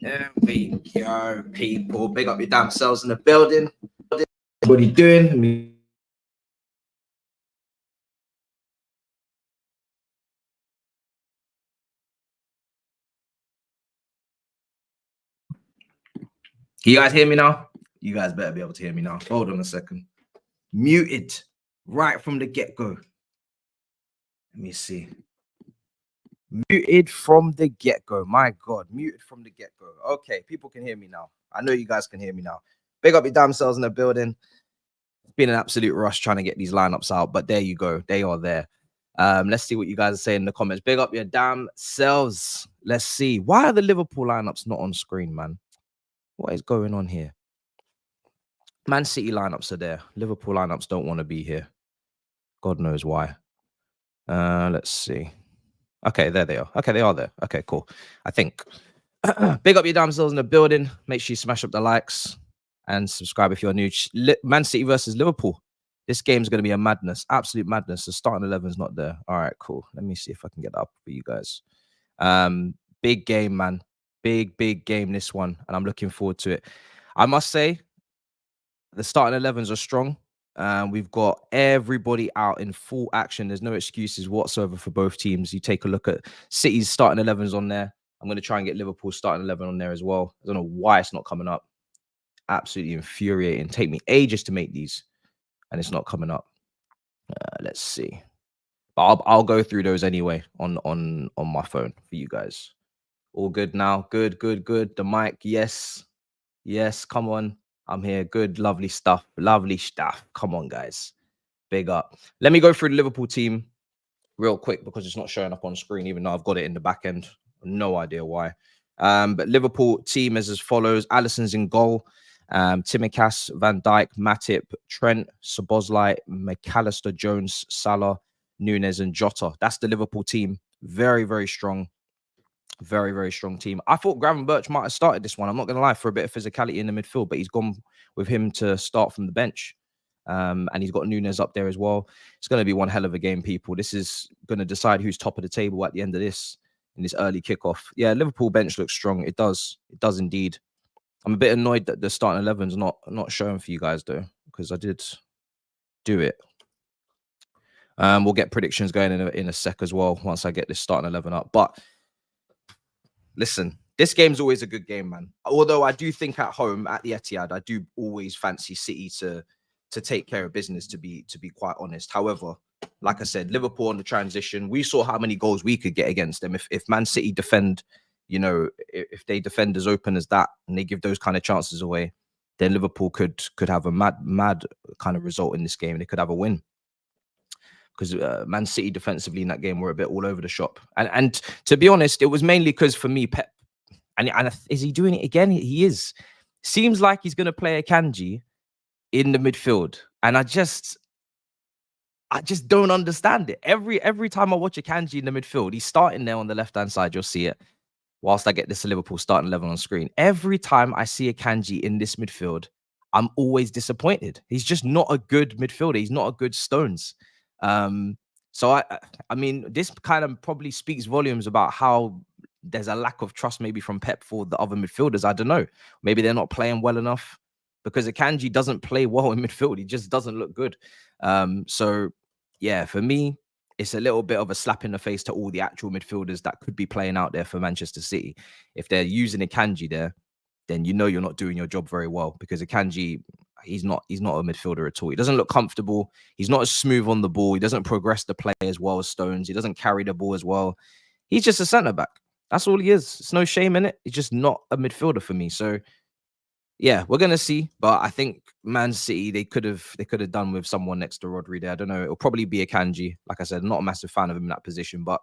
There we go, people. Big up your damn selves in the building. What are you doing? Can you guys hear me now? You guys better be able to hear me now. Hold on a second. Muted right from the get-go. Let me see. Muted from the get-go. My God, muted from the get-go. Okay, people can hear me now. I know you guys can hear me now. Big up your damn selves in the building. It's been an absolute rush trying to get these lineups out, but there you go. They are there. Let's see what you guys are saying in the comments. Big up your damn selves. Let's see. Why are the Liverpool lineups not on screen, man? What is going on here? Man City lineups are there. Liverpool lineups don't want to be here. God knows why. Let's see. Okay, there they are. Okay, they are there. Okay, cool. I think. Big up your damn selves in the building. Make sure you smash up the likes and subscribe if you're new. Man City versus Liverpool. This game's going to be a madness. Absolute madness. The starting 11's not there. All right, cool. Let me see if I can get that up for you guys. Big game, man. Big game, this one. And I'm looking forward to it. I must say, the starting 11s are strong. We've got everybody out in full action. There's no excuses whatsoever for both teams. You take a look at City's starting 11s on there. I'm going to try and get Liverpool's starting 11 on there as well. I don't know why it's not coming up. Absolutely infuriating. Take me ages to make these, and it's not coming up. Let's see. But I'll go through those anyway on my phone for you guys. All good now. Good. The mic, yes. Come on. I'm here. Good, lovely stuff. Come on, guys. Big up. Let me go through the Liverpool team real quick because it's not showing up on screen, even though I've got it in the back end. No idea why. But Liverpool team is as follows. Alisson's in goal. Tsimikas, Van Dijk, Matip, Trent, Szoboszlai, McAllister, Jones, Salah, Nunes, and Jota. That's the Liverpool team. Very strong. Very strong team. I thought Gravenberch might have started this one. I'm not going to lie, for a bit of physicality in the midfield, but he's gone with him to start from the bench. And he's got Nunez up there as well. It's going to be one hell of a game, people. This is going to decide who's top of the table at the end of this, in this early kickoff. Yeah, Liverpool bench looks strong. It does. It does indeed. I'm a bit annoyed that the starting 11's not showing for you guys, though, because I did do it. We'll get predictions going in a sec as well once I get this starting 11 up. But listen, this game's always a good game, man. Although I do think at home at the Etihad, I do always fancy City to take care of business, to be quite honest. However, like I said, Liverpool on the transition, we saw how many goals we could get against them. If Man City defend, you know, if they defend as open as that and they give those kind of chances away, then Liverpool could have a mad kind of result in this game. They could have a win. Because Man City defensively in that game were a bit all over the shop. And to be honest, it was mainly because for me, Pep, and is he doing it again? He is. Seems like he's going to play Akanji in the midfield. And I just don't understand it. Every time I watch Akanji in the midfield, he's starting there on the left-hand side. You'll see it. Whilst I get this Liverpool starting 11 on screen. Every time I see Akanji in this midfield, I'm always disappointed. He's just not a good midfielder. He's not a good Stones. So I mean, this kind of probably speaks volumes about how there's a lack of trust maybe from Pep for the other midfielders. I don't know. Maybe they're not playing well enough, because Akanji doesn't play well in midfield. He just doesn't look good. So yeah, for me, it's a little bit of a slap in the face to all the actual midfielders that could be playing out there for Manchester City. If they're using Akanji there, then you know you're not doing your job very well, because Akanji, he's not a midfielder at all. He doesn't look comfortable. He's not as smooth on the ball. He doesn't progress the play as well as Stones. He doesn't carry the ball as well. He's just a centre back. That's all he is. It's no shame in it. He's just not a midfielder for me. So yeah, we're gonna see. But I think Man City, they could have done with someone next to Rodri there. I don't know. It'll probably be Akanji. Like I said, I'm not a massive fan of him in that position. But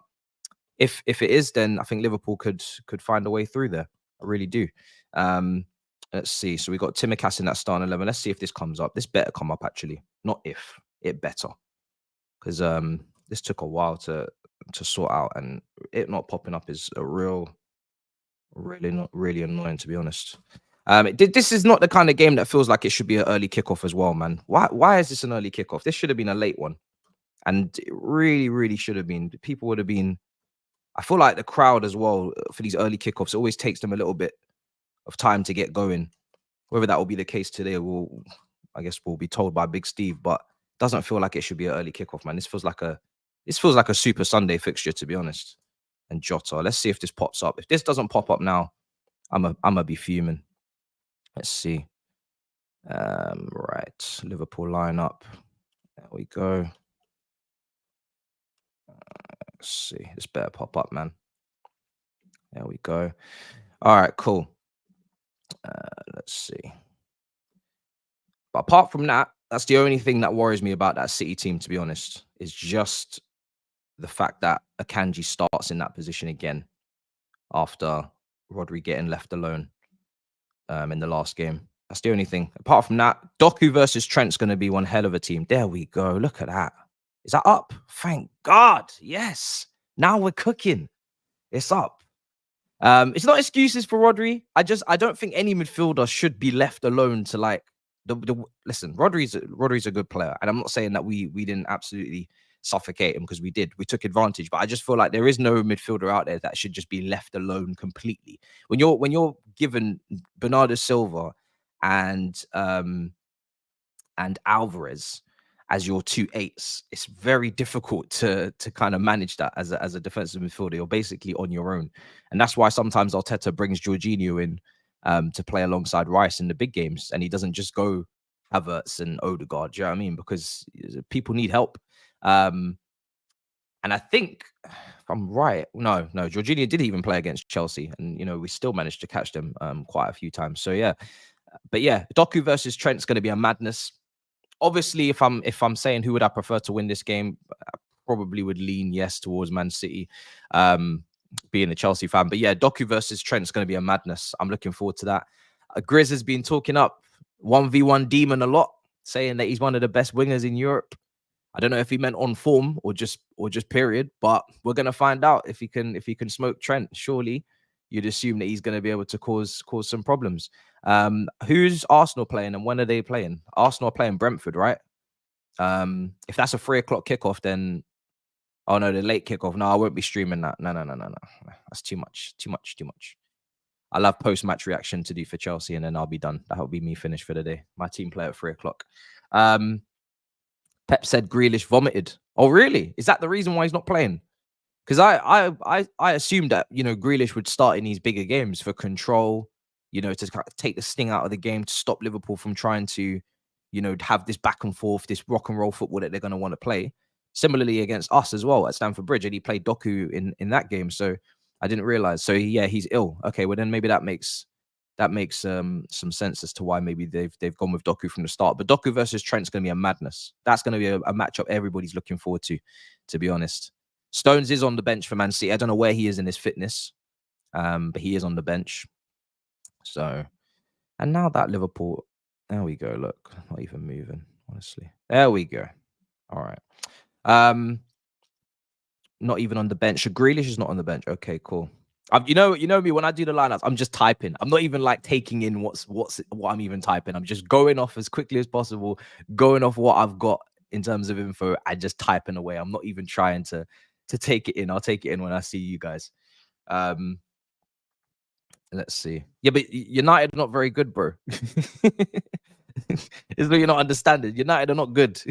if it is, then I think Liverpool could find a way through there. I really do. Let's see. So we got Timikas in that starting 11. Let's see if this comes up. This better come up, actually. Not if. It better. Because this took a while to sort out, and it not popping up is a really annoying, to be honest. This is not the kind of game that feels like it should be an early kickoff as well, man. Why is this an early kickoff? This should have been a late one. And it really should have been. People would have been... I feel like the crowd as well for these early kickoffs, it always takes them a little bit of time to get going. Whether that will be the case today, I guess we'll be told by Big Steve, but it doesn't feel like it should be an early kickoff, man. This feels like a Super Sunday fixture, to be honest. And Jota, let's see if this pops up. If this doesn't pop up now, I'm gonna be fuming. Let's see. Right, Liverpool lineup. There we go. Let's see. This better pop up, man. There we go. All right, cool. Let's see. But apart from that, that's the only thing that worries me about that City team, to be honest, is just the fact that Akanji starts in that position again after Rodri getting left alone in the last game. That's the only thing. Apart from that, Doku versus Trent's going to be one hell of a team. There we go. Look at that. Is that up? Thank God. Yes. Now we're cooking. It's up. It's not excuses for Rodri. I don't think any midfielder should be left alone to like listen. Rodri's a good player, and I'm not saying that we didn't absolutely suffocate him, because we did. We took advantage, but I just feel like there is no midfielder out there that should just be left alone completely. When you're given Bernardo Silva and Alvarez as your 2 8s, it's very difficult to kind of manage that as a defensive midfielder. You're basically on your own. And that's why sometimes Arteta brings Jorginho in to play alongside Rice in the big games, and he doesn't just go Havertz and Odegaard. Do you know what I mean? Because people need help. And I think, if I'm right, no, Jorginho did even play against Chelsea, and we still managed to catch them quite a few times. So yeah, but yeah, Doku versus Trent's going to be a madness. Obviously, if I'm saying who would I prefer to win this game, I probably would lean yes towards Man City, being a Chelsea fan. But yeah, Doku versus Trent's going to be a madness. I'm looking forward to that. Grizz has been talking up 1v1 Demon a lot, saying that he's one of the best wingers in Europe. I don't know if he meant on form or just period, but we're gonna find out if he can smoke Trent. Surely you'd assume that he's going to be able to cause some problems. Who's Arsenal playing, and when are they playing? Arsenal are playing Brentford, right? If that's a 3 o'clock kickoff, then oh no, the late kickoff. No, I won't be streaming that. No. That's too much. Too much. I'll have post-match reaction to do for Chelsea, and then I'll be done. That'll be me finished for the day. My team play at 3 o'clock. Pep said Grealish vomited. Oh, really? Is that the reason why he's not playing? Because I assumed that, you know, Grealish would start in these bigger games for control, you know, to take the sting out of the game, to stop Liverpool from trying to, you know, have this back and forth, this rock and roll football that they're going to want to play. Similarly against us as well at Stamford Bridge, and he played Doku in that game. So I didn't realize. So yeah, he's ill. Okay, well then maybe that makes some sense as to why maybe they've gone with Doku from the start. But Doku versus Trent's going to be a madness. That's going to be a matchup everybody's looking forward to be honest. Stones is on the bench for Man City. I don't know where he is in his fitness, but he is on the bench. So, and now that Liverpool, there we go. Look, not even moving, honestly. There we go. All right. Not even on the bench. So Grealish is not on the bench. Okay, cool. You know me, when I do the lineups, I'm just typing. I'm not even like taking in what I'm even typing. I'm just going off as quickly as possible, going off what I've got in terms of info, and just typing away. I'm not even trying to take it in. I'll take it in when I see you guys. Let's see. Yeah, but United are not very good, bro. It's what you're not understanding. United are not good.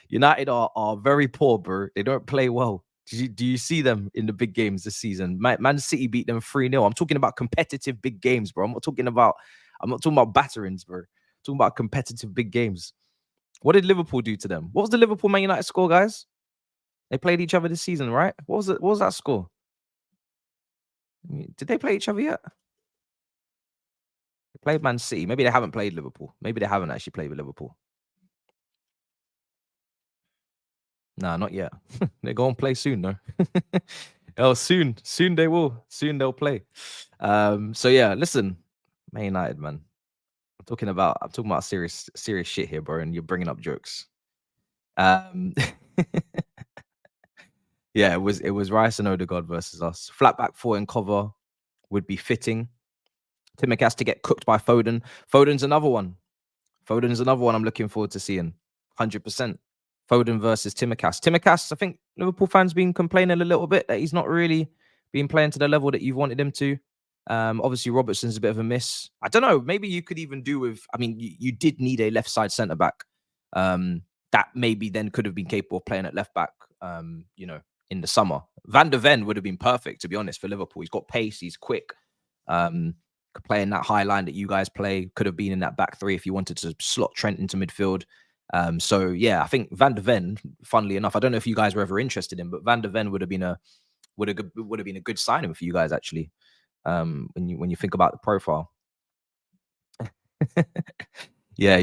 United are very poor, bro. They don't play well. Do you see them in the big games this season? Man City beat them 3-0. I'm talking about competitive big games, bro. I'm not talking about batterings, bro. I'm talking about competitive big games. What did Liverpool do to them? What was the Liverpool Man United score, guys? They played each other this season, right? What was it? What was that score? Did they play each other yet? They played Man City. Maybe they haven't played Liverpool. Maybe they haven't actually played with Liverpool. Nah, not yet. They're going to play soon, though. Oh, soon they will. Soon they'll play. So yeah, listen, Man United, man. I'm talking about serious shit here, bro, and you're bringing up jokes. Yeah, it was Rice and Odegaard versus us. Flat back four and cover would be fitting. Timikas to get cooked by Foden. Foden's another one. I'm looking forward to seeing. 100%. Foden versus Timikas. Timikas, I think Liverpool fans been complaining a little bit that he's not really been playing to the level that you've wanted him to. Obviously, Robertson's a bit of a miss. I don't know. Maybe you could even do with. I mean, you did need a left side centre back. That maybe then could have been capable of playing at left back. You know, in the summer, Van de Ven would have been perfect, to be honest, for Liverpool. He's got pace. He's quick. Playing that high line that you guys play, could have been in that back three if you wanted to slot Trent into midfield. So yeah, I think Van de Ven, funnily enough, I don't know if you guys were ever interested in, but Van de Ven would have been a good signing for you guys actually. When you think about the profile. Yeah,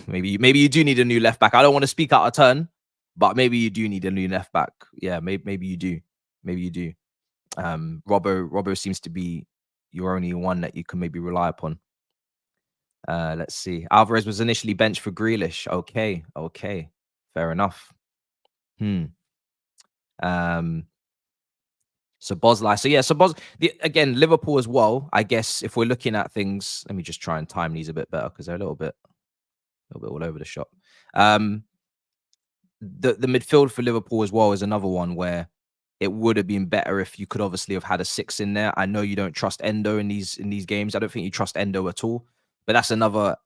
maybe you do need a new left back. I don't want to speak out of turn, but maybe you do need a new left back. Yeah, maybe you do. Maybe you do. Robbo seems to be your only one that you can maybe rely upon. Let's see. Alvarez was initially benched for Grealish. Okay. Fair enough. So Bosley. So yeah, again, Liverpool as well. I guess if we're looking at things, let me just try and time these a bit better because they're a little bit all over the shop. The midfield for Liverpool as well is another one where it would have been better if you could obviously have had a 6 in there. I know you don't trust Endo in these games. I don't think you trust Endo at all. But that's another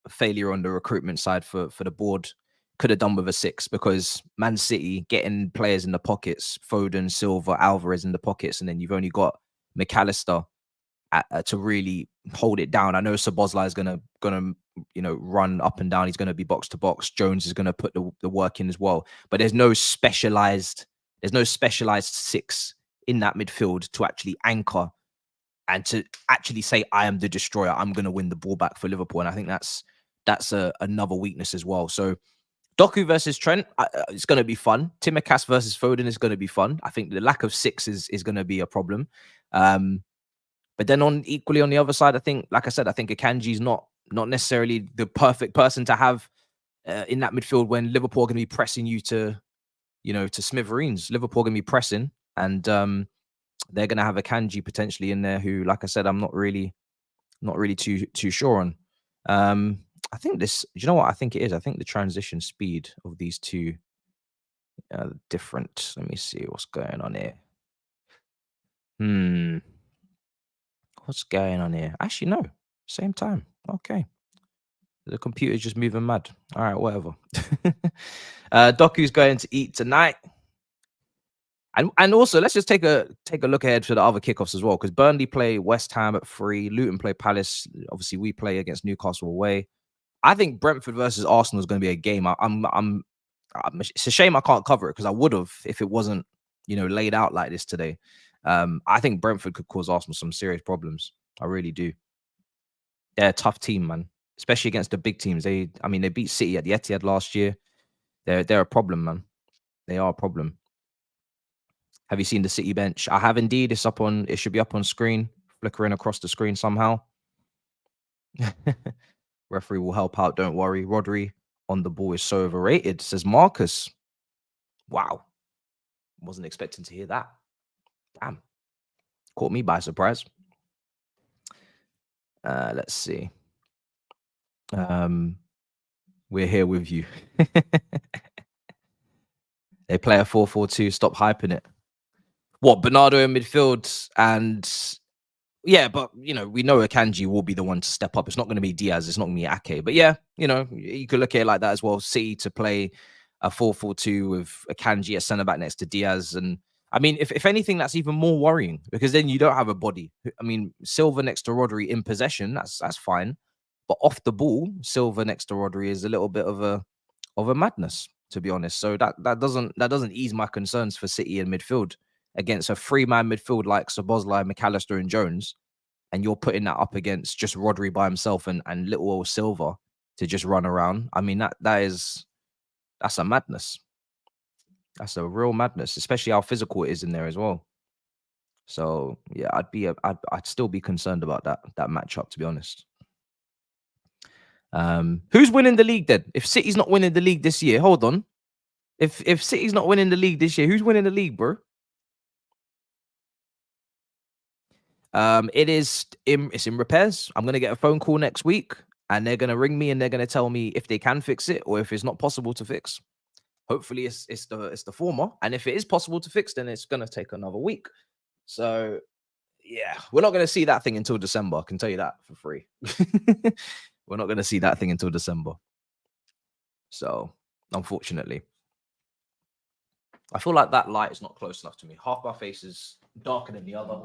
failure on the recruitment side for the board. Could have done with a 6 because Man City getting players in the pockets, Foden, Silva, Alvarez in the pockets, and then you've only got McAllister to really hold it down. I know Szoboszlai is gonna run up and down. He's gonna be box to box. Jones is gonna put the work in as well. But there's no specialized 6 in that midfield to actually anchor and to actually say, I am the destroyer. I'm going to win the ball back for Liverpool. And I think that's another weakness as well. So Doku versus Trent, it's going to be fun. Timikas versus Foden is going to be fun. I think the lack of 6 is going to be a problem. But then equally on the other side, I think, like I said, I think Akanji is not necessarily the perfect person to have in that midfield when Liverpool are going to be pressing you to smithereens. Liverpool are going to be pressing, and they're going to have a Akanji potentially in there who, like I said, I'm not really too sure on. I think this. Do you know what I think it is? I think the transition speed of these two are different. Let me see what's going on here. What's going on here? Actually, no. Same time. Okay. The computer's just moving mad. All right, whatever. Doku's going to eat tonight. And also let's just take a look ahead to the other kickoffs as well, because Burnley play West Ham at 3, Luton play Palace. Obviously, we play against Newcastle away. I think Brentford versus Arsenal is going to be a game. It's a shame I can't cover it, because I would have if it wasn't, laid out like this today. I think Brentford could cause Arsenal some serious problems. I really do. They're a tough team, man, especially against the big teams. They beat City at the Etihad last year. They're a problem, man. They are a problem. Have you seen the City bench? I have indeed. It should be up on screen, flickering across the screen somehow. Referee will help out, don't worry. Rodri on the ball is so overrated, says Marcus. Wow. Wasn't expecting to hear that. Damn. Caught me by surprise. Let's see. We're here with you. They play a 4-4-2. Stop hyping it. What, Bernardo in midfield? And yeah, but we know Akanji will be the one to step up. It's not going to be Diaz. It's not going to be Ake. But yeah, you could look at it like that as well. City to play a 4-4-2 with Akanji at centre back next to Diaz. And I mean, if anything, that's even more worrying, because then you don't have a body. I mean, Silva next to Rodri in possession, that's fine. But off the ball, Silva next to Rodri is a little bit of a madness, to be honest. So that doesn't ease my concerns for City in midfield against a 3-man midfield like Szoboszlai, McAllister, and Jones, and you're putting that up against just Rodri by himself and little old Silva to just run around. I mean, that's a madness. That's a real madness, especially how physical it is in there as well. So yeah, I'd still be concerned about that matchup, to be honest. Who's winning the league then? If City's not winning the league this year, hold on. If City's not winning the league this year, who's winning the league, bro? It's in repairs. I'm gonna get a phone call next week, and they're gonna ring me and they're gonna tell me if they can fix it or if it's not possible to fix. Hopefully, it's the former, and if it is possible to fix, then it's gonna take another week. So yeah, we're not gonna see that thing until December. I can tell you that for free. We're not gonna see that thing until December. So unfortunately, I feel like that light is not close enough to me. Half my face is darker than the other.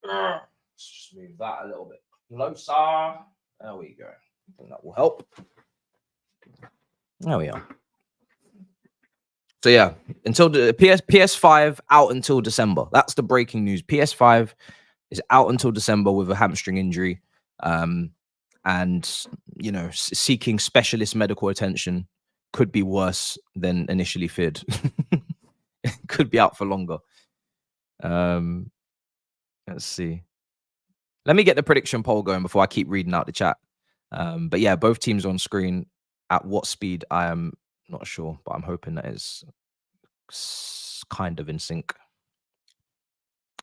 Let's just move that a little bit closer. There we go. I think that will help. There we are. So yeah, until the PS5 out until December. That's the breaking news. PS5 is out until December with a hamstring injury, and seeking specialist medical attention. Could be worse than initially feared. Could be out for longer. Let's see. Let me get the prediction poll going before I keep reading out the chat. But yeah, both teams on screen. At what speed, I am not sure, but I'm hoping that is kind of in sync.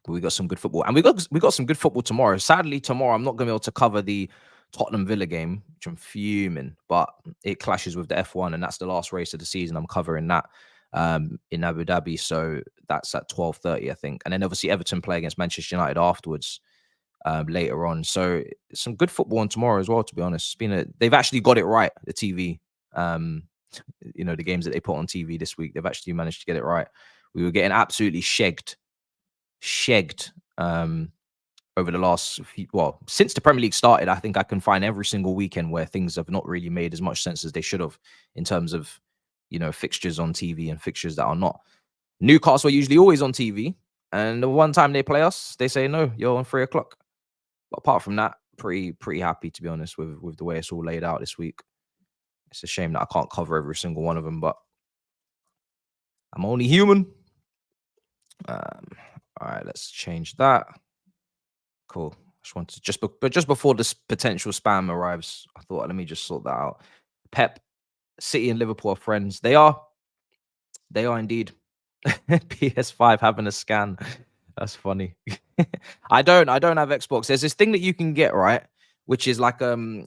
But we got some good football, and we got some good football tomorrow. Sadly, tomorrow I'm not going to be able to cover the Tottenham Villa game, which I'm fuming, but it clashes with the F1, and that's the last race of the season. I'm covering that in Abu Dhabi, so that's at 12:30, I think. And then obviously Everton play against Manchester United afterwards later on. So some good football on tomorrow as well, to be honest. They've actually got it right, the TV. The games that they put on TV this week, they've actually managed to get it right. We were getting absolutely shagged over the last since the Premier League started. I think I can find every single weekend where things have not really made as much sense as they should have in terms of fixtures on TV and fixtures that are not. Newcastle are usually always on TV, and the one time they play us, they say no, you're on 3 o'clock. But apart from that, pretty happy, to be honest, with the way it's all laid out this week. It's a shame that I can't cover every single one of them, but I'm only human. All right, let's change that. Cool. Just wanted just before this potential spam arrives, I thought, let me just sort that out. Pep, City and Liverpool are friends. They are indeed. PS5 having a scan. That's funny. I don't have Xbox. There's this thing that you can get, right, which is like a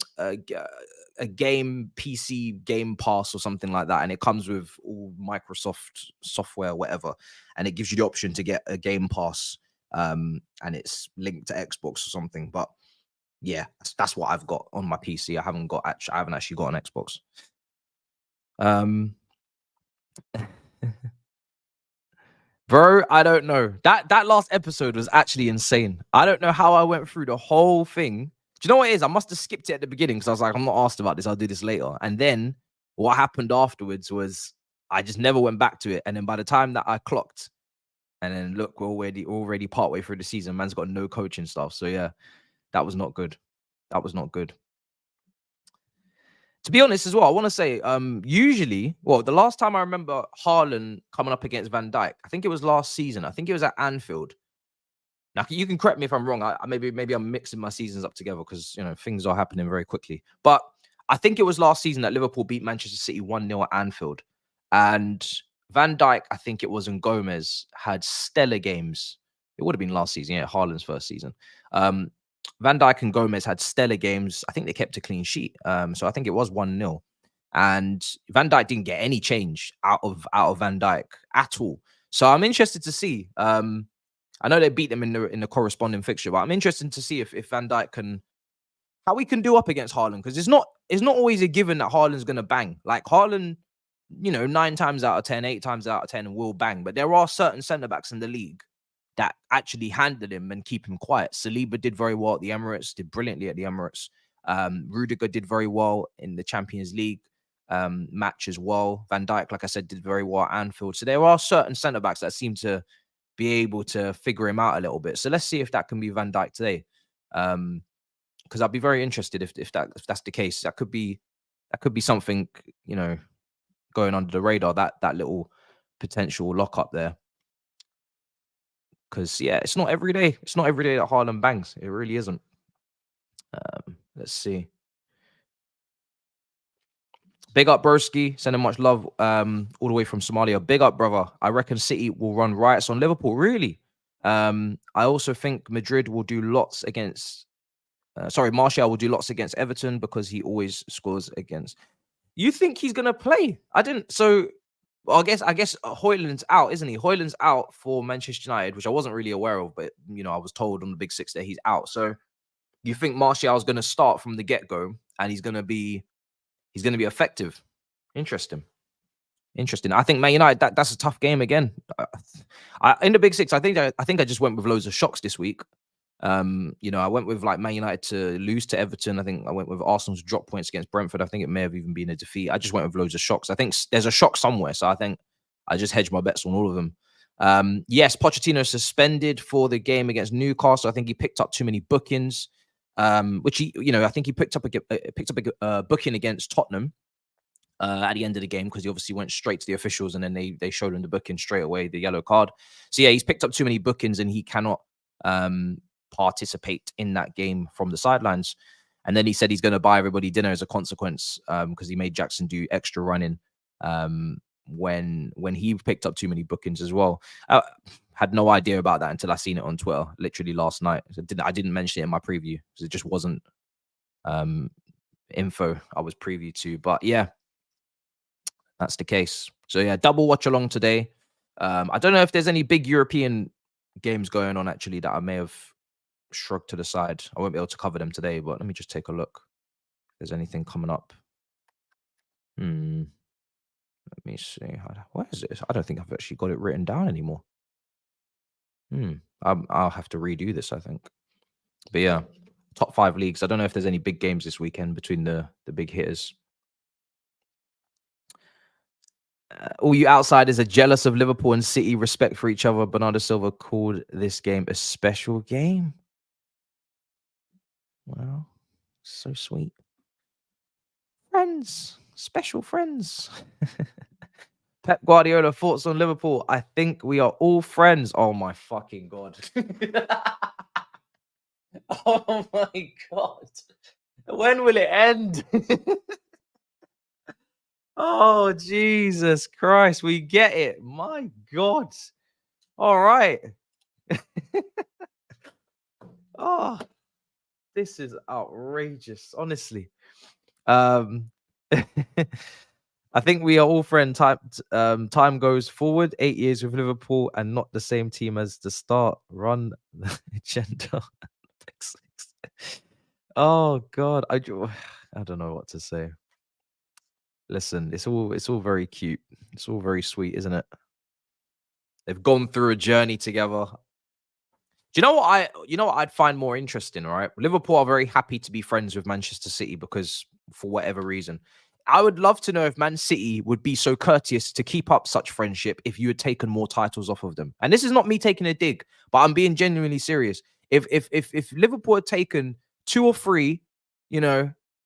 game PC Game Pass or something like that, and it comes with all Microsoft software, whatever, and it gives you the option to get a Game Pass, and it's linked to Xbox or something. But yeah, that's what I've got on my PC. I haven't actually got an Xbox. Bro, I don't know. That last episode was actually insane. I don't know how I went through the whole thing. Do you know what it is? I must have skipped it at the beginning because I was like, I'm not asked about this. I'll do this later. And then what happened afterwards was I just never went back to it. And then by the time that I clocked, and then look, we're already partway through the season. Man's got no coaching stuff. So yeah, that was not good. That was not good. To be honest as well, I want to say, usually, well, the last time I remember Haaland coming up against Van Dijk, I think it was last season. I think it was at Anfield. Now, you can correct me if I'm wrong. Maybe I'm mixing my seasons up together because, you know, things are happening very quickly. But I think it was last season that Liverpool beat Manchester City 1-0 at Anfield. And Van Dijk, I think it was, and Gomez had stellar games. It would have been last season, yeah, Haaland's first season. Van Dijk and Gomez had stellar games. I think they kept a clean sheet. So I think it was 1-0. And Van Dijk didn't get any change out of Van Dijk at all. So I'm interested to see. I know they beat them in the corresponding fixture, but I'm interested to see if Van Dijk how we can do up against Haaland, because it's not always a given that Haaland's gonna bang. Like Haaland, you know, 9 times out of 10, 8 times out of 10 will bang. But there are certain centre backs in the league that actually handle him and keep him quiet. Saliba did very well at the Emirates, did brilliantly at the Emirates. Rudiger did very well in the Champions League match as well. Van Dijk, like I said, did very well at Anfield. So there are certain centre backs that seem to be able to figure him out a little bit. So let's see if that can be Van Dijk today. Because I'd be very interested if that's the case. That could be something, you know, going under the radar, that little potential lock up there. Because yeah, it's not every day. It's not every day that Haaland bangs. It really isn't. Let's see. Big up, broski. Sending much love all the way from Somalia. Big up, brother. I reckon City will run riots on Liverpool. Really? I also think Madrid will do lots against. Martial will do lots against Everton because he always scores against. You think he's gonna play? I didn't. So well, I guess Højlund's out, isn't he? Højlund's out for Manchester United, which I wasn't really aware of, but you know, I was told on the Big Six that he's out. So you think Martial's going to start from the get-go and he's going to be effective? Interesting. I think Man United, that's a tough game again. In the Big Six, I think I just went with loads of shocks this week. You know, I went with like Man United to lose to Everton. I think I went with Arsenal to drop points against Brentford. I think it may have even been a defeat. I just went with loads of shocks. I think there's a shock somewhere, so I think I just hedged my bets on all of them. Yes, Pochettino suspended for the game against Newcastle. I think he picked up too many bookings, which he, you know, I think he picked up a booking against Tottenham at the end of the game because he obviously went straight to the officials and then they showed him the booking straight away, the yellow card. So yeah, he's picked up too many bookings and he cannot participate in that game from the sidelines. And then he said he's going to buy everybody dinner as a consequence because he made Jackson do extra running when he picked up too many bookings as well. Had no idea about that until I seen it on Twitter literally last night. I didn't mention it in my preview because it just wasn't info I was privy to. But yeah, that's the case. So yeah, double watch along today. I don't know if there's any big European games going on actually that I may have shrugged to the side. I won't be able to cover them today, but let me just take a look if there's anything coming up. Let me see. What is this? I don't think I've actually got it written down anymore. I'll have to redo this, I think. But yeah, top 5 leagues. I don't know if there's any big games this weekend between the big hitters. All you outsiders are jealous of Liverpool and City respect for each other. Bernardo Silva called this game a special game. Wow, so sweet. Friends, special friends. Pep Guardiola thoughts on Liverpool. I think we are all friends. Oh my fucking God. Oh my God. When will it end? Oh, Jesus Christ. We get it. My God. All right. Oh, This is outrageous, honestly. I think we are all friends. Time goes forward. 8 years with Liverpool and not the same team as the start. Run the agenda. Oh God, I don't know what to say. Listen, it's all very cute. It's all very sweet, isn't it? They've gone through a journey together. Do you know what I'd find more interesting, right? Liverpool are very happy to be friends with Manchester City because for whatever reason. I would love to know if Man City would be so courteous to keep up such friendship if you had taken more titles off of them. And this is not me taking a dig, but I'm being genuinely serious. If Liverpool had taken 2 or 3,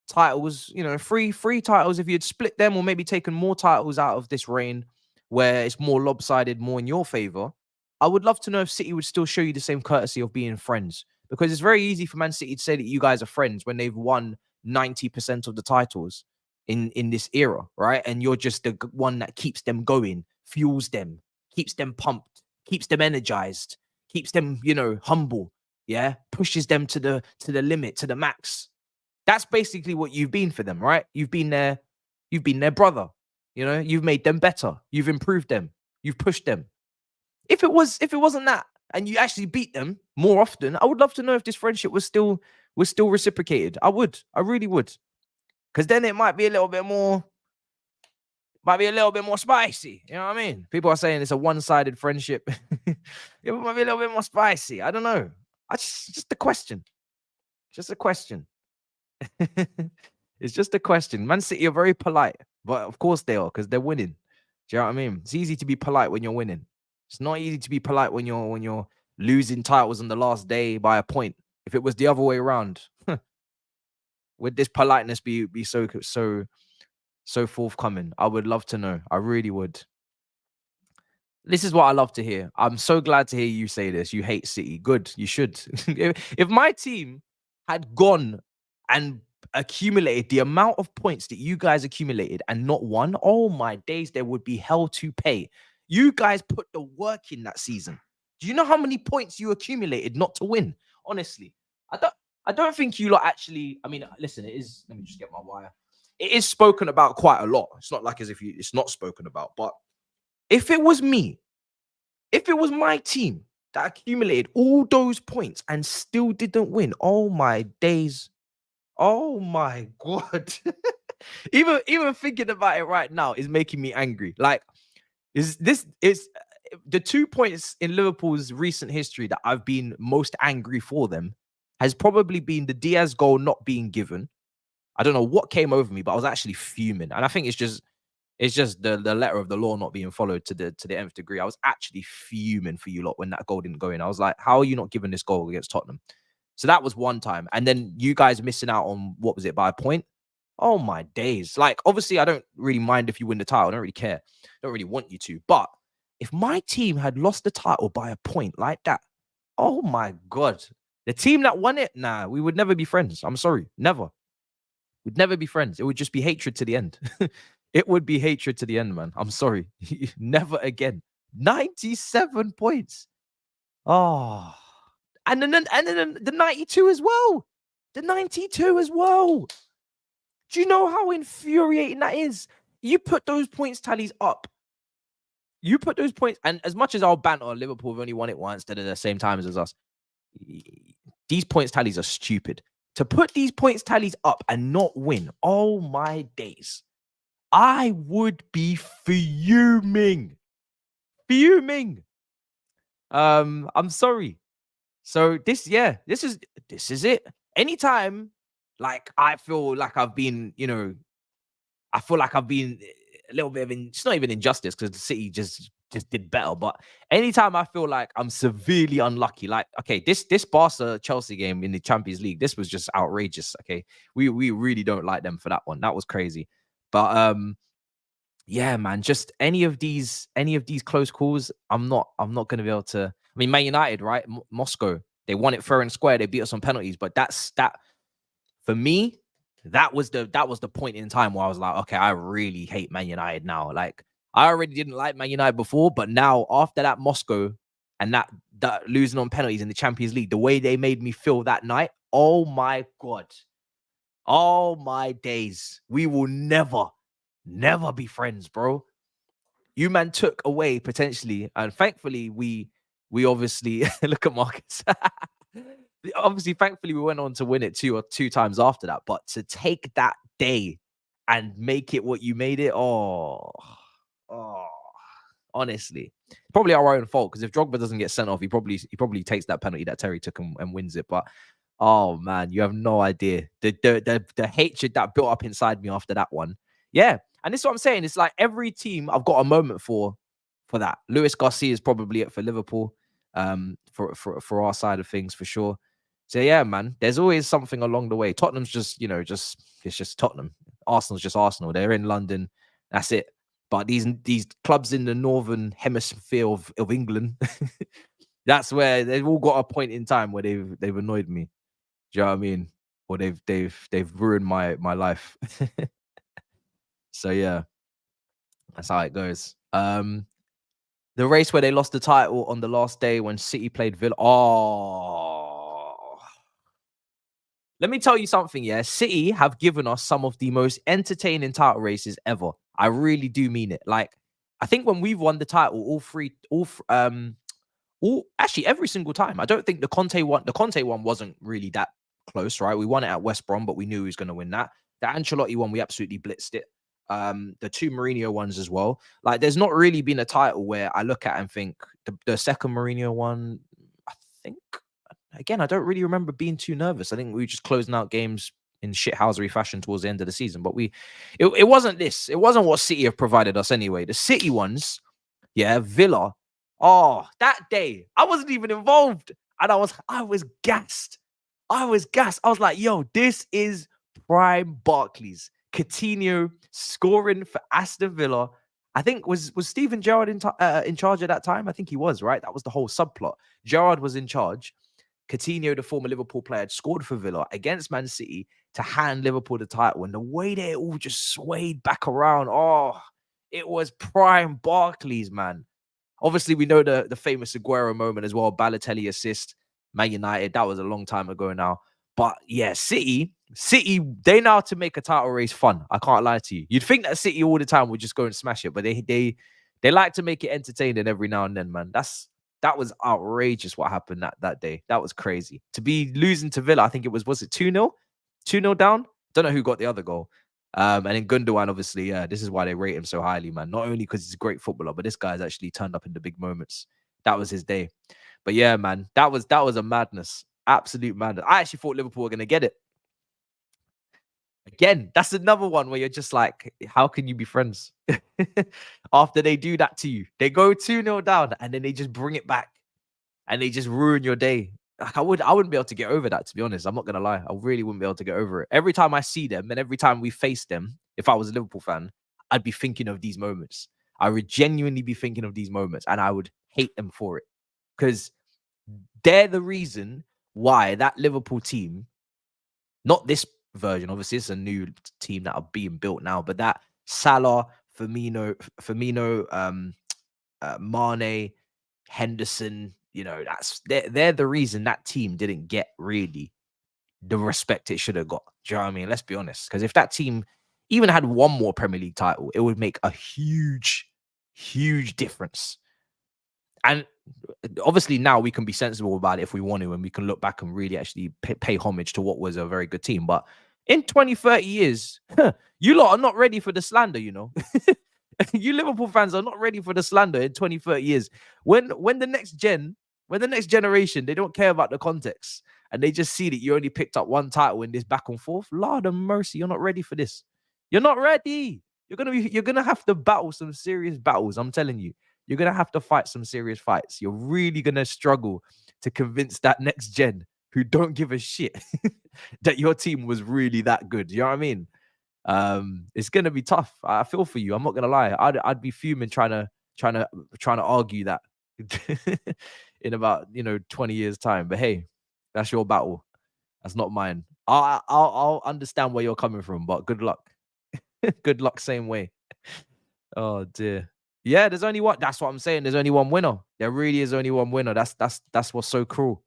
titles, three titles, if you had split them or maybe taken more titles out of this reign where it's more lopsided, more in your favor, I would love to know if City would still show you the same courtesy of being friends, because it's very easy for Man City to say that you guys are friends when they've won 90% of the titles in this era, right? And you're just the one that keeps them going, fuels them, keeps them pumped, keeps them energized, keeps them, humble, yeah, pushes them to the limit, to the max. That's basically what you've been for them, right? You've been their brother, you've made them better, you've improved them, you've pushed them. If it wasn't that, and you actually beat them more often, I would love to know if this friendship was still reciprocated. I really would, because then it might be a little bit more spicy. You know what I mean? People are saying it's a one-sided friendship. It might be a little bit more spicy. I don't know. Just a question. Just a question. It's just a question. Man City are very polite, but of course they are, because they're winning. Do you know what I mean? It's easy to be polite when you're winning. It's not easy to be polite when you're losing titles on the last day by a point. If it was the other way around, would this politeness be so forthcoming? I would love to know. I really would. This is what I love to hear. I'm so glad to hear you say this. You hate City. Good. You should. If my team had gone and accumulated the amount of points that you guys accumulated and not won, oh my days, there would be hell to pay. You guys put the work in that season. Do you know how many points you accumulated not to win? Honestly, I don't think you lot actually. I mean, listen, it is. Let me just get my wire. It is spoken about quite a lot. It's not like as if it's not spoken about. But if it was me, if it was my team that accumulated all those points and still didn't win, oh my days. Oh my God. even thinking about it right now is making me angry. Like, is the 2 points in Liverpool's recent history that I've been most angry for them has probably been the Diaz goal not being given. I don't know what came over me, but I was actually fuming. And I think it's just the letter of the law not being followed to the nth degree. I was actually fuming for you lot when that goal didn't go in. I was like, how are you not giving this goal against Tottenham? So that was one time. And then you guys missing out on, what was it, by a point? Oh my days. Like, obviously, I don't really mind if you win the title. I don't really care. I don't really want you to. But if my team had lost the title by a point like that, oh my God. The team that won it, nah, we would never be friends. I'm sorry. Never. We'd never be friends. It would just be hatred to the end. It would be hatred to the end, man. I'm sorry. Never again. 97 points. Oh. And then the 92 as well. The 92 as well. Do you know how infuriating that is? You put those points tallies up. You put those points, and as much as I'll banter, Liverpool have only won it once at the same time as us. These points tallies are stupid. To put these points tallies up and not win, oh my days. I would be fuming. Fuming. I'm sorry. So this is it. Anytime, like, I feel like I've been, I feel like I've been a little bit of it's not even injustice because the City just did better. But anytime I feel like I'm severely unlucky, like, okay, this Barca Chelsea game in the Champions League, this was just outrageous. Okay, we really don't like them for that one. That was crazy. But yeah, man, just any of these close calls, I'm not gonna be able to. I mean, Man United, right? Moscow, they won it fair and square. They beat us on penalties, but that for me, that was the point in time where I was like, okay, I really hate Man United now. Like, I already didn't like Man United before, but now after that Moscow and that losing on penalties in the Champions League, the way they made me feel that night, Oh my God. Oh my days. We will never be friends, bro. You man took away potentially, and thankfully we obviously look at Marcus. Obviously, thankfully, we went on to win it two times after that. But to take that day and make it what you made it, oh, honestly, probably our own fault. Because if Drogba doesn't get sent off, he probably takes that penalty that Terry took and wins it. But oh man, you have no idea the hatred that built up inside me after that one. Yeah, and this is what I'm saying. It's like every team I've got a moment for that. Luis Garcia is probably it for Liverpool, for our side of things for sure. So yeah, man, there's always something along the way. Tottenham's just, it's just Tottenham. Arsenal's just Arsenal. They're in London. That's it. But these clubs in the northern hemisphere of England, that's where they've all got a point in time where they've annoyed me. Do you know what I mean? Or they've ruined my life. So yeah, that's how it goes. The race where they lost the title on the last day when City played Villa. Oh, let me tell you something. Yeah, City have given us some of the most entertaining title races ever. I really do mean it. Like, I think when we've won the title, actually every single time. I don't think the Conte one wasn't really that close, right? We won it at West Brom, but we knew he was going to win that. The Ancelotti one, we absolutely blitzed it. The two Mourinho ones as well. Like, there's not really been a title where I look at and think the second Mourinho one, I think, again, I don't really remember being too nervous. I think we were just closing out games in shithousery fashion towards the end of the season. But it wasn't this. It wasn't what City have provided us anyway. The City ones, yeah, Villa. Oh, that day, I wasn't even involved. And I was gassed. I was like, yo, this is prime Barclays. Coutinho scoring for Aston Villa. I think was Steven Gerrard in charge at that time? I think he was, right? That was the whole subplot. Gerrard was in charge. Coutinho, the former Liverpool player, had scored for Villa against Man City to hand Liverpool the title. And the way they all just swayed back around, oh, it was prime Barclays, man. Obviously, we know the famous Aguero moment as well. Balotelli assist, Man United. That was a long time ago now. But yeah, City, they know how to make a title race fun. I can't lie to you. You'd think that City all the time would just go and smash it, but they like to make it entertaining every now and then, man. That was outrageous what happened that day. That was crazy. To be losing to Villa, I think it was it 2-0? 2-0 down? Don't know who got the other goal. And then Gundogan, obviously, yeah, this is why they rate him so highly, man. Not only because he's a great footballer, but this guy's actually turned up in the big moments. That was his day. But yeah, man, that was a madness. Absolute madness. I actually thought Liverpool were going to get it. Again, that's another one where you're just like, how can you be friends? After they do that to you, they go 2-0 down and then they just bring it back and they just ruin your day. Like, I wouldn't be able to get over that, to be honest. I'm not gonna lie. I really wouldn't be able to get over it. Every time I see them and every time we face them, if I was a Liverpool fan, I'd be thinking of these moments. I would genuinely be thinking of these moments and I would hate them for it. Because they're the reason why that Liverpool team, not this version, obviously it's a new team that are being built now, but that Salah, Firmino, Mane, Henderson, they're the reason that team didn't get really the respect it should have got. Do you know what I mean? Let's be honest. Because if that team even had one more Premier League title, it would make a huge, huge difference. And obviously now we can be sensible about it if we want to, and we can look back and really actually pay homage to what was a very good team. But in 20, 30 years, you lot are not ready for the slander, You Liverpool fans are not ready for the slander in 20, 30 years. When the next generation, they don't care about the context and they just see that you only picked up one title in this back and forth. Lord of mercy, you're not ready for this. You're not ready. You're gonna have to battle some serious battles. I'm telling you, you're gonna have to fight some serious fights. You're really gonna struggle to convince that next gen who don't give a shit that your team was really that good. You know what I mean? It's gonna be tough. I feel for you. I'm not gonna lie. I'd be fuming trying to argue that in about 20 years time. But hey, that's your battle. That's not mine. I'll understand where you're coming from, but good luck. Good luck, same way. Oh dear. Yeah, there's only one. That's what I'm saying. There's only one winner. There really is only one winner. That's what's so cruel.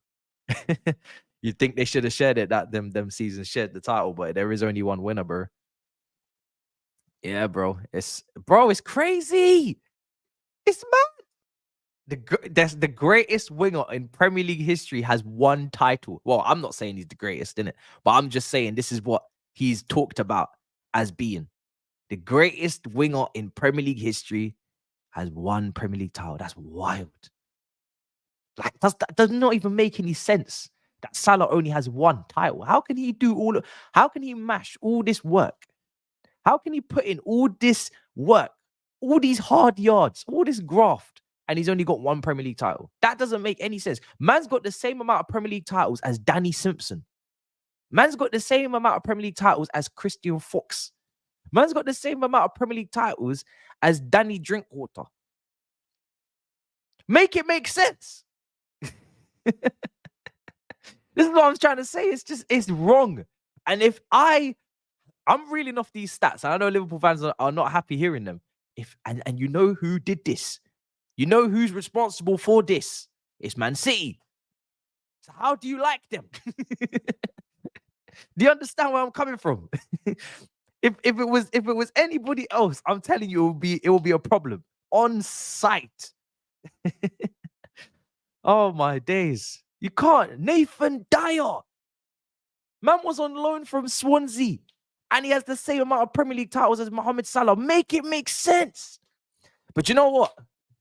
You'd think they should have shared it, that them seasons shared the title, but there is only one winner, bro. Yeah, bro. It's crazy. It's mad. That's the greatest winger in Premier League history has one title. Well, I'm not saying he's the greatest, innit? But I'm just saying this is what he's talked about as being. The greatest winger in Premier League history has one Premier League title. That's wild. Like, that does not even make any sense that Salah only has one title. How can he do how can he mash all this work? How can he put in all this work, all these hard yards, all this graft, and he's only got one Premier League title? That doesn't make any sense. Man's got the same amount of Premier League titles as Danny Simpson. Man's got the same amount of Premier League titles as Christian Fox. Man's got the same amount of Premier League titles as Danny Drinkwater. Make it make sense. This is what I'm trying to say. It's wrong. And if I'm reeling off these stats, and I know Liverpool fans are not happy hearing them. And you know who did this? You know who's responsible for this? It's Man City. So how do you like them? Do you understand where I'm coming from? If it was anybody else, I'm telling you, it will be a problem on site. Oh my days. You can't. Nathan Dyer. Man was on loan from Swansea. And he has the same amount of Premier League titles as Mohamed Salah. Make it make sense. But you know what?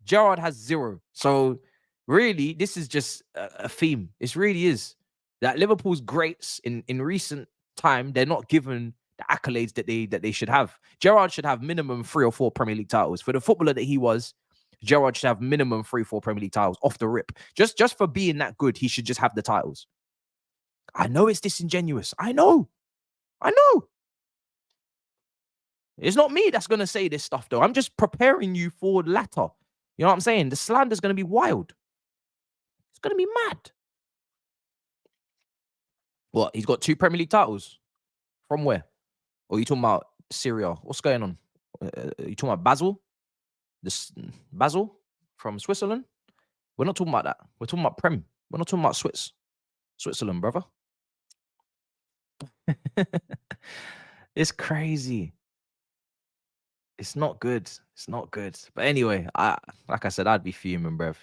Gerrard has 0. So really, this is just a theme. It really is. That Liverpool's greats in recent time, they're not given the accolades that they should have. Gerrard should have minimum 3 or 4 Premier League titles. For the footballer that he was, Gerrard should have minimum 3 or 4 Premier League titles off the rip. Just for being that good, he should just have the titles. I know it's disingenuous. I know. It's not me that's going to say this stuff, though. I'm just preparing you for the latter. You know what I'm saying? The slander's going to be wild. It's going to be mad. What? He's got 2 Premier League titles? From where? Or are you talking about Syria? What's going on? Are you talking about Basel? Basel from Switzerland? We're not talking about that. We're talking about Prem. We're not talking about Switzerland, brother. It's crazy. It's not good. It's not good. But anyway, like I said, I'd be fuming, bruv.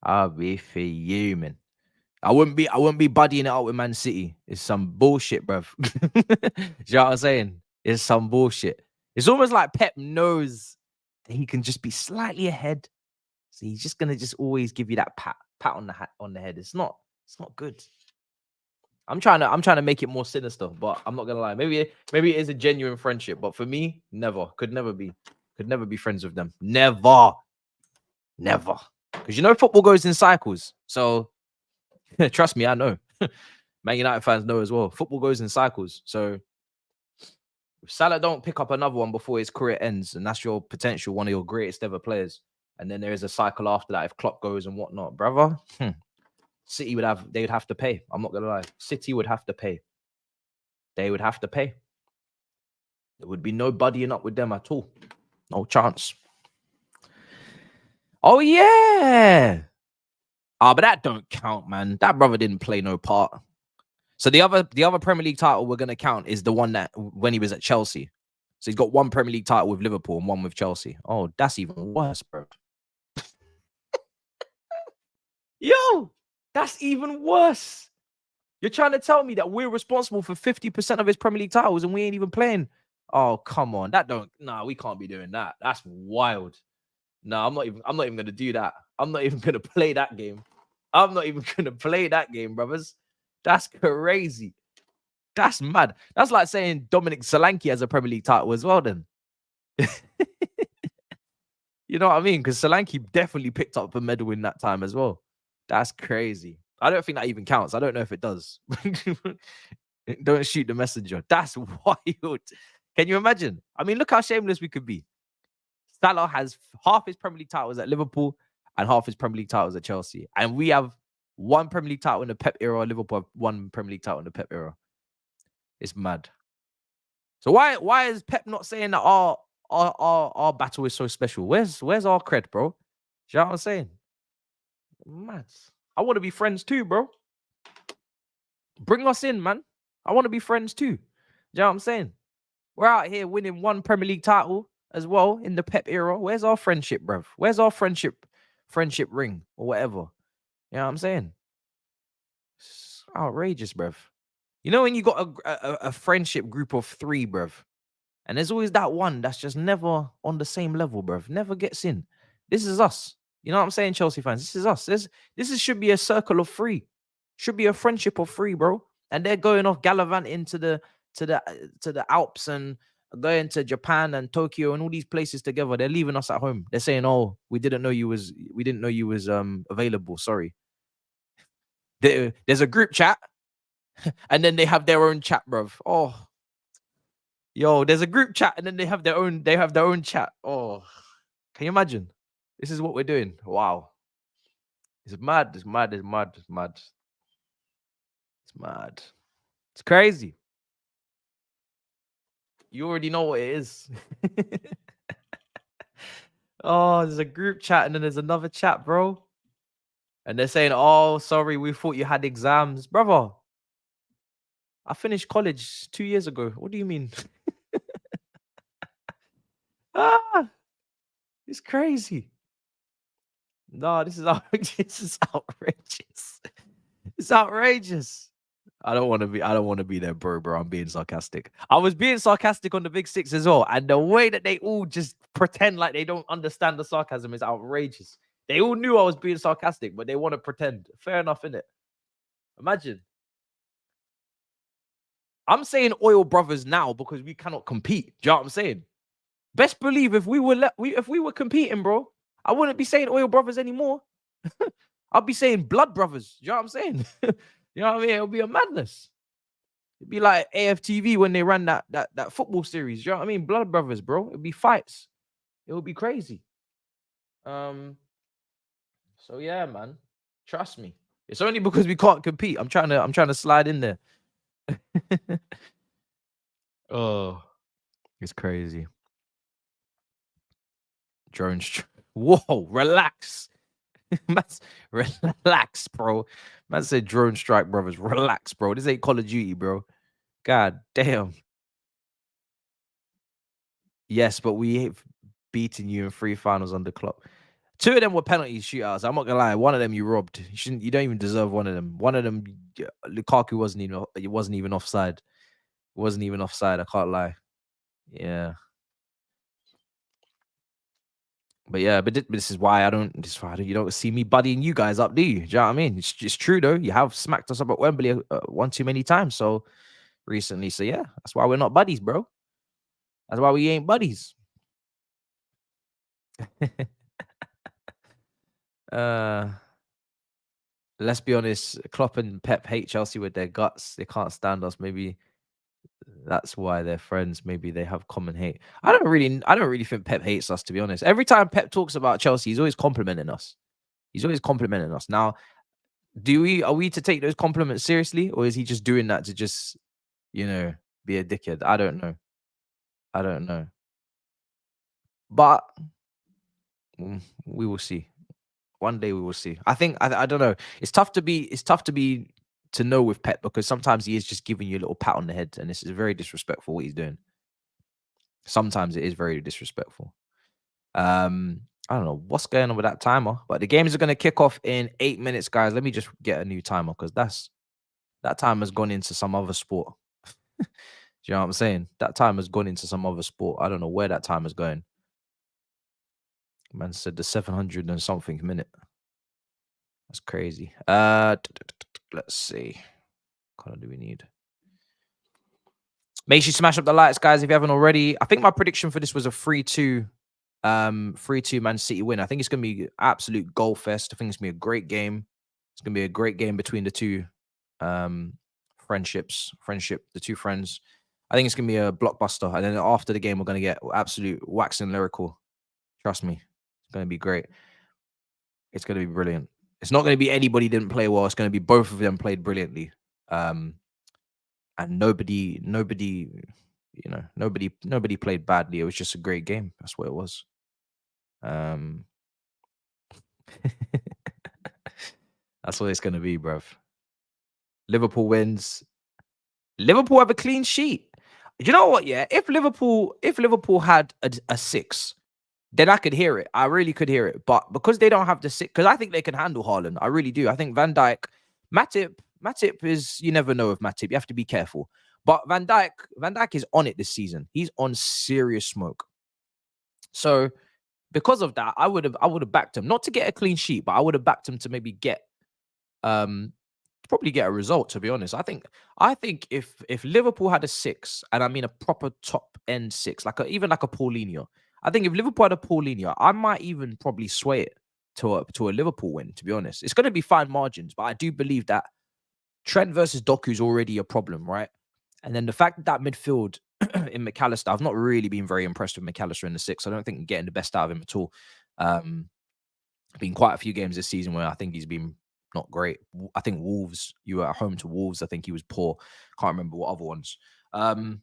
I'd be fuming. I wouldn't be buddying it out with Man City. It's some bullshit, bruv. Do you know what I'm saying? It's some bullshit. It's almost like Pep knows that he can just be slightly ahead. So he's just gonna always give you that pat on the head. It's not good. I'm trying to make it more sinister, but I'm not gonna lie. Maybe it is a genuine friendship, but for me, could never be friends with them. Never. Because you know football goes in cycles. So trust me, I know. Man United fans know as well. Football goes in cycles. So if Salah don't pick up another one before his career ends, and that's your potential one of your greatest ever players, and then there is a cycle after that if Klopp goes and whatnot, brother. City would have to pay. I'm not gonna lie. City would have to pay. They would have to pay. There would be no buddying up with them at all. No chance. Oh yeah. But that don't count, man. That brother didn't play no part. So the other Premier League title we're gonna count is the one that when he was at Chelsea. So he's got 1 Premier League title with Liverpool and 1 with Chelsea. Oh, that's even worse, bro. Yo, that's even worse. You're trying to tell me that we're responsible for 50% of his Premier League titles and we ain't even playing? Oh, come on. We can't be doing that. That's wild. No, I'm not even gonna do that. I'm not even gonna play that game. I'm not even gonna play that game, brothers. That's crazy. That's mad. That's like saying Dominic Solanke has a Premier League title as well, then. You know what I mean? Because Solanke definitely picked up a medal in that time as well. That's crazy. I don't think that even counts. I don't know if it does. Don't shoot the messenger. That's wild. Can you imagine? I mean, look how shameless we could be. Salah has half his Premier League titles at Liverpool and half his Premier League titles at Chelsea. And we have 1 Premier League title in the Pep era. Liverpool have 1 Premier League title in the Pep era. It's mad. So why is Pep not saying that our battle is so special? Where's our cred, bro? Do you know what I'm saying? Mad. I want to be friends too, bro. Bring us in, man. I want to be friends too. You know what I'm saying? We're out here winning one Premier League title as well in the Pep era. Where's our friendship, bruv? Where's our friendship ring or whatever? You know what I'm saying? It's outrageous, bruv. You know when you got a friendship group of 3, bruv, and there's always that one that's just never on the same level, bruv. Never gets in. This is us. You know what I'm saying, Chelsea fans? This is us. Should be a circle of 3. Should be a friendship of 3, bro. And they're going off gallivanting to the Alps and going to Japan and Tokyo and all these places together. They're leaving us at home. They're saying, "Oh, we didn't know you was available. Sorry." There's a group chat, and then they have their own chat, bruv. Oh, yo, there's a group chat, and then they have their own chat. Oh, can you imagine? This is what we're doing. Wow. It's mad. It's mad. It's mad. It's mad. It's mad. It's crazy. You already know what it is. Oh, there's a group chat and then there's another chat, bro. And they're saying, "Oh, sorry, we thought you had exams." Brother, I finished college 2 years ago. What do you mean? Ah, it's crazy. No, this is this is outrageous. It's outrageous. I don't want to be there, bro. I'm being sarcastic. I was being sarcastic on the Big Six as well. And the way that they all just pretend like they don't understand the sarcasm is outrageous. They all knew I was being sarcastic, but they want to pretend. Fair enough, innit? Imagine. I'm saying oil brothers now because we cannot compete. Do you know what I'm saying? Best believe if we were competing, bro, I wouldn't be saying oil brothers anymore. I'll be saying blood brothers. Do you know what I'm saying? You know what I mean? It'll be a madness. It'd be like AFTV when they ran that football series. You know what I mean? Blood brothers, bro. It'd be fights. It would be crazy. So yeah, man. Trust me. It's only because we can't compete. I'm trying to slide in there. Oh, it's crazy. Whoa, relax. Relax, bro. Man said drone strike, brothers. Relax, bro. This ain't Call of Duty, bro. God damn. Yes, but we ain't beating you in 3 finals on the clock. 2 of them were penalty shootouts. I'm not gonna lie. One of them you robbed. You don't even deserve one of them. One of them, Lukaku wasn't even offside. Wasn't even offside. I can't lie. Yeah. But yeah, but this is why you don't see me buddying you guys up, do you? Do you know what I mean? It's true though. You have smacked us up at Wembley one too many times so recently. So yeah, that's why we're not buddies, bro. That's why we ain't buddies. Let's be honest. Klopp and Pep hate Chelsea with their guts. They can't stand us. Maybe that's why they're friends. Maybe they have common hate. I don't really think Pep hates us, to be honest. Every time Pep talks about Chelsea, he's always complimenting us. Now, are we to take those compliments seriously, or is he just doing that to just, be a dickhead? I don't know. But we will see. One day we will see. I think I don't know. It's tough to know with Pep because sometimes he is just giving you a little pat on the head, and this is very disrespectful what he's doing. Sometimes it is very disrespectful. I don't know what's going on with that timer, but the games are going to kick off in 8 minutes, guys. Let me just get a new timer because that time has gone into some other sport. Do you know what I'm saying? That time has gone into some other sport. I don't know where that time is going. Man said the 700 and something minute. That's crazy. Let's see. What color do we need? Make sure you smash up the lights, guys, if you haven't already. I think my prediction for this was a 3-2 Man City win. I think it's going to be an absolute goal fest. I think it's going to be a great game. It's going to be a great game between the two the two friends. I think it's going to be a blockbuster. And then after the game, we're going to get absolute waxing lyrical. Trust me. It's going to be great. It's going to be brilliant. It's not going to be anybody didn't play well. It's going to be both of them played brilliantly. And nobody played badly. It was just a great game. That's what it was. That's what it's going to be, bruv. Liverpool wins. Liverpool have a clean sheet. You know what? Yeah, if Liverpool had a 6, then I could hear it. I really could hear it. But because they don't have the 6, because I think they can handle Haaland. I really do. I think Van Dijk, Matip is, you never know with Matip. You have to be careful. But Van Dijk is on it this season. He's on serious smoke. So because of that, I would have backed him, not to get a clean sheet, but I would have backed him to maybe get probably get a result, to be honest. I think if Liverpool had a 6, and I mean a proper top end 6, even like a Paulinho, I think if Liverpool had a Paulinho, I might even probably sway it to a Liverpool win, to be honest. It's going to be fine margins, but I do believe that Trent versus Doku is already a problem, right? And then the fact that midfield in McAllister, I've not really been very impressed with McAllister in the 6. I don't think I'm getting the best out of him at all. Been quite a few games this season where I think he's been not great. I think Wolves, you were at home to Wolves. I think he was poor. Can't remember what other ones. But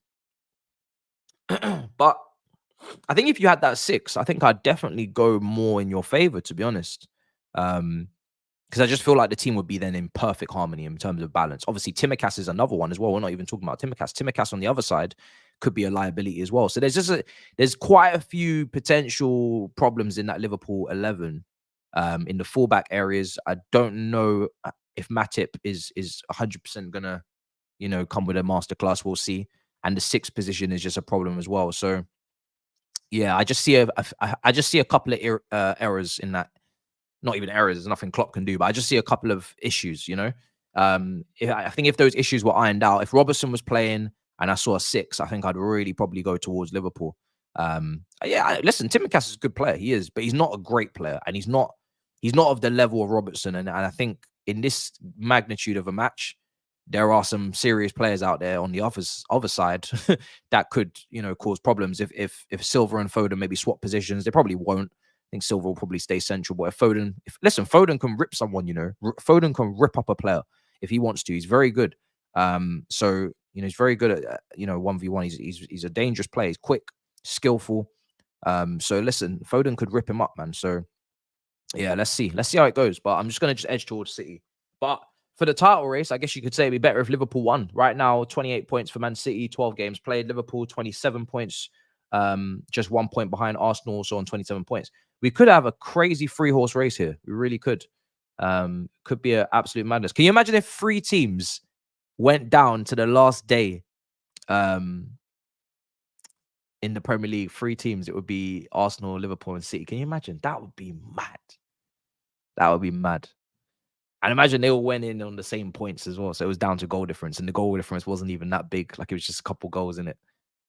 I think if you had that 6, I think I'd definitely go more in your favor, to be honest. Because I just feel like the team would be then in perfect harmony in terms of balance. Obviously, Tsimikas is another one as well. We're not even talking about Tsimikas. Tsimikas on the other side could be a liability as well. So there's quite a few potential problems in that Liverpool 11. In the fullback areas, I don't know if Matip is 100% gonna, come with a masterclass. We'll see. And the 6th position is just a problem as well. So yeah, I just see a couple of errors in that. Not even errors, there's nothing Klopp can do, but I just see a couple of issues, I think if those issues were ironed out, if Robertson was playing and I saw a 6, I think I'd really probably go towards Liverpool. Listen, Tsimikas is a good player, he is, but he's not a great player, and he's not of the level of Robertson. And I think in this magnitude of a match, there are some serious players out there on the other side that could, cause problems. If Silva and Foden maybe swap positions, they probably won't. I think Silva will probably stay central. But Foden can rip someone, Foden can rip up a player if he wants to. He's very good. So, he's very good at, 1v1. He's a dangerous player. He's quick, skillful. So listen, Foden could rip him up, man. So yeah, let's see how it goes. But I'm just going to edge towards City. But for the title race, I guess you could say it'd be better if Liverpool won. Right now, 28 points for Man City, 12 games played. Liverpool, 27 points, just 1 point behind Arsenal, also on 27 points. We could have a crazy 3-horse race here. We really could. Could be an absolute madness. Can you imagine if 3 teams went down to the last day in the Premier League? 3 teams, it would be Arsenal, Liverpool, and City. Can you imagine? That would be mad. That would be mad. And imagine they all went in on the same points as well. So it was down to goal difference. And the goal difference wasn't even that big. Like, it was just a couple goals in it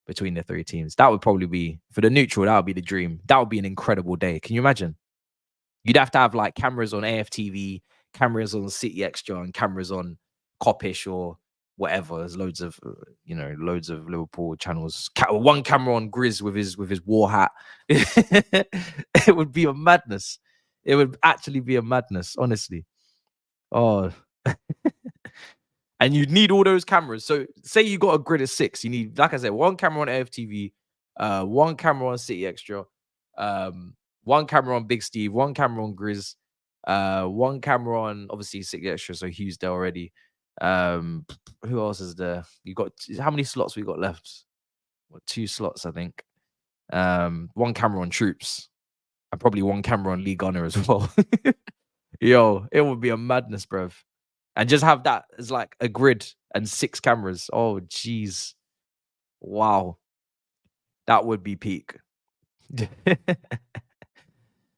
between the 3 teams. That would probably be, for the neutral, that would be the dream. That would be an incredible day. Can you imagine? You'd have to have like cameras on AFTV, cameras on City Extra, and cameras on Copish or whatever. There's loads of Liverpool channels. One camera on Grizz with his war hat. It would be a madness. It would actually be a madness, honestly. Oh, and you'd need all those cameras. So say you got a grid of 6. You need, like I said, 1 camera on AFTV, 1 camera on City Extra, 1 camera on Big Steve, 1 camera on Grizz, 1 camera on obviously City Extra. So Hughes there already. Who else is there? You got, how many slots we got left? 2 slots, I think. 1 camera on Troops, and probably 1 camera on League Gunner as well. Yo, it would be a madness, bruv. And just have that as like a grid and 6 cameras. Oh, jeez. Wow. That would be peak.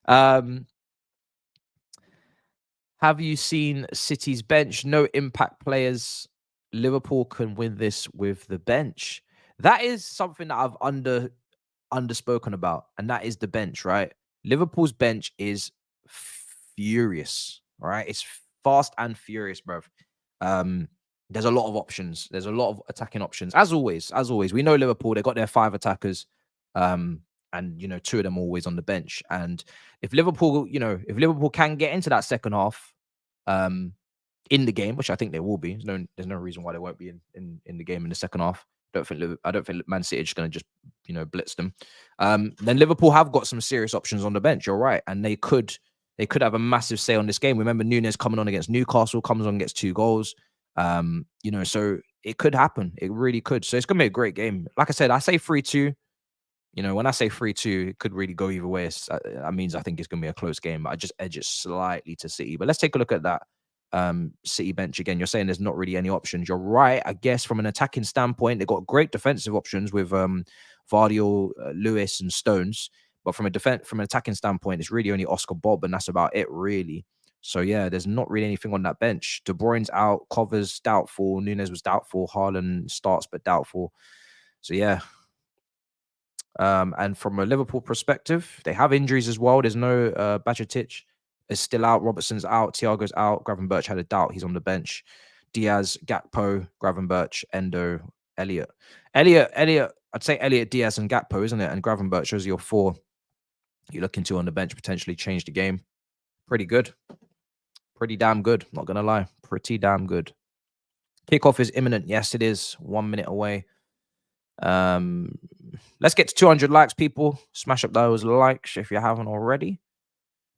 Have you seen City's bench? No impact players. Liverpool can win this with the bench. That is something that I've underspoken about, and that is the bench, right? Liverpool's bench is furious, right? It's fast and furious, bruv. There's a lot of options. There's a lot of attacking options. As always, we know Liverpool, they got their 5 attackers, and 2 of them always on the bench. And if Liverpool can get into that second half, in the game, which I think they will be, there's no reason why they won't be in the game in the second half. I don't think Man City are just going to just blitz them. Then Liverpool have got some serious options on the bench. You're right, and they could have a massive say on this game. Remember, Nunes coming on against Newcastle, comes on, gets 2 goals. You know, so it could happen. It really could. So it's gonna be a great game. Like I said, I say 3-2. You know, when I say 3-2, it could really go either way. That means I think it's going to be a close game, but I just edge it slightly to City. But let's take a look at that City bench again. You're saying there's not really any options. You're right. I guess from an attacking standpoint, they've got great defensive options with Vardy, Lewis, and Stones. But from an attacking standpoint, it's really only Oscar Bob, and that's about it, really. So yeah, there's not really anything on that bench. De Bruyne's out, Covers doubtful, Nunes was doubtful, Haaland starts but doubtful. So yeah. And from a Liverpool perspective, they have injuries as well. There's no Bajcetic is still out. Robertson's out. Thiago's out. Gravenberch had a doubt. He's on the bench. Diaz, Gakpo, Gravenberch, Endo, Elliot. I'd say Elliot, Diaz, and Gakpo, isn't it? And Gravenberch are your 4 you're looking to on the bench, potentially change the game. Pretty good. Pretty damn good. Not going to lie. Pretty damn good. Kickoff is imminent. Yes, it is. 1 minute away. Let's get to 200 likes, people. Smash up those likes if you haven't already.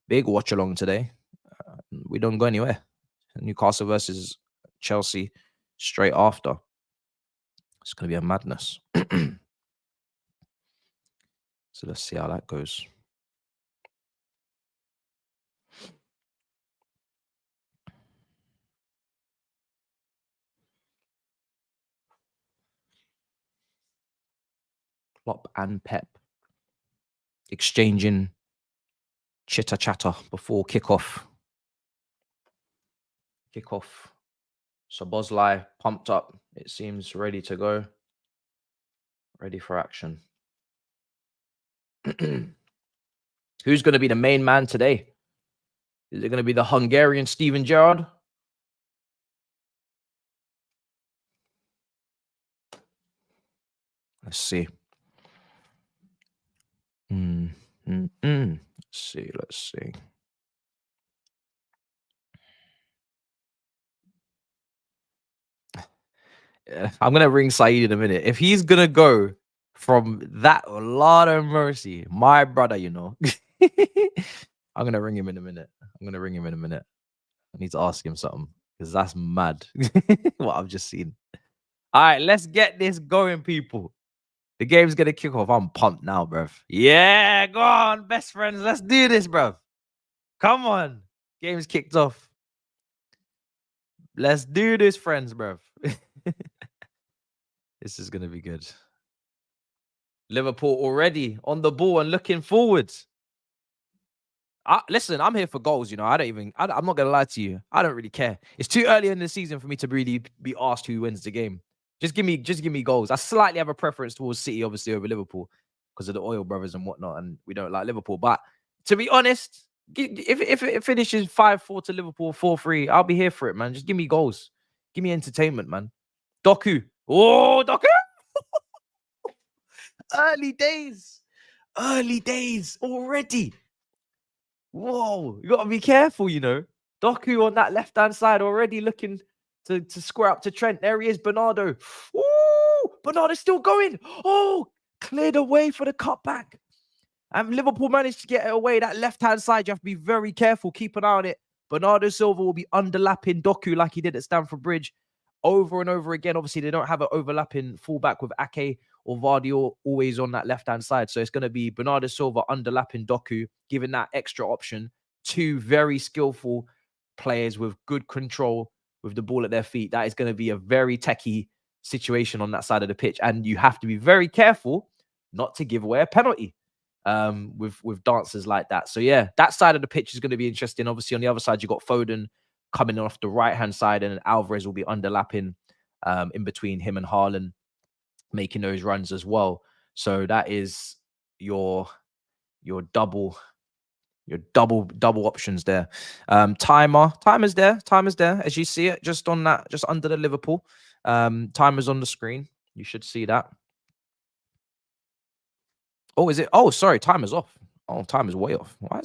Big watch along today. We don't go anywhere. Newcastle versus Chelsea straight after. It's going to be a madness. So let's see how that goes. Klopp and Pep exchanging chitter chatter before kickoff. Szoboszlai pumped up. It seems ready to go. Ready for action. Who's going to be the main man today? Is it going to be the Hungarian Steven Gerrard? Let's see. Let's see. I'm going to ring Saeed in a minute. If he's going to go from that, Lord of mercy, my brother, you know. I'm going to ring him in a minute. I need to ask him something because that's mad what I've just seen. All right, let's get this going, people. The game's going to kick off. I'm pumped now, bruv. Yeah, go on, best friends. Let's do this, bruv. Come on. Game's kicked off. Let's do this, friends, bruv. This is going to be good. Liverpool already on the ball and looking forwards. Listen, I'm here for goals, you know. I'm not going to lie to you. I don't really care. It's too early in the season for me to really be asked who wins the game. Just give me goals. I slightly have a preference towards City, obviously, over Liverpool because of the Oil brothers and whatnot, and we don't like Liverpool. But to be honest, if it finishes 5-4 to Liverpool, 4-3, I'll be here for it, man. Just give me goals. Give me entertainment, man. Doku. Oh, Doku! Early days already. Whoa, you got to be careful, you know. Doku on that left-hand side already looking to square up to Trent. There he is, Bernardo. Ooh, Bernardo's still going. Oh, cleared away for the cutback. And Liverpool managed to get it away. That left-hand side, you have to be very careful. Keep an eye on it. Bernardo Silva will be underlapping Doku like he did at Stamford Bridge over and over again. Obviously, they don't have an overlapping fullback with Ake or Vardy always on that left-hand side. So it's going to be Bernardo Silva underlapping Doku, giving that extra option. 2 very skillful players with good control with the ball at their feet. That is going to be a very techie situation on that side of the pitch. And you have to be very careful not to give away a penalty with dancers like that. So yeah, that side of the pitch is going to be interesting. Obviously, on the other side, you've got Foden coming off the right-hand side, and Alvarez will be underlapping in between him and Haaland, making those runs as well. So that is your double options there. Timer's there as you see it, just on that, just under the Liverpool. Timer's on the screen. You should see that. Oh, is it? Oh, sorry, timer's off. Oh, timer's way off. Why?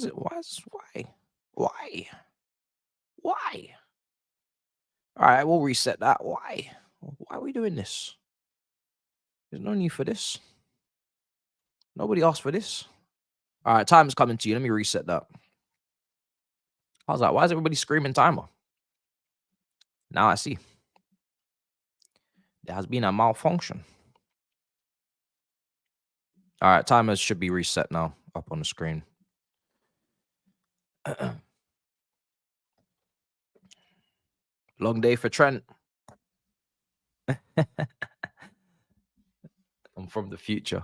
All right, we'll reset that. Why are we doing this? There's no need for this. Nobody asked for this. All right, time's coming to you. Let me reset that. I was like, why is everybody screaming timer? Now I see. There has been a malfunction. All right, timers should be reset now up on the screen. Long day for Trent. I'm from the future.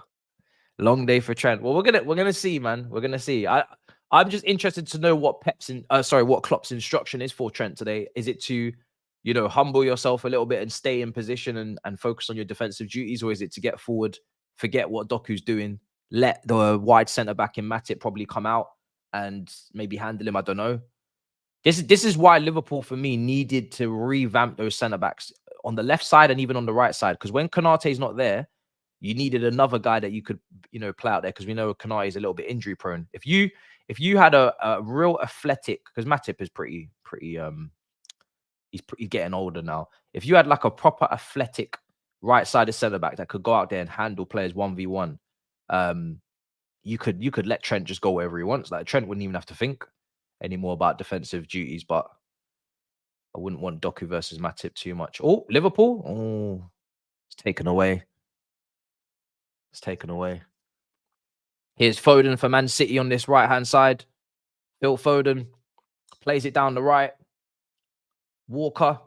Long day for Trent. Well, we're gonna see, man. We're gonna see. I'm just interested to know what what Klopp's instruction is for Trent today. Is it to, humble yourself a little bit and stay in position and focus on your defensive duties, or is it to get forward, forget what Doku's doing, let the wide centre back in Matip probably come out and maybe handle him? I don't know. This is why Liverpool, for me, needed to revamp those centre backs on the left side and even on the right side, because when Konate's not there, you needed another guy that you could, play out there, because we know Konate is a little bit injury prone. If you had a real athletic, because Matip is pretty he's getting older now. If you had like a proper athletic right-sided centre back that could go out there and handle players 1v1, you could let Trent just go wherever he wants. Like, Trent wouldn't even have to think anymore about defensive duties. But I wouldn't want Doku versus Matip too much. Oh, Liverpool. Oh, it's taken away. It's taken away. Here's Foden for Man City on this right-hand side. Phil Foden plays it down the right. Walker.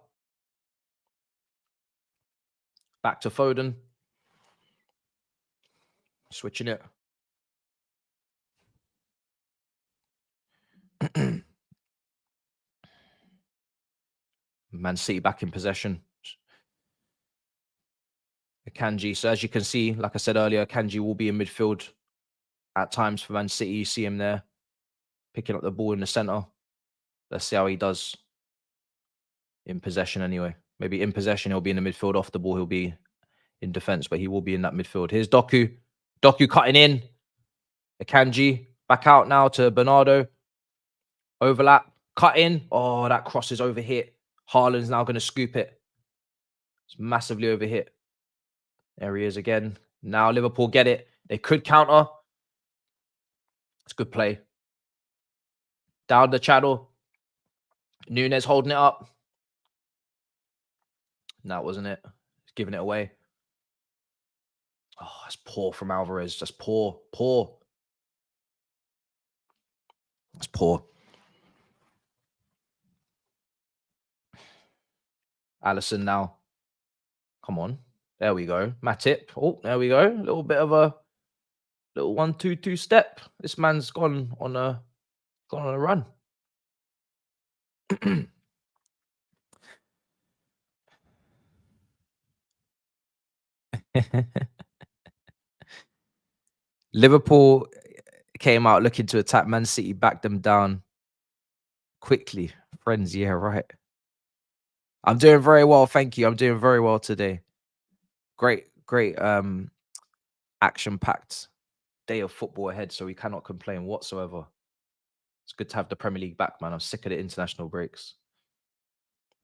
Back to Foden. Switching it. Man City back in possession. Kanji. So as you can see, like I said earlier, Kanji will be in midfield at times for Man City. You see him there picking up the ball in the center. Let's see how he does in possession anyway. Maybe in possession, he'll be in the midfield. Off the ball, he'll be in defense, but he will be in that midfield. Here's Doku. Doku cutting in. Akanji back out now to Bernardo. Overlap. Cut in. Oh, that cross is overhit. Haaland's now going to scoop it. It's massively overhit. There he is again. Now Liverpool get it. They could counter. It's good play. Down the channel. Nunez holding it up. No, that wasn't it. He's giving it away. Oh, that's poor from Alvarez. Just poor. Poor. That's poor. Allison now. Come on. There we go. Matip. Oh, there we go. A little bit of a little 1-2-2 step. This man's gone on a run. Liverpool came out looking to attack. Man City backed them down quickly. Friends, yeah, right. I'm doing very well, thank you. I'm doing very well today. Great action-packed day of football ahead, so we cannot complain whatsoever. It's good to have the Premier League back, man. I'm sick of the international breaks.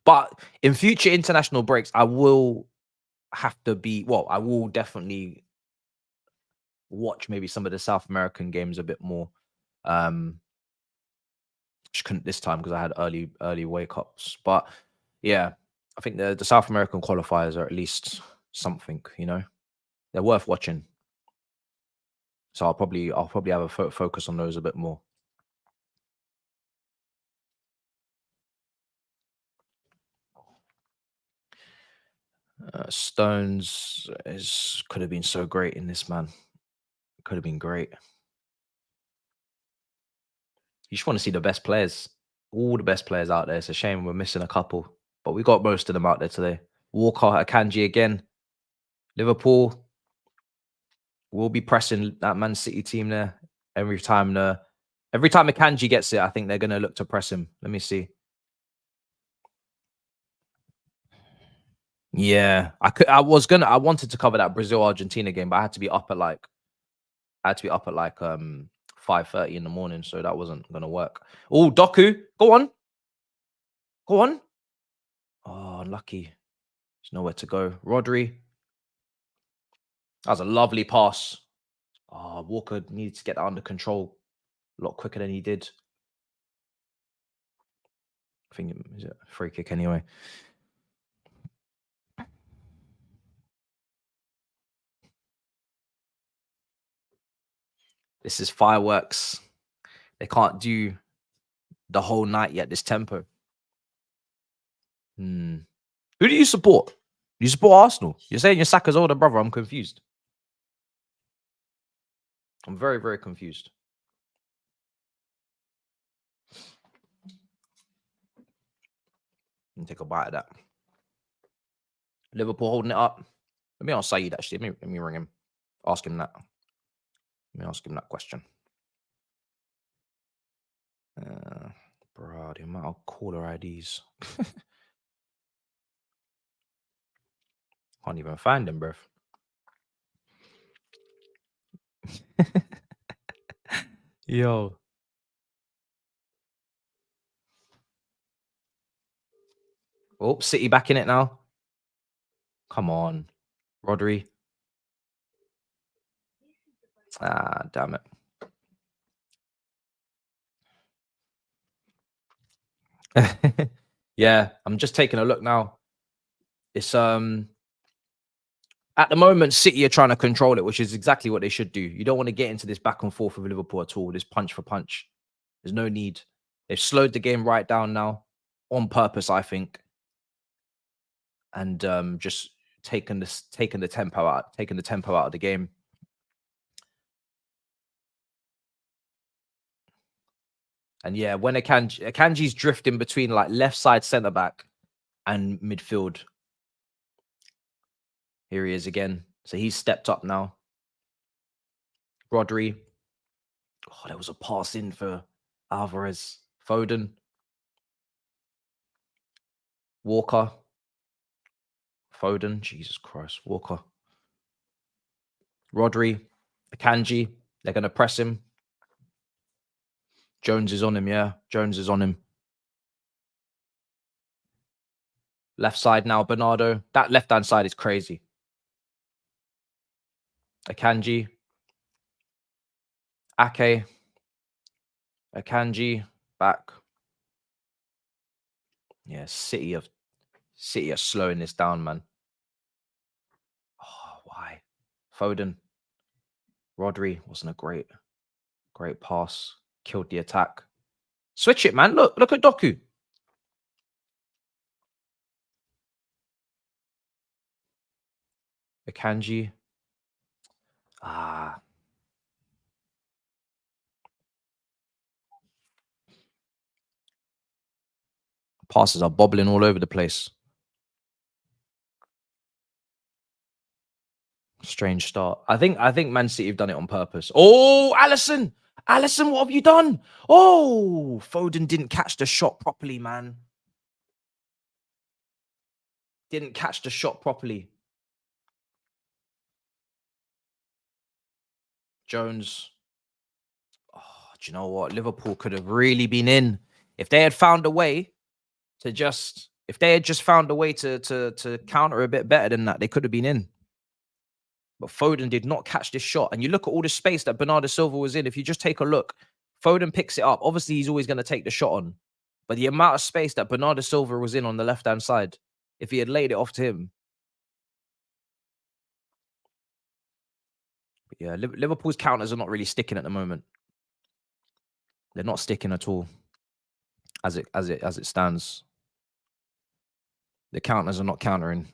But in future international breaks, I will definitely watch maybe some of the South American games a bit more. Just couldn't this time because I had early wake ups. But yeah, I think the South American qualifiers are at least something, they're worth watching. So I'll probably have a focus on those a bit more. Stones could have been so great in this, man. Could have been great. You just want to see the best players, all the best players out there. It's a shame we're missing a couple, but we got most of them out there today. Walker, Akanji again. Liverpool will be pressing that Man City team there every time Akanji gets it. I think they're going to look to press him. Let me see. Yeah, I wanted to cover that Brazil Argentina game, but I had to be up at like 5:30 in the morning, so that wasn't gonna work. Oh, Doku, go on. Oh, unlucky. There's nowhere to go. Rodri. That was a lovely pass. Oh, Walker needs to get that under control a lot quicker than he did. I think it's a free kick anyway. This is fireworks. They can't do the whole night yet, this tempo. Who do you support? Do you support Arsenal? You're saying you're Saka's older brother. I'm confused. I'm very, very confused. Let me take a bite of that. Liverpool holding it up. Let me ask Saeed, actually. Let me ring him. Ask him that. Let me ask him that question. Bro, the amount of caller IDs. Can't even find them, bruv. Yo. Oh, City back in it now. Come on. Rodri. Ah, damn it. Yeah, I'm just taking a look now. It's at the moment, City are trying to control it, which is exactly what they should do. You don't want to get into this back and forth with Liverpool at all. This punch for punch. There's no need. They've slowed the game right down now on purpose, I think. And just taking the tempo out of the game. And yeah, when Akanji's drifting between like left side centre back and midfield. Here he is again. So he's stepped up now. Rodri. Oh, there was a pass in for Alvarez. Foden. Walker. Foden. Jesus Christ. Walker. Rodri. Akanji. They're going to press him. Jones is on him, yeah. Jones is on him. Left side now, Bernardo. That left-hand side is crazy. Akanji. Ake. Akanji. Back. Yeah, City are slowing this down, man. Oh, why? Foden. Rodri wasn't a great pass. Killed the attack. Switch it, man. Look at Doku. Akanji. Ah. Passes are bobbling all over the place. Strange start. I think Man City have done it on purpose. Oh, Alisson! Alisson, what have you done? Oh, Foden didn't catch the shot properly, man. Didn't catch the shot properly. Jones. Oh, do you know what? Liverpool could have really been in if they had found a way to just found a way to counter a bit better than that. They could have been in. But Foden did not catch this shot. And you look at all the space that Bernardo Silva was in. If you just take a look, Foden picks it up. Obviously, he's always going to take the shot on. But the amount of space that Bernardo Silva was in on the left-hand side, if he had laid it off to him. But yeah, Liverpool's counters are not really sticking at the moment. They're not sticking at all as it stands. The counters are not countering.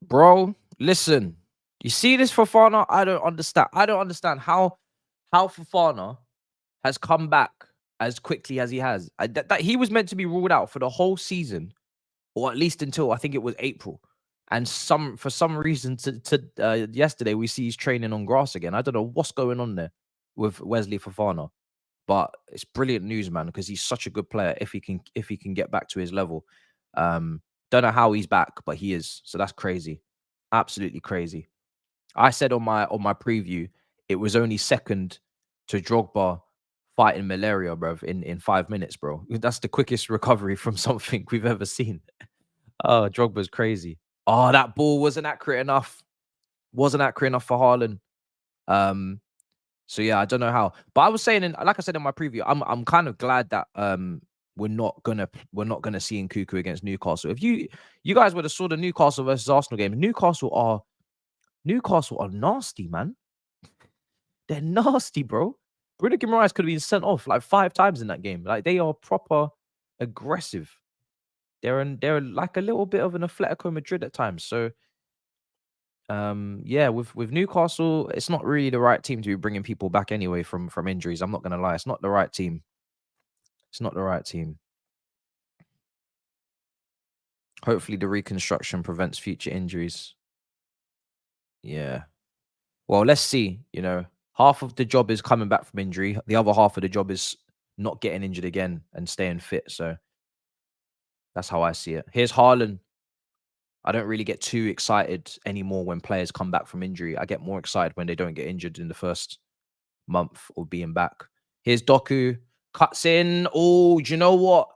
Bro, listen. You see this Fofana? I don't understand. I don't understand how Fofana has come back as quickly as he has. That he was meant to be ruled out for the whole season, or at least until I think it was April. And for some reason yesterday we see he's training on grass again. I don't know what's going on there with Wesley Fofana, but it's brilliant news, man, because he's such a good player. If he can get back to his level, don't know how he's back, but he is. So that's crazy, absolutely crazy. I said on my preview, it was only second to Drogba fighting malaria, bro, in 5 minutes, bro. That's the quickest recovery from something we've ever seen. Oh, Drogba's crazy. Oh, that ball wasn't accurate enough. Wasn't accurate enough for Haaland. So yeah, I don't know how. But I was saying, like I said in my preview, I'm kind of glad that we're not gonna see Nkuku against Newcastle. If you guys would have saw the Newcastle versus Arsenal game, Newcastle are nasty, man. They're nasty, bro. Bruno Guimaraes could have been sent off like 5 times in that game. Like, they are proper aggressive. They're like a little bit of an Atletico Madrid at times. So yeah, with Newcastle, it's not really the right team to be bringing people back anyway from injuries. I'm not gonna lie, it's not the right team. It's not the right team. Hopefully the reconstruction prevents future injuries. Yeah. Well, let's see. You know, half of the job is coming back from injury. The other half of the job is not getting injured again and staying fit. So that's how I see it. Here's Hairline. I don't really get too excited anymore when players come back from injury. I get more excited when they don't get injured in the first month of being back. Here's Doku. Cuts in. Oh, do you know what?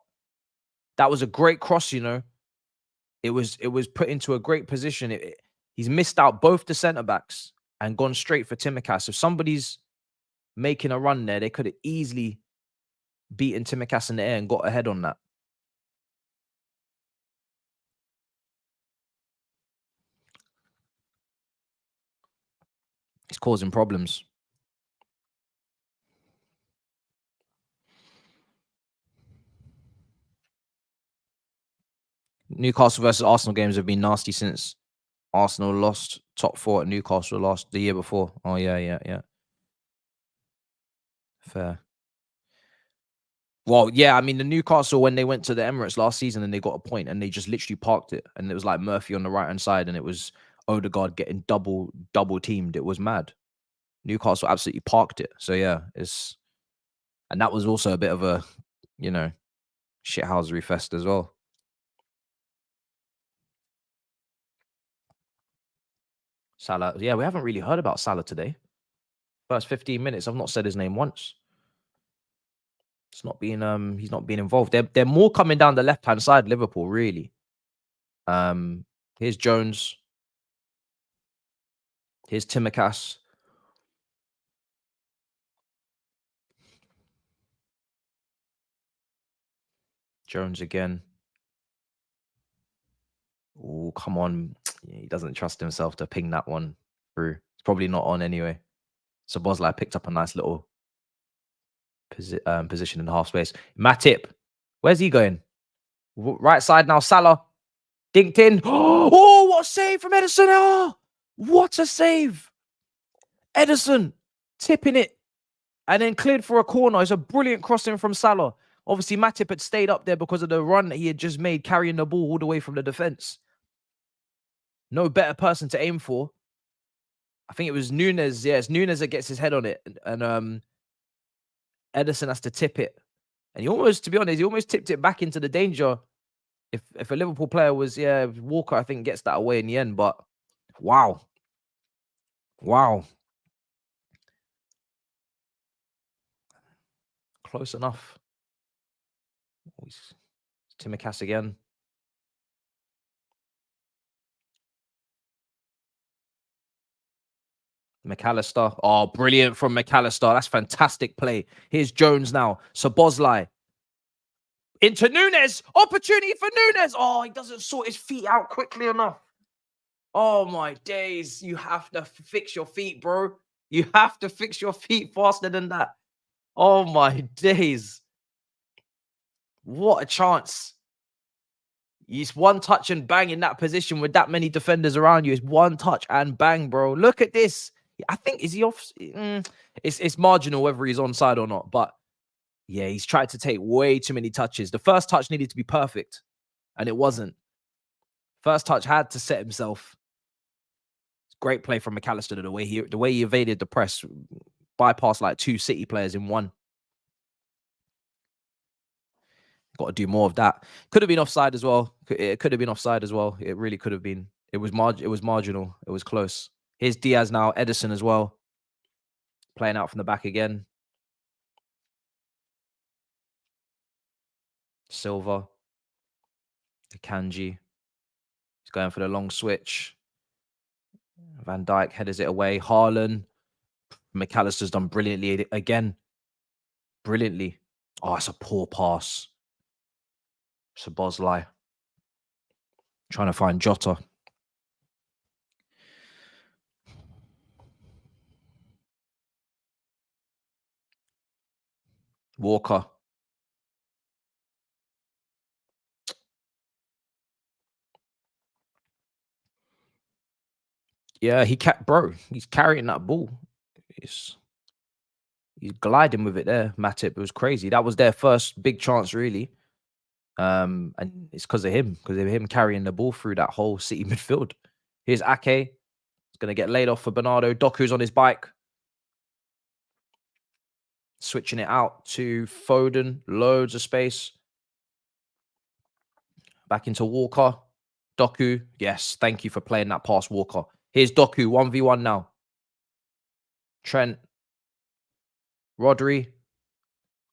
That was a great cross, you know. It was put into a great position. He's missed out both the centre-backs and gone straight for Tsimikas. If somebody's making a run there, they could have easily beaten Tsimikas in the air and got ahead on that. It's causing problems. Newcastle versus Arsenal games have been nasty since Arsenal lost top 4 at Newcastle the year before. Oh, yeah. Fair. Well, yeah, I mean, the Newcastle, when they went to the Emirates last season and they got a point and they just literally parked it. And it was like Murphy on the right-hand side and it was Odegaard getting double teamed. It was mad. Newcastle absolutely parked it. So, yeah, and that was also a bit of a, you know, shithousery fest as well. Salah. Yeah, we haven't really heard about Salah today. First 15 minutes, I've not said his name once. It's not being he's not being involved. They're more coming down the left-hand side, Liverpool, really. Here's Jones. Here's Tsimikas. Jones again. Oh, come on. He doesn't trust himself to ping that one through. It's probably not on anyway. So Bosley picked up a nice little position in the half space. Matip. Where's he going? Right side now. Salah. Dinked in. Oh, what a save from Ederson. Oh, what a save. Ederson tipping it and then cleared for a corner. It's a brilliant crossing from Salah. Obviously, Matip had stayed up there because of the run that he had just made, carrying the ball all the way from the defense. No better person to aim for. I think it was Nunes. Yeah, it's Nunes that gets his head on it. And Ederson has to tip it. And he almost, to be honest, he almost tipped it back into the danger. If a Liverpool player was, Walker, I think gets that away in the end. But wow. Close enough. Tsimikas again. McAllister. Oh, brilliant from McAllister. That's fantastic play. Here's Jones now. Szoboszlai. Into Nunes. Opportunity for Nunes. Oh, he doesn't sort his feet out quickly enough. Oh, my days. You have to fix your feet, bro. You have to fix your feet faster than that. Oh, my days. What a chance. It's one touch and bang in that position with that many defenders around you. It's one touch and bang, bro. Look at this. I think, is he off? It's marginal whether he's onside or not. But yeah, he's tried to take way too many touches. The first touch needed to be perfect, and it wasn't. First touch had to set himself. Great play from McAllister. The way he evaded the press, bypassed like 2 City players in one. Got to do more of that. Could have been offside as well. It could have been offside as well. It really could have been. It was marginal. It was close. Here's Diaz now. Ederson as well. Playing out from the back again. Silva. Kanji. He's going for the long switch. Van Dijk headers it away. Hairline. McAllister's done brilliantly again. Brilliantly. Oh, it's a poor pass. Szoboszlai. Trying to find Jota. Walker. Yeah, he's carrying that ball. He's gliding with it there, Matip. It was crazy. That was their first big chance, really. And it's because of him carrying the ball through that whole City midfield. Here's Ake. He's going to get laid off for Bernardo. Doku's on his bike. Switching it out to Foden. Loads of space. Back into Walker. Doku. Yes, thank you for playing that pass, Walker. Here's Doku. 1v1 now. Trent. Rodri.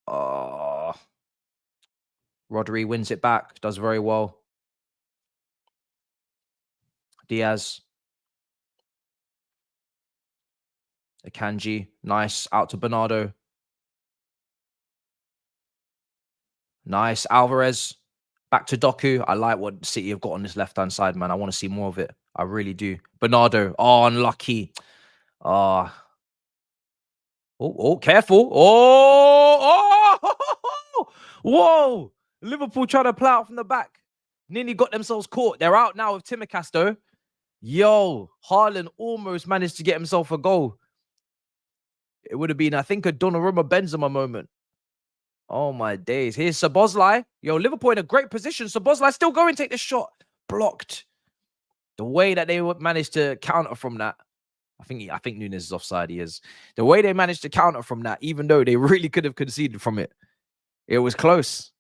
Rodri wins it back. Does very well. Diaz. Akanji. Nice. Out to Bernardo. Nice. Alvarez. Back to Doku. I like what City have got on this left-hand side, man. I want to see more of it. I really do. Bernardo. Oh, unlucky. Oh, careful. Whoa. Liverpool trying to play out from the back. Nearly got themselves caught. They're out now with Tsimikas, though. Yo, Hairline almost managed to get himself a goal. It would have been, I think, a Donnarumma Benzema moment. Oh, my days. Here's Szoboszlai. Yo, Liverpool in a great position. Szoboszlai still going to take the shot. Blocked. The way that they managed to counter from that. I think Nunes is offside. He is. The way they managed to counter from that, even though they really could have conceded from it. It was close.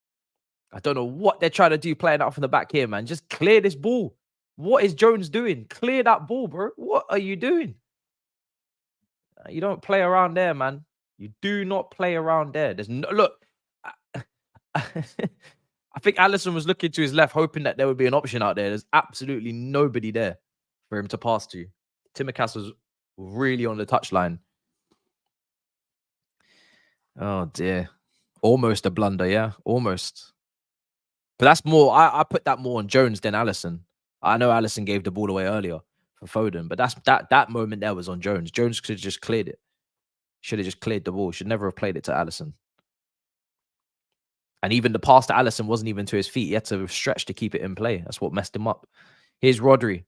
I don't know what they're trying to do playing out from the back here, man. Just clear this ball. What is Jones doing? Clear that ball, bro. What are you doing? You don't play around there, man. You do not play around there. There's no look. I think Alisson was looking to his left, hoping that there would be an option out there. There's absolutely nobody there for him to pass to. Tsimikas was really on the touchline. Oh dear. Almost a blunder, yeah. Almost. But that's more. I put that more on Jones than Alisson. I know Alisson gave the ball away earlier for Foden, but that moment there was on Jones. Jones could have just cleared it. Should have just cleared the ball. Should never have played it to Alisson. And even the pass to Alisson wasn't even to his feet. He had to stretch to keep it in play. That's what messed him up. Here's Rodri.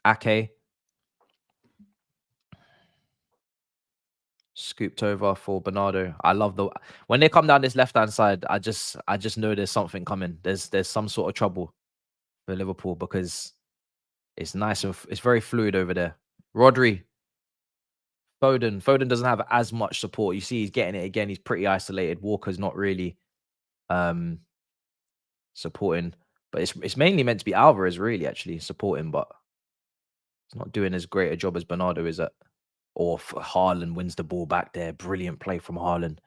Ake. Scooped over for Bernardo. I love when they come down this left-hand side, I just know there's something coming. There's some sort of trouble for Liverpool because it's nice and it's very fluid over there. Rodri. Foden doesn't have as much support. You see he's getting it again. He's pretty isolated. Walker's not really supporting. But it's mainly meant to be Alvarez really actually supporting, but it's not doing as great a job as Bernardo is at. Or Hairline wins the ball back there. Brilliant play from Hairline.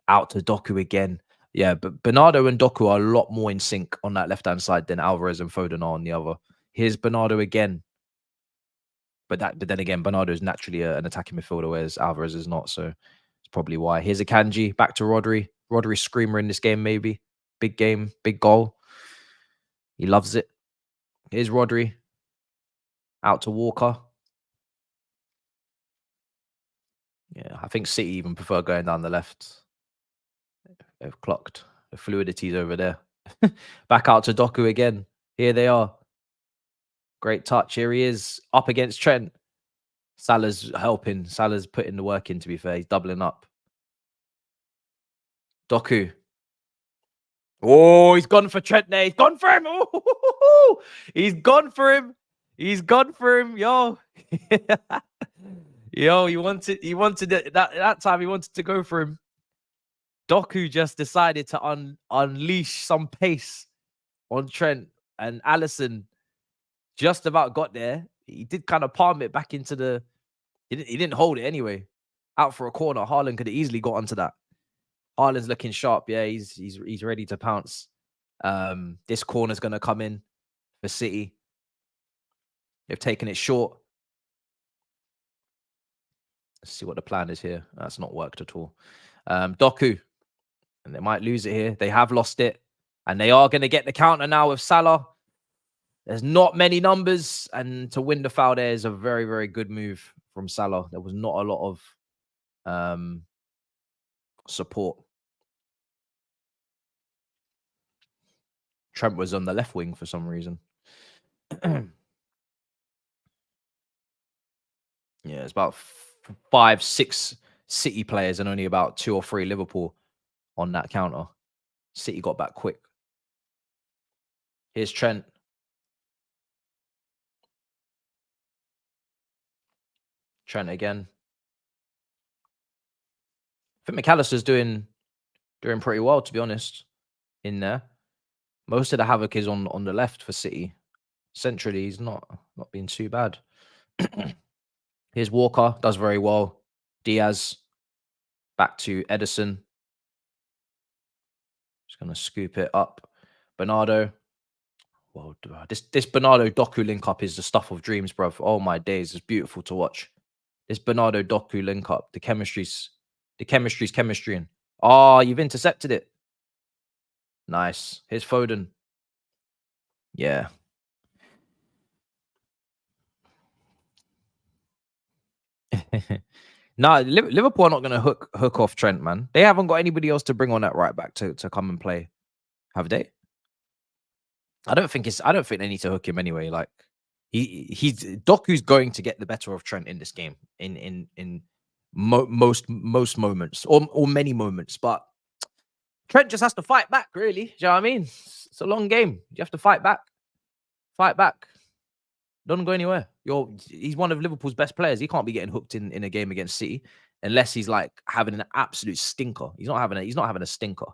Out to Doku again. Yeah, but Bernardo and Doku are a lot more in sync on that left-hand side than Alvarez and Foden are on the other. Here's Bernardo again. But then again, Bernardo is naturally an attacking midfielder, whereas Alvarez is not. So it's probably why. Here's Akanji. Back to Rodri. Rodri screamer in this game, maybe. Big game. Big goal. He loves it. Here's Rodri. Out to Walker. Yeah, I think City even prefer going down the left. They've clocked the fluidities over there. Back out to Doku again. Here they are. Great touch. Here he is up against Trent. Salah's helping. Salah's putting the work in, to be fair. He's doubling up. Doku. Oh, he's gone for Trent there. He's gone for him. Oh, he's gone for him. He's gone for him. Yo. Yo, he wanted it that time. He wanted to go for him. Doku just decided to unleash some pace on Trent, and Alisson just about got there. He did kind of palm it back into the. He didn't hold it anyway. Out for a corner. Hairline could have easily got onto that. Haarland's looking sharp. Yeah, he's ready to pounce. This corner's gonna come in for City. They've taken it short. Let's see what the plan is here. That's not worked at all. Doku. and they might lose it here. They have lost it, and they are going to get the counter now with Salah. There's not many numbers, and to win the foul there is a very, very good move from Salah. There was not a lot of support. Trent was on the left wing for some reason. Yeah, it's about 5, 6 City players and only about 2 or 3 Liverpool on that counter. City got back quick. Here's Trent. Trent again. I think McAllister's doing pretty well, to be honest, in there. Most of the havoc is on the left for City. Centrally, he's not being too bad. Here's Walker, does very well. Diaz, back to Edison. Just going to scoop it up. Bernardo. Well, this Bernardo Doku link up is the stuff of dreams, bruv. Oh my days, it's beautiful to watch. This Bernardo Doku link up, the chemistry's chemistry. Oh, you've intercepted it. Nice. Here's Foden. Yeah. Nah, Liverpool are not going to hook off Trent, man. They haven't got anybody else to bring on that right back to come and play, have they? I don't think they need to hook him anyway. Like he's Doku's going to get the better of Trent in this game in most moments or many moments, but Trent just has to fight back. Really, do you know what I mean? It's a long game. You have to fight back. Fight back. Don't go anywhere. He's one of Liverpool's best players. He can't be getting hooked in a game against City unless he's like having an absolute stinker. He's not having a stinker.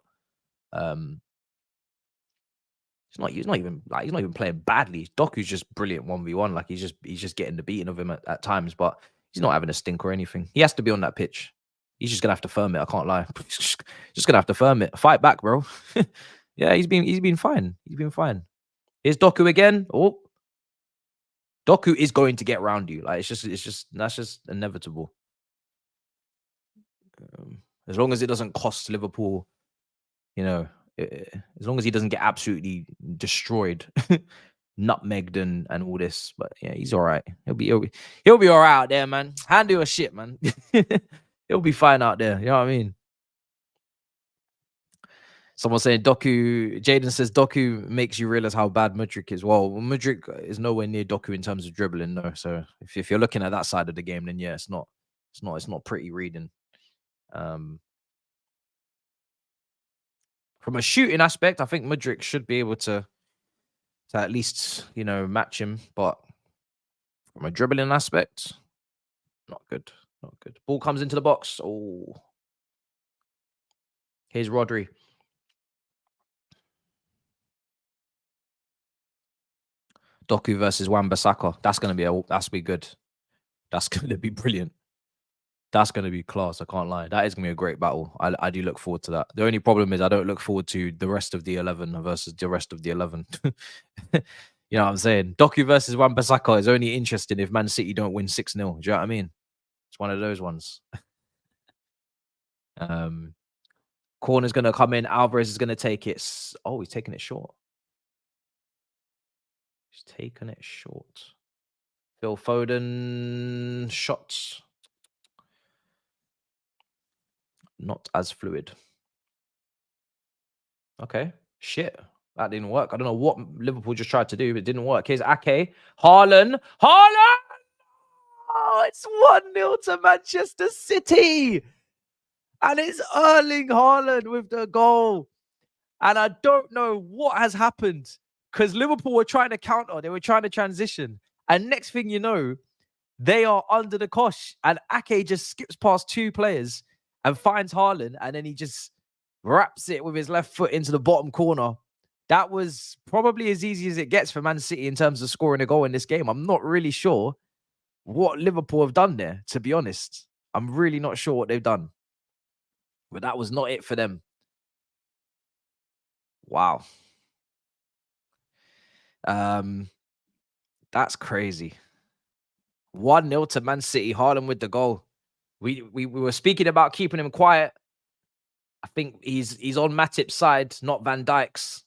He's not even playing badly. Doku's just brilliant 1v1. Like he's just getting the beating of him at times, but he's not having a stink or anything. He has to be on that pitch. He's just gonna have to firm it. I can't lie. Just gonna have to firm it. Fight back, bro. Yeah, he's been fine. He's been fine. Here's Doku again. Oh, Doku is going to get around you. Like that's just inevitable. As long as it doesn't cost Liverpool, as long as he doesn't get absolutely destroyed, nutmegged and all this. But yeah, he's all right. He'll be all right out there, man. Handle your shit, man. He'll be fine out there. You know what I mean? Someone saying Doku. Jaden says Doku makes you realize how bad Mudryk is. Well, Mudryk is nowhere near Doku in terms of dribbling, no. So if you're looking at that side of the game, then yeah, it's not pretty reading. From a shooting aspect, I think Mudryk should be able to at least, match him. But from a dribbling aspect, not good. Not good. Ball comes into the box. Oh. Here's Rodri. Doku versus Wan-Bissaka. That's gonna be good. That's gonna be brilliant. That's gonna be class. I can't lie. That is gonna be a great battle. I do look forward to that. The only problem is I don't look forward to the rest of the 11 versus the rest of the 11. You know what I'm saying? Doku versus Wan-Bissaka is only interesting if Man City don't win 6-0. Do you know what I mean? It's one of those ones. Corner's gonna come in. Alvarez is gonna take it. Oh, he's taking it short. He's taking it short. Phil Foden shots. Not as fluid. Okay. Shit. That didn't work. I don't know what Liverpool just tried to do, but it didn't work. Here's Ake. Haaland. Oh, it's 1-0 to Manchester City. And it's Erling Haaland with the goal. And I don't know what has happened because Liverpool were trying to counter. They were trying to transition. And next thing you know, they are under the cosh. And Ake just skips past 2 players and finds Haaland. And then he just wraps it with his left foot into the bottom corner. That was probably as easy as it gets for Man City in terms of scoring a goal in this game. I'm not really sure what Liverpool have done there, to be honest. I'm really not sure what they've done. But that was not it for them. Wow. That's crazy. 1-0 to Man City. Haaland with the goal. We were speaking about keeping him quiet. I think he's on Matip's side, not Van Dijk's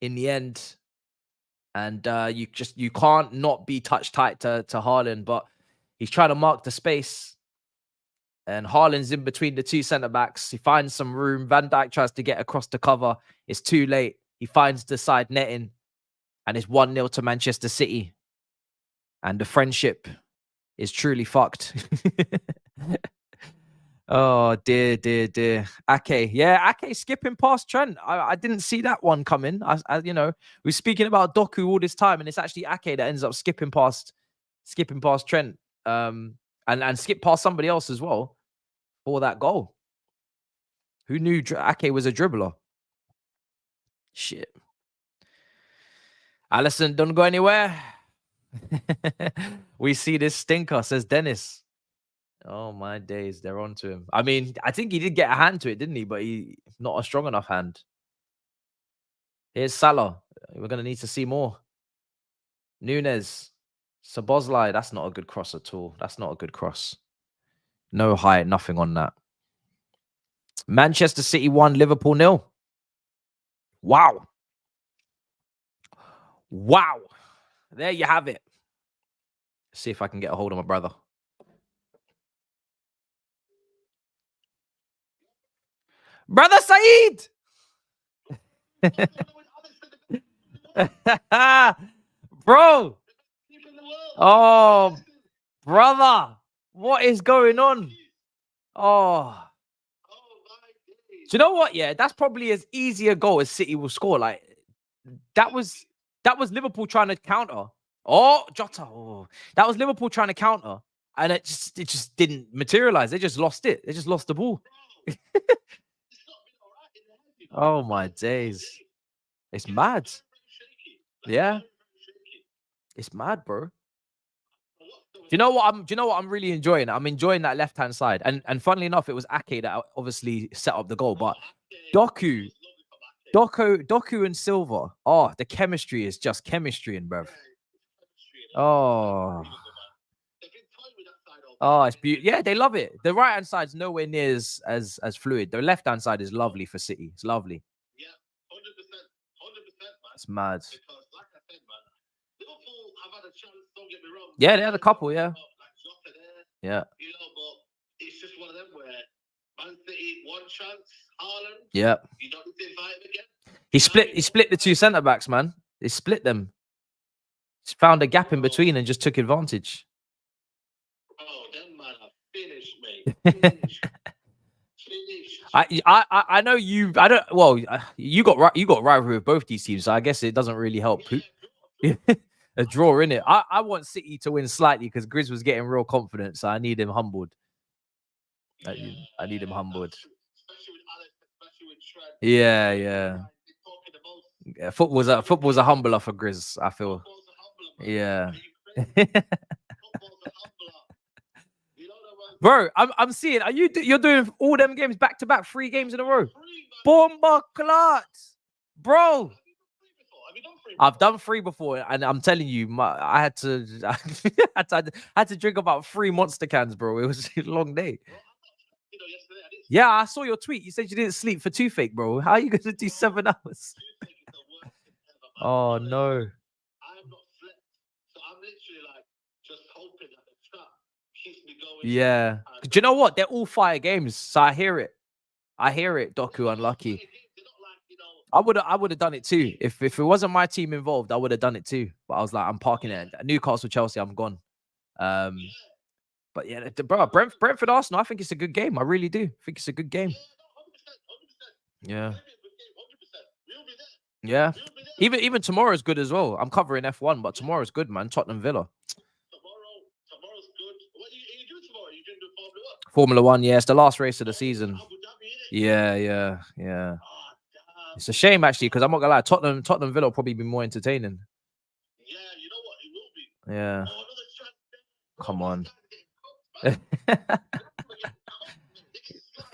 in the end. And you can't not be touch tight to Haaland, but he's trying to mark the space. And Haaland's in between the two centre-backs. He finds some room. Van Dijk tries to get across the cover. It's too late. He finds the side netting. And it's 1-0 to Manchester City. And the friendship is truly fucked. Oh, dear. Ake. Yeah, Ake skipping past Trent. I didn't see that one coming. We're speaking about Doku all this time, and it's actually Ake that ends up skipping past Trent. And skip past somebody else as well for that goal. Who knew Ake was a dribbler? Shit. Allison, don't go anywhere. We see this stinker, says Dennis. Oh, my days. They're on to him. I mean, I think he did get a hand to it, didn't he? But he not a strong enough hand. Here's Salah. We're going to need to see more. Nunes. Szoboszlai. That's not a good cross at all. That's not a good cross. No height. Nothing on that. Manchester City 1, Liverpool 0. Wow. Wow. There you have it. See if I can get a hold of my brother. Brother Saeed! Bro! Oh, brother! What is going on? Oh. Do you know what? Yeah, that's probably as easy a goal as City will score. Like, that was Liverpool trying to counter. Oh, Jota. Oh. That was Liverpool trying to counter. And it just didn't materialize. They just lost it. They just lost the ball. Oh my days. It's mad. Yeah. It's mad, bro. Do you know what I'm really enjoying? I'm enjoying that left-hand side. And funnily enough, it was Ake that obviously set up the goal. But Doku and Silva. Oh, the chemistry is just chemistry, bruv. Oh. Oh, it's beautiful. Yeah, they love it. The right-hand side's nowhere near as fluid. The left-hand side is lovely for City. It's lovely. Yeah, 100%. It's mad. Because, like I said, man, Liverpool have had a chance, don't get me wrong. Yeah, they had a couple, yeah. Yeah. You know, but it's just one of them where Man City, one chance, Haaland. Yeah. You don't need to invite him again. He split the two centre-backs, man. They split them. Just found a gap in between and just took advantage. Oh, them man are finished, mate. I know you. I don't. Well, you got rivalry with both these teams, so I guess it doesn't really help. A draw in it. I want City to win slightly because Grizz was getting real confident, so I need him humbled. I need him humbled. Yeah. Football's a humbler for Grizz, I feel. Yeah. Bro, I'm seeing. You're doing all them games back to back, 3 games in a row? Bomba clot, bro. I've done 3 before, and I'm telling you, I had to drink about 3 Monster cans, bro. It was a long day. Yeah, I saw your tweet. You said you didn't sleep for toothache, bro. How are you gonna do 7 hours? Oh no. Yeah. Do you know what? They're all fire games, so I hear it. Doku unlucky. I would have done it too. If it wasn't my team involved, I would have done it too. But I was like, I'm parking it. Newcastle, Chelsea, I'm gone. But yeah, bro, Brentford, Arsenal, I think it's a good game. I really do. I think it's a good game. Yeah. Yeah. Even tomorrow's good as well. I'm covering F1, but tomorrow's good, man. Tottenham Villa. Tomorrow's good. What are you doing tomorrow? Are you doing Formula 1? Yeah, it's the last race of the season. Yeah. It's a shame actually, because I'm not gonna lie, Tottenham Villa will probably be more entertaining. Yeah, you know what? It will be. Yeah. Come on.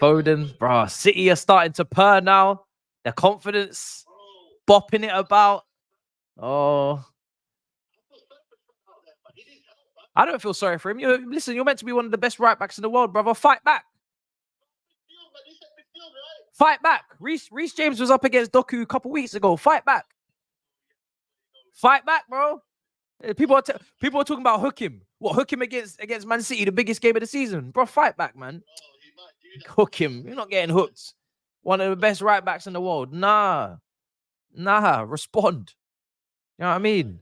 Foden, bro. City are starting to purr now. Their confidence, bopping it about. Oh. I don't feel sorry for him. Listen, you're meant to be one of the best right backs in the world, brother. Fight back. Fight back. Reece James was up against Doku a couple weeks ago. Fight back. Fight back, bro. People are talking about hook him. What, hook him against Man City, the biggest game of the season? Bro, fight back, man. Hook him. You're not getting hooked. One of the best right backs in the world. Nah, respond. You know what I mean?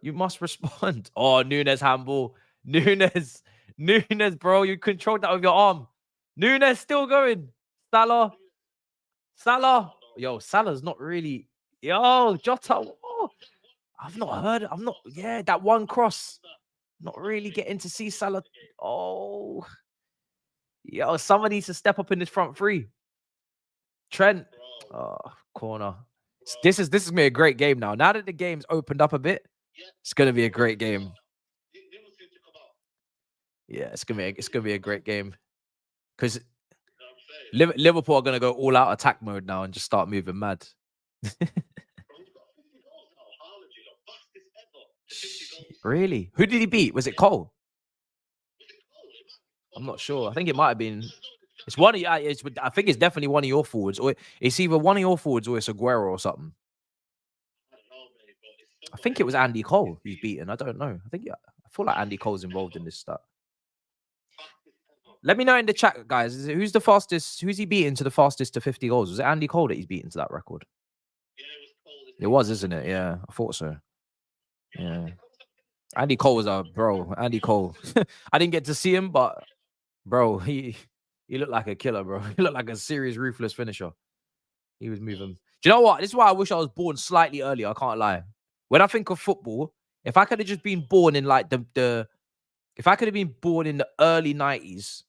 You must respond. Oh, Nunes handball. Nunes, bro. You controlled that with your arm. Nunes still going. Salah. Yo, Salah's not really. Yo, Jota. Oh, yeah, that one cross. Not really getting to see Salah. Oh. Yo, somebody needs to step up in this front three. Trent. Oh, corner. This is gonna be a great game now. Now that the game's opened up a bit, it's gonna be a great game. Yeah, it's gonna be a great game. Because Liverpool are gonna go all out attack mode now and just start moving mad. Really? Who did he beat? Was it Cole? I'm not sure. I think it might have been. It's one of I think it's definitely one of your forwards, or it's either one of your forwards or it's Aguero or something. I think it was Andy Cole he's beaten. I don't know. I feel like Andy Cole's involved in this stuff. Let me know in the chat, guys. Who's the fastest? Who's he beaten to the fastest to 50 goals? Was it Andy Cole that he's beaten to that record? It was, isn't it? Yeah, I thought so. Yeah. Andy Cole was a bro. Andy Cole. I didn't get to see him, but bro, he looked like a killer, bro. He looked like a serious ruthless finisher. He was moving. Do you know what? This is why I wish I was born slightly earlier. I can't lie. When I think of football, if I could have just been born in like if I could have been born in the early 90s,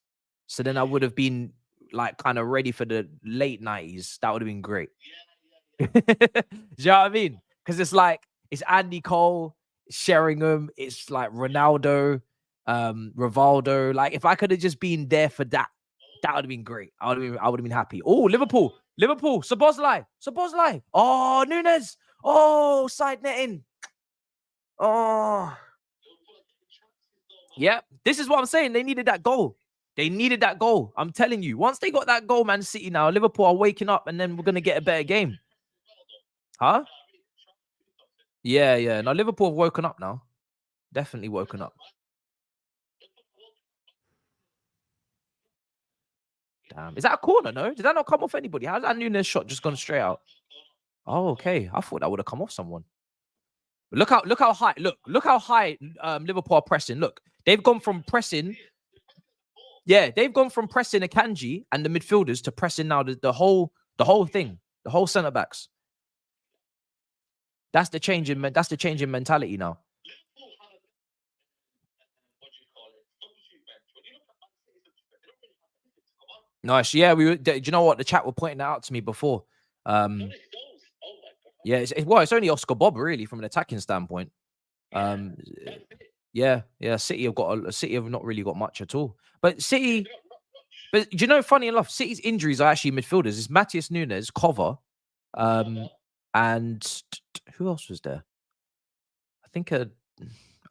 so then I would have been like kind of ready for the late 90s. That would have been great. Do you know what I mean? Because it's like it's Andy Cole, Sheringham, it's like Ronaldo, Rivaldo. Like if I could have just been there for that, that would have been great. I would have been happy. Oh, Liverpool, Szoboszlai. Oh, Nunes. Oh, side netting. Oh, yeah. This is what I'm saying. They needed that goal. I'm telling you. Once they got that goal, Man City now, Liverpool are waking up, and then we're gonna get a better game. Huh? Yeah. Now Liverpool have woken up now. Definitely woken up. Damn. Is that a corner? No? Did that not come off anybody? How's that Nunes shot just gone straight out? Oh, okay. I thought that would have come off someone. Look how high. Look how high Liverpool are pressing. Look, they've gone from pressing. Yeah, they've gone from pressing Akanji and the midfielders to pressing now the whole thing, the whole centre backs. That's the change in mentality now. Nice. Yeah, do you know what? The chat were pointing that out to me before. Yeah, it's only Oscar Bob really from an attacking standpoint. Yeah. City have not really got much at all. But do you know? Funny enough, City's injuries are actually midfielders. It's Matisse, Nunes, Cover, and who else was there? I think I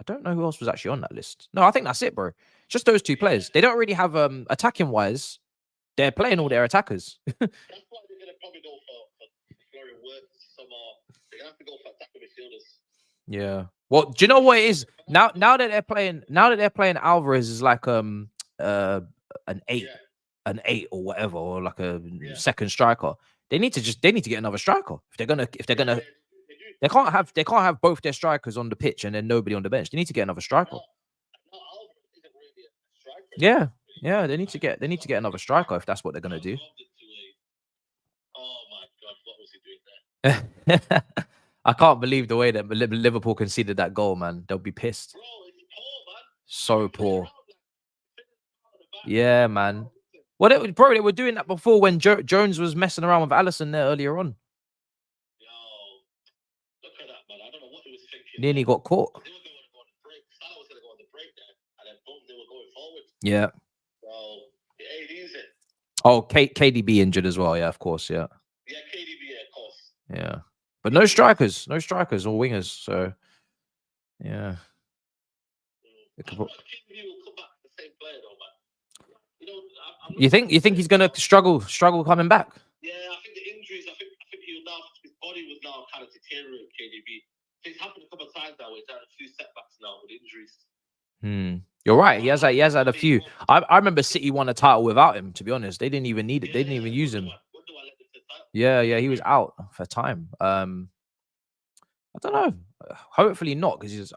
don't know who else was actually on that list. No, I think that's it, bro. Just those two players. They don't really have attacking wise. They're playing all their attackers. That's why they're gonna probably go for Florian Wirtz some more. They're gonna have to go for attacking midfielders. Yeah. Well, do you know what it is? Now that they're playing Alvarez is like an 8 or whatever, or like a second striker. They need to get another striker. If they're gonna they can't have both their strikers on the pitch and then nobody on the bench. They need to get another striker. Yeah, they need to get another striker if that's what they're gonna do. Oh my god, what was he doing there? I can't believe the way that Liverpool conceded that goal, man. They'll be pissed. Bro, it's poor, man. So poor. Yeah, man. Well, they were doing that before when Jones was messing around with Alisson there earlier on. Yo, look at that, man. I don't know what he was thinking. Nearly got caught. They were going to go on the break. Salah was going to go on the break there, and then boom, they were going forward. Yeah. So, it ain't easy. Oh, KDB injured as well. Yeah, of course. Yeah. Yeah, KDB, of course. Yeah. But no strikers or wingers. So, yeah. You think he's gonna struggle coming back? Yeah, You're right. He has had a few. I remember City won a title without him. To be honest, they didn't even need it. They didn't even use him. Yeah, he was out for time. I don't know. Hopefully not, because he's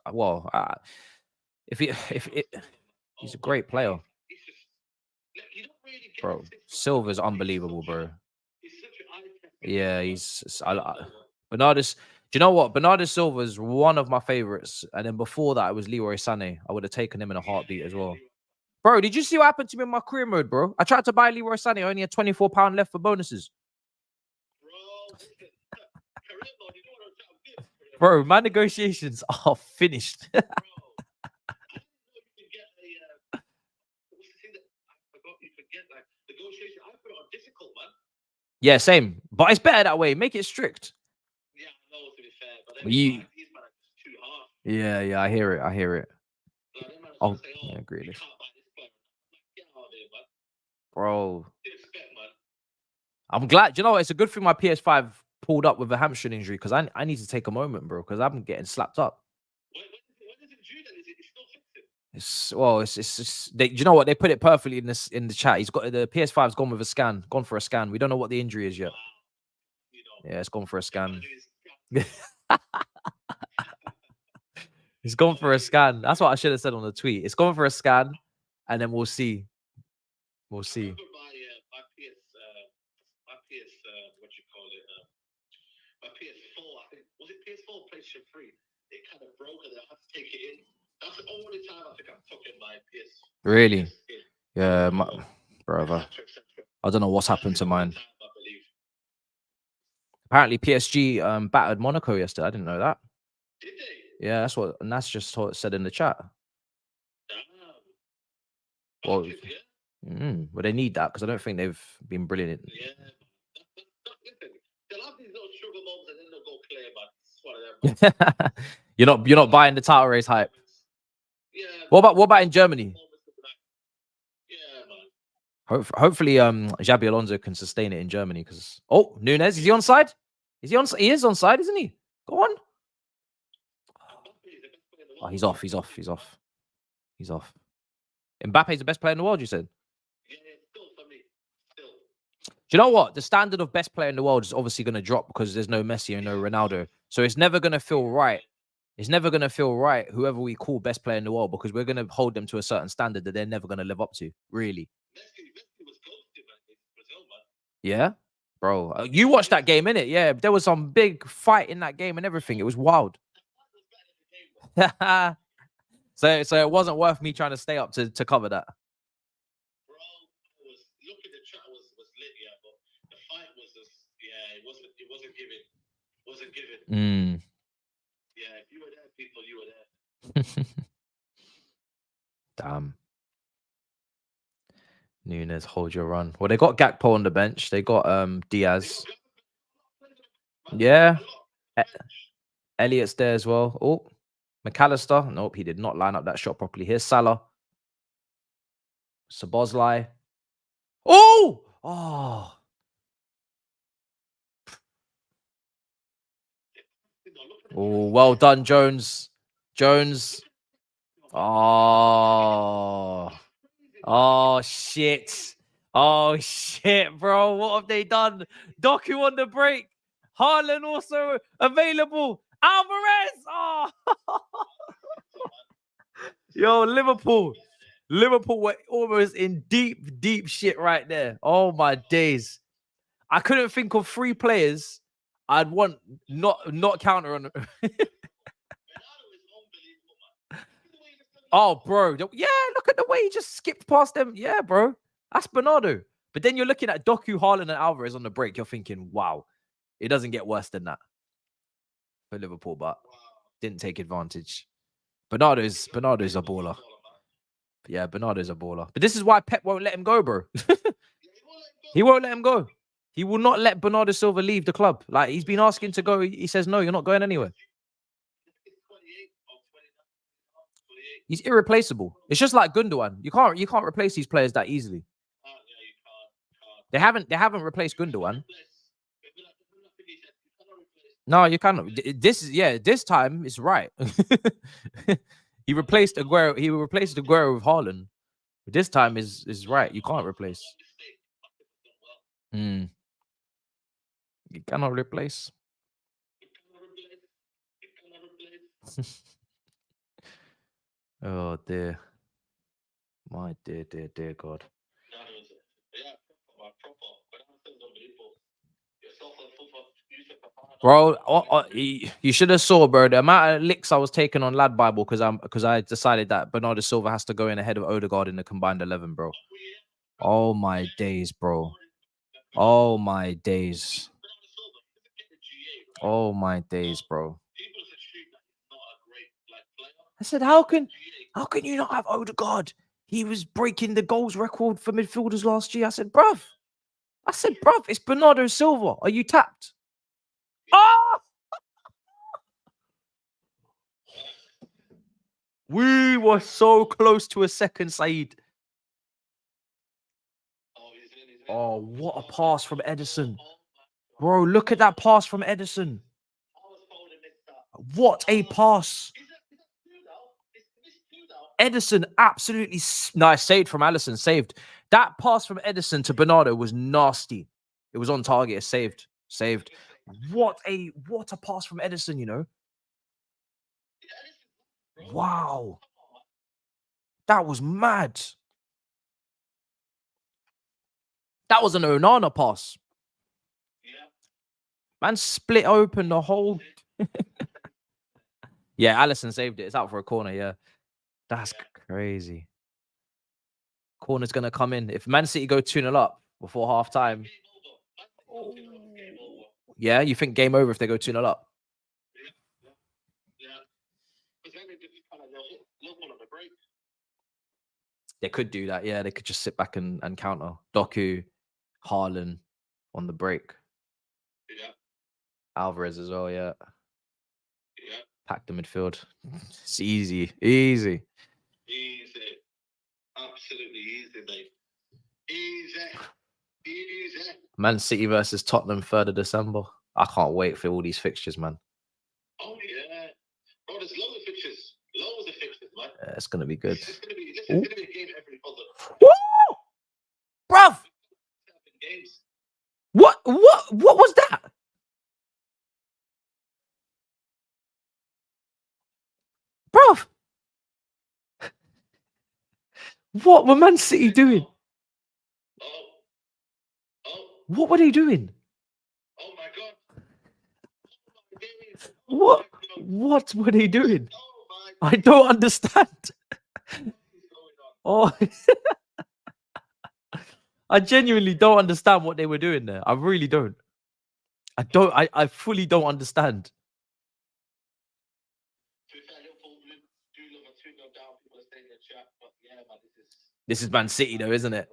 he's a great player, bro. Silva's unbelievable, bro. Yeah, Bernardo. Do you know what? Bernardo Silva is one of my favorites. And then before that, it was Leroy Sané. I would have taken him in a heartbeat as well. Bro, did you see what happened to me in my career mode, bro? I tried to buy Leroy Sané, only had £24 left for bonuses. Bro, my negotiations are finished. Yeah, same. But it's better that way. Make it strict. Yeah, I know, to be fair. But yeah, I hear it. Oh, yeah, agree. Bro, I'm glad. You know, it's a good thing my PS5 pulled up with a hamstring injury, because I need to take a moment, bro, because I'm getting slapped up. It's you know what, they put it perfectly in the chat. He's got the PS5's gone for a scan. We don't know what the injury is yet. Yeah, it's gone for a scan. It's gone for a scan. That's what I should have said on the tweet. It's gone for a scan, and then we'll see. We'll see. My PS4, I think, was it PS4 PlayStation 3? It kind of broke and I had to take it in. That's the only time I think I've taken my PS. Really? Yeah, brother. I don't know what's happened to mine. Apparently, PSG battered Monaco yesterday. I didn't know that. Did they? Yeah, that's just what it said in the chat. Well, well, they need that, because I don't think they've been brilliant. Yeah. They'll have these little sugar moments and then they'll go clear, man. You're not buying the title race hype. Yeah. What about in Germany? Yeah, man. Hopefully, Xabi Alonso can sustain it in Germany, because Nunez, is he onside? He is onside, isn't he? Go on. Oh, he's off. Mbappe's the best player in the world, you said? Yeah, still for me. Still. Do you know what? The standard of best player in the world is obviously going to drop, because there's no Messi and no Ronaldo. So it's never going to feel right. It's never going to feel right, whoever we call best player in the world, because we're going to hold them to a certain standard that they're never going to live up to, really. Messi was close to Brazil, man. Yeah? Bro, you watched that game, innit? Yeah, there was some big fight in that game and everything. It was wild. So it wasn't worth me trying to stay up to cover that. Bro, look at the chat was lit, yeah, but the fight was just, yeah, it wasn't given. Yeah, if you were there, people, you were there. Damn. Nunez, hold your run. Well, they got Gakpo on the bench. They got Diaz. Yeah. Elliott's there as well. Oh, McAllister. Nope, he did not line up that shot properly. Here's Salah. Szoboszlai. Oh! Oh, well done, Jones. Oh, shit. Oh, shit, bro. What have they done? Doku on the break. Haarland also available. Alvarez. Oh. Yo, Liverpool were almost in deep shit right there. Oh, my days. I couldn't think of 3 players I'd want not counter on. Oh, bro. Yeah, look at the way he just skipped past them. Yeah, bro. That's Bernardo. But then you're looking at Doku, Haarland, and Alvarez on the break. You're thinking, wow, it doesn't get worse than that for Liverpool, but didn't take advantage. Bernardo's a baller. Yeah, Bernardo's a baller. But this is why Pep won't let him go, bro. He won't let him go. He will not let Bernardo Silva leave the club. Like, he's been asking to go. He says, no, you're not going anywhere. He's irreplaceable. It's just like Gundogan. You can't replace these players that easily. They haven't replaced Gundogan. No, you cannot. This time it's right. He replaced Aguero. He replaced Aguero with Haaland. But this time is right. You can't replace. You cannot replace. Oh dear. My dear God. Bro, you should have saw, bro, the amount of licks I was taking on Lad Bible because I decided that Bernardo Silva has to go in ahead of Odegaard in the combined 11, bro. Oh my days, bro. Oh my days. Oh my days, bro. I said, how can you not have Odegaard? He was breaking the goals record for midfielders last year. I said, bruv, it's Bernardo Silva. Are you tapped? Oh! We were so close to a second, Saeed. Oh, what a pass from Edison. Bro, look at that pass from Edison. What a pass. Edison absolutely nice. Saved from Allison. Saved. That pass from Edison to Bernardo was nasty. It was on target. Saved. Saved. What a pass from Edison, you know. Wow. That was mad. That was an Onana pass. Man split open the whole. Yeah, Allison saved it. It's out for a corner. Yeah. That's crazy. Corner's going to come in. If Man City go 2-0 up before half time. Yeah, you think game over if they go 2-0 up? They could do that. Yeah, they could just sit back and counter. Doku, Haaland on the break. Yeah. Alvarez as well, yeah. Yeah. Pack the midfield. It's easy. Easy. Easy. Absolutely easy, mate. Easy. Easy. Man City versus Tottenham, 3rd of December. I can't wait for all these fixtures, man. Oh, yeah. Bro, there's loads of fixtures. Loads of fixtures, man. Yeah, it's going to be good. It's going to be a game every other. Woo! Bruv! What was that? Bruv! What were Man City doing? What were they doing? Oh my God. What were they doing? I don't understand. Oh, I genuinely don't understand what they were doing there. I really don't. I fully don't understand. This is Man City though, isn't it?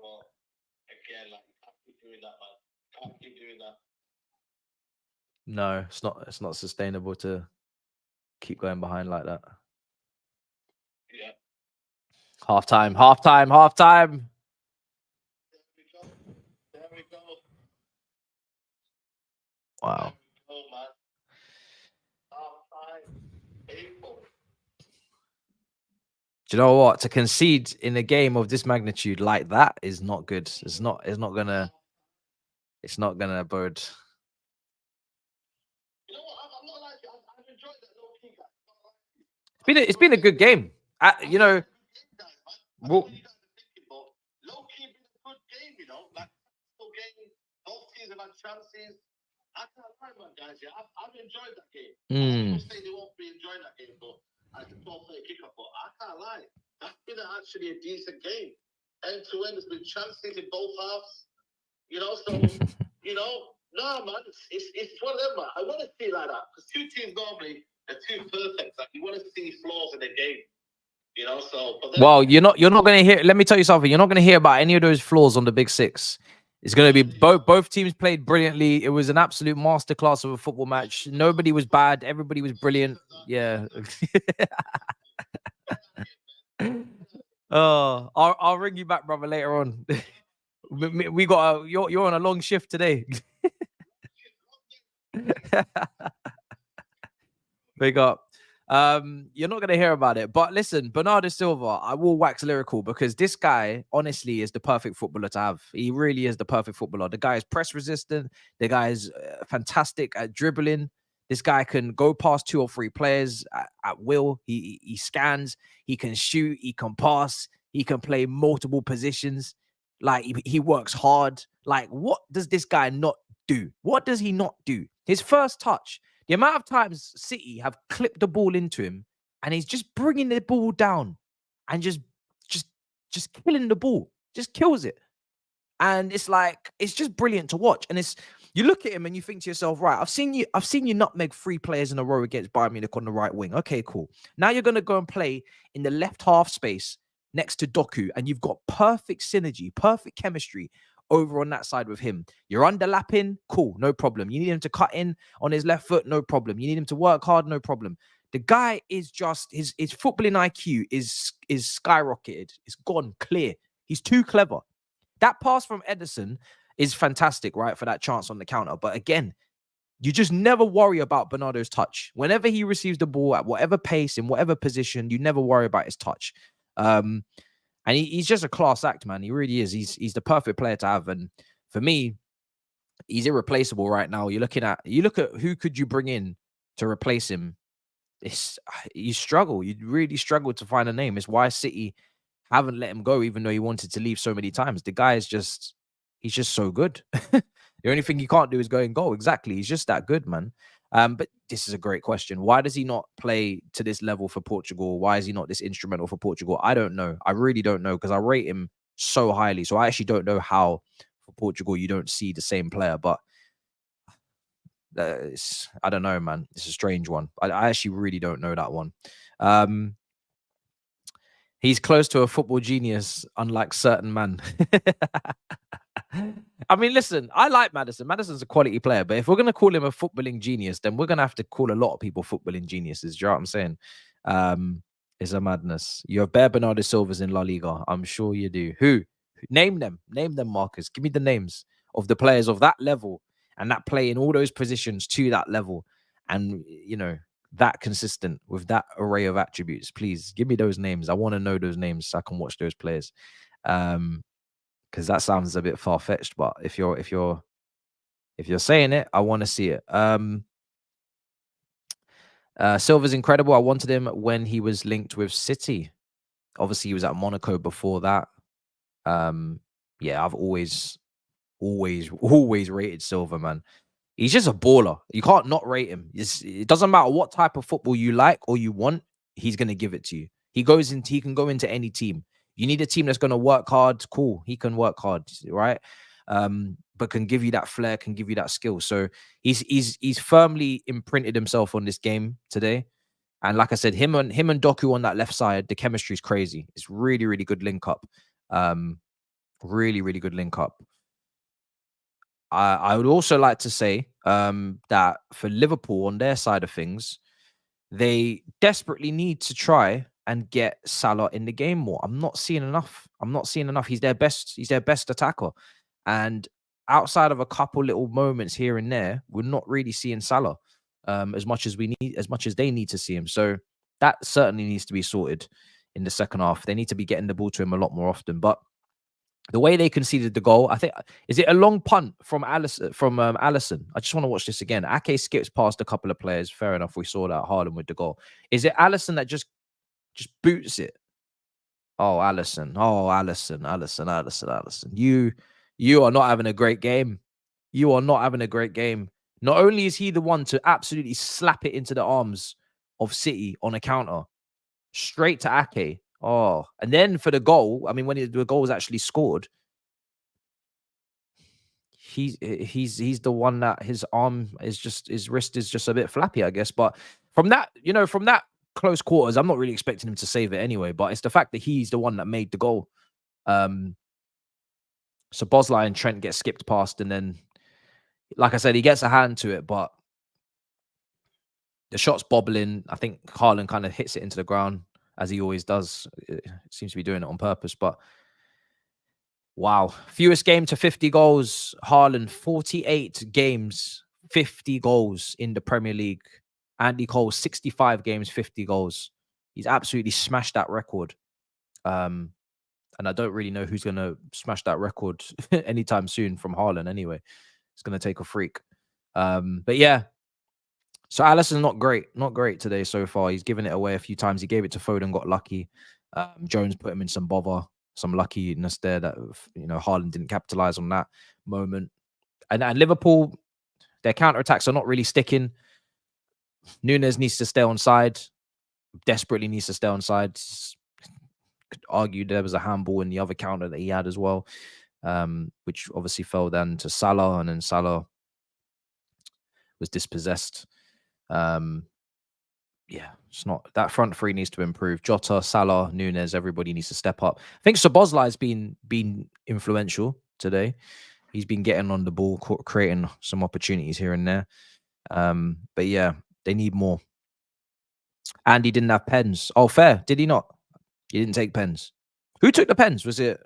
No, it's not sustainable to keep going behind like that. Yeah. Half time. There we go. Wow. Do you know what? To concede in a game of this magnitude like that is not good. It's not gonna bode. You know what? I'm not like I've enjoyed that low key. It's been a good game. You know, low key been a good game. You know, like game. Both teams have had chances. I can't lie, man, guys. Yeah, I've enjoyed that game. People say they won't be enjoying that game, but I can 12:30 kickoff. But I can't lie. That's been actually a decent game. End to end, there's been chances in both halves. You know, so you know, no, man, it's one of them, man. I want to see like that because two teams normally are too perfect. Like you want to see flaws in the game. You know, so well, you're not going to hear. Let me tell you something. You're not going to hear about any of those flaws on the Big Six. It's going to be both teams played brilliantly. It was an absolute masterclass of a football match. Nobody was bad. Everybody was brilliant. Yeah. Oh, I'll ring you back, brother, later on. We got you're on a long shift today. Big up. You're not gonna hear about it. But listen, Bernardo Silva, I will wax lyrical because this guy honestly is the perfect footballer to have. He really is the perfect footballer. The guy is press resistant. The guy is fantastic at dribbling. This guy can go past 2 or 3 players at will. He scans. He can shoot. He can pass. He can play multiple positions. Like he works hard. Like what does this guy not do? What does he not do? His first touch. The amount of times City have clipped the ball into him, and he's just bringing the ball down and just killing the ball, just kills it. And it's like, it's just brilliant to watch. And it's, you look at him and you think to yourself, right, I've seen you nutmeg 3 players in a row against Bayern Munich on the right wing. Okay, cool. Now you're going to go and play in the left half space next to Doku, and you've got perfect synergy, perfect chemistry over on that side with him. You're underlapping, cool, no problem. You need him to cut in on his left foot, no problem. You need him to work hard, no problem. The guy is just, his footballing IQ is skyrocketed. It's gone clear. He's too clever. That pass from Ederson is fantastic, right, for that chance on the counter. But again, you just never worry about Bernardo's touch. Whenever he receives the ball at whatever pace, in whatever position, you never worry about his touch. And he's just a class act, man. He really is. He's the perfect player to have. And for me, he's irreplaceable right now. You look at who could you bring in to replace him. You struggle. You really struggle to find a name. It's why City haven't let him go, even though he wanted to leave so many times. The guy is just, he's just so good. The only thing he can't do is go and goal. Exactly. He's just that good, man. But this is a great question. Why does he not play to this level for Portugal? Why is he not this instrumental for Portugal? I don't know. I really don't know, because I rate him so highly. So I actually don't know how for Portugal you don't see the same player. But I don't know, man. It's a strange one. I actually really don't know that one. He's close to a football genius, unlike certain man. I mean, listen, I like Maddison. Maddison's a quality player, but if we're going to call him a footballing genius, then we're going to have to call a lot of people footballing geniuses. Do you know what I'm saying? It's a madness. You have bare Bernardo Silvas in La Liga. I'm sure you do. Who? Name them. Name them, Marcus. Give me the names of the players of that level and that play in all those positions to that level. And, you know, that consistent with that array of attributes. Please give me those names. I want to know those names so I can watch those players. Because that sounds a bit far-fetched, but if you're saying it, I want to see it. Silva's incredible. I wanted him when he was linked with City. Obviously, he was at Monaco before that. Yeah, I've always rated Silva, man. He's just a baller. You can't not rate him. It doesn't matter what type of football you like or you want, he's going to give it to you. He can go into any team. You need a team that's going to work hard. Cool. He can work hard, right? But can give you that flair, can give you that skill. So he's firmly imprinted himself on this game today. And like I said, him and Doku on that left side, the chemistry is crazy. It's really, really good link up. Really, really good link up. I would also like to say that for Liverpool on their side of things, they desperately need to try and get Salah in the game more. I'm not seeing enough. He's their best attacker. And outside of a couple little moments here and there, we're not really seeing Salah as much as they need to see him. So that certainly needs to be sorted in the second half. They need to be getting the ball to him a lot more often. But the way they conceded the goal, I think, is it a long punt from Alisson? I just want to watch this again. Ake skips past a couple of players. Fair enough. We saw that. Haarland with the goal. Is it Alisson that just boots it? Oh, Alisson. You are not having a great game. You are not having a great game. Not only is he the one to absolutely slap it into the arms of City on a counter, straight to Ake. Oh, and then for the goal, I mean, when the goal was actually scored, he's the one that his wrist is just a bit flappy, I guess. But from that close quarters, I'm not really expecting him to save it anyway. But it's the fact that he's the one that made the goal. So Bosley and Trent get skipped past, and then, like I said, he gets a hand to it, but the shot's bobbling. I think Haarland kind of hits it into the ground, as he always does. It seems to be doing it on purpose, but wow. Fewest game to 50 goals. Haarland, 48 games, 50 goals in the Premier League. Andy Cole, 65 games, 50 goals. He's absolutely smashed that record. And I don't really know who's going to smash that record anytime soon from Haaland anyway. It's going to take a freak. But yeah, so Alisson's not great today so far. He's given it away a few times. He gave it to Foden, got lucky. Jones put him in some bother, some luckiness there that, you know, Haaland didn't capitalize on that moment. And Liverpool, their counterattacks are not really sticking. Nunez needs to stay on side, desperately needs to stay on side. Could argue there was a handball in the other counter that he had as well, which obviously fell then to Salah, and then Salah was dispossessed. Yeah, it's not, that front three needs to improve. Jota, Salah, Nunez, everybody needs to step up. I think Szoboszlai has been influential today. He's been getting on the ball, creating some opportunities here and there. But yeah, they need more. Andy didn't have pens. Oh, fair. Did he not? He didn't take pens. Who took the pens? Was it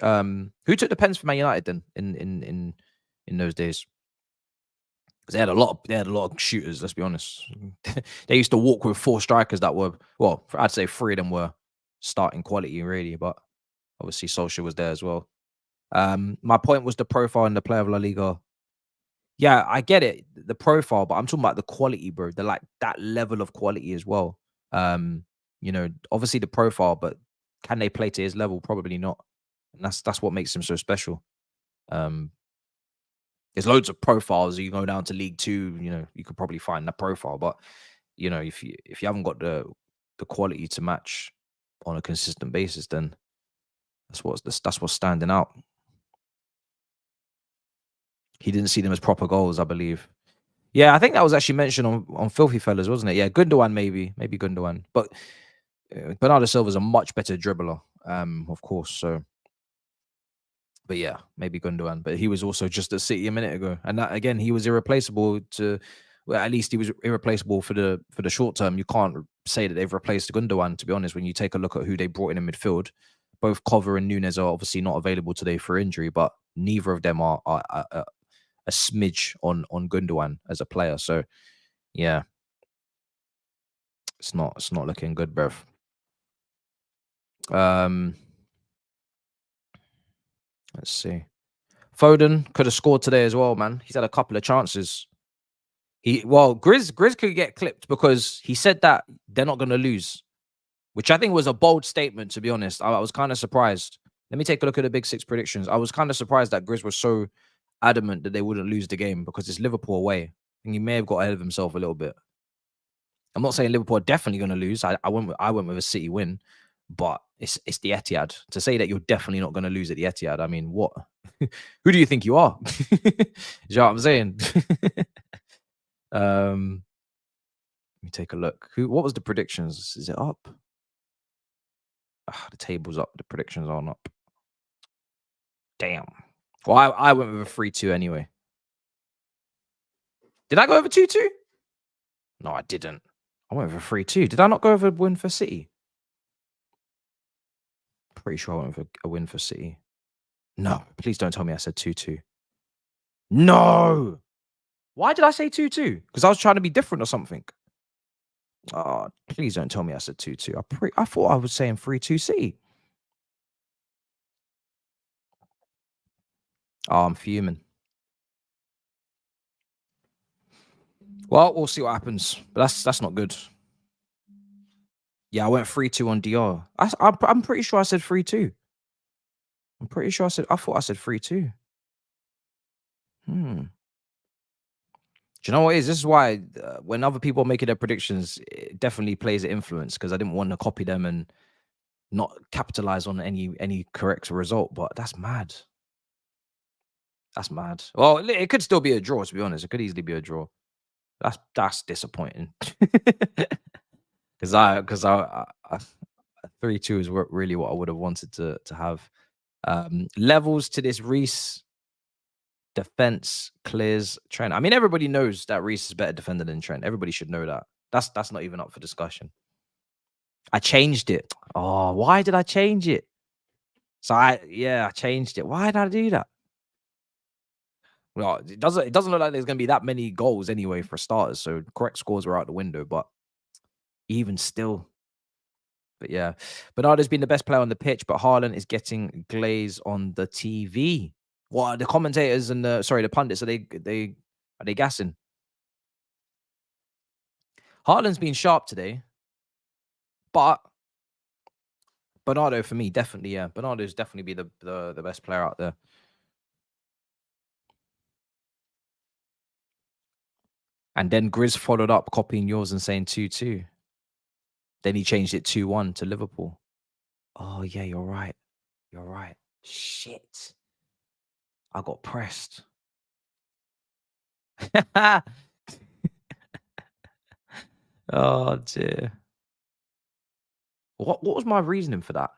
who took the pens for Man United then in those days? Because they had a lot of shooters, let's be honest. They used to walk with 4 strikers that were, well, I'd say 3 of them were starting quality really, but obviously Solskjaer was there as well. My point was the profile and the player of La Liga. Yeah, I get it, the profile, but I'm talking about the quality, bro. They're like that level of quality as well. You know, obviously the profile, but can they play to his level? Probably not. And that's what makes him so special. There's loads of profiles. You go down to League 2, you know, you could probably find that profile, but you know, if you haven't got the quality to match on a consistent basis, then that's what's standing out. He didn't see them as proper goals, I believe. Yeah, I think that was actually mentioned on Filthy Fellas, wasn't it? Yeah, Gundogan maybe Gundogan, but Bernardo Silva's a much better dribbler, of course. So, but yeah, maybe Gundogan. But he was also just at City a minute ago, and that again, he was irreplaceable. Well, at least he was irreplaceable for the short term. You can't say that they've replaced Gundogan, to be honest. When you take a look at who they brought in midfield, both Cover and Nunez are obviously not available today for injury, but neither of them are a smidge on Gundogan as a player. So yeah, it's not looking good, bruv. Let's see. Foden could have scored today as well, man. He's had a couple of chances. Grizz could get clipped because he said that they're not going to lose, which I think was a bold statement, to be honest. I was kind of surprised. Let me take a look at the Big Six predictions. I was kind of surprised that Grizz was so adamant that they wouldn't lose the game because it's Liverpool away. And he may have got ahead of himself a little bit. I'm not saying Liverpool are definitely going to lose. I went with a City win, but it's the Etihad. To say that you're definitely not going to lose at the Etihad, I mean, what? Who do you think you are? You know what I'm saying? Let me take a look. What was the predictions? Is it up? The table's up. The predictions aren't up. Damn. Well, I went with a 3-2 anyway. Did I go over 2-2? No, I didn't. I went with a 3-2. Did I not go over a win for City? Pretty sure I went with a win for City. No, please don't tell me I said 2-2. No! Why did I say 2-2? Because I was trying to be different or something. Oh, please don't tell me I said 2-2. I thought I was saying 3-2 City. Oh, I'm fuming. Well, we'll see what happens. But that's not good. Yeah, I went 3-2 on DR. I'm pretty sure I said 3-2. I'm pretty sure I thought I said 3-2. Do you know what it is? This is why when other people are making their predictions, it definitely plays an influence because I didn't want to copy them and not capitalize on any correct result. But that's mad. That's mad. Well, it could still be a draw, to be honest. It could easily be a draw. That's disappointing. Because 3-2 is really what I would have wanted to have. Levels to this Reece defense clears Trent. I mean, everybody knows that Reece is better defender than Trent. Everybody should know that. That's not even up for discussion. I changed it. Oh, why did I change it? So I changed it. Why did I do that? Well, it doesn't look like there's going to be that many goals anyway for starters. So correct scores were out the window, but even still. But yeah, Bernardo's been the best player on the pitch, but Haaland is getting glaze on the TV. What the commentators and the pundits are they gassing? Haaland's been sharp today, but Bernardo for me definitely, yeah, Bernardo's definitely be the best player out there. And then Grizz followed up, copying yours and saying 2-2. Then he changed it 2-1 to Liverpool. Oh yeah, you're right. You're right. Shit. I got pressed. Oh dear. What was my reasoning for that?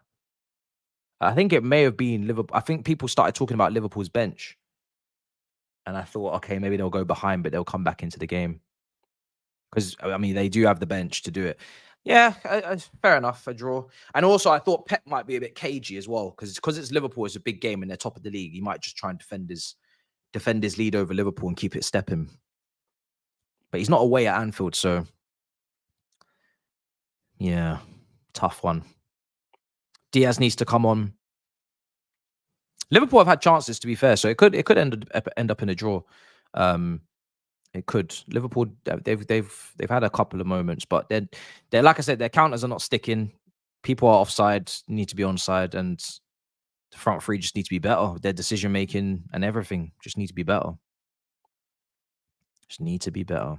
I think it may have been Liverpool. I think people started talking about Liverpool's bench. And I thought, okay, maybe they'll go behind, but they'll come back into the game. Because, I mean, they do have the bench to do it. Yeah, fair enough, a draw. And also, I thought Pep might be a bit cagey as well. Because it's Liverpool, it's a big game and they're top of the league. He might just try and defend his lead over Liverpool and keep it stepping. But he's not away at Anfield, so... yeah, tough one. Diaz needs to come on. Liverpool have had chances, to be fair, so it could end up in a draw. It could. Liverpool, they've had a couple of moments, but they're like I said, their counters are not sticking. People are offside, need to be onside, and the front three just need to be better. Their decision making and everything just need to be better. Just need to be better.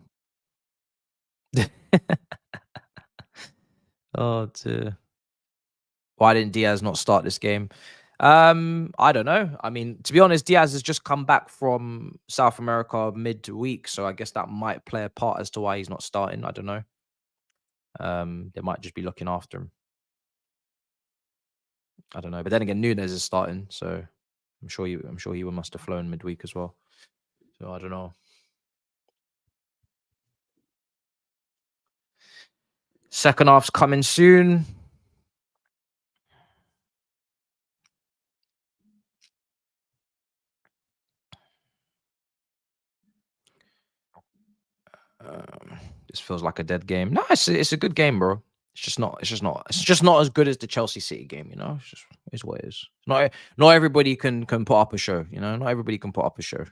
Oh dear. Why didn't Diaz not start this game? I don't know. I mean, to be honest, Diaz has just come back from South America midweek, so I guess that might play a part as to why he's not starting. I don't know. They might just be looking after him. I don't know. But then again, Nunes is starting, so I'm sure he must have flown midweek as well. So I don't know. Second half's coming soon. This feels like a dead game. No, it's a good game, bro. It's just not as good as the Chelsea City game, you know. It's what it is. Not everybody can put up a show, you know. Not everybody can put up a show.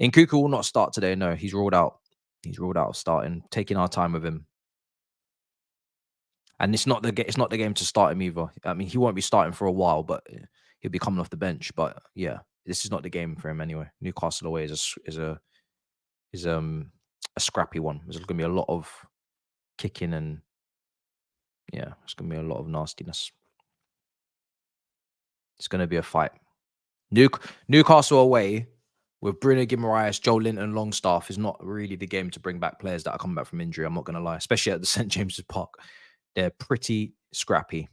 Nkuku will not start today. No, he's ruled out. He's ruled out of starting. Taking our time with him. And it's not the game to start him either. I mean, he won't be starting for a while, but he'll be coming off the bench. But yeah, this is not the game for him anyway. Newcastle away is a scrappy one. There's going to be a lot of kicking and yeah, it's going to be a lot of nastiness. It's going to be a fight. Newcastle away with Bruno Guimaraes, Joe Linton, Longstaff is not really the game to bring back players that are coming back from injury. I'm not going to lie, especially at the St. James's Park. They're pretty scrappy.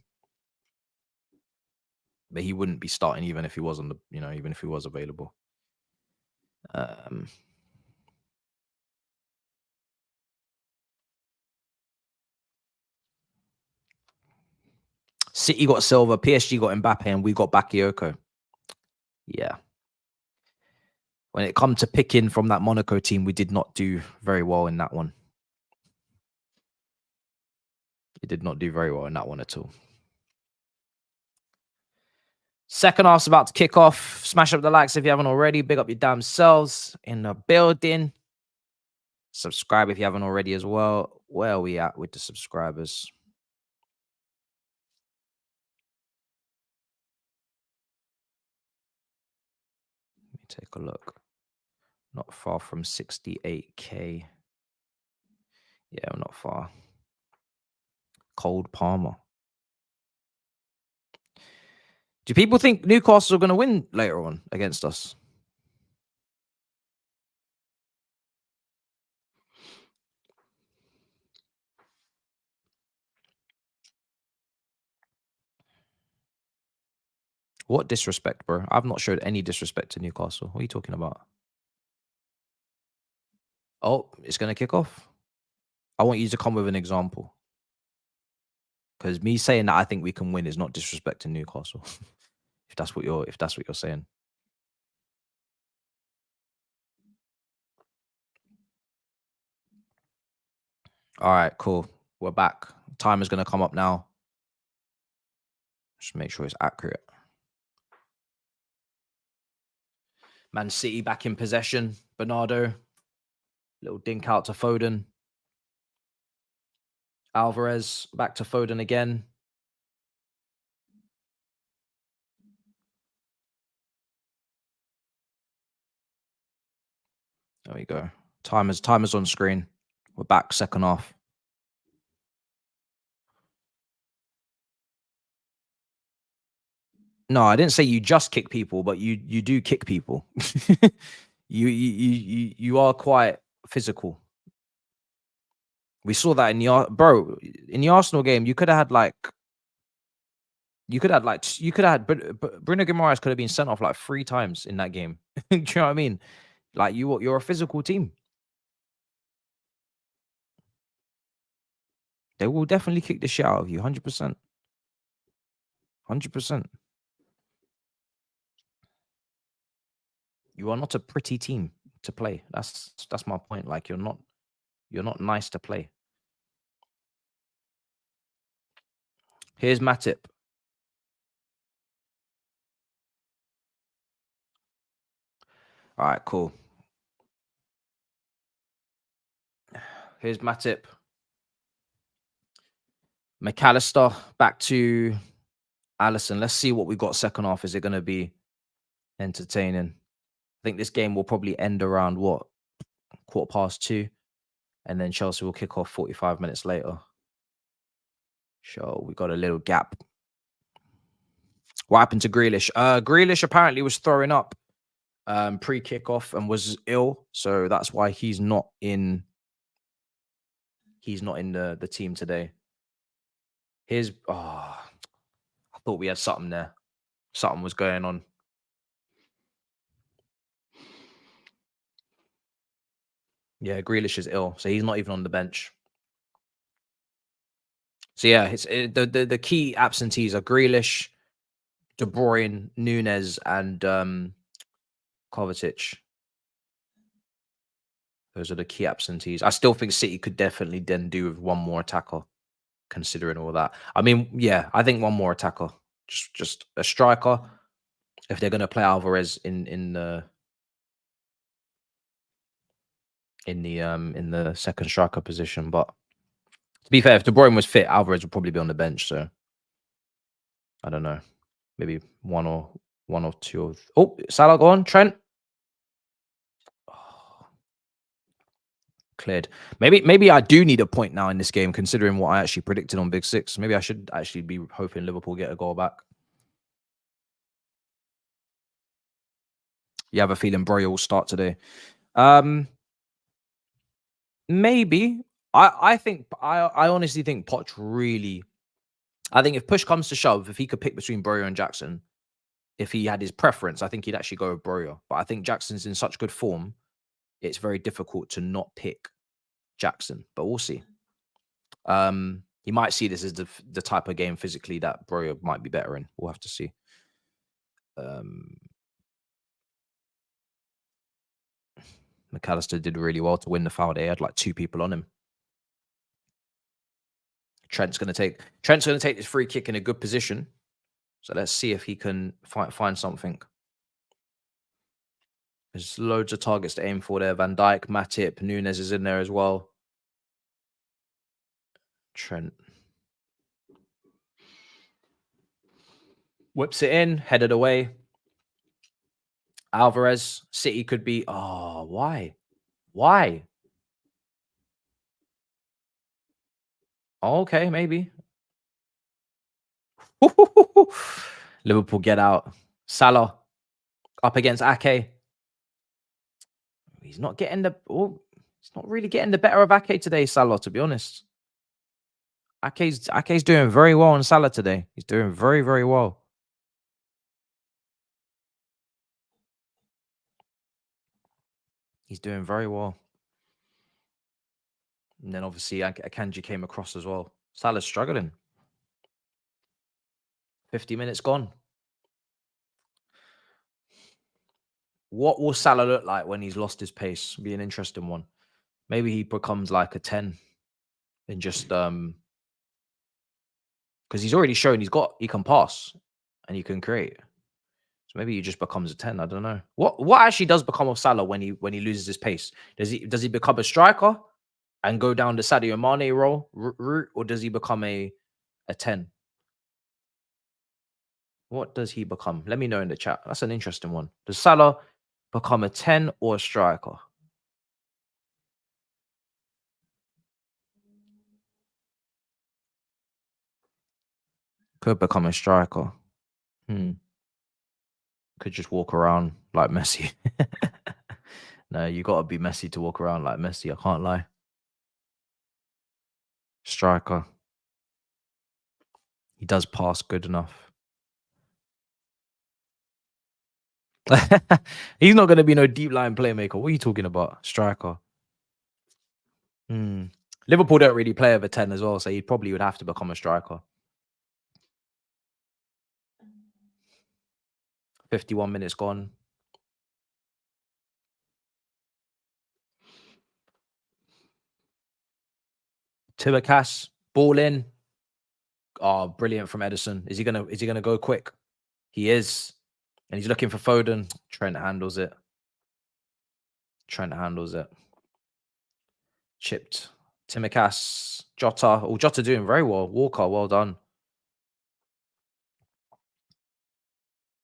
But he wouldn't be starting even if he was even if he was available. City got Silva, PSG got Mbappe, and we got Bakayoko. Yeah. When it comes to picking from that Monaco team, we did not do very well in that one. We did not do very well in that one at all. Second half's about to kick off. Smash up the likes if you haven't already. Big up your damn selves in the building. Subscribe if you haven't already as well. Where are we at with the subscribers? Let me take a look. Not far from 68K. Yeah, not far. Cold Palmer. Do people think Newcastle are going to win later on against us? What disrespect, bro? I've not showed any disrespect to Newcastle. What are you talking about? Oh, it's going to kick off. I want you to come with an example. Because me saying that I think we can win is not disrespect to Newcastle. if that's what you're saying. All right, cool. We're back. Timer's going to come up now. Just make sure it's accurate. Man City back in possession. Bernardo. Little dink out to Foden. Alvarez back to Foden again. There we go. Timer's on screen. We're back second half. No, I didn't say you just kick people, but you do kick people. you are quite physical. We saw that in the Arsenal game. You could have had Bruno Guimaraes could have been sent off like 3 times in that game. Do you know what I mean? Like you're a physical team. They will definitely kick the shit out of you, 100%. 100%. You are not a pretty team to play. That's my point. Like you're not nice to play. Here's Matip. All right, cool. Here's Matip. McAllister back to Allison. Let's see what we got second half. Is it going to be entertaining? I think this game will probably end around what? 2:15. And then Chelsea will kick off 45 minutes later. So we got a little gap. What happened to Grealish? Grealish apparently was throwing up pre-kickoff and was ill. So that's why he's not in the team today. I thought we had something there. Something was going on. Yeah, Grealish is ill, so he's not even on the bench. So yeah, the key absentees are Grealish, De Bruyne, Nunez, and Kovacic. Those are the key absentees. I still think City could definitely then do with one more attacker, considering all that. I mean, yeah, I think one more attacker, just a striker. If they're going to play Alvarez in the second striker position, but to be fair, if De Bruyne was fit, Alvarez would probably be on the bench. So I don't know, maybe one or two. Oh, Salah go on, Trent. Cleared. Maybe I do need a point now in this game, considering what I actually predicted on Big Six. Maybe I should actually be hoping Liverpool get a goal back. You have a feeling Broya will start today? Maybe. I think I honestly think Poch really. I think if push comes to shove, if he could pick between Broya and Jackson, if he had his preference, I think he'd actually go with Broya. But I think Jackson's in such good form, it's very difficult to not pick Jackson. But we'll see. He might see this as the type of game physically that Broya might be better in. We'll have to see. McAllister did really well to win the foul. They had like 2 people on him. Trent's going to take this free kick in a good position. So let's see if he can find something. There's loads of targets to aim for there. Van Dijk, Matip, Nunez is in there as well. Trent whips it in, headed away. Alvarez, City could be. Oh, why? Why? Oh, okay, maybe. Liverpool get out. Salah up against Ake. He's not getting he's not really getting the better of Ake today, Salah, to be honest. Ake's doing very well on Salah today. He's doing very, very well. He's doing very well. And then obviously Akanji came across as well. Salah's struggling. 50 minutes gone. What will Salah look like when he's lost his pace? Be an interesting one. Maybe he becomes like a 10. and just because he's already shown he can pass and he can create. So maybe he just becomes a 10. I don't know. What actually does become of Salah when he loses his pace? Does he become a striker and go down the Sadio Mane role route, or does he become a 10? What does he become? Let me know in the chat. That's an interesting one. Does Salah become a 10 or a striker? Could become a striker. Could just walk around like Messi. No, you got to be Messi to walk around like Messi. I can't lie. Striker. He does pass good enough. He's not going to be no deep line playmaker. What are you talking about? Striker. Liverpool don't really play over 10 as well, so he probably would have to become a striker. 51 minutes gone. Tibacas, ball in. Oh, brilliant from Edison. Is he gonna go quick? He is. And he's looking for Foden. Trent handles it. Chipped. Timikas, Jota. Oh, Jota doing very well. Walker, well done.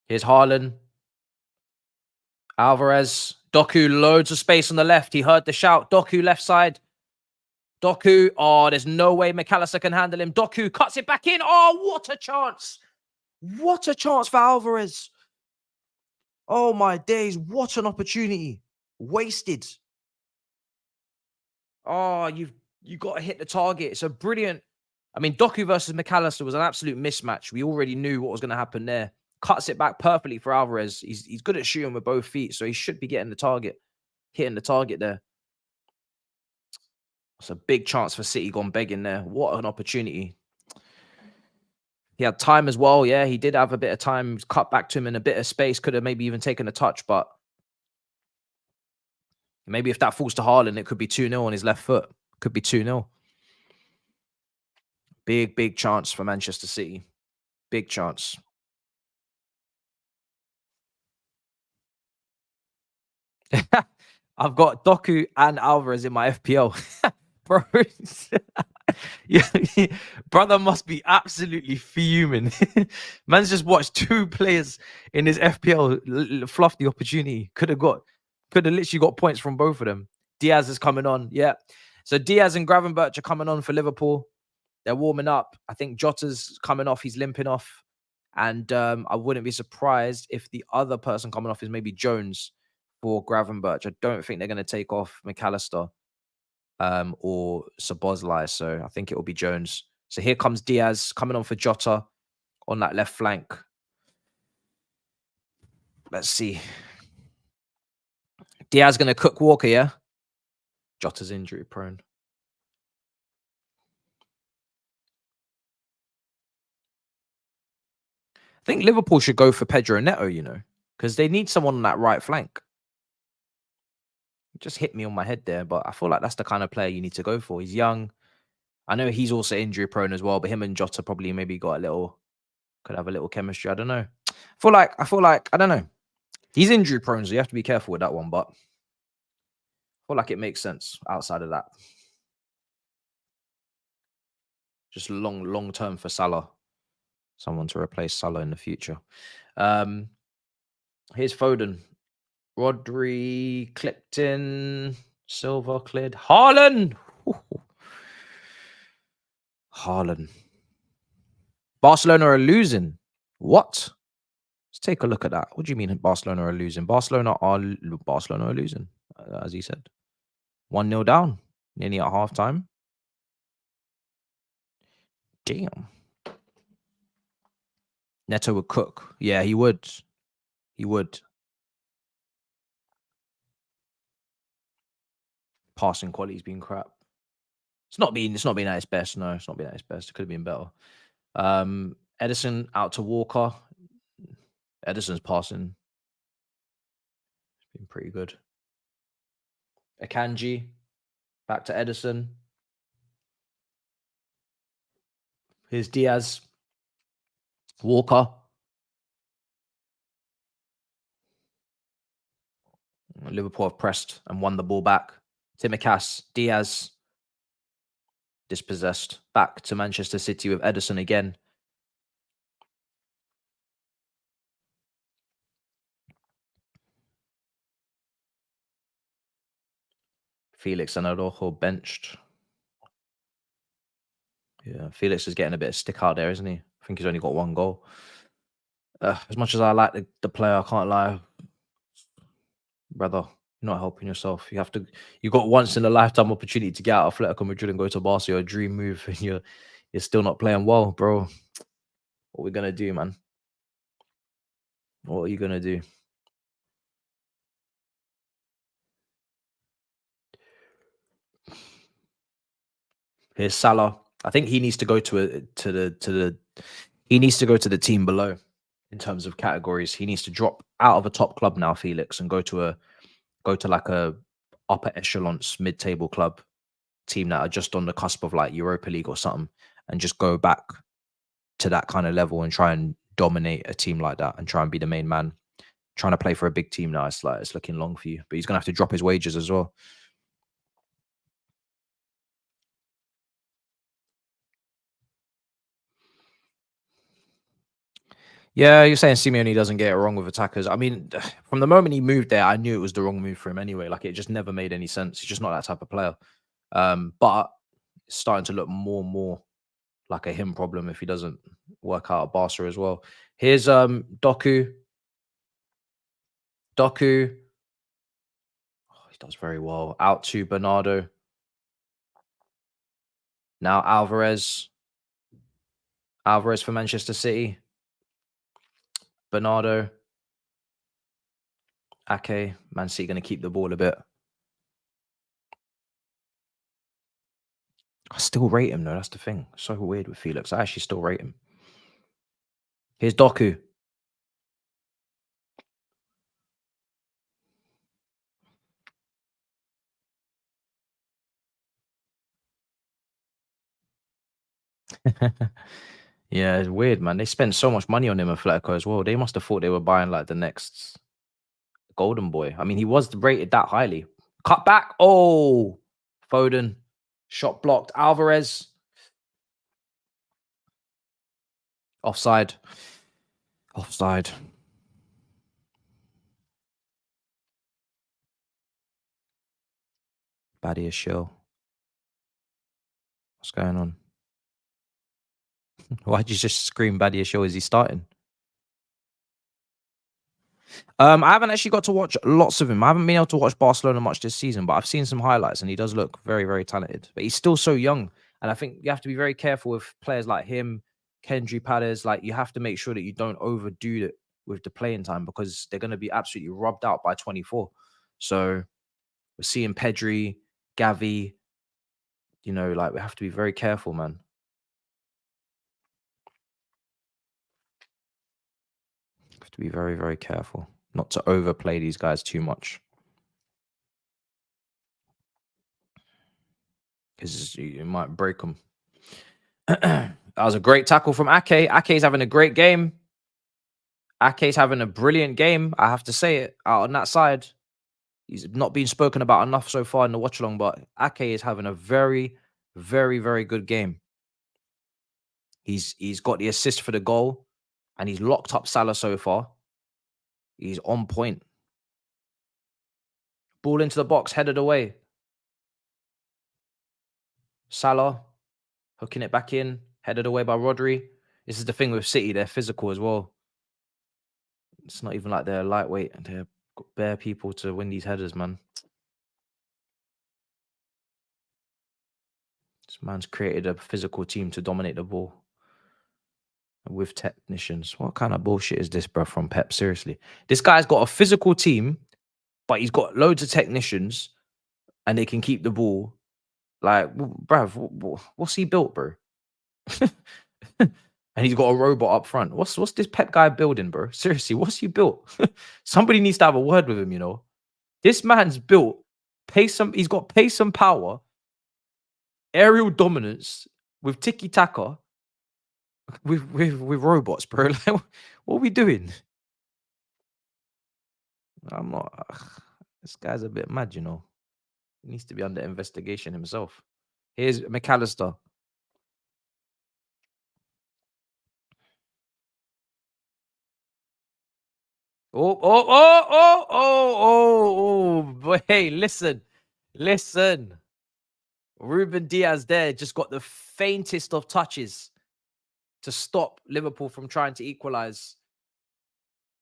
Here's Hairline. Alvarez. Doku, loads of space on the left. He heard the shout. Doku, left side. Doku. Oh, there's no way McAllister can handle him. Doku cuts it back in. Oh, what a chance. What a chance for Alvarez. Oh, my days. What an opportunity. Wasted. Oh, you got to hit the target. It's a brilliant. I mean, Doku versus McAllister was an absolute mismatch. We already knew what was going to happen there. Cuts it back perfectly for Alvarez. He's good at shooting with both feet, so he should be getting the target, hitting the target there. It's a big chance for City gone begging there. What an opportunity. He had time as well. Yeah, he did have a bit of time. Cut back to him in a bit of space. Could have maybe even taken a touch, but maybe if that falls to Hairline, it could be 2-0 on his left foot. Could be 2-0. Big chance for Manchester City. Big chance. I've got Doku and Alvarez in my FPL. Bro, brother must be absolutely fuming. Man's just watched 2 players in his FPL fluff the opportunity. Could have literally got points from both of them. Diaz is coming on. Yeah. So Diaz and Gravenberch are coming on for Liverpool. They're warming up. I think Jota's coming off. He's limping off. And I wouldn't be surprised if the other person coming off is maybe Jones for Gravenberch. I don't think they're going to take off McAllister or Szoboszlai. So I think it will be Jones. So here comes Diaz coming on for Jota on that left flank. Let's see. Diaz going to cook Walker, yeah? Jota's injury prone. I think Liverpool should go for Pedro Neto, you know, because they need someone on that right flank. Just hit me on my head there, but I feel like that's the kind of player you need to go for. He's young. I know he's also injury prone as well, but him and Jota probably maybe could have a little chemistry. I don't know. I feel like, I don't know. He's injury prone, so you have to be careful with that one, but I feel like it makes sense outside of that. Just long term for Salah. Someone to replace Salah in the future. Here's Foden. Rodri, Clipton, Silva, cleared. Hairline. Hairline. Barcelona are losing. What? Let's take a look at that. What do you mean Barcelona are losing? Barcelona are losing, as he said. 1-0 down, nearly at halftime. Damn. Neto would cook. Yeah, he would. He would. Passing quality's been crap. It's not been at its best. No, it's not been at its best. It could have been better. Edison out to Walker. Edison's passing. It's been pretty good. Akanji back to Edison. Here's Diaz. Walker. Liverpool have pressed and won the ball back. Timikas, Diaz. Dispossessed. Back to Manchester City with Ederson again. Felix and Araujo benched. Yeah, Felix is getting a bit of stick out there, isn't he? I think he's only got 1 goal. As much as I like the player, I can't lie. Brother, you're not helping yourself. You got once in a lifetime opportunity to get out of Atletico Madrid and go to Barca, your dream move, and you're still not playing well, bro. What are we gonna do, man? What are you gonna do? Here's Salah. I think he needs to go to the team below in terms of categories. He needs to drop out of a top club now, Felix, and go to like a upper echelons mid-table club team that are just on the cusp of like Europa League or something, and just go back to that kind of level and try and dominate a team like that and try and be the main man. Trying to play for a big team now, it's looking long for you, but he's gonna have to drop his wages as well. Yeah, you're saying Simeone doesn't get it wrong with attackers. I mean, from the moment he moved there, I knew it was the wrong move for him anyway. Like, it just never made any sense. He's just not that type of player. But it's starting to look more and more like a him problem if he doesn't work out at Barca as well. Here's Doku. Doku. Oh, he does very well. Out to Bernardo. Now Alvarez. Alvarez for Manchester City. Bernardo. Ake. Man City going to keep the ball a bit. I still rate him though. That's the thing. So weird with Felix. I actually still rate him. Here's Doku. Yeah, it's weird, man. They spent so much money on him at Atletico as well. They must have thought they were buying like the next golden boy. I mean, he was rated that highly. Cut back. Oh, Foden. Shot blocked. Alvarez. Offside. Offside. Badiashile. What's going on? Why'd you just scream Badiashile? Is he starting? I haven't actually got to watch lots of him. I haven't been able to watch Barcelona much this season, but I've seen some highlights and he does look very, very talented. But he's still so young. And I think you have to be very careful with players like him, Kendry Perez. Like, you have to make sure that you don't overdo it with the playing time because they're going to be absolutely rubbed out by 24. So we're seeing Pedri, Gavi, you know, like, we have to be very careful, man. Have to be very, very careful not to overplay these guys too much. Because you might break them. That was a great tackle from Ake. Ake's having a great game. Ake's having a brilliant game. I have to say it. Out on that side, he's not been spoken about enough so far in the watch along, but Ake is having a very, very, very good game. He's got the assist for the goal, and he's locked up Salah so far. He's on point. Ball into the box, headed away. Salah hooking it back in, headed away by Rodri. This is the thing with City, they're physical as well. It's not even like they're lightweight and they've got bare people to win these headers, man. This man's created a physical team to dominate the ball with technicians. What kind of bullshit is this, bro, from Pep? Seriously. This guy's got a physical team, but he's got loads of technicians and they can keep the ball. Like, bruv, what's he built, bro? And he's got a robot up front. What's this Pep guy building, bro? Seriously, what's he built? Somebody needs to have a word with him, you know. This man's built pace. He's got pace and power, aerial dominance with tiki taka, with robots, bro. Like, what are we doing? I'm not. This guy's a bit mad, you know. He needs to be under investigation himself. Here's McAllister. Oh, oh, oh, oh, oh, oh, oh. Hey, listen. Ruben Diaz there just got the faintest of touches to stop Liverpool from trying to equalize.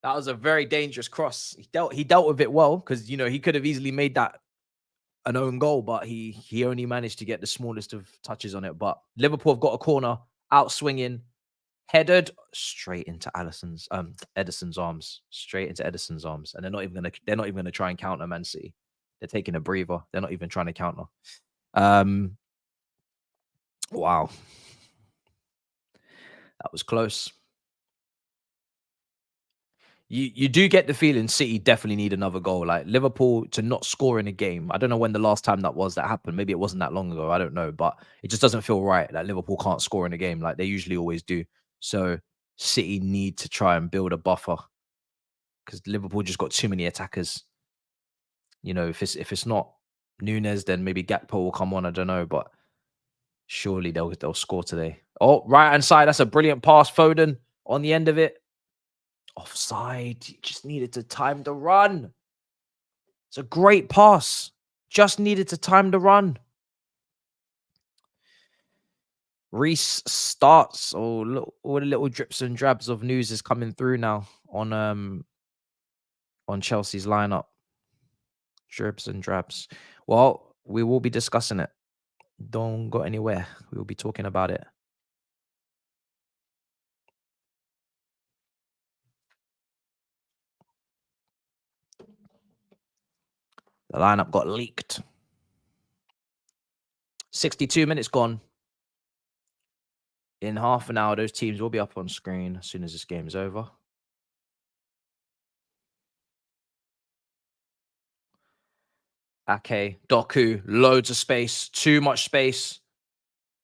That was a very dangerous cross. He dealt with it well, because, you know, he could have easily made that an own goal, but he only managed to get the smallest of touches on it. But Liverpool have got a corner, out swinging, headed straight into Edison's arms, and they're not even gonna try and counter Man City. They're taking a breather. They're not even trying to counter. Wow, that was close. You do get the feeling City definitely need another goal. Like, Liverpool to not score in a game. I don't know when the last time that happened. Maybe it wasn't that long ago. I don't know, but it just doesn't feel right that Liverpool can't score in a game like they usually always do. So City need to try and build a buffer, because Liverpool just got too many attackers. You know, if it's not Nunes, then maybe Gakpo will come on. I don't know, but surely they'll score today. Oh, right hand side. That's a brilliant pass, Foden on the end of it. Offside. He just needed to time the run. It's a great pass. Just needed to time the run. Reece starts. Oh, look, all the little drips and drabs of news is coming through now on Chelsea's lineup. Drips and drabs. Well, we will be discussing it. Don't go anywhere. We will be talking about it. The lineup got leaked. 62 minutes gone. In half an hour, those teams will be up on screen as soon as this game is over. Ake, Doku, loads of space, too much space.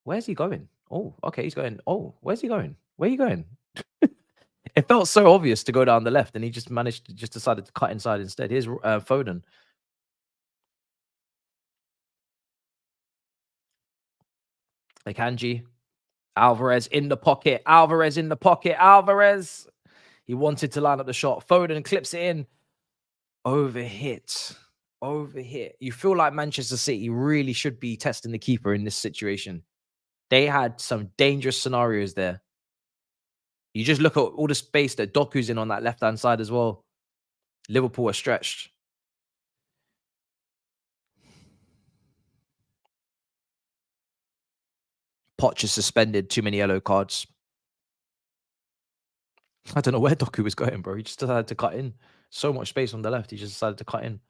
Where's he going? Oh, okay, he's going. Oh, where's he going? Where are you going? It felt so obvious to go down the left, and he just decided to cut inside instead. Here's Foden. Akanji. Alvarez in the pocket. Alvarez. He wanted to line up the shot. Foden clips it in. Overhit. You feel like Manchester City really should be testing the keeper in this situation. They had some dangerous scenarios there. You just look at all the space that Doku's in on that left-hand side as well. Liverpool are stretched. Poch is suspended. Too many yellow cards. I don't know where Doku was going, bro. He just decided to cut in. So much space on the left. He just decided to cut in.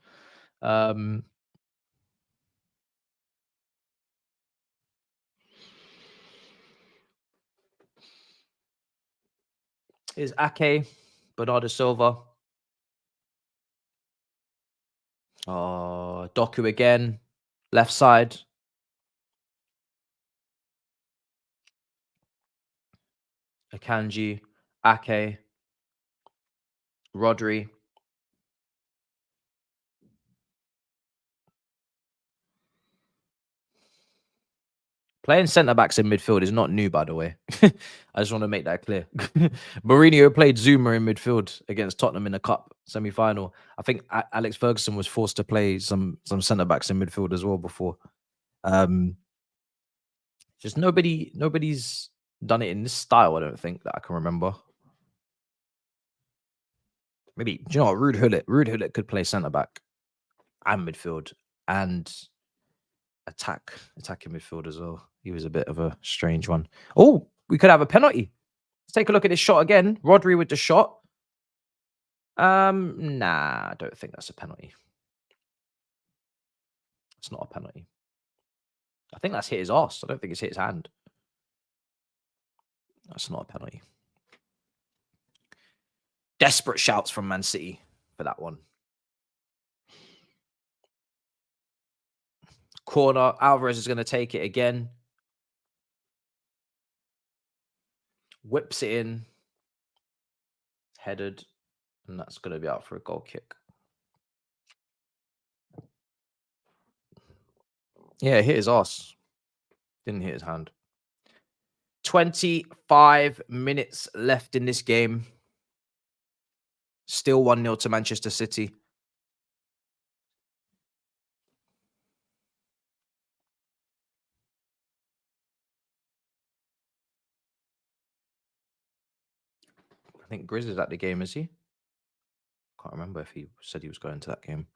Is Ake, Bernardo Silva. Doku again. Left side. Akanji, Ake, Rodri. Playing centre-backs in midfield is not new, by the way. I just want to make that clear. Mourinho played Zuma in midfield against Tottenham in the Cup semi-final. I think Alex Ferguson was forced to play some centre-backs in midfield as well before. Just nobody's done it in this style, I don't think, that I can remember. Maybe, do you know what? Ruud Gullit could play centre-back and midfield and attacking midfield as well. He was a bit of a strange one. Oh, we could have a penalty. Let's take a look at this shot again. Rodri with the shot. Nah, I don't think that's a penalty. It's not a penalty. I think that's hit his arse. I don't think it's hit his hand. That's not a penalty. Desperate shouts from Man City for that one. Corner. Alvarez is going to take it again. whips it in, headed, and that's going to be out for a goal kick. Yeah, hit his ass. Didn't hit his hand. 25 minutes left in this game. Still 1-0 to Manchester City. I think Grizz is at the game, is he? Can't remember if he said he was going to that game.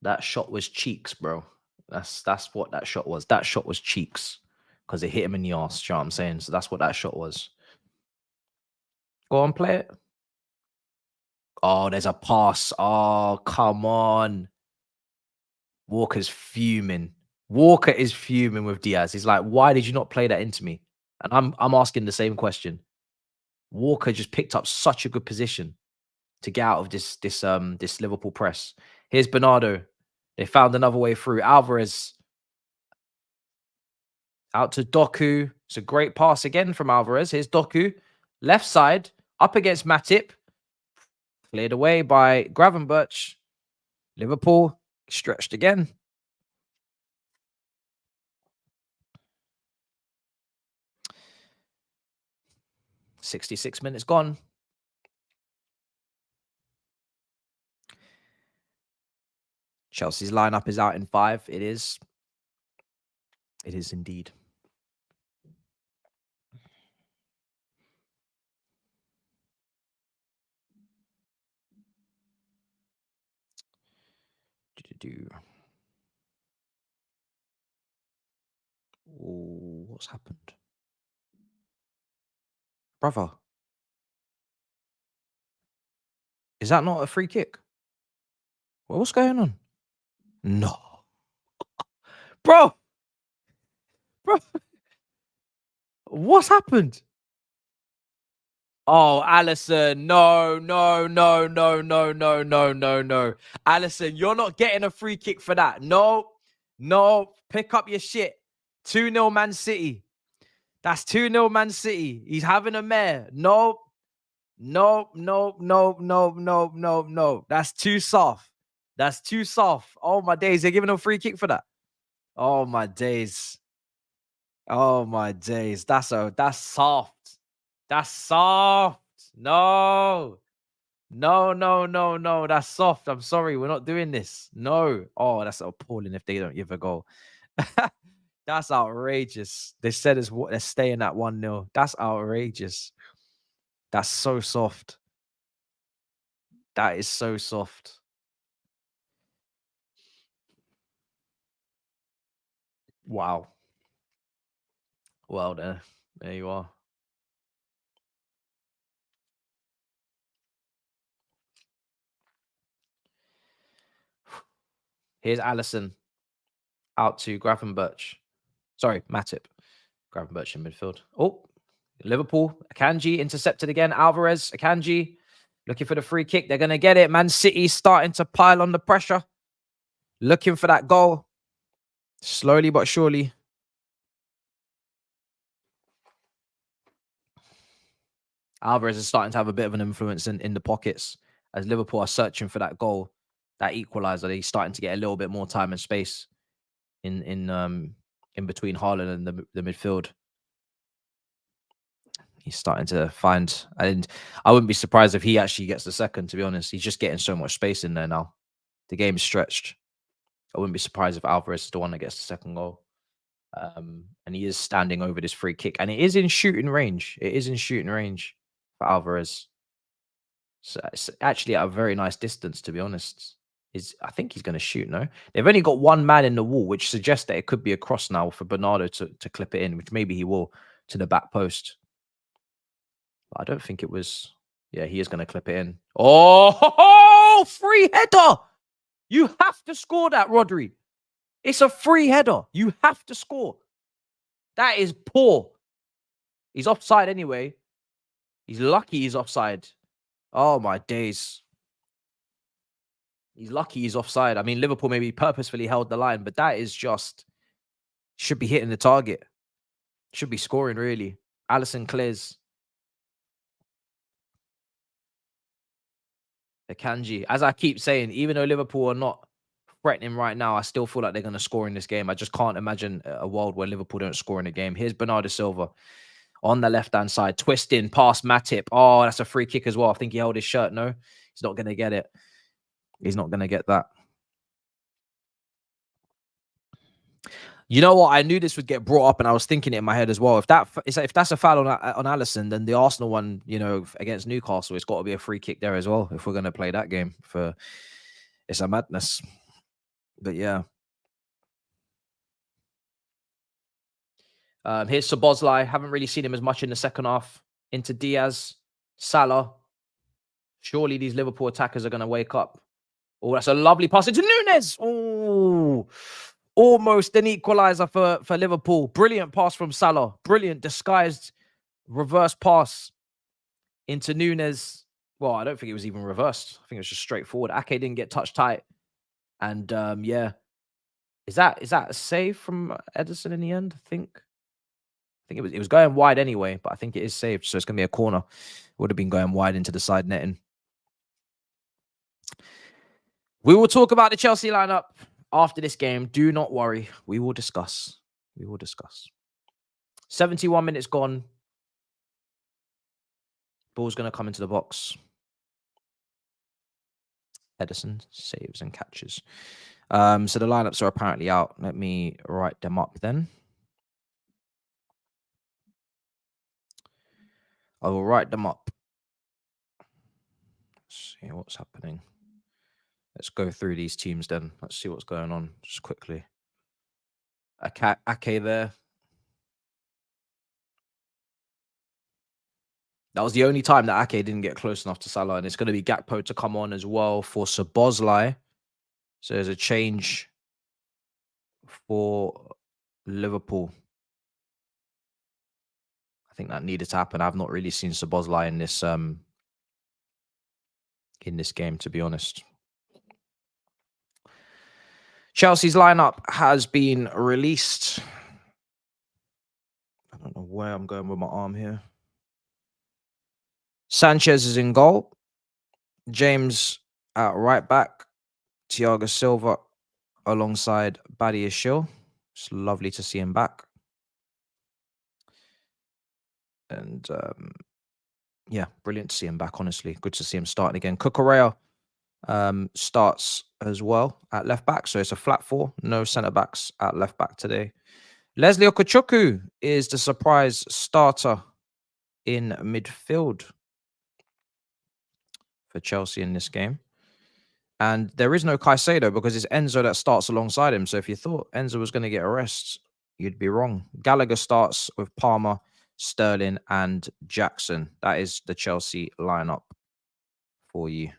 That shot was cheeks, bro. That's what that shot was. That shot was cheeks because it hit him in the arse. You know what I'm saying? So that's what that shot was. Go on, play it. Oh, there's a pass. Oh, come on. Walker's fuming. Walker is fuming with Diaz. He's like, why did you not play that into me? And I'm asking the same question. Walker just picked up such a good position to get out of this Liverpool press. Here's Bernardo. They found another way through. Alvarez out to Doku. It's a great pass again from Alvarez. Here's Doku. Left side, up against Matip. Cleared away by Gravenberch. Liverpool stretched again. .66 minutes gone. Chelsea's lineup is out in 5. It is. It is indeed. Oh, what's happened? Brother. Is that not a free kick? Well, what's going on? No. Bro. What's happened? Oh, Allison. No. Allison, you're not getting a free kick for that. No. Pick up your shit. 2-0 Man City. That's 2-0 Man City. He's having a mare. No. That's too soft. Oh, my days. They're giving him a free kick for that. Oh, my days. That's soft. That's soft. No. That's soft. I'm sorry. We're not doing this. No. Oh, that's appalling if they don't give a goal. That's outrageous. They said they're staying at 1-0. That's outrageous. That's so soft. That is so soft. Wow. Well, there you are. Here's Allison out to Gravenberch. Sorry, Matip. Gravenberch in midfield. Oh, Liverpool. Akanji intercepted again. Alvarez. Akanji looking for the free kick. They're going to get it. Man City starting to pile on the pressure. Looking for that goal. Slowly but surely. Alvarez is starting to have a bit of an influence in the pockets as Liverpool are searching for that goal, that equaliser. He's starting to get a little bit more time and space in between Haaland and the midfield. He's starting to find, and I wouldn't be surprised if he actually gets the second, to be honest. He's just getting so much space in there now. The game is stretched. I wouldn't be surprised if Alvarez is the one that gets the second goal. And he is standing over this free kick. And it is in shooting range. It is in shooting range for Alvarez. So it's actually at a very nice distance, to be honest. I think he's going to shoot, no? They've only got one man in the wall, which suggests that it could be a cross now for Bernardo to clip it in, which maybe he will, to the back post. But I don't think it was... Yeah, he is going to clip it in. Oh, free header! You have to score that, Rodri. It's a free header. You have to score. That is poor. He's offside anyway. He's lucky he's offside. Oh, my days. He's lucky he's offside. I mean, Liverpool maybe purposefully held the line, but that is just should be hitting the target. Should be scoring, really. Alisson clears. Akanji. As I keep saying, even though Liverpool are not threatening right now, I still feel like they're going to score in this game. I just can't imagine a world where Liverpool don't score in a game. Here's Bernardo Silva on the left-hand side, twisting past Matip. Oh, that's a free kick as well. I think he held his shirt. No, he's not going to get it. He's not going to get that. You know what? I knew this would get brought up, and I was thinking it in my head as well. If that's a foul on Alisson, then the Arsenal one, you know, against Newcastle, it's got to be a free kick there as well. If we're going to play that game, it's a madness. But yeah, here's Szoboszlai. Haven't really seen him as much in the second half. Into Diaz, Salah. Surely these Liverpool attackers are going to wake up. Oh, that's a lovely pass into Núñez. Oh. Almost an equalizer for Liverpool. Brilliant pass from Salah. Brilliant disguised reverse pass into Núñez. Well, I don't think it was even reversed. I think it was just straightforward. Ake didn't get touched tight. And yeah. Is that a save from Ederson in the end? I think it was going wide anyway, but I think it is saved. So it's going to be a corner. It would have been going wide into the side netting. We will talk about the Chelsea lineup after this game. Do not worry. We will discuss. 71 minutes gone. Ball's going to come into the box. Ederson saves and catches. So the lineups are apparently out. Let me write them up then. I will write them up. Let's see what's happening. Let's go through these teams then. Let's see what's going on just quickly. Ake there. That was the only time that Ake didn't get close enough to Salah. And it's going to be Gakpo to come on as well for Szoboszlai. So there's a change for Liverpool. I think that needed to happen. I've not really seen Szoboszlai in this game, to be honest. Chelsea's lineup has been released. I don't know where I'm going with my arm here. Sanchez is in goal. James at right back. Thiago Silva alongside Badiashile. It's lovely to see him back. And yeah, brilliant to see him back, honestly. Good to see him starting again. Cucurella starts as well at left back. So it's a flat four. No centre backs at left back today. Leslie Okuchukwu is the surprise starter in midfield for Chelsea in this game. And there is no Caicedo because it's Enzo that starts alongside him. So if you thought Enzo was going to get a rest, you'd be wrong. Gallagher starts with Palmer, Sterling and Jackson. That is the Chelsea lineup for you.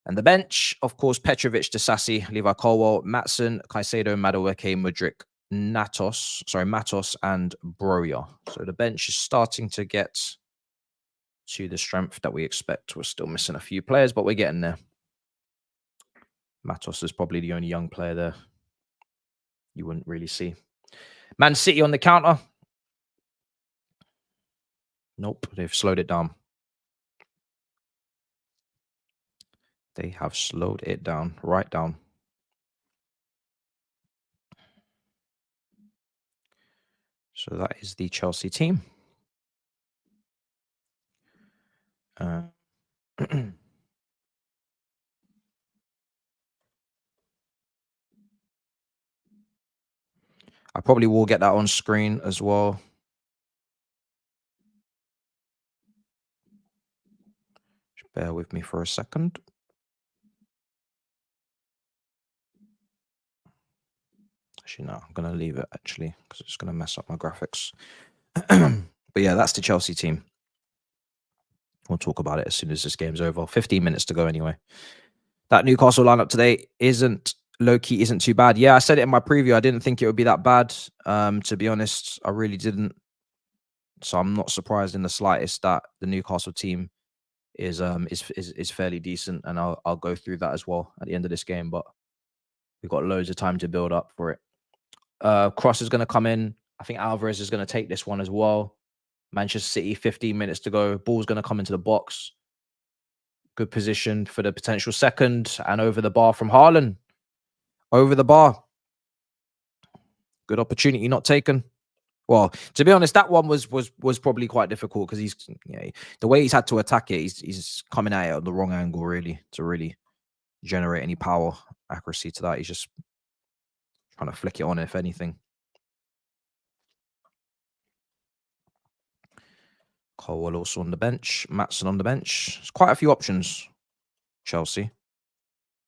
And the bench, of course, Petrovic, Disasi, Levi Colwell, Maatsen, Caicedo, Madueke, Mudryk, Matos and Broja. So the bench is starting to get to the strength that we expect. We're still missing a few players, but we're getting there. Matos is probably the only young player there you wouldn't really see. Man City on the counter. Nope, they've slowed it down. They have slowed it down, right down. So that is the Chelsea team. I probably will get that on screen as well. Just bear with me for a second. Actually, no, I'm going to leave it, actually, because it's going to mess up my graphics. But yeah, that's the Chelsea team. We'll talk about it as soon as this game's over. 15 minutes to go anyway. That Newcastle lineup today low-key isn't too bad. Yeah, I said it in my preview. I didn't think it would be that bad. To be honest, I really didn't. So I'm not surprised in the slightest that the Newcastle team is fairly decent, and I'll go through that as well at the end of this game. But we've got loads of time to build up for it. Cross is going to come in. I think Alvarez is going to take this one as well. Manchester City, 15 minutes to go. Ball's going to come into the box. Good position for the potential second, and over the bar from Hairline. Over the bar. Good opportunity not taken. Well, to be honest, that one was probably quite difficult because he's the way he's had to attack it. He's coming at it at the wrong angle, really, to really generate any power accuracy to that. He's just trying to flick it on, if anything. Colwell also on the bench. Maatsen on the bench. There's quite a few options. Chelsea.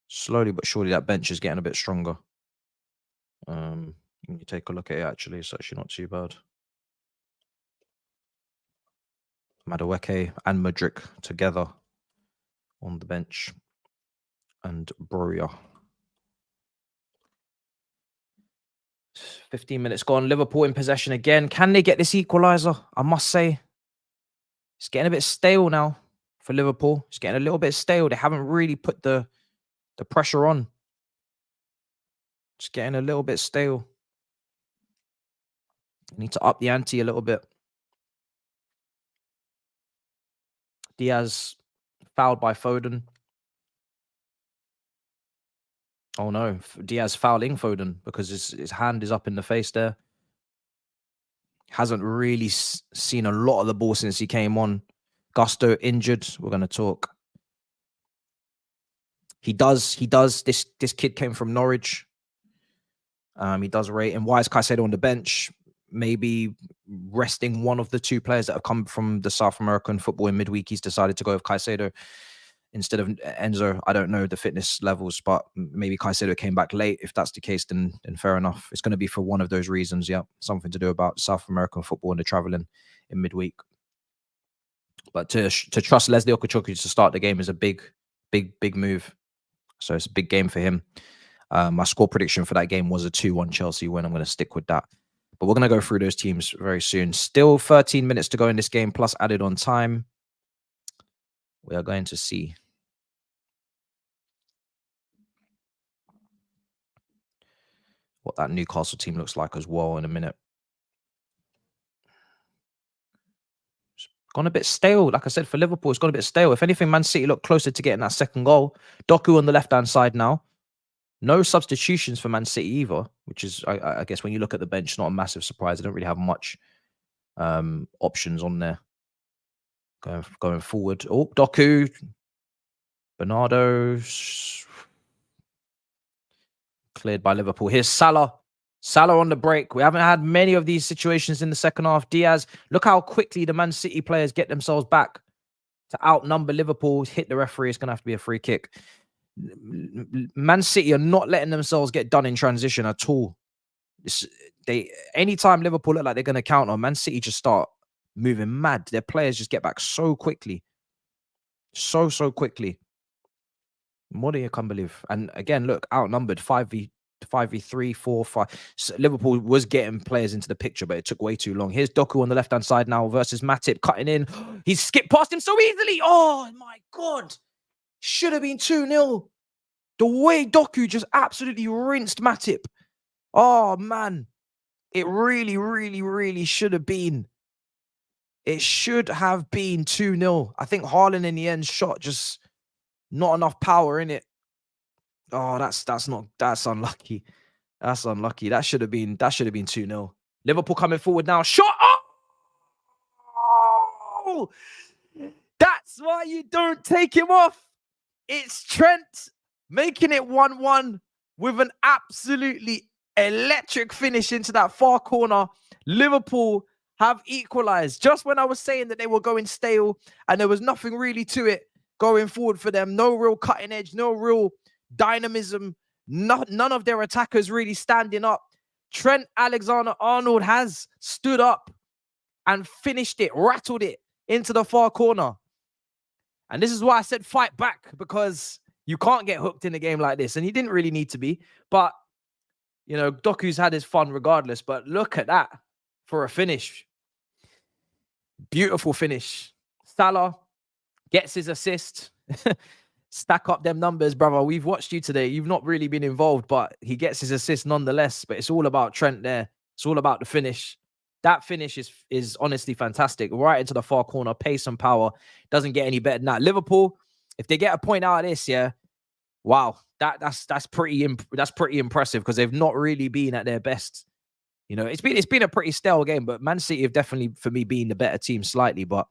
Slowly but surely, that bench is getting a bit stronger. You take a look at it, actually. It's actually not too bad. Madueke and Mudryk together on the bench. And Broria. 15 minutes gone. Liverpool in possession again. Can they get this equaliser? I must say, it's getting a bit stale now for Liverpool. It's getting a little bit stale. They haven't really put the pressure on. It's getting a little bit stale. Need to up the ante a little bit. Diaz fouled by Foden. Oh no, Diaz fouling Foden because his hand is up in the face there. Hasn't really seen a lot of the ball since he came on. Gusto injured. We're going to talk. He does. This kid came from Norwich. He does rate him. Why is Caicedo on the bench? Maybe resting one of the two players that have come from the South American football in midweek. He's decided to go with Caicedo instead of Enzo. I don't know the fitness levels, but maybe Caicedo came back late. If that's the case, then fair enough. It's going to be for one of those reasons. Yeah, something to do about South American football and the traveling in midweek. But to trust Leslie Okachoku to start the game is a big move. So it's a big game for him. My score prediction for that game was a 2-1 Chelsea win. I'm going to stick with that. But we're going to go through those teams very soon. Still 13 minutes to go in this game, plus added on time. We are going to see what that Newcastle team looks like as well in a minute. It's gone a bit stale. Like I said, for Liverpool, it's gone a bit stale. If anything, Man City look closer to getting that second goal. Doku on the left-hand side now. No substitutions for Man City either, which is, I guess, when you look at the bench, not a massive surprise. They don't really have much options on there going forward. Oh, Doku, Bernardo, cleared by Liverpool. Here's Salah. Salah on the break. We haven't had many of these situations in the second half. Diaz, look how quickly the Man City players get themselves back to outnumber Liverpool. Hit the referee. It's going to have to be a free kick. Man City are not letting themselves get done in transition at all. Anytime Liverpool look like they're going to counter, Man City just start moving mad. Their players just get back so quickly. So quickly. More than you can believe. And again, look, outnumbered 5v3, 4, 5. So Liverpool was getting players into the picture, but it took way too long. Here's Doku on the left-hand side now versus Matip cutting in. He skipped past him so easily. Oh, my God. Should have been 2-0. The way Doku just absolutely rinsed Matip. Oh, man. It really should have been. It should have been 2-0. I think Hairline in the end shot just not enough power in it. Oh, that's unlucky. That's unlucky. That should have been 2-0. Liverpool coming forward now. Shot. Oh! That's why you don't take him off. It's Trent making it 1-1 with an absolutely electric finish into that far corner. Liverpool have equalized just when I was saying that they were going stale and there was nothing really to it going forward for them. No real cutting edge, no real dynamism. None of their attackers really standing up. Trent Alexander-Arnold has stood up and finished it, rattled it into the far corner. And this is why I said fight back, because you can't get hooked in a game like this. And he didn't really need to be. But, you know, Doku's had his fun regardless. But look at that for a finish. Beautiful finish. Salah Gets his assist. Stack up them numbers, brother. We've watched you today. You've not really been involved, but he gets his assist nonetheless. But it's all about Trent there. It's all about the finish. That finish is honestly fantastic. Right into the far corner, pace and power. Doesn't get any better than that. Liverpool, if they get a point out of this, yeah, wow, that's pretty impressive because they've not really been at their best. You know, it's been a pretty stale game, but Man City have definitely, for me, been the better team slightly. But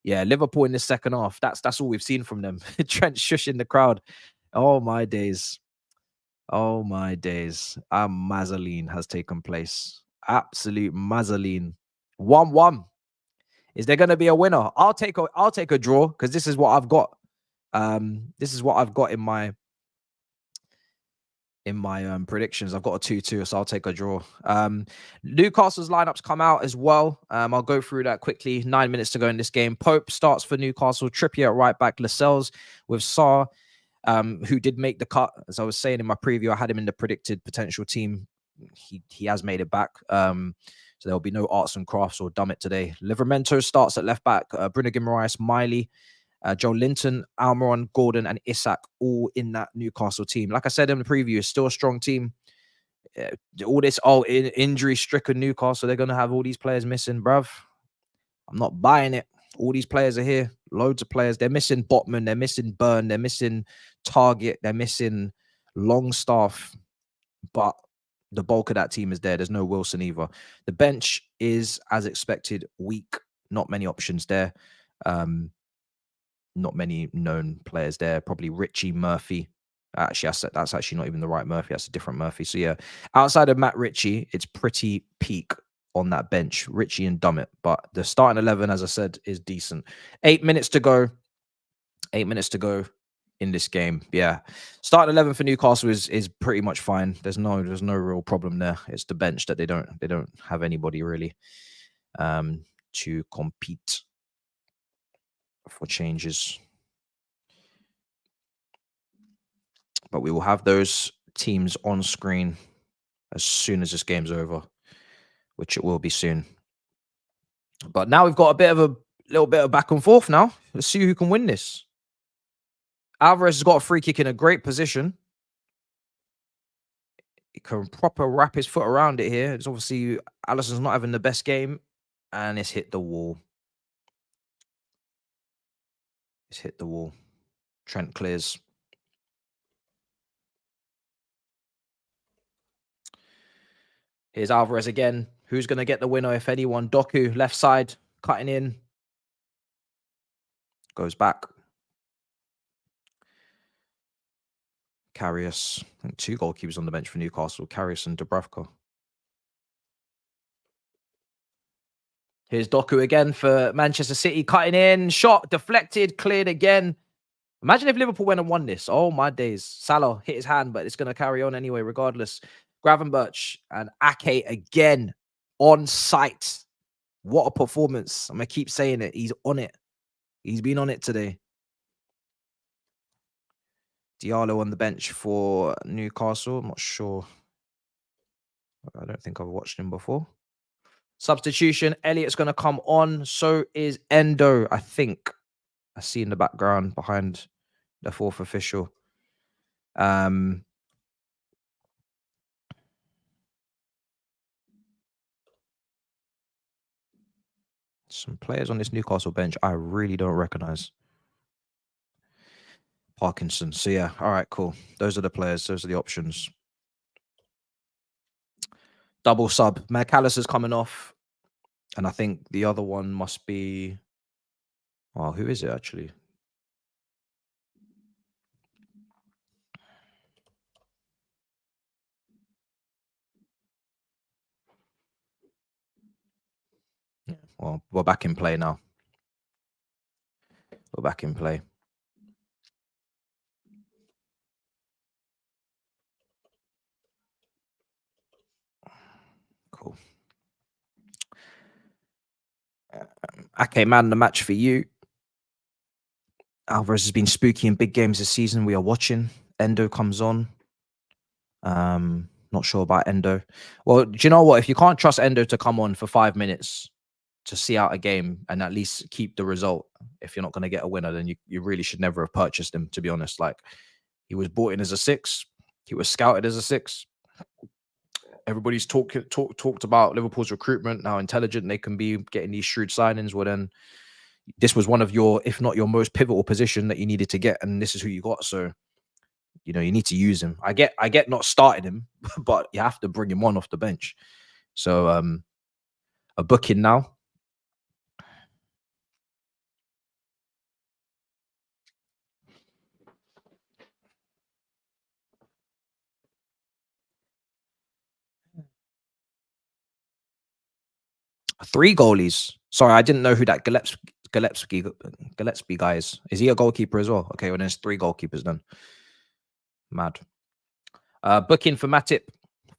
yeah, Liverpool in the second half, that's all we've seen from them. Trent shushing the crowd. Oh my days. Oh my days. A Mazzoline has taken place. Absolute Mazzoline. 1-1. Is there going to be a winner? I'll take a draw because this is what I've got. This is what I've got in my predictions. I've got a 2-2, so I'll take a draw. Newcastle's lineups come out as well. I'll go through that quickly. 9 minutes to go in this game. Pope starts for Newcastle. Trippier at right back. Lascelles with Sarr, who did make the cut. As I was saying in my preview, I had him in the predicted potential team. He has made it back. So there'll be no arts and crafts or dumb it today. Livramento starts at left back. Bruno Guimaraes, Miley, Joe Linton, Almiron, Gordon, and Isak all in that Newcastle team. Like I said in the preview, it's still a strong team. All this injury-stricken Newcastle, they're going to have all these players missing, bruv. I'm not buying it. All these players are here. Loads of players. They're missing Botman. They're missing Byrne. They're missing Target. They're missing Longstaff. But the bulk of that team is there. There's no Wilson either. The bench is, as expected, weak. Not many options there. Not many known players there. Probably Richie, Murphy. Actually, that's actually not even the right Murphy. That's a different Murphy. So yeah, outside of Matt Ritchie, it's pretty peak on that bench. Ritchie and Dummett. But the starting 11, as I said, is decent. 8 minutes to go. 8 minutes to go in this game. Yeah, starting 11 for Newcastle is pretty much fine. There's no real problem there. It's the bench that they don't have anybody really to compete for changes. But we will have those teams on screen as soon as this game's over, which it will be soon. But now we've got a little bit of back and forth now. Let's see who can win this. Alvarez has got a free kick in a great position. He can proper wrap his foot around it here. It's obviously Alisson's not having the best game, and it's hit the wall. It's hit the wall. Trent clears. Here's Alvarez again. Who's going to get the winner, if anyone? Doku, left side, cutting in. Goes back. Karius. I think 2 goalkeepers on the bench for Newcastle. Karius and Dubravka. Here's Doku again for Manchester City. Cutting in. Shot deflected. Cleared again. Imagine if Liverpool went and won this. Oh, my days. Salah hit his hand, but it's going to carry on anyway, regardless. Gravenberch and Ake again on site. What a performance. I'm going to keep saying it. He's on it. He's been on it today. Diallo on the bench for Newcastle. I'm not sure. I don't think I've watched him before. Substitution. Elliott's going to come on. So is Endo, I think. I see in the background behind the 4th official. Some players on this Newcastle bench I really don't recognize. Parkinson. So yeah, all right, cool. Those are the players. Those are the options. Double sub. McAllister's coming off. And I think the other one must be... Oh, who is it actually? Yeah, well, we're back in play now. We're back in play. Cool. Okay, man, the match for you. Alvarez has been spooky in big games this season. We are watching. Endo comes on. Not sure about Endo. Well, do you know what? If you can't trust Endo to come on for 5 minutes, to see out a game and at least keep the result. If you're not going to get a winner, then you really should never have purchased him, to be honest. Like, he was bought in as a 6. He was scouted as a 6. Everybody's talked about Liverpool's recruitment, how intelligent they can be getting these shrewd signings. Well, then this was one of your, if not your most pivotal position that you needed to get, and this is who you got. So, you know, you need to use him. I get not starting him, but you have to bring him on off the bench. So a booking now. Three goalies. Sorry, I didn't know who that Gillespie guy is. Is he a goalkeeper as well? Okay, well, there's 3 goalkeepers then. Mad. Booking for Matip.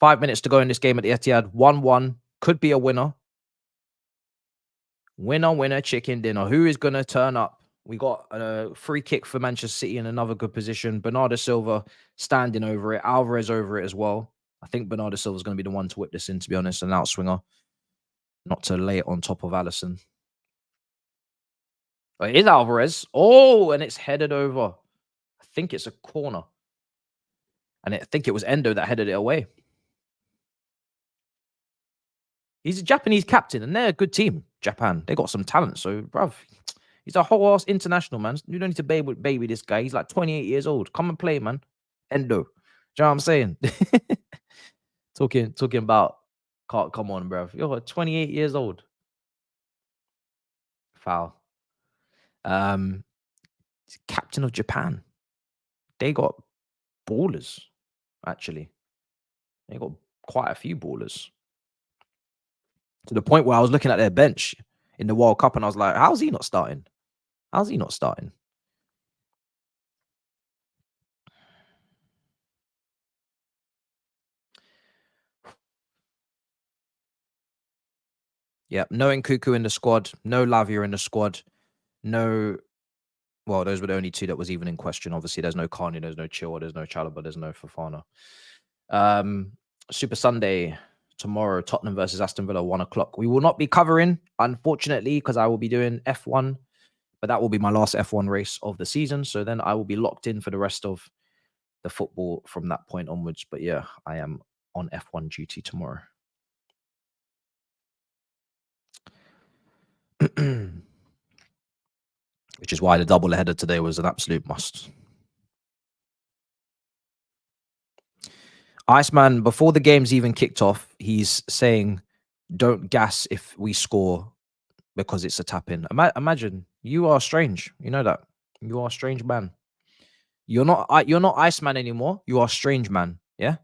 5 minutes to go in this game at the Etihad. 1-1. Could be a winner. Winner, chicken dinner. Who is going to turn up? We got a free kick for Manchester City in another good position. Bernardo Silva standing over it. Alvarez over it as well. I think Bernardo Silva is going to be the one to whip this in, to be honest, an outswinger. Not to lay it on top of Alisson. Oh, it is Alvarez. Oh, and it's headed over. I think it's a corner. And I think it was Endo that headed it away. He's a Japanese captain, and they're a good team, Japan. They got some talent. So, bruv, he's a whole ass international, man. You don't need to baby this guy. He's like 28 years old. Come and play, man. Endo. Do you know what I'm saying? talking about, come on, bruv. You're 28 years old. Foul. Captain of Japan. They got ballers, actually. They got quite a few ballers. To the point where I was looking at their bench in the World Cup and I was like, how's he not starting? How's he not starting? Yeah, no Nkuku in the squad, no Lavia in the squad, no. Well, those were the only 2 that was even in question. Obviously, there's no Carney, there's no Chilwell, there's no Chalobah, there's no Fofana. Super Sunday tomorrow, Tottenham versus Aston Villa, 1 o'clock. We will not be covering, unfortunately, because I will be doing F1, but that will be my last F1 race of the season. So then I will be locked in for the rest of the football from that point onwards. But yeah, I am on F1 duty tomorrow. Which is why the double header today was an absolute must. Iceman, before the game's even kicked off, he's saying, don't gas if we score because it's a tap-in. Imagine, you are strange. You know that. You are a strange man. You're not Iceman anymore. You are strange man. Yeah?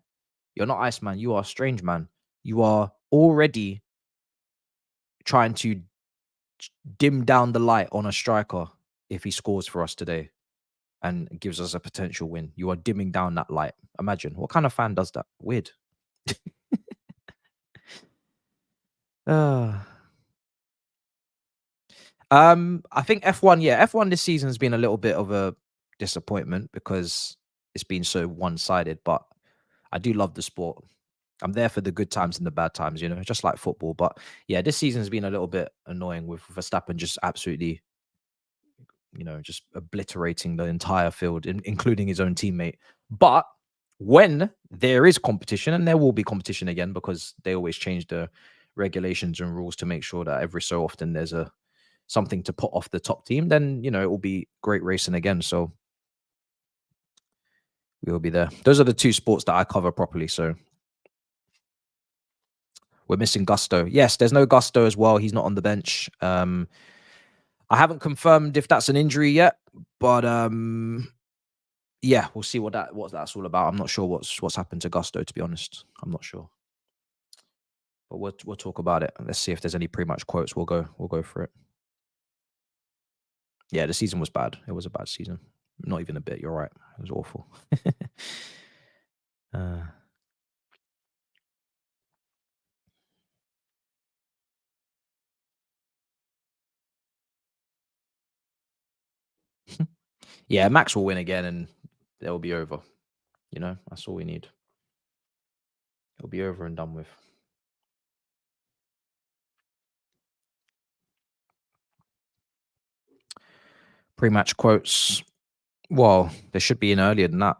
You're not Iceman. You are strange man. You are already trying to dim down the light on a striker if he scores for us today and gives us a potential win. You are dimming down that light. Imagine, what kind of fan does that? Weird. I think F1, yeah, F1 this season has been a little bit of a disappointment because it's been so one-sided, but I do love the sport. I'm there for the good times and the bad times, you know, just like football. But yeah, this season has been a little bit annoying with Verstappen just absolutely, you know, just obliterating the entire field, including his own teammate. But when there is competition, and there will be competition again because they always change the regulations and rules to make sure that every so often there's something to put off the top team, then, you know, it will be great racing again. So we will be there. Those are the 2 sports that I cover properly. So we're missing Gusto. Yes, there's no Gusto as well. He's not on the bench. I haven't confirmed if that's an injury yet, but yeah, we'll see what that's all about. I'm not sure what's happened to Gusto, to be honest. I'm not sure. But we'll talk about it. Let's see if there's any pre-match quotes. We'll go for it. Yeah, the season was bad. It was a bad season. Not even a bit. You're right. It was awful. Yeah, Max will win again and it will be over. You know, that's all we need. It'll be over and done with. Pre-match quotes. Well, they should be in earlier than that.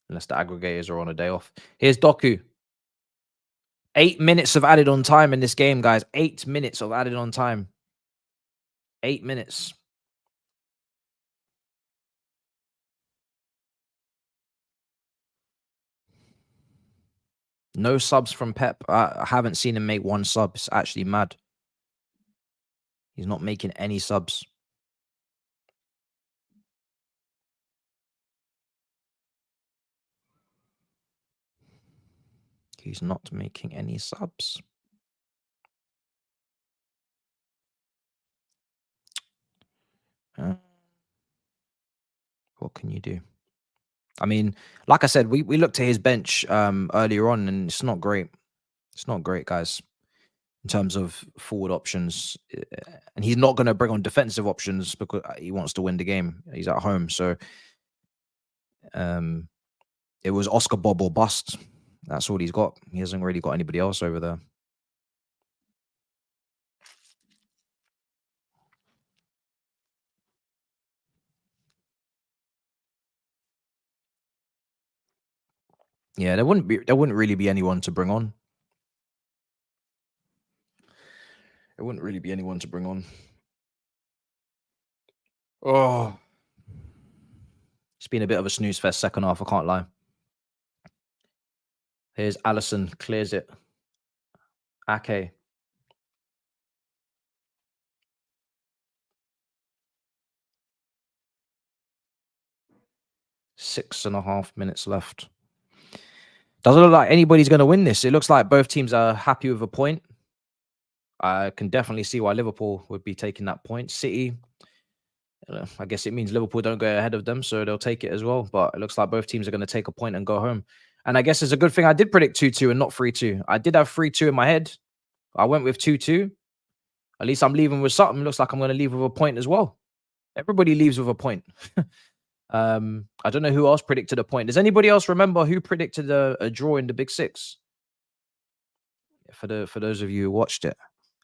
Unless the aggregators are on a day off. Here's Doku. 8 minutes of added on time in this game, guys. 8 minutes of added on time. 8 minutes. No subs from Pep. I haven't seen him make one sub. It's actually mad. He's not making any subs. He's not making any subs. What can you do? I mean, like I said, we looked at his bench earlier on, and it's not great. It's not great, guys, in terms of forward options. And he's not going to bring on defensive options because he wants to win the game. He's at home. So it was Oscar Bob or bust. That's all he's got. He hasn't really got anybody else over there. Yeah, there wouldn't really be anyone to bring on. There wouldn't really be anyone to bring on. Oh, it's been a bit of a snooze fest second half, I can't lie. Here's Allison, clears it. Ake. Six and a half minutes left. Doesn't look like anybody's going to win this. It looks like both teams are happy with a point. I can definitely see why Liverpool would be taking that point. City, I guess it means Liverpool don't go ahead of them, so they'll take it as well. But it looks like both teams are going to take a point and go home. And I guess it's a good thing I did predict 2-2 and not 3-2. I did have 3-2 in my head. I went with 2-2. At least I'm leaving with something. Looks like I'm going to leave with a point as well. Everybody leaves with a point. I don't know who else predicted a point. Does anybody else remember who predicted a draw in the Big Six? For those of you who watched it,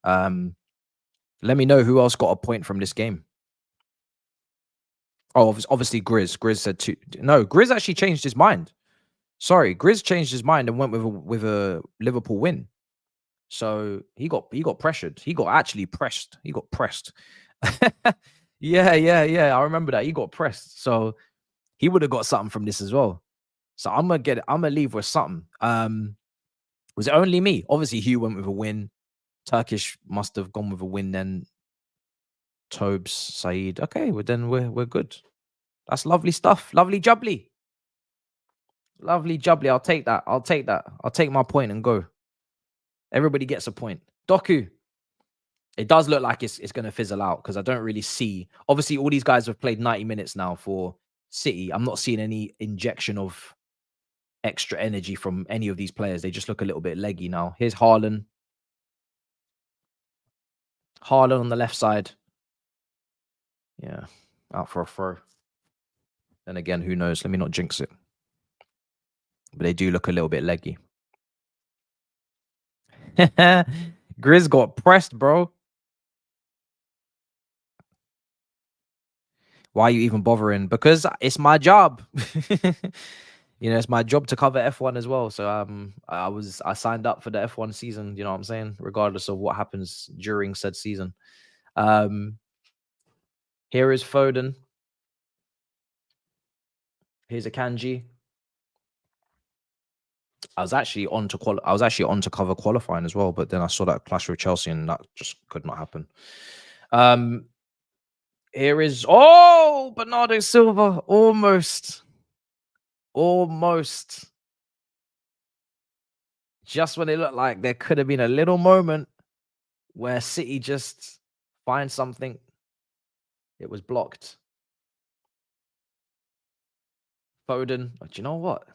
let me know who else got a point from this game. Oh, obviously Grizz. Grizz said 2. No, Grizz actually changed his mind. Sorry, Grizz changed his mind and went with a Liverpool win. So he got pressured. He got actually pressed. He got pressed. Yeah. I remember that. He got pressed. So he would have got something from this as well. So I'm gonna leave with something. Was it only me? Obviously, Hugh went with a win. Turkish must have gone with a win then. Thabz, Saeed. Okay, well then we're good. That's lovely stuff. Lovely jubbly. Lovely jubbly. I'll take that. I'll take my point and go. Everybody gets a point. Doku. It does look like it's going to fizzle out because I don't really see. Obviously, all these guys have played 90 minutes now for City. I'm not seeing any injection of extra energy from any of these players. They just look a little bit leggy now. Here's Hairline. Hairline on the left side. Yeah, out for a throw. Then again, who knows? Let me not jinx it. But they do look a little bit leggy. Grizz got pressed, bro. Why are you even bothering? Because it's my job. You know, it's my job to cover F1 as well. So I signed up for the F1 season, you know what I'm saying? Regardless of what happens during said season. Here is Foden. Here's a Kanji. I was actually on to cover qualifying as well, but then I saw that clash with Chelsea and that just could not happen. Here is Bernardo Silva. Almost. Just when it looked like there could have been a little moment where City just find something, it was blocked. Foden. Do you know what?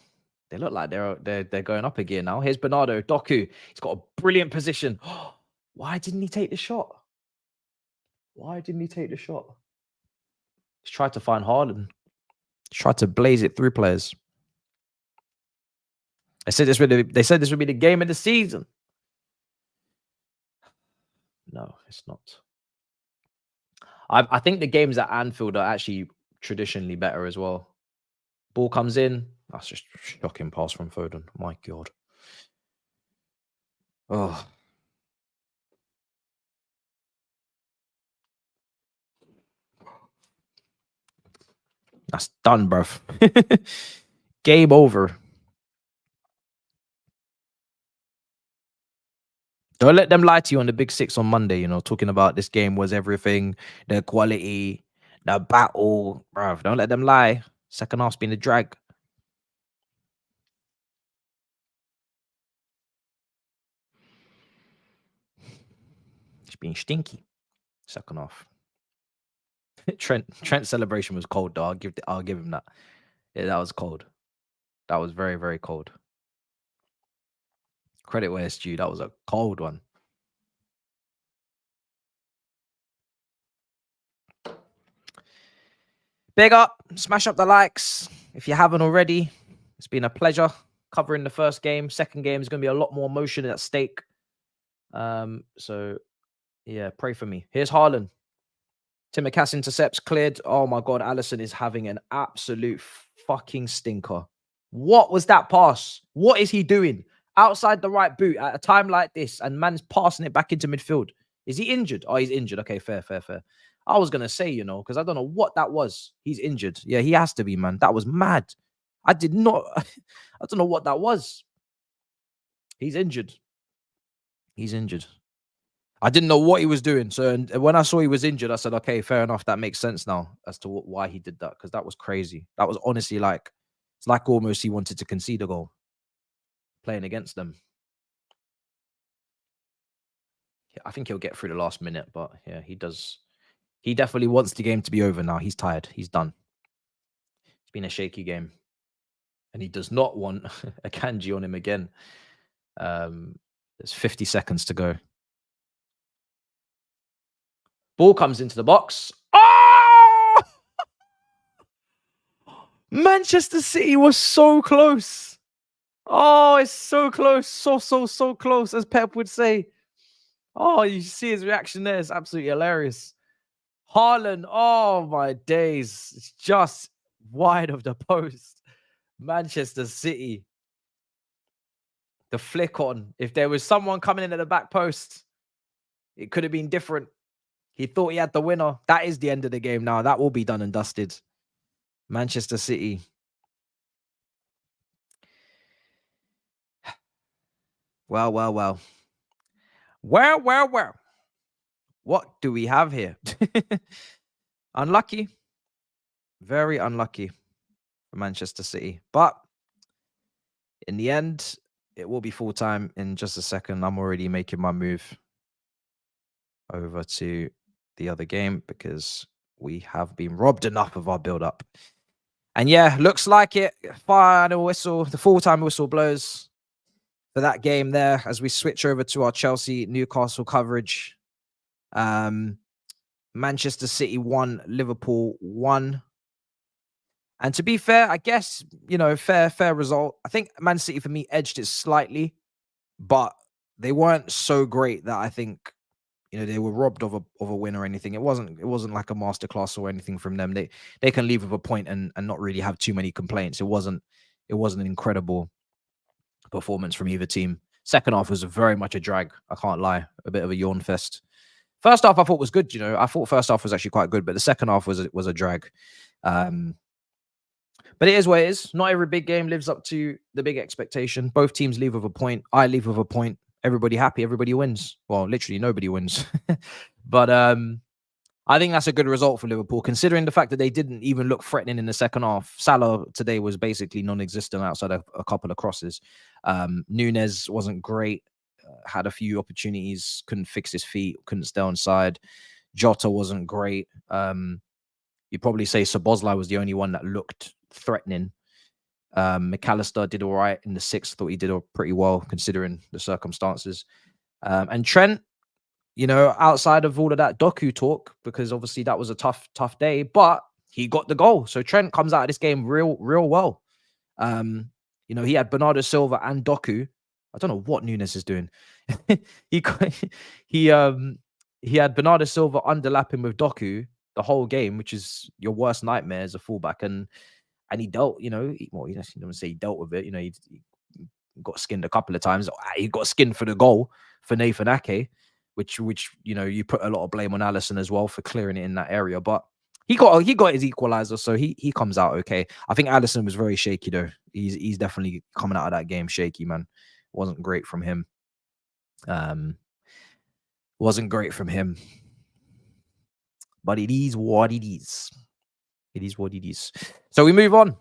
They look like they're going up a gear now. Here's Bernardo. Doku. He's got a brilliant position. Why didn't he take the shot? He's tried to find Haaland. He's tried to blaze it through players. They said this would be the game of the season. No, it's not. I think the games at Anfield are actually traditionally better as well. Ball comes in. That's just shocking pass from Foden. My God. Oh. That's done, bruv. Game over. Don't let them lie to you on the Big Six on Monday, talking about this game was everything, the quality, the battle. Bruv, don't let them lie. Second half's been a drag. It's been stinky. Second half. Trent's celebration was cold, though. I'll give him that. Yeah, that was cold. That was very, very cold. Credit where it's due. That was a cold one. Big up, smash up the likes if you haven't already. It's been a pleasure covering the first game. Second game is going to be a lot more emotion at stake. So yeah, pray for me. Here's Hairline. Timakass intercepts cleared. Oh my God, Alisson is having an absolute fucking stinker. What was that pass? What is he doing outside the right boot at a time like this? And man's passing it back into midfield. Is he injured? Oh, he's injured. Okay, fair. I was going to say, because I don't know what that was. He's injured. Yeah, he has to be, man. That was mad. I don't know what that was. He's injured. I didn't know what he was doing. So when I saw he was injured, I said, okay, fair enough. That makes sense now as to why he did that. Because that was crazy. That was honestly it's like almost he wanted to concede a goal playing against them. Yeah, I think he'll get through the last minute, but yeah, he does. He definitely wants the game to be over now. He's tired. He's done. It's been a shaky game. And he does not want a kanji on him again. There's 50 seconds to go. Ball comes into the box. Oh! Manchester City was so close. Oh, it's so close. So close, as Pep would say. Oh, you see his reaction there. It's absolutely hilarious. Hairline, oh my days. It's just wide of the post. Manchester City. The flick on. If there was someone coming in at the back post, it could have been different. He thought he had the winner. That is the end of the game now. That will be done and dusted. Manchester City. Well. What do we have here? Unlucky. Very unlucky for Manchester City. But in the end, it will be full time in just a second. I'm already making my move over to the other game because we have been robbed enough of our build-up. And yeah, looks like it. Final whistle, the full-time whistle blows for that game there as we switch over to our Chelsea Newcastle coverage. Manchester City 1, Liverpool 1. And to be fair, I guess, fair result. I think Man City for me edged it slightly, but they weren't so great that I think, they were robbed of a win or anything. It wasn't like a masterclass or anything from them. They can leave with a point and not really have too many complaints. It wasn't an incredible performance from either team. Second half was very much a drag. I can't lie, a bit of a yawn fest. First half I thought was good. I thought first half was actually quite good, but the second half was a drag. But it is what it is. Not every big game lives up to the big expectation. Both teams leave with a point. I leave with a point. Everybody happy. Everybody wins. Well, literally nobody wins. But I think that's a good result for Liverpool, considering the fact that they didn't even look threatening in the second half. Salah today was basically non-existent outside of a couple of crosses. Nunez wasn't great. Had a few opportunities. Couldn't fix his feet. Couldn't stay on side. Jota wasn't great. You'd probably say Szoboszlai was the only one that looked threatening. McAllister did all right in the sixth. Thought he did pretty well considering the circumstances. And Trent, outside of all of that Doku talk, because obviously that was a tough day, but he got the goal. So Trent comes out of this game real well. He had Bernardo Silva and Doku. I don't know what Nunez is doing. he had Bernardo Silva underlapping with Doku, the whole game, which is your worst nightmare as a fullback. And he dealt, you know, well, he doesn't say he dealt with it. You know, he got skinned a couple of times. He got skinned for the goal for Nathan Ake, which you know, you put a lot of blame on Alisson as well for clearing it in that area. But he got his equalizer, so he comes out okay. I think Alisson was very shaky though. He's definitely coming out of that game shaky, man. Wasn't great from him. Wasn't great from him. But it is what it is. It is what it is. So we move on.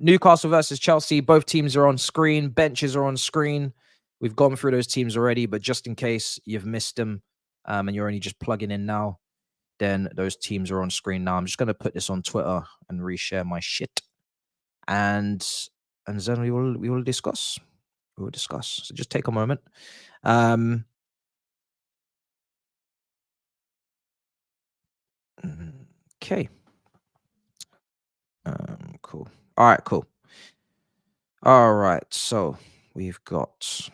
Newcastle versus Chelsea. Both teams are on screen. Benches are on screen. We've gone through those teams already, but just in case you've missed them and you're only just plugging in now, then those teams are on screen now. I'm just going to put this on Twitter and reshare my shit. And then we will discuss. We will discuss. So just take a moment. Okay. Cool. All right, cool. All right, so we've got,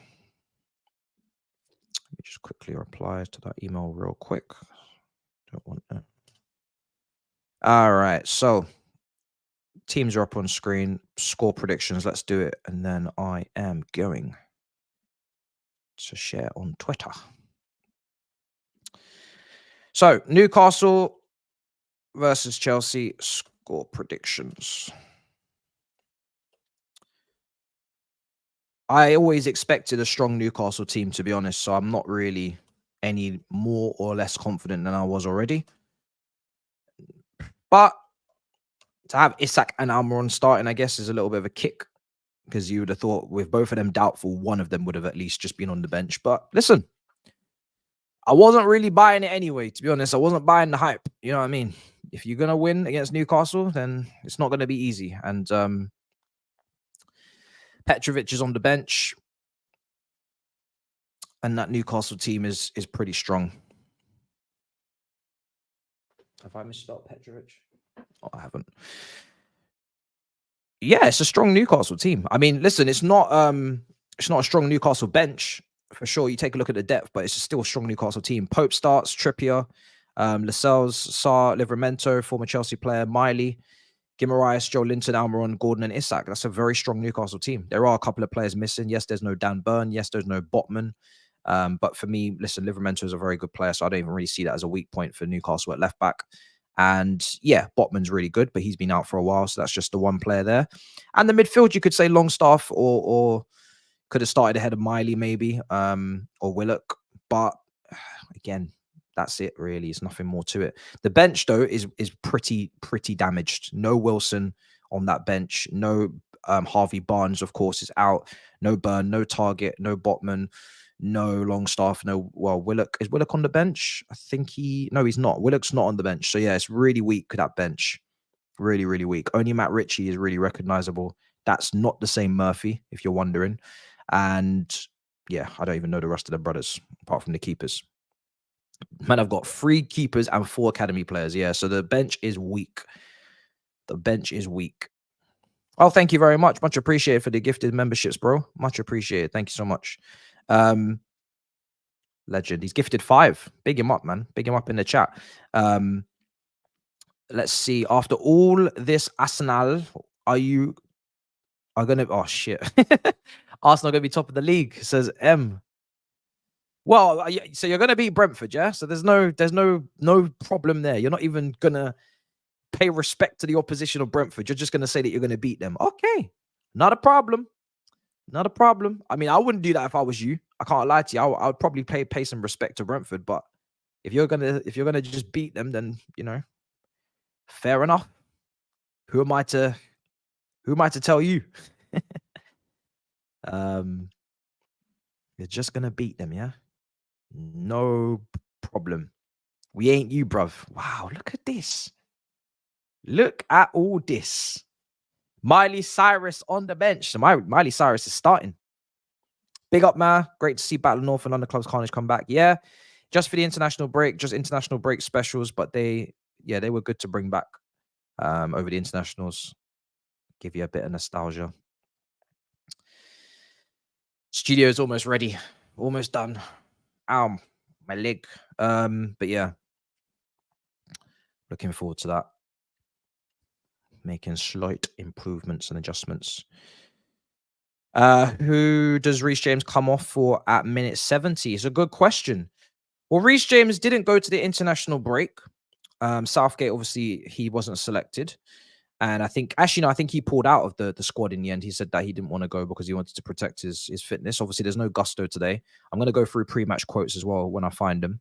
let me just quickly reply to that email real quick. Don't want that. All right, so teams are up on screen. Score predictions, let's do it. And then I am going to share on Twitter. So Newcastle versus Chelsea, score predictions. I always expected a strong Newcastle team, to be honest, so I'm not really any more or less confident than I was already. But to have Isak and Almiron starting, I guess, is a little bit of a kick, because you would have thought with both of them doubtful, one of them would have at least just been on the bench. But listen, I wasn't really buying it anyway, to be honest. I wasn't buying the hype. You know what I mean? If you're going to win against Newcastle, then it's not going to be easy. And Petrovic is on the bench. And that Newcastle team is pretty strong. Have I misspelled Petrovic? Oh, I haven't. Yeah, it's a strong Newcastle team. I mean, listen, it's not a strong Newcastle bench for sure. You take a look at the depth, but it's still a strong Newcastle team. Pope starts, Trippier, Lascelles, Sarr, Livramento, former Chelsea player, Miley, Guimaraes, Joe Linton, Almiron, Gordon, and Isak. That's a very strong Newcastle team. There are a couple of players missing. Yes, there's no Dan Burn. Yes, there's no Botman. But for me, listen, Livramento is a very good player, so I don't even really see that as a weak point for Newcastle at left back. And yeah, Botman's really good, but he's been out for a while, so that's just the one player there. And the midfield, you could say Longstaff or could have started ahead of Miley maybe, or Willock. But again, that's it really. It's nothing more to it. The bench though is pretty damaged. No Wilson on that bench. No Harvey Barnes, of course, is out. No Burn, no Target, no Botman. No Longstaff, no, well, Willock. Is Willock on the bench? I think no, he's not. Willock's not on the bench. So yeah, it's really weak, that bench. Really, really weak. Only Matt Ritchie is really recognizable. That's not the same Murphy, if you're wondering. And yeah, I don't even know the rest of the brothers, apart from the keepers. Man, I've got 3 keepers and 4 academy players. Yeah, so the bench is weak. The bench is weak. Oh, thank you very much. Much appreciated for the gifted memberships, bro. Much appreciated. Thank you so much. Legend. He's gifted 5. Big him up, man. Big him up in the chat. Let's see. After all this Arsenal, are gonna, oh shit. Arsenal gonna be top of the league, says M. Well, so you're gonna beat Brentford, yeah? So there's no problem there. You're not even gonna pay respect to the opposition of Brentford. You're just gonna say that you're gonna beat them. Okay. Not a problem. Not a problem. I mean, I wouldn't do that if I was you. I can't lie to you. I would probably pay some respect to Brentford, but if you're gonna just beat them, then you know, fair enough. Who am I to tell you? You're just gonna beat them, yeah? No problem. We ain't you, bruv. Wow, look at this. Look at all this. Miley Cyrus on the bench. So Miley Cyrus is starting. Big up, man. Great to see Battle North and London Clubs Carnage come back. Yeah, just for the international break, just international break specials, but they were good to bring back over the internationals. Give you a bit of nostalgia. Studio is almost ready. Almost done. Ow, my leg. But yeah. Looking forward to that. Making slight improvements and adjustments. Who does Reece James come off for at minute 70? It's a good question. Well, Reece James didn't go to the international break. Southgate, obviously, he wasn't selected. And I think, actually, no, I think he pulled out of the squad in the end. He said that he didn't want to go because he wanted to protect his fitness. Obviously, there's no gusto today. I'm going to go through pre-match quotes as well when I find them.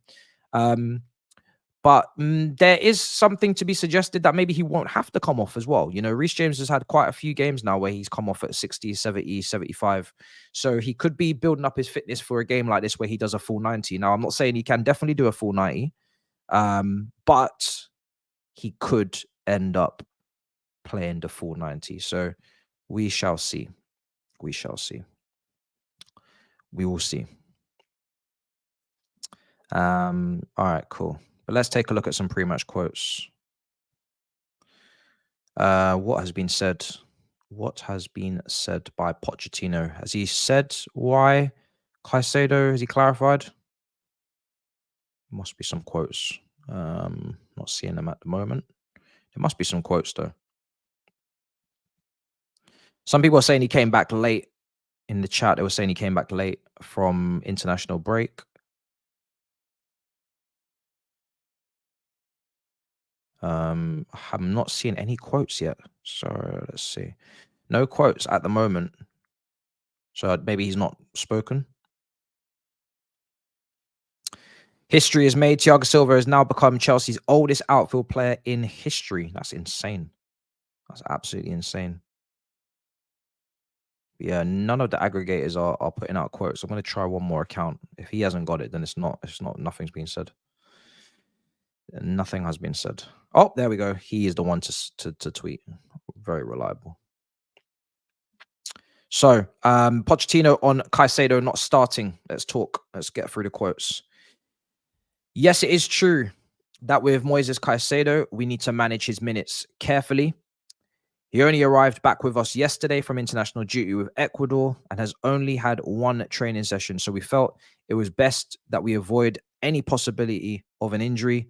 But there is something to be suggested that maybe he won't have to come off as well. You know, Reece James has had quite a few games now where he's come off at 60, 70, 75. So he could be building up his fitness for a game like this where he does a full 90. Now, I'm not saying he can definitely do a full 90, but he could end up playing the full 90. So we shall see. We shall see. We will see. All right, cool. But let's take a look at some pre-match quotes. What has been said? What has been said by Pochettino? Has he said why Caicedo? Has he clarified? Must be some quotes. Not seeing them at the moment. There must be some quotes though. Some people are saying he came back late. In the chat, they were saying he came back late from international break. I'm not seeing any quotes yet. So let's see. No quotes at the moment. So maybe he's not spoken. History is made. Thiago Silva has now become Chelsea's oldest outfield player in history. That's insane. That's absolutely insane. Yeah, none of the aggregators are putting out quotes. I'm going to try one more account. If he hasn't got it, then nothing's been said. Nothing has been said. Oh, there we go. He is the one to tweet. Very reliable. So, Pochettino on Caicedo not starting. Let's talk. Let's get through the quotes. Yes, it is true that with Moises Caicedo, we need to manage his minutes carefully. He only arrived back with us yesterday from international duty with Ecuador and has only had one training session. So we felt it was best that we avoid any possibility of an injury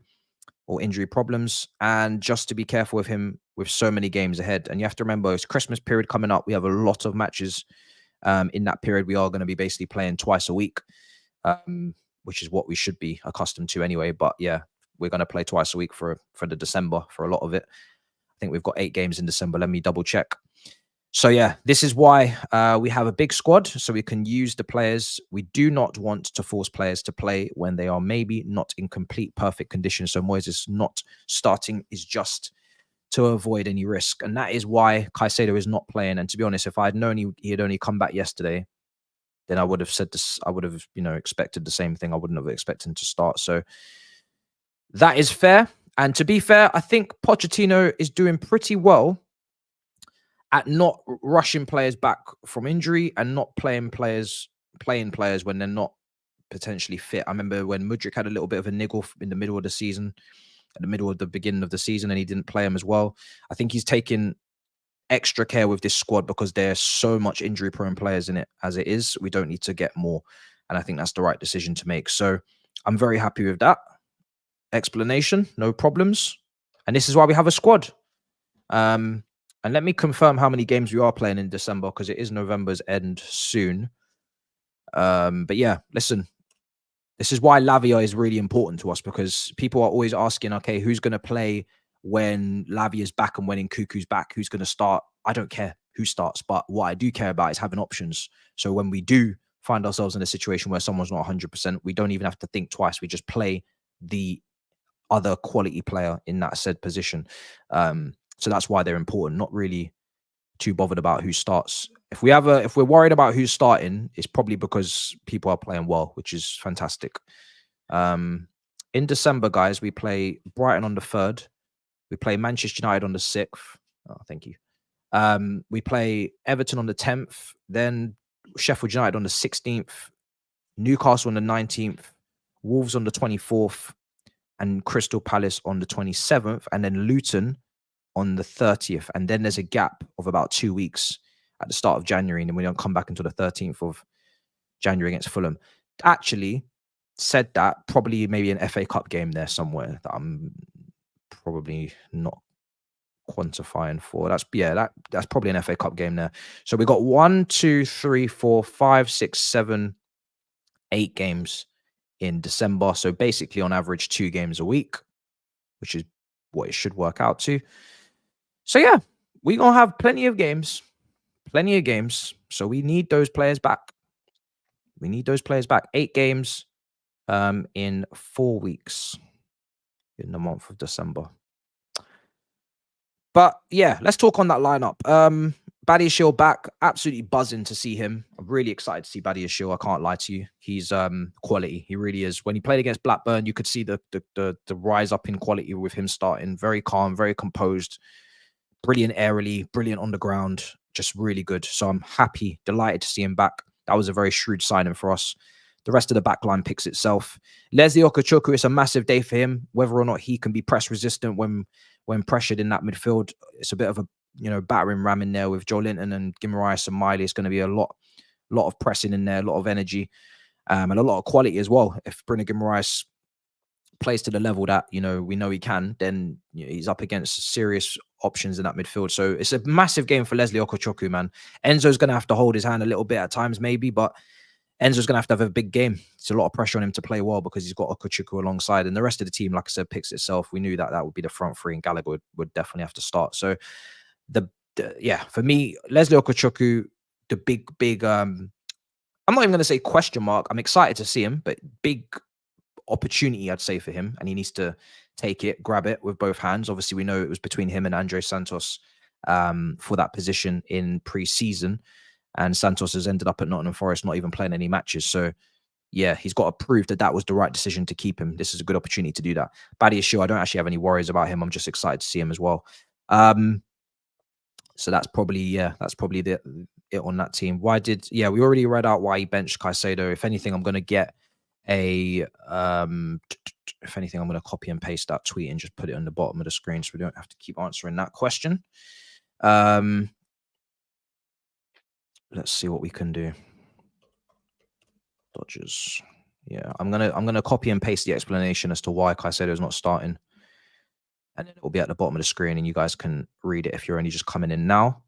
or injury problems, and just to be careful with him with so many games ahead. And you have to remember, it's Christmas period coming up. We have a lot of matches in that period. We are going to be basically playing twice a week, which is what we should be accustomed to anyway. But yeah, we're going to play twice a week for the December for a lot of it. I think we've got 8 games in December. Let me double check. So yeah, this is why we have a big squad, so we can use the players. We do not want to force players to play when they are maybe not in complete perfect condition. So Moises not starting is just to avoid any risk. And that is why Caicedo is not playing. And to be honest, if I had known he had only come back yesterday, then I would have said this. I would have, expected the same thing. I wouldn't have expected him to start. So that is fair. And to be fair, I think Pochettino is doing pretty well at not rushing players back from injury and not playing players when they're not potentially fit. I remember when Mudryk had a little bit of a niggle in the middle of the season, at the middle of the beginning of the season, and he didn't play him as well. I think he's taking extra care with this squad because there's so much injury-prone players in it as it is. We don't need to get more. And I think that's the right decision to make. So I'm very happy with that explanation. No problems. And this is why we have a squad. And let me confirm how many games we are playing in December, because it is November's end soon. But yeah, listen, this is why Lavia is really important to us, because people are always asking, okay, who's going to play when Lavia's back and when Nkuku's back? Who's going to start? I don't care who starts, but what I do care about is having options. So when we do find ourselves in a situation where someone's not 100%, we don't even have to think twice. We just play the other quality player in that said position. So that's why they're important. Not really too bothered about who starts. If we're worried about who's starting, it's probably because people are playing well, which is fantastic. In December, guys, we play Brighton on the 3rd. We play Manchester United on the 6th. Oh, thank you. We play Everton on the 10th, then Sheffield United on the 16th, Newcastle on the 19th, Wolves on the 24th, and Crystal Palace on the 27th, and then Luton on the 30th. And then there's a gap of about 2 weeks at the start of January, and then we don't come back until the 13th of January against Fulham. Actually, said that, probably maybe an FA Cup game there somewhere that I'm probably not quantifying for. That's probably an FA Cup game there. So we got 1, 2, 3, 4, 5, 6, 7, 8 games in December. So basically on average 2 games a week, which is what it should work out to. So yeah, we're gonna have plenty of games. So we need those players back. 8 games in 4 weeks in the month of December. But yeah, let's talk on that lineup. Badiashile back, absolutely buzzing to see him. I'm really excited to see Badiashile. I can't lie to you. He's quality. He really is. When he played against Blackburn, you could see the rise up in quality with him starting. Very calm, very composed, brilliant aerially, brilliant on the ground, just really good. So I'm happy, delighted to see him back. That was a very shrewd signing for us. The rest of the back line picks itself. Leslie Okechukwu, it's a massive day for him. Whether or not he can be press resistant when pressured in that midfield, it's a bit of a battering ram in there with Joe Linton and Guimaraes and Miley. It's going to be a lot of pressing in there, a lot of energy, and a lot of quality as well. If Bruno Guimaraes plays to the level that we know he can, then he's up against serious options in that midfield. So it's a massive game for Leslie Okechukwu, man. Enzo's going to have to hold his hand a little bit at times, maybe, but Enzo's going to have a big game. It's a lot of pressure on him to play well because he's got Okechukwu alongside, and the rest of the team, like I said, picks itself. We knew that would be the front three, and Gallagher would definitely have to start. So for me, Leslie Okechukwu, the big I'm not even going to say question mark. I'm excited to see him, but big opportunity, I'd say, for him, and he needs to take it, grab it with both hands. Obviously, we know it was between him and Andre Santos for that position in pre-season, and Santos has ended up at Nottingham Forest not even playing any matches. So yeah, he's got to prove that was the right decision to keep him. This is a good opportunity to do that. Badiashile, I don't actually have any worries about him. I'm just excited to see him as well. So that's probably it on that team. We already read out why he benched Caicedo. If anything, I'm going to get if anything, I'm going to copy and paste that tweet and just put it on the bottom of the screen so we don't have to keep answering that question. Let's see what we can do. Dodgers. Yeah, I'm gonna copy and paste the explanation as to why Caicedo is not starting, and then it will be at the bottom of the screen, and you guys can read it if you're only just coming in now.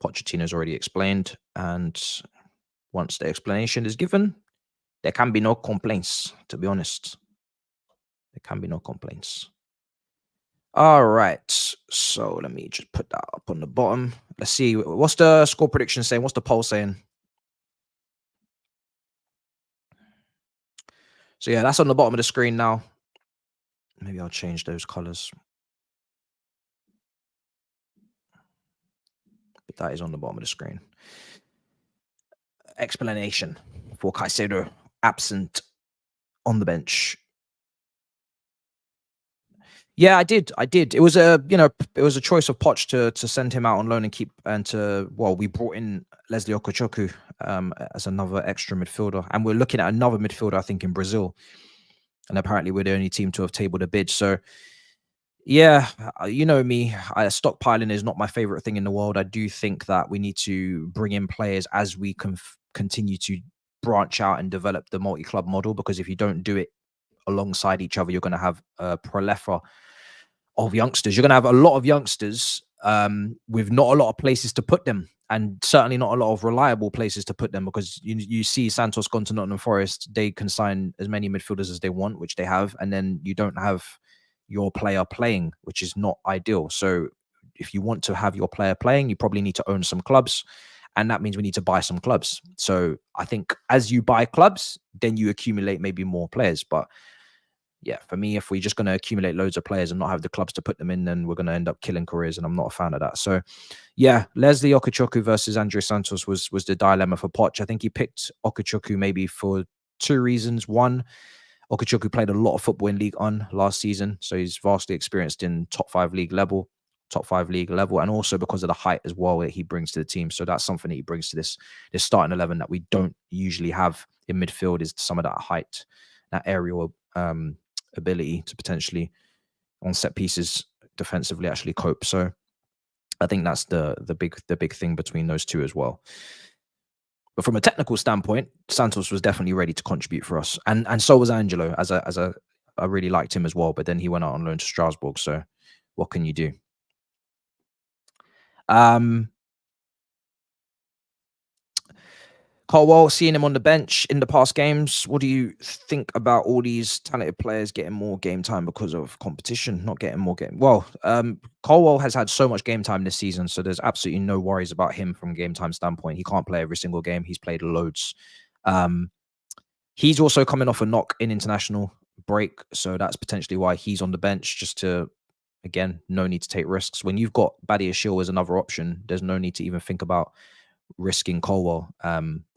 Pochettino's already explained, and once the explanation is given, there can be no complaints. To be honest, there can be no complaints. All right, so let me just put that up on the bottom. Let's see, what's the score prediction saying? What's the poll saying? So yeah, that's on the bottom of the screen now. Maybe I'll change those colors. But that is on the bottom of the screen. Explanation for Caicedo absent on the bench. Yeah, I did. It was a choice of Poch to send him out on loan and we brought in Leslie Okechukwu as another extra midfielder, and we're looking at another midfielder, I think, in Brazil, and apparently we're the only team to have tabled a bid. So yeah, you know me, stockpiling is not my favorite thing in the world. I do think that we need to bring in players as we continue to branch out and develop the multi-club model, because if you don't do it alongside each other, you're going to have a plethora of youngsters. You're going to have a lot of youngsters with not a lot of places to put them, and certainly not a lot of reliable places to put them, because you see Santos gone to Nottingham Forest, they can sign as many midfielders as they want, which they have, and then you don't have your player playing, which is not ideal. So if you want to have your player playing, you probably need to own some clubs, and that means we need to buy some clubs. So I think as you buy clubs, then you accumulate maybe more players. But yeah, for me, if we're just going to accumulate loads of players and not have the clubs to put them in, then we're going to end up killing careers, and I'm not a fan of that. So yeah, Leslie Okechukwu versus Andre Santos was the dilemma for Poch. I think he picked Okechukwu maybe for 2 reasons. One, Okechukwu played a lot of football in League One last season, so he's vastly experienced in top 5 league level, and also because of the height as well that he brings to the team. So that's something that he brings to this starting 11 that we don't usually have in midfield, is some of that height, that aerial ability to potentially on set pieces defensively actually cope. So I think that's the big thing between those two as well. But from a technical standpoint, Santos was definitely ready to contribute for us, and so was Angelo as a I really liked him as well, but then he went out on loan to Strasbourg. So what can you do? Colwell, seeing him on the bench in the past games, what do you think about all these talented players getting more game time because of competition, not getting more game? Well, Colwell has had so much game time this season, so there's absolutely no worries about him from game time standpoint. He can't play every single game. He's played loads. He's also coming off a knock in international break, so that's potentially why he's on the bench, just to, again, no need to take risks. When you've got Badiashile as another option, there's no need to even think about risking Colwell.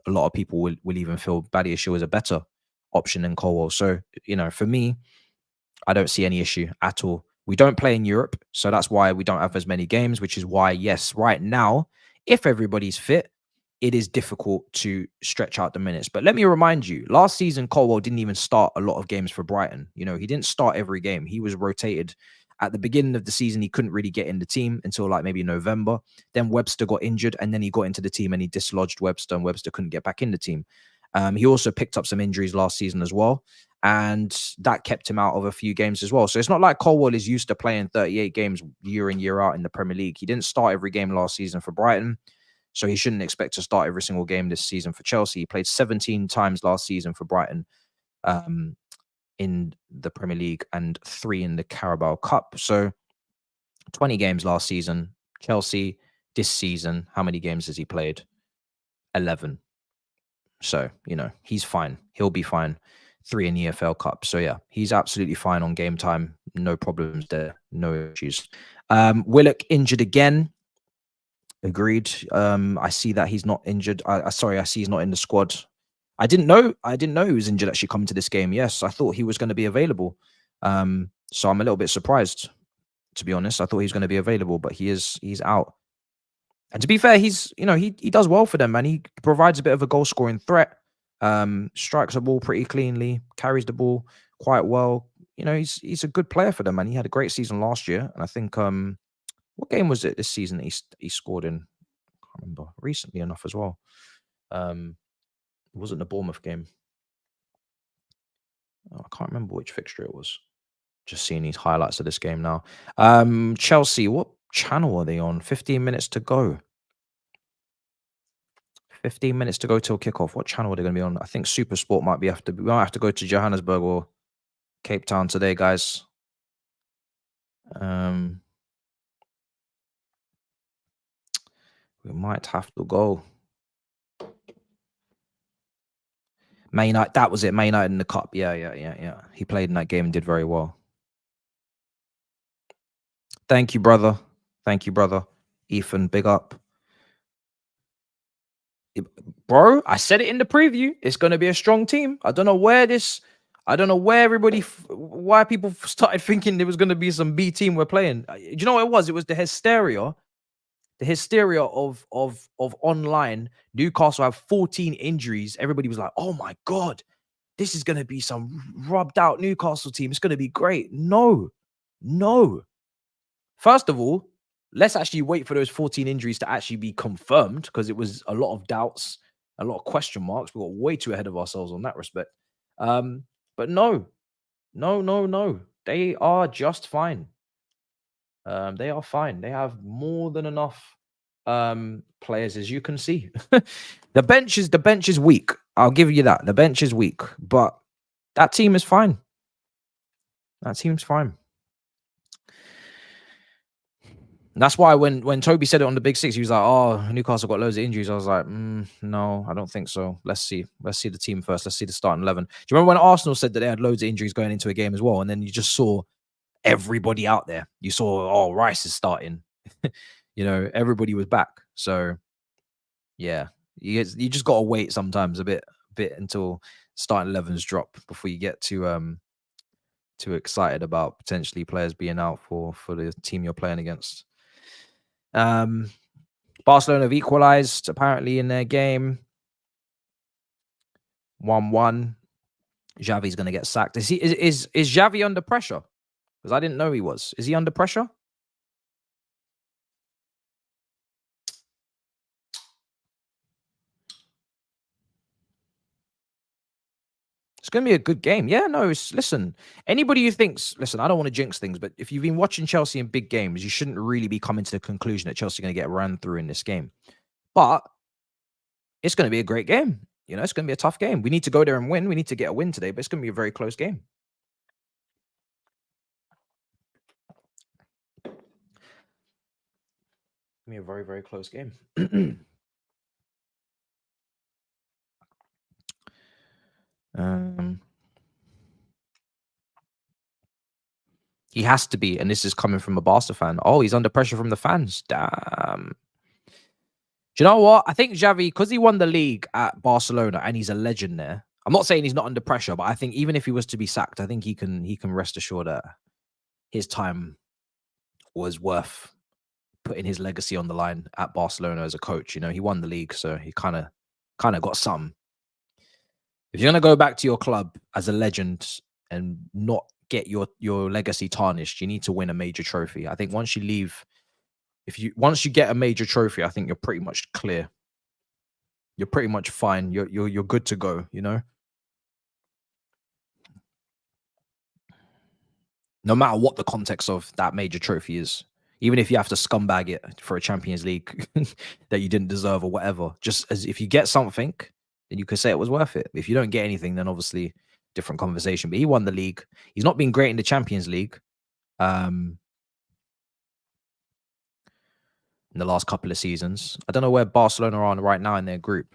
A lot of people will even feel Badiashile is a better option than Colwell. So, you know, for me, I don't see any issue at all. We don't play in Europe, so that's why we don't have as many games, which is why, yes, right now, if everybody's fit, it is difficult to stretch out the minutes. But let me remind you, last season, Colwell didn't even start a lot of games for Brighton. You know, he didn't start every game. He was rotated. At the beginning of the season, he couldn't really get in the team until like maybe November. Then Webster got injured, and then he got into the team and he dislodged Webster, and Webster couldn't get back in the team. He also picked up some injuries last season as well, and that kept him out of a few games as well. So it's not like Colwell is used to playing 38 games year in, year out in the Premier League. He didn't start every game last season for Brighton, so he shouldn't expect to start every single game this season for Chelsea. He played 17 times last season for Brighton in the Premier League and 3 in the Carabao Cup. So 20 games last season. Chelsea this season, how many games has he played? 11. So, you know, he's fine. He'll be fine. 3 in the EFL Cup. So, yeah, he's absolutely fine on game time. No problems there. No issues. Willock injured again. Agreed. I see that he's not injured. I see he's not in the squad. I didn't know he was injured actually coming to this game. Yes, I thought he was going to be available. So I'm a little bit surprised, to be honest. I thought he was going to be available, but he's out. And to be fair, he does well for them, man. He provides a bit of a goal scoring threat. Strikes the ball pretty cleanly, carries the ball quite well. You know, he's a good player for them, man. He had a great season last year, and I think what game was it this season that he scored in? I can't remember. Recently enough as well. It wasn't the Bournemouth game. Oh, I can't remember which fixture it was. Just seeing these highlights of this game now. Chelsea, what channel are they on? 15 minutes to go. 15 minutes to go till kickoff. What channel are they going to be on? I think Super Sport might be we might have to go to Johannesburg or Cape Town today, guys. We might have to go. Man United, that was it. Man United in the cup. Yeah. He played in that game and did very well. Thank you, brother. Ethan, big up. Bro, I said it in the preview. It's going to be a strong team. I don't know where why people started thinking there was going to be some B team we're playing. Do you know what it was? It was the hysteria of online. Newcastle have 14 injuries. Everybody was like, oh my God, this is going to be some rubbed out Newcastle team. It's going to be great. No. First of all, let's actually wait for those 14 injuries to actually be confirmed, because it was a lot of doubts, a lot of question marks. We got way too ahead of ourselves on that respect. But no. They are just fine. They are fine. They have more than enough players, as you can see. The bench is weak. I'll give you that. The bench is weak, but that team is fine. That team's fine. And that's why when Toby said it on the Big Six, he was like, "Oh, Newcastle got loads of injuries." I was like, "No, I don't think so. Let's see the team first. Let's see the starting 11." Do you remember when Arsenal said that they had loads of injuries going into a game as well, and then you just saw everybody out there? You saw, oh, Rice is starting. You know, everybody was back. So yeah, you just gotta wait sometimes a bit until starting 11s drop before you get too excited about potentially players being out for the team you're playing against. Barcelona have equalized apparently in their game. 1-1. Xavi's gonna get sacked. Is Xavi under pressure? Because I didn't know he was. Is he under pressure? It's going to be a good game. Yeah, no, listen, anybody who thinks, listen, I don't want to jinx things, but if you've been watching Chelsea in big games, you shouldn't really be coming to the conclusion that Chelsea are going to get ran through in this game. But it's going to be a great game. You know, it's going to be a tough game. We need to go there and win. We need to get a win today, but it's going to be a very close game. It's going to be a very, very close game. He has to be, and this is coming from a Barca fan. Oh, he's under pressure from the fans. Damn. Do you know what? I think Xavi, because he won the league at Barcelona and he's a legend there. I'm not saying he's not under pressure, but I think even if he was to be sacked, I think he can rest assured that his time was worth putting his legacy on the line at Barcelona as a coach. You know, he won the league, so he kind of got some. If you're gonna go back to your club as a legend and not get your legacy tarnished, you need to win a major trophy. I think once you leave, once you get a major trophy, I think you're pretty much clear. You're pretty much fine. You're good to go, you know? No matter what the context of that major trophy is. Even if you have to scumbag it for a Champions League that you didn't deserve or whatever. Just as if you get something, then you could say it was worth it. If you don't get anything, then obviously different conversation. But he won the league. He's not been great in the Champions League. In the last couple of seasons. I don't know where Barcelona are on right now in their group.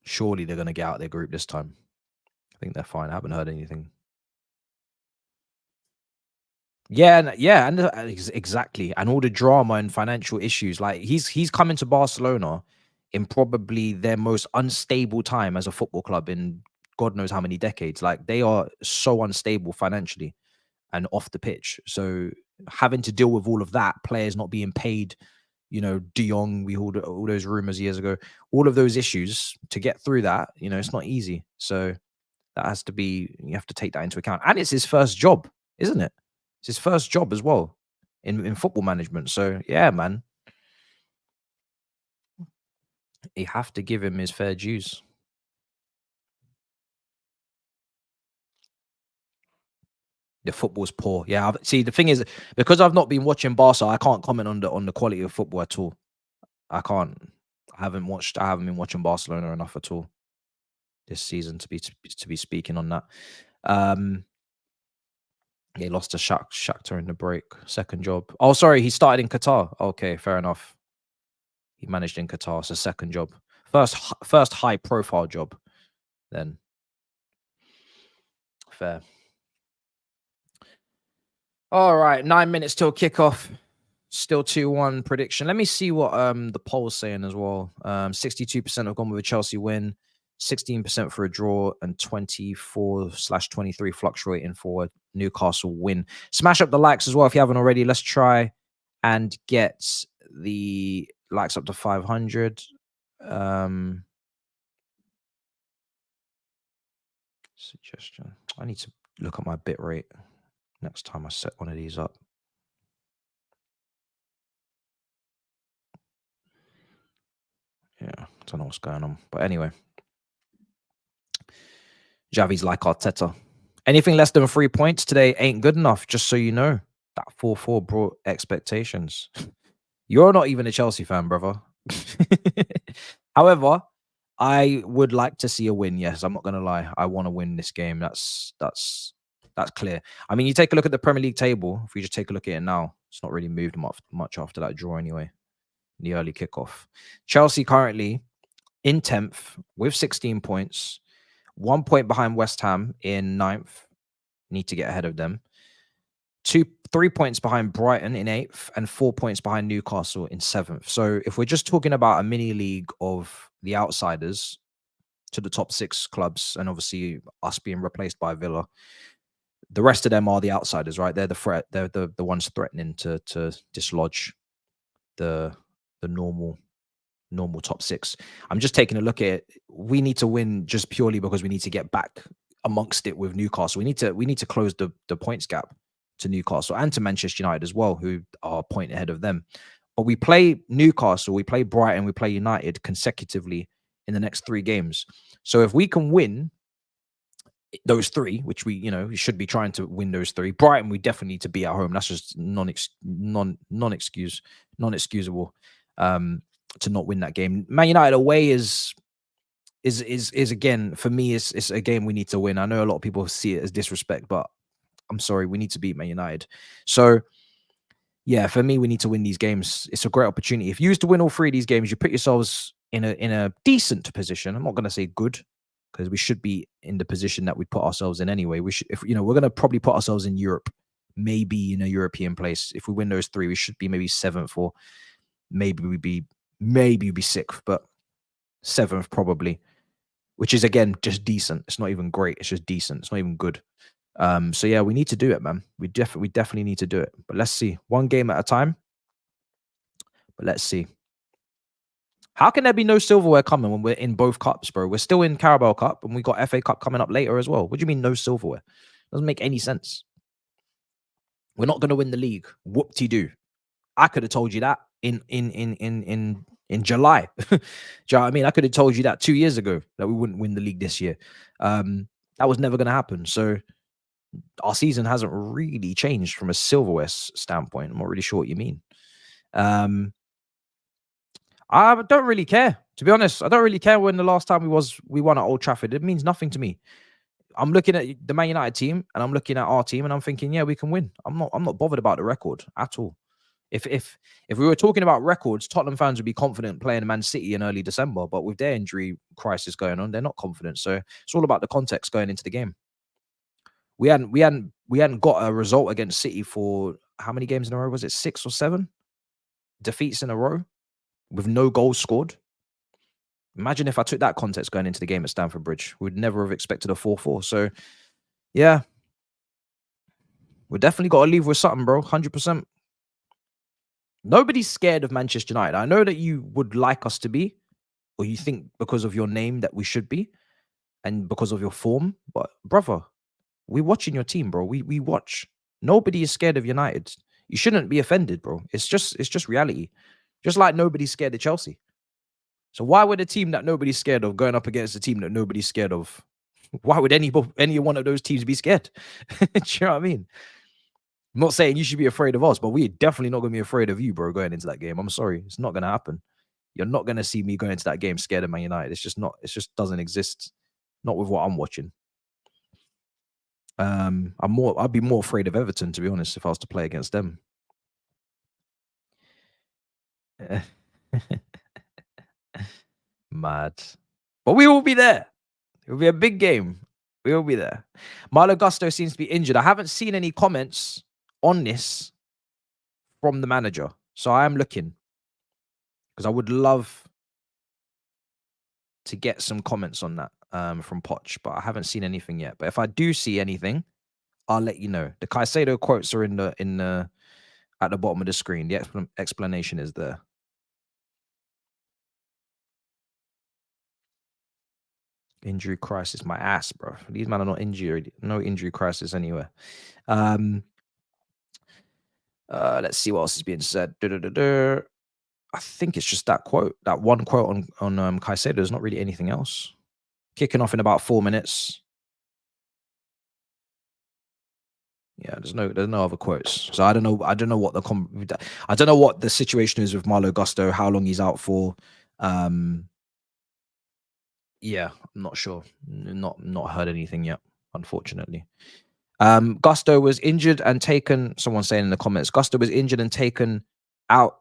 Surely they're going to get out of their group this time. I think they're fine. I haven't heard anything. Yeah, and exactly. And all the drama and financial issues. Like he's coming to Barcelona in probably their most unstable time as a football club in God knows how many decades. Like they are so unstable financially and off the pitch. So having to deal with all of that, players not being paid, you know, De Jong, we heard all those rumors years ago, all of those issues, to get through that, you know, it's not easy. So that has to be, you have to take that into account. And it's his first job, isn't it? It's his first job as well in football management. So yeah, man, you have to give him his fair dues. The football's poor. Yeah, see, the thing is, because I've not been watching Barca, I can't comment on the quality of football at all. I can't. I haven't been watching Barcelona enough at all this season to be speaking on that. He lost to Shakhtar in the break. Second job. Oh, sorry, he started in Qatar. Okay, fair enough. He managed in Qatar. It's a second job. First high profile job. Then fair. All right, 9 minutes till kickoff. Still 2-1 prediction. Let me see what the poll's saying as well. 62% have gone with a Chelsea win, 16% for a draw, and 24/23 fluctuating for a Newcastle win. Smash up the likes as well if you haven't already. Let's try and get the likes up to 500. Suggestion. I need to look at my bit rate next time I set one of these up. Yeah, I don't know what's going on. But anyway, Xavi's like Arteta. Anything less than 3 points today ain't good enough, just so you know. That 4-4 brought expectations. You're not even a Chelsea fan, brother. However, I would like to see a win. Yes, I'm not going to lie. I want to win this game. That's clear. I mean, you take a look at the Premier League table. If we just take a look at it now, it's not really moved much after that draw anyway. The early kickoff. Chelsea currently in 10th with 16 points, 1 point behind West Ham in 9th. Need to get ahead of them. 3 points behind Brighton in 8th and 4 points behind Newcastle in 7th. So if we're just talking about a mini league of the outsiders to the top 6 clubs, and obviously us being replaced by Villa, the rest of them are the outsiders, right? They're the threat. They're the ones threatening to dislodge the normal top 6. I'm just taking a look at it. We need to win just purely because we need to get back amongst it with Newcastle. We need to close the points gap to Newcastle and to Manchester United as well, who are a point ahead of them. But we play Newcastle, we play Brighton, we play United consecutively in the next 3 games. So if we can win those 3, which we should be trying to win those 3. Brighton, we definitely need to be at home. That's just non-excusable to not win that game. Man United away is again, for me, it's a game we need to win. I know a lot of people see it as disrespect, but I'm sorry, we need to beat Man United. So yeah, for me, we need to win these games. It's a great opportunity. If you used to win all 3 of these games, you put yourselves in a decent position. I'm not going to say good, because we should be in the position that we put ourselves in anyway. We should, if we're going to probably put ourselves in Europe, maybe in a European place. If we win those 3, we should be maybe 7th, or maybe we'd be 6th, but 7th probably, which is again just decent. It's not even great. It's just decent. It's not even good. So yeah, we need to do it, man. We definitely need to do it. But let's see, one game at a time. But let's see. How can there be no silverware coming when we're in both cups, bro? We're still in Carabao Cup, and we got FA Cup coming up later as well. What do you mean no silverware? Doesn't make any sense. We're not going to win the league. Whoop-de-doo. I could have told you that in July. Do you know what I mean? I could have told you that 2 years ago, that we wouldn't win the league this year. That was never going to happen. So our season hasn't really changed from a silverware standpoint. I'm not really sure what you mean. I don't really care, to be honest. I don't really care when the last time we won at Old Trafford. It means nothing to me. I'm looking at the Man United team, and I'm looking at our team, and I'm thinking, yeah, we can win. I'm not bothered about the record at all. If we were talking about records, Tottenham fans would be confident playing Man City in early December, but with their injury crisis going on, they're not confident. So it's all about the context going into the game. We hadn't got a result against City for how many games in a row? Was it 6 or 7 defeats in a row with no goals scored? Imagine if I took that context going into the game at Stamford Bridge. We'd never have expected a 4-4. So yeah, we definitely got to leave with something, bro. 100%. Nobody's scared of Manchester United. I know that you would like us to be, or you think because of your name that we should be, and because of your form. But brother, we're watching your team, bro. We watch. Nobody is scared of United. You shouldn't be offended, bro. It's just reality. Just like nobody's scared of Chelsea. So why would a team that nobody's scared of going up against a team that nobody's scared of? Why would any one of those teams be scared? Do you know what I mean? I'm not saying you should be afraid of us, but we're definitely not going to be afraid of you, bro, going into that game. I'm sorry. It's not going to happen. You're not going to see me going into that game scared of Man United. It's just doesn't exist. Not with what I'm watching. I'd be more afraid of Everton, to be honest, if I was to play against them. Mad. But we will be there. It will be a big game. We will be there. Malo Gusto seems to be injured. I haven't seen any comments on this from the manager. So I am looking, because I would love to get some comments on that from Poch, but I haven't seen anything yet. But if I do see anything, I'll let you know. The Caicedo quotes are in the at the bottom of the screen. The explanation is there. Injury crisis, my ass, bro. These men are not injured. No injury crisis anywhere. Let's see what else is being said. I think it's just that quote, that one quote on Caicedo. There's not really anything else. Kicking off in about 4 minutes. Yeah, there's no other quotes. So I don't know what the situation is with Malo Gusto, how long he's out for. Yeah, I'm not sure. Not heard anything yet, unfortunately. Gusto was injured and taken. Someone saying in the comments, Gusto was injured and taken out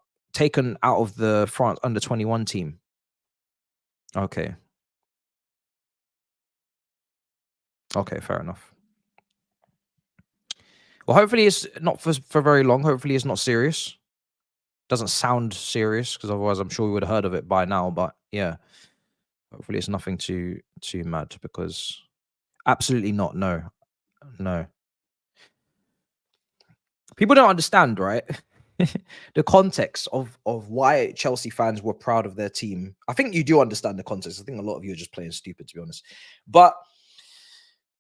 of the France under-21 team. Okay. Okay, fair enough. Well, hopefully it's not for very long. Hopefully it's not serious. Doesn't sound serious, because otherwise I'm sure we would have heard of it by now. But yeah, hopefully it's nothing too mad, because absolutely not. No. People don't understand, right? The context of why Chelsea fans were proud of their team. I think you do understand the context. I think a lot of you are just playing stupid, to be honest. But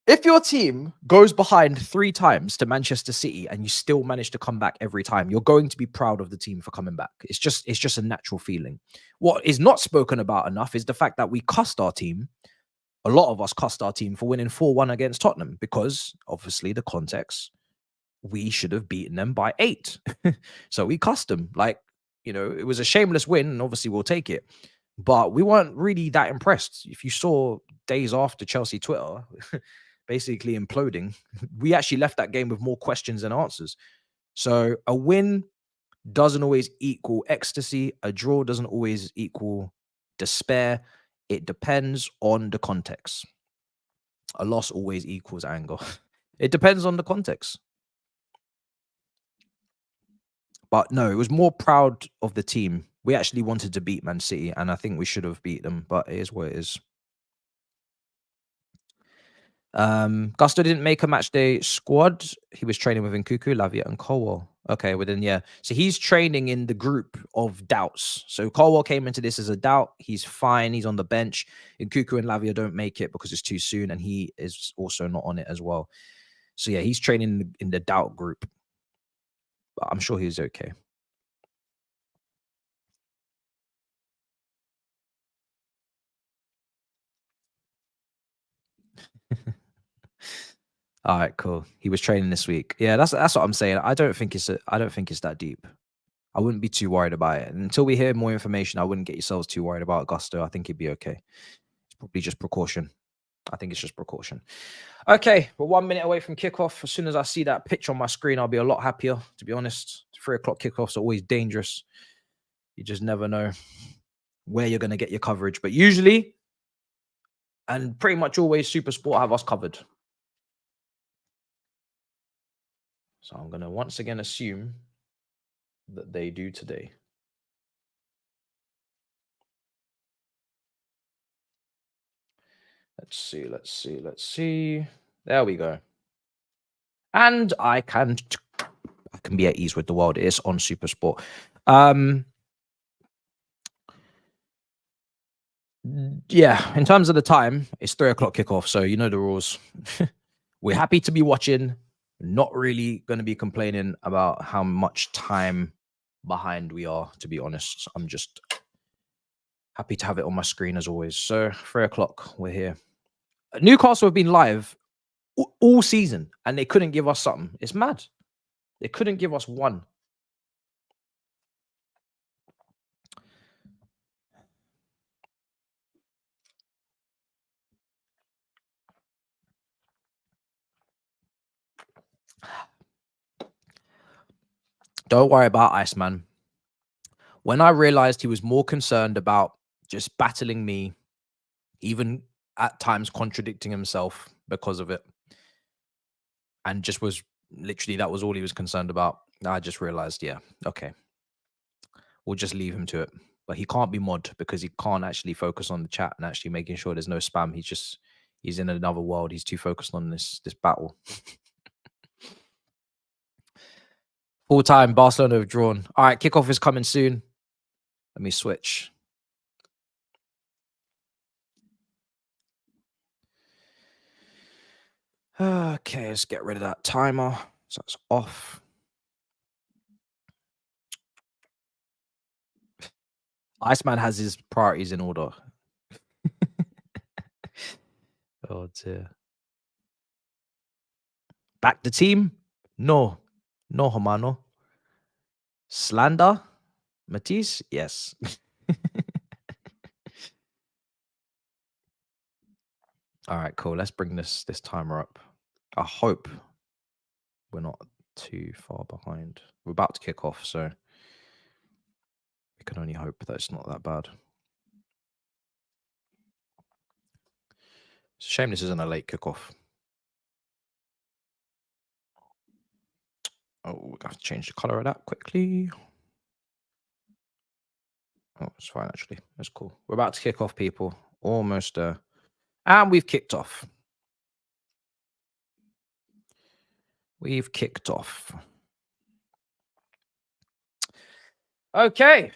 If your team goes behind 3 times to Manchester City and you still manage to come back every time, you're going to be proud of the team for coming back. It's just a natural feeling. What is not spoken about enough is the fact that we cussed our team. A lot of us cussed our team for winning 4-1 against Tottenham because obviously the context, we should have beaten them by 8. So we cussed them. Like, you know, it was a shameless win and obviously we'll take it. But we weren't really that impressed. If you saw days after Chelsea Twitter basically imploding, we actually left that game with more questions than answers. So a win doesn't always equal ecstasy. A draw doesn't always equal despair. It depends on the context. A loss always equals anger. It depends on the context. But no, it was more proud of the team. We actually wanted to beat Man City, and I think we should have beat them, but it is what it is. Gusto didn't make a match day squad. He was training with Nkuku, Lavia, and Colwell. Okay, well then, yeah. So he's training in the group of doubts. So Colwell came into this as a doubt. He's fine. He's on the bench. Nkuku and Lavia don't make it because it's too soon, and he is also not on it as well. So yeah, he's training in the doubt group. But I'm sure he's okay. All right, cool. He was training this week. Yeah, that's what I'm saying. I don't think it's that deep. I wouldn't be too worried about it. And until we hear more information, I wouldn't get yourselves too worried about Gusto. I think he'd be okay. It's probably just precaution. I think it's just precaution. Okay, we're 1 minute away from kickoff. As soon as I see that pitch on my screen, I'll be a lot happier, to be honest. 3 o'clock kickoffs are always dangerous. You just never know where you're going to get your coverage. But usually, and pretty much always, Super Sport have us covered. So I'm going to once again assume that they do today. Let's see. There we go. And I can be at ease with the world. It is on Super Sport. Yeah, in terms of the time, it's 3 o'clock kickoff, so you know the rules. We're happy to be watching. Not really going to be complaining about how much time behind we are, to be honest. I'm just happy to have it on my screen as always. So 3 o'clock, we're here. Newcastle have been live all season and they couldn't give us something. It's mad. They couldn't give us one. Don't worry about Iceman. When I realized he was more concerned about just battling me, even at times contradicting himself because of it, and just was literally, that was all he was concerned about, I just realized, yeah, okay, we'll just leave him to it. But he can't be mod because he can't actually focus on the chat and actually making sure there's no spam. He's in another world. He's too focused on this battle. Full time, Barcelona have drawn. All right, kickoff is coming soon. Let me switch. Okay, let's get rid of that timer. So that's off. Iceman has his priorities in order. Oh dear. Back the team? No, hermano. Slander? Matisse? Yes. All right, cool. Let's bring this timer up. I hope we're not too far behind. We're about to kick off, so we can only hope that it's not that bad. It's a shame this isn't a late kickoff. Oh, we have to change the color of that quickly. Oh, it's fine, actually. That's cool. We're about to kick off, people. Almost there. And we've kicked off. We've kicked off. Okay.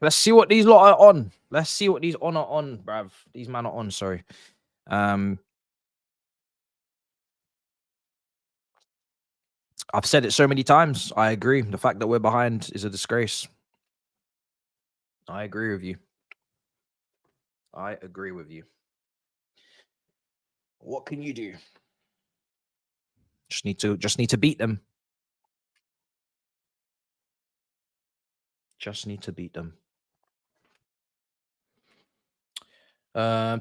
Let's see what these lot are on. Let's see what these are on, bruv. These men are on, sorry. I've said it so many times. I agree. The fact that we're behind is a disgrace. I agree with you. I agree with you. What can you do? Just need to beat them. Just need to beat them.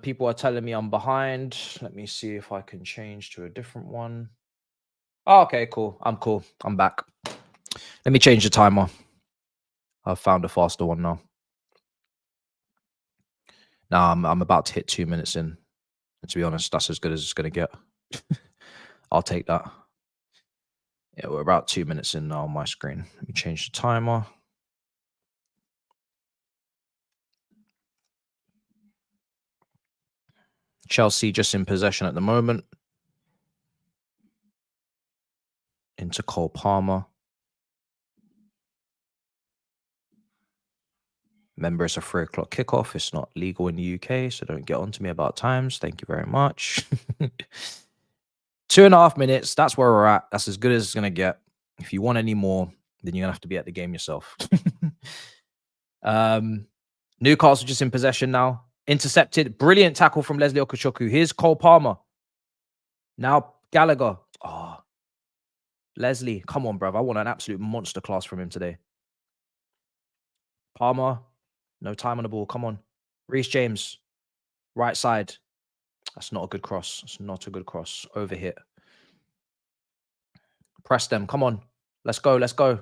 People are telling me I'm behind. Let me see if I can change to a different one. Oh, okay, cool. I'm cool. I'm back. Let me change the timer. I've found a faster one now. Now I'm about to hit 2 minutes in. And to be honest, that's as good as it's gonna get. I'll take that. Yeah, we're about 2 minutes in now on my screen. Let me change the timer. Chelsea just in possession at the moment. Into Cole Palmer. Remember, it's a 3 o'clock kickoff. It's not legal in the UK, so don't get on to me about times. Thank you very much. 2.5 minutes. That's where we're at. That's as good as it's going to get. If you want any more, then you're going to have to be at the game yourself. Newcastle just in possession now. Intercepted. Brilliant tackle from Leslie Okachoku. Here's Cole Palmer. Now Gallagher. Oh, Leslie, come on, bruv. I want an absolute monster class from him today. Palmer. No time on the ball. Come on. Reece James. Right side. That's not a good cross. That's not a good cross. Overhit. Press them. Come on. Let's go. Let's go.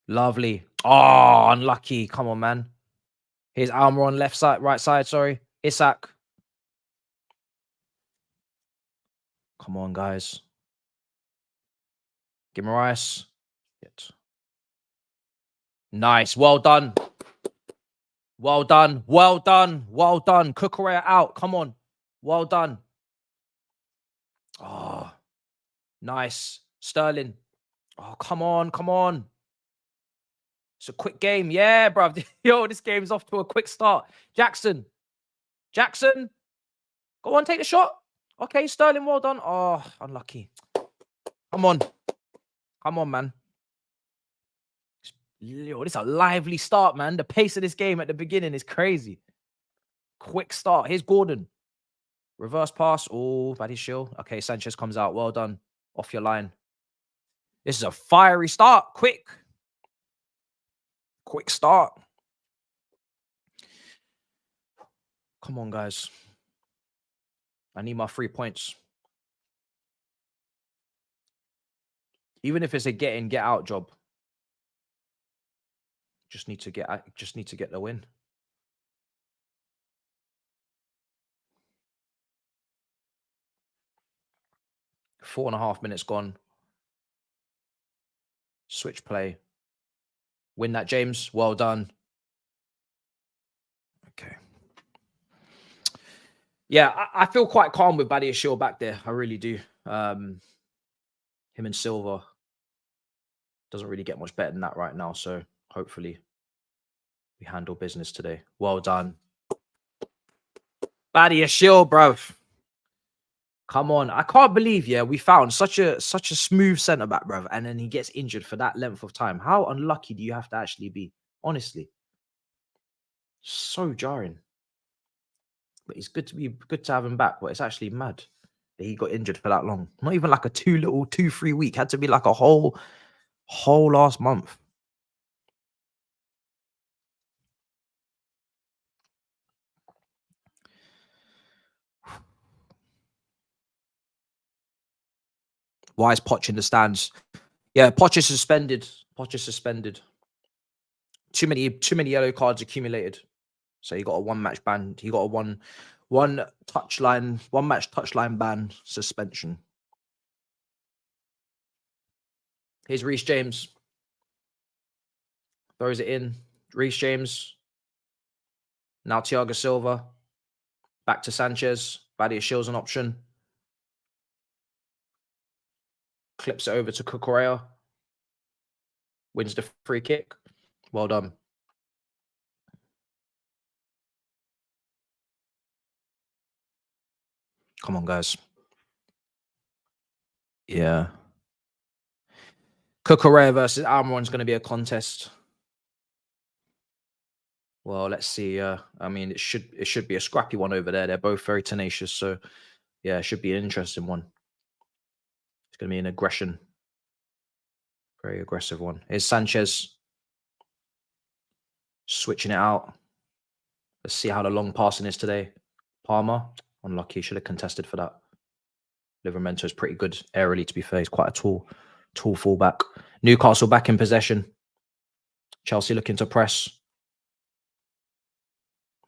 Lovely. Oh, unlucky. Come on, man. Here's Almiron left side, right side. Sorry. Isak. Come on, guys. Guimaraes. Nice. Well done. Well done. Well done. Well done. Cucurella out. Come on. Well done. Oh, nice. Sterling. Oh, come on. Come on. It's a quick game. Yeah, bro. Yo, this game's off to a quick start. Jackson. Jackson. Go on, take the shot. Okay, Sterling, well done. Oh, unlucky. Come on. Come on, man. Yo, this is a lively start, man. The pace of this game at the beginning is crazy. Quick start. Here's Gordon. Reverse pass. Oh, Matisse. Okay, Sanchez comes out. Well done. Off your line. This is a fiery start. Quick. Quick start. Come on, guys. I need my 3 points. Even if it's a get in, get out job. Just need to get the win. Four and a half minutes gone. Switch play. Win that, James. Well done. Okay. Yeah, I feel quite calm with Badiashile back there. I really do. Him and Silva doesn't really get much better than that right now. So hopefully we handle business today. Well done. Badiashile, bro. Come on. I can't believe, we found such a smooth centre back, bro. And then he gets injured for that length of time. How unlucky do you have to actually be? Honestly. So jarring. But it's good to have him back. But it's actually mad that he got injured for that long. Not even like a 2-3 week. Had to be like a whole last month. Why is Poch in the stands? Yeah, Poch is suspended. Too many yellow cards accumulated. So he got a 1 match ban. He got a one match touchline ban suspension. Here's Reece James. Throws it in. Reece James. Now Thiago Silva. Back to Sanchez. Badiashile's an option. Clips it over to Cucurella. Wins the free kick. Well done. Come on, guys. Yeah. Cucurella versus Almiron's going to be a contest. Well, let's see. I mean, it should be a scrappy one over there. They're both very tenacious, so yeah, it should be an interesting one. It's going to be an aggression, very aggressive one. Here's Sanchez switching it out. Let's see how the long passing is today. Palmer, unlucky, should have contested for that. Livramento is pretty good aerially, to be fair. He's quite a tall fullback. Newcastle back in possession. Chelsea looking to press.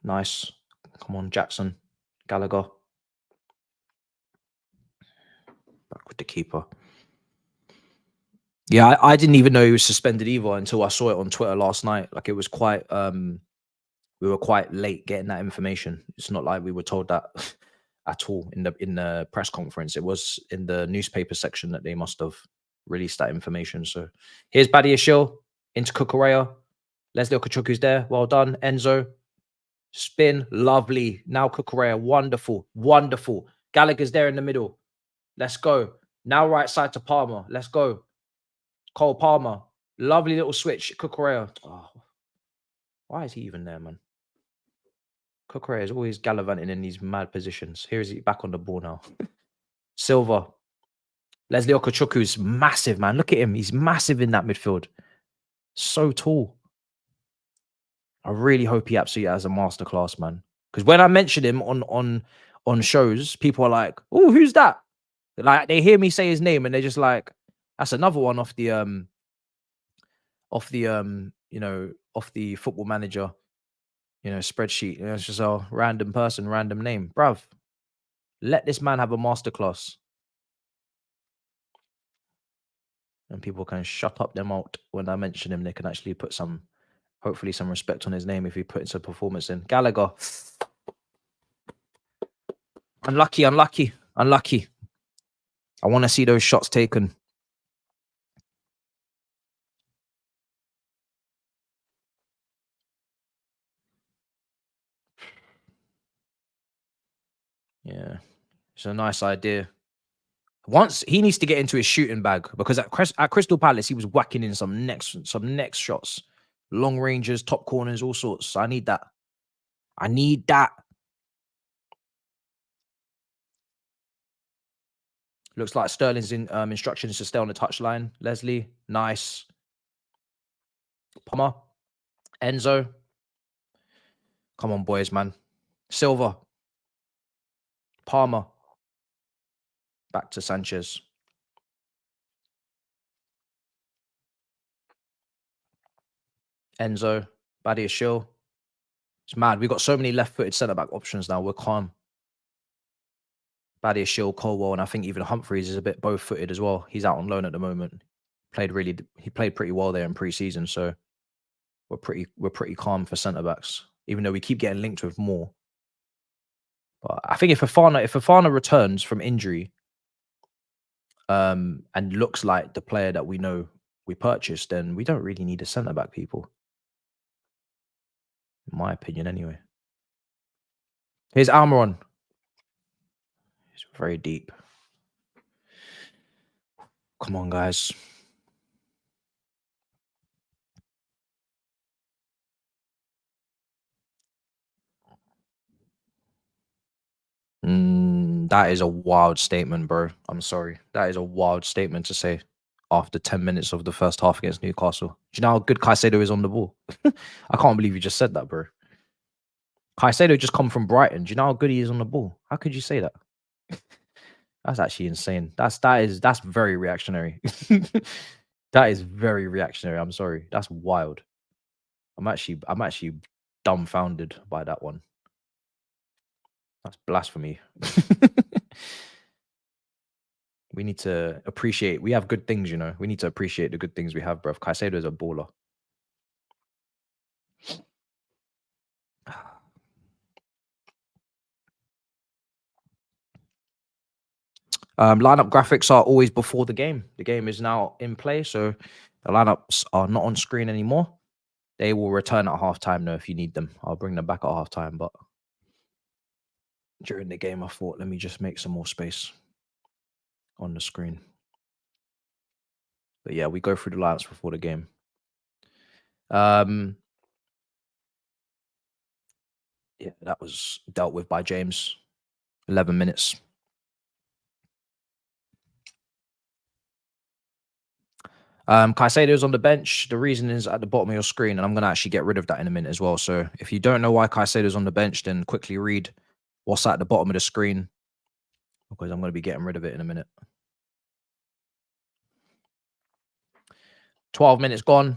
Nice. Come on, Jackson. Gallagher. Back with the keeper. Yeah, I didn't even know he was suspended either until I saw it on Twitter last night. Like, it was quite we were quite late getting that information. It's not like we were told that at all in the press conference. It was in the newspaper section that they must have released that information. So here's Badiashile into Cucurella. Leslie Okachukwu's there. Well done. Enzo. Spin. Lovely. Now Cucurella. Wonderful. Wonderful. Gallagher's there in the middle. Let's go. Now right side to Palmer. Let's go. Cole Palmer. Lovely little switch. Cucurella. Oh, why is he even there, man? Cucurella is always gallivanting in these mad positions. Here is he back on the ball now. Silva. Leslie Okachukwu's massive, man. Look at him. He's massive in that midfield. So tall. I really hope he absolutely has a masterclass, man. Because when I mention him on shows, people are like, "Oh, who's that?" Like, they hear me say his name and they're just like, "That's another one off the off the Football Manager, spreadsheet." It's just a random person, random name, bruv. Let this man have a masterclass, and people can shut up their mouth when I mention him. They can actually put hopefully some respect on his name if he puts a performance in. Gallagher. Unlucky. I want to see those shots taken. Yeah, it's a nice idea. Once he needs to get into his shooting bag, because at Crystal Palace he was whacking in some next shots, long ranges, top corners, all sorts. I need that. Looks like Sterling's instructions to stay on the touchline. Leslie, nice. Palmer, Enzo. Come on, boys, man. Silva, Palmer. Back to Sanchez. Enzo, Badiashile. It's mad. We've got so many left-footed centre-back options now. We're calm. Badiashile, Colwell, and I think even Humphreys is a bit both-footed as well. He's out on loan at the moment. He played pretty well there in pre-season, so we're pretty calm for centre-backs, even though we keep getting linked with more. But I think if Fofana returns from injury, and looks like the player that we know we purchased, then we don't really need a centre-back, people. In my opinion, anyway. Here's Almiron. He's very deep. Come on, guys. That is a wild statement, bro. I'm sorry. That is a wild statement to say after 10 minutes of the first half against Newcastle. Do you know how good Caicedo is on the ball? I can't believe you just said that, bro. Caicedo just come from Brighton. Do you know how good he is on the ball? How could you say that? That's actually insane. That's very reactionary. That is very reactionary. I'm sorry. That's wild. I'm actually dumbfounded by that one. That's blasphemy. We need to appreciate. We have good things, We need to appreciate the good things we have, bruv. Caicedo is a baller. Lineup graphics are always before the game. The game is now in play, so the lineups are not on screen anymore. They will return at halftime, though, if you need them. I'll bring them back at halftime, but during the game, I thought, let me just make some more space on the screen. But yeah, we go through the lineups before the game. Yeah, that was dealt with by James. 11 minutes. Caicedo's on the bench. The reason is at the bottom of your screen, and I'm going to actually get rid of that in a minute as well. So if you don't know why Caicedo's on the bench, then quickly read what's at the bottom of the screen, because I'm going to be getting rid of it in a minute. 12 minutes gone.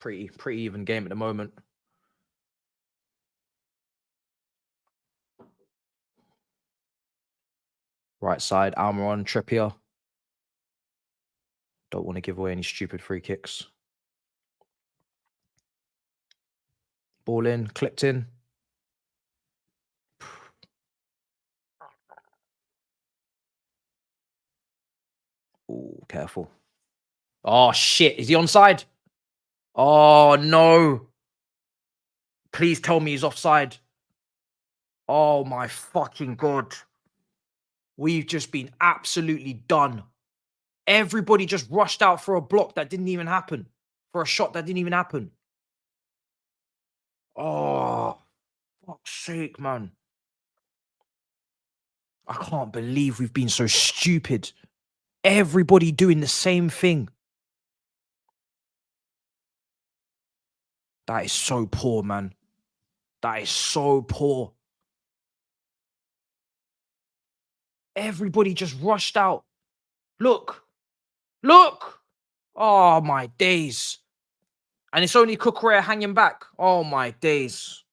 Pretty even game at the moment. Right side, Almiron, Trippier. Don't want to give away any stupid free kicks. Ball in, clipped in. Oh, careful. Oh, shit. Is he onside? Oh, no. Please tell me he's offside. Oh, my fucking God. We've just been absolutely done. Everybody just rushed out for a block that didn't even happen. For a shot that didn't even happen. Oh, fuck's sake, man. I can't believe we've been so stupid. Everybody doing the same thing. That is so poor, man. That is so poor. Everybody just rushed out. Look. Look. Oh, my days. And it's only Cucurella hanging back. Oh, my days.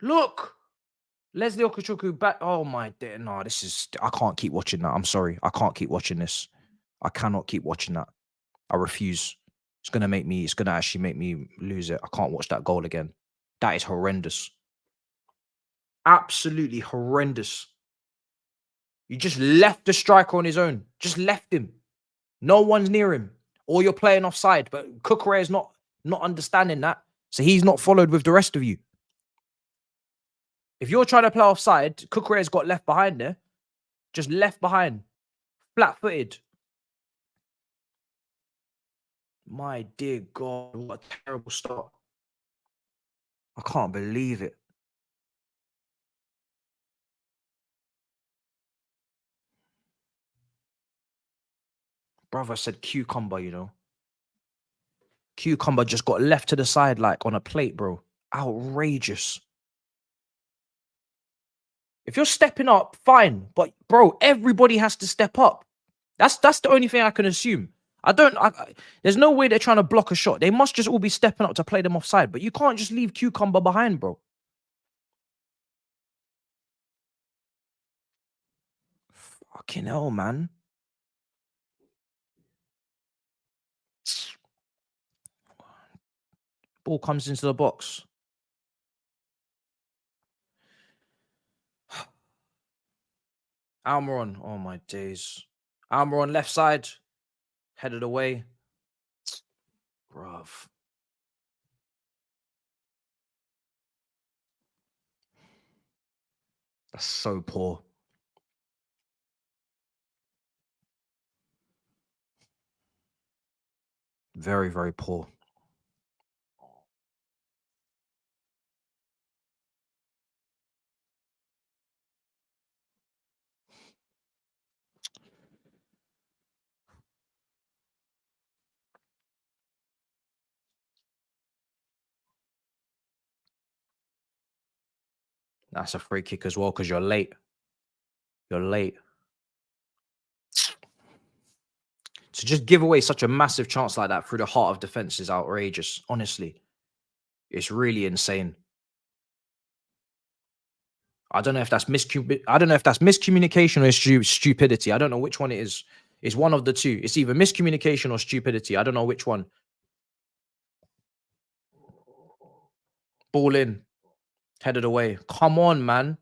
Look. Leslie Okachuku back. Oh, my day. No, this is... I can't keep watching that. I'm sorry. I can't keep watching this. I cannot keep watching that. I refuse. It's going to actually make me lose it. I can't watch that goal again. That is horrendous. Absolutely horrendous. You just left the striker on his own. Just left him. No one's near him. Or you're playing offside. But Cucurella is not understanding that. So he's not followed with the rest of you. If you're trying to play offside, Cucurella's got left behind there. Just left behind. Flat-footed. My dear God, what a terrible start. I can't believe it. Brother said cucumber, you know. Cucumber just got left to the side like on a plate, bro. Outrageous. If you're stepping up, fine. But, bro, everybody has to step up. That's the only thing I can assume. There's no way they're trying to block a shot. They must just all be stepping up to play them offside. But you can't just leave Cucumber behind, bro. Fucking hell, man. Ball comes into the box. Almiron. Oh, my days. Almiron left side. Headed away. Bruv. That's so poor. Very, very poor. That's a free kick as well because you're late. You're late. To just give away such a massive chance like that through the heart of defense is outrageous. Honestly, it's really insane. I don't know if that's miscommunication or stupidity. I don't know which one it is. It's one of the two. It's either miscommunication or stupidity. I don't know which one. Ball in. Headed away. Come on, man.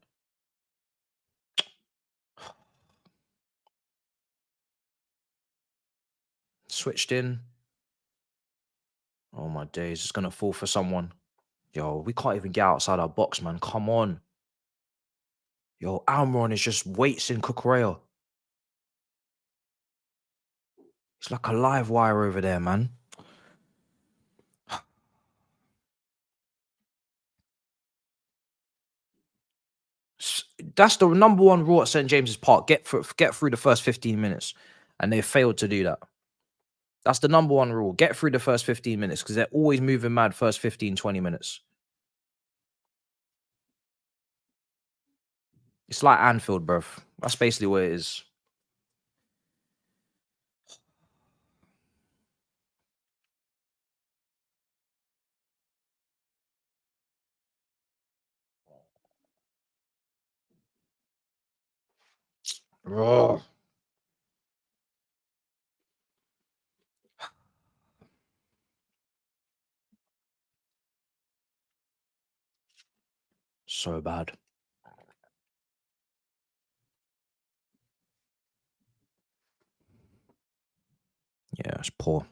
Switched in. Oh, my days. It's going to fall for someone. Yo, we can't even get outside our box, man. Come on. Yo, Almiron is just weights in Cucurella. It's like a live wire over there, man. That's the number one rule at St. James's Park. Get through the first 15 minutes. And they failed to do that. That's the number one rule. Get through the first 15 minutes because they're always moving mad first 15, 20 minutes. It's like Anfield, bruv. That's basically what it is. Ugh. So bad. Yeah, it's poor.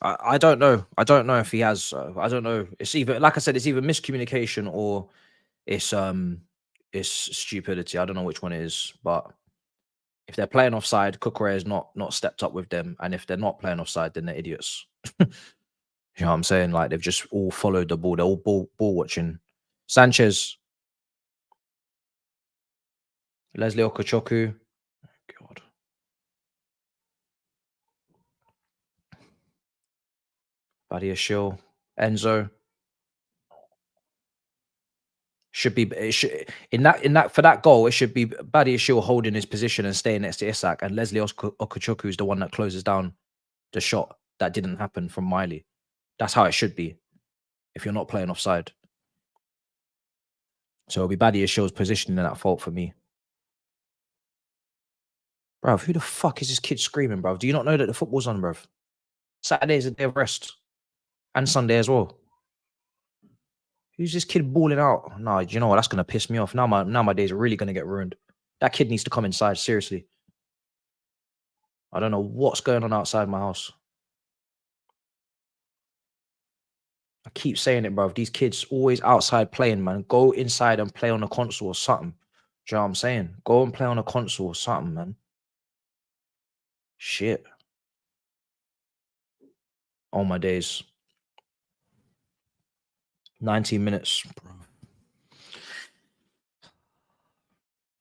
I don't know. I don't know if he has. I don't know. It's either, like I said, it's either miscommunication or it's stupidity. I don't know which one it is. But if they're playing offside, Cucurella is not stepped up with them, and if they're not playing offside, then they're idiots. You know what I'm saying? Like they've just all followed the ball. They're all ball watching. Sanchez, Leslie Okachoku. God. Badia Shill, Enzo. Should be in that for that goal. It should be Badia Shill holding his position and staying next to Isak, and Leslie Okachoku is the one that closes down the shot that didn't happen from Miley. That's how it should be if you're not playing offside. So it'll be Badia Shill's position in that fault for me. Bruv, who the fuck is this kid screaming, bruv? Do you not know that the football's on, bruv? Saturday is a day of rest. And Sunday as well. Who's this kid balling out? No, you know what? That's going to piss me off. Now my days are really going to get ruined. That kid needs to come inside, seriously. I don't know what's going on outside my house. I keep saying it, bruv. These kids always outside playing, man. Go inside and play on a console or something. Do you know what I'm saying? Go and play on a console or something, man. Shit. All my days. 19 minutes, bro.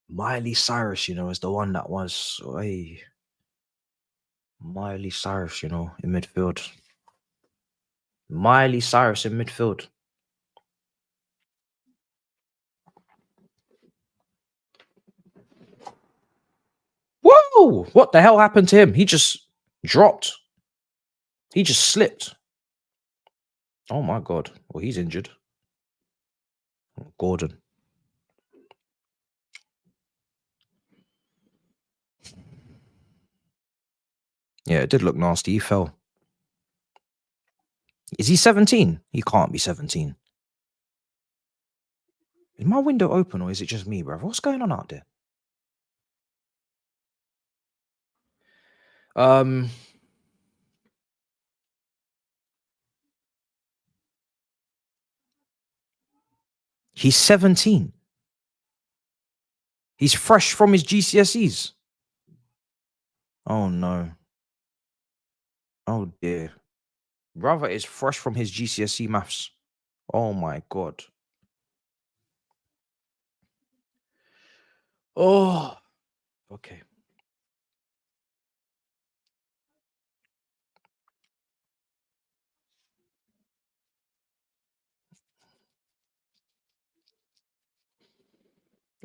Miley Cyrus, you know, is the one that was. Hey, Miley Cyrus, you know, in midfield. Miley Cyrus in midfield. Whoa! What the hell happened to him? He just dropped. He just slipped. Oh my God. Well, he's injured. Gordon. Yeah, it did look nasty. He fell. Is he 17? He can't be 17. Is my window open or is it just me, bro? What's going on out there? He's 17. He's fresh from his GCSEs. Oh no. Oh dear. Brother is fresh from his GCSE maths. Oh my God. Oh, okay.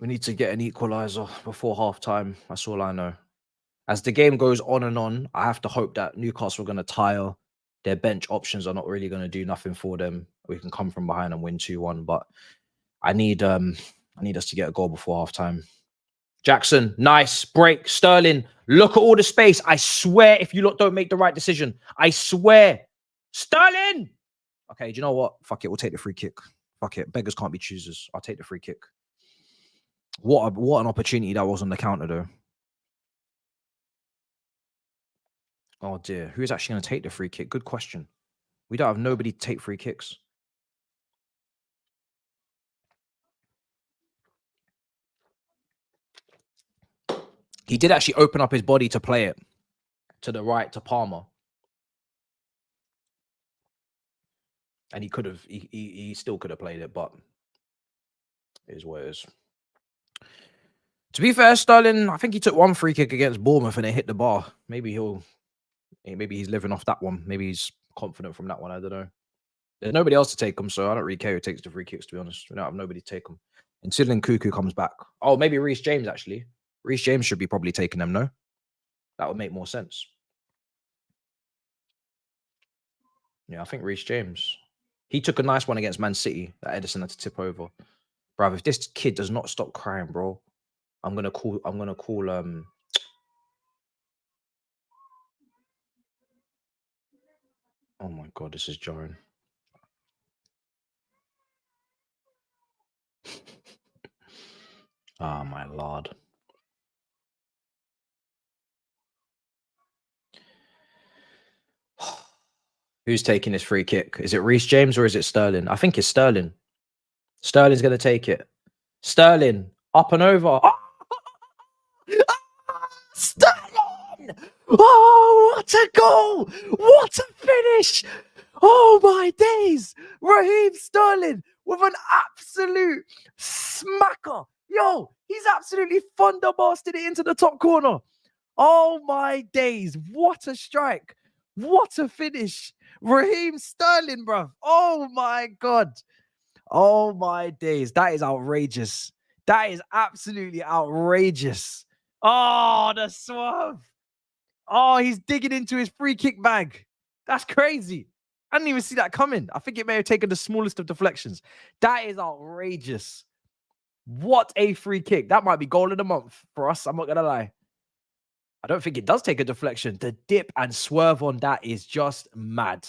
We need to get an equalizer before halftime. That's all I know. As the game goes on and on, I have to hope that Newcastle are going to tire. Their bench options are not really going to do nothing for them. We can come from behind and win 2-1, but I need us to get a goal before halftime. Jackson, nice break. Sterling, look at all the space. I swear, if you lot don't make the right decision, I swear. Sterling! Okay, do you know what? Fuck it, we'll take the free kick. Fuck it, beggars can't be choosers. I'll take the free kick. What an opportunity that was on the counter, though. Oh dear, who's actually going to take the free kick? Good question. We don't have nobody to take free kicks. He did actually open up his body to play it to the right to Palmer. And he could have, he still could have played it, but it is what it is. To be fair, Sterling, I think he took one free kick against Bournemouth and it hit the bar. Maybe he's living off that one. Maybe he's confident from that one. I don't know. There's nobody else to take him, so I don't really care who takes the free kicks, to be honest. We don't have nobody to take them. Until Nkuku comes back. Oh, maybe Reece James, actually. Reece James should be probably taking them, no? That would make more sense. Yeah, I think Reece James. He took a nice one against Man City that Edison had to tip over. Bruv, if this kid does not stop crying, bro, I'm gonna call oh my god, this is jarring. Oh my lord. Who's taking this free kick? Is it Reece James or is it Sterling? I think it's Sterling. Sterling's going to take it. Sterling, up and over. Oh! Sterling! Oh, what a goal! What a finish! Oh my days! Raheem Sterling with an absolute smacker. Yo, he's absolutely thunderblasted it into the top corner. Oh my days! What a strike! What a finish! Raheem Sterling, bro. Oh my god. Oh my days. That is outrageous. That is absolutely outrageous. Oh, the swerve. Oh, he's digging into his free kick bag. That's crazy. I didn't even see that coming. I think it may have taken the smallest of deflections. That is outrageous. What a free kick. That might be goal of the month for us. I'm not going to lie. I don't think it does take a deflection. The dip and swerve on that is just mad.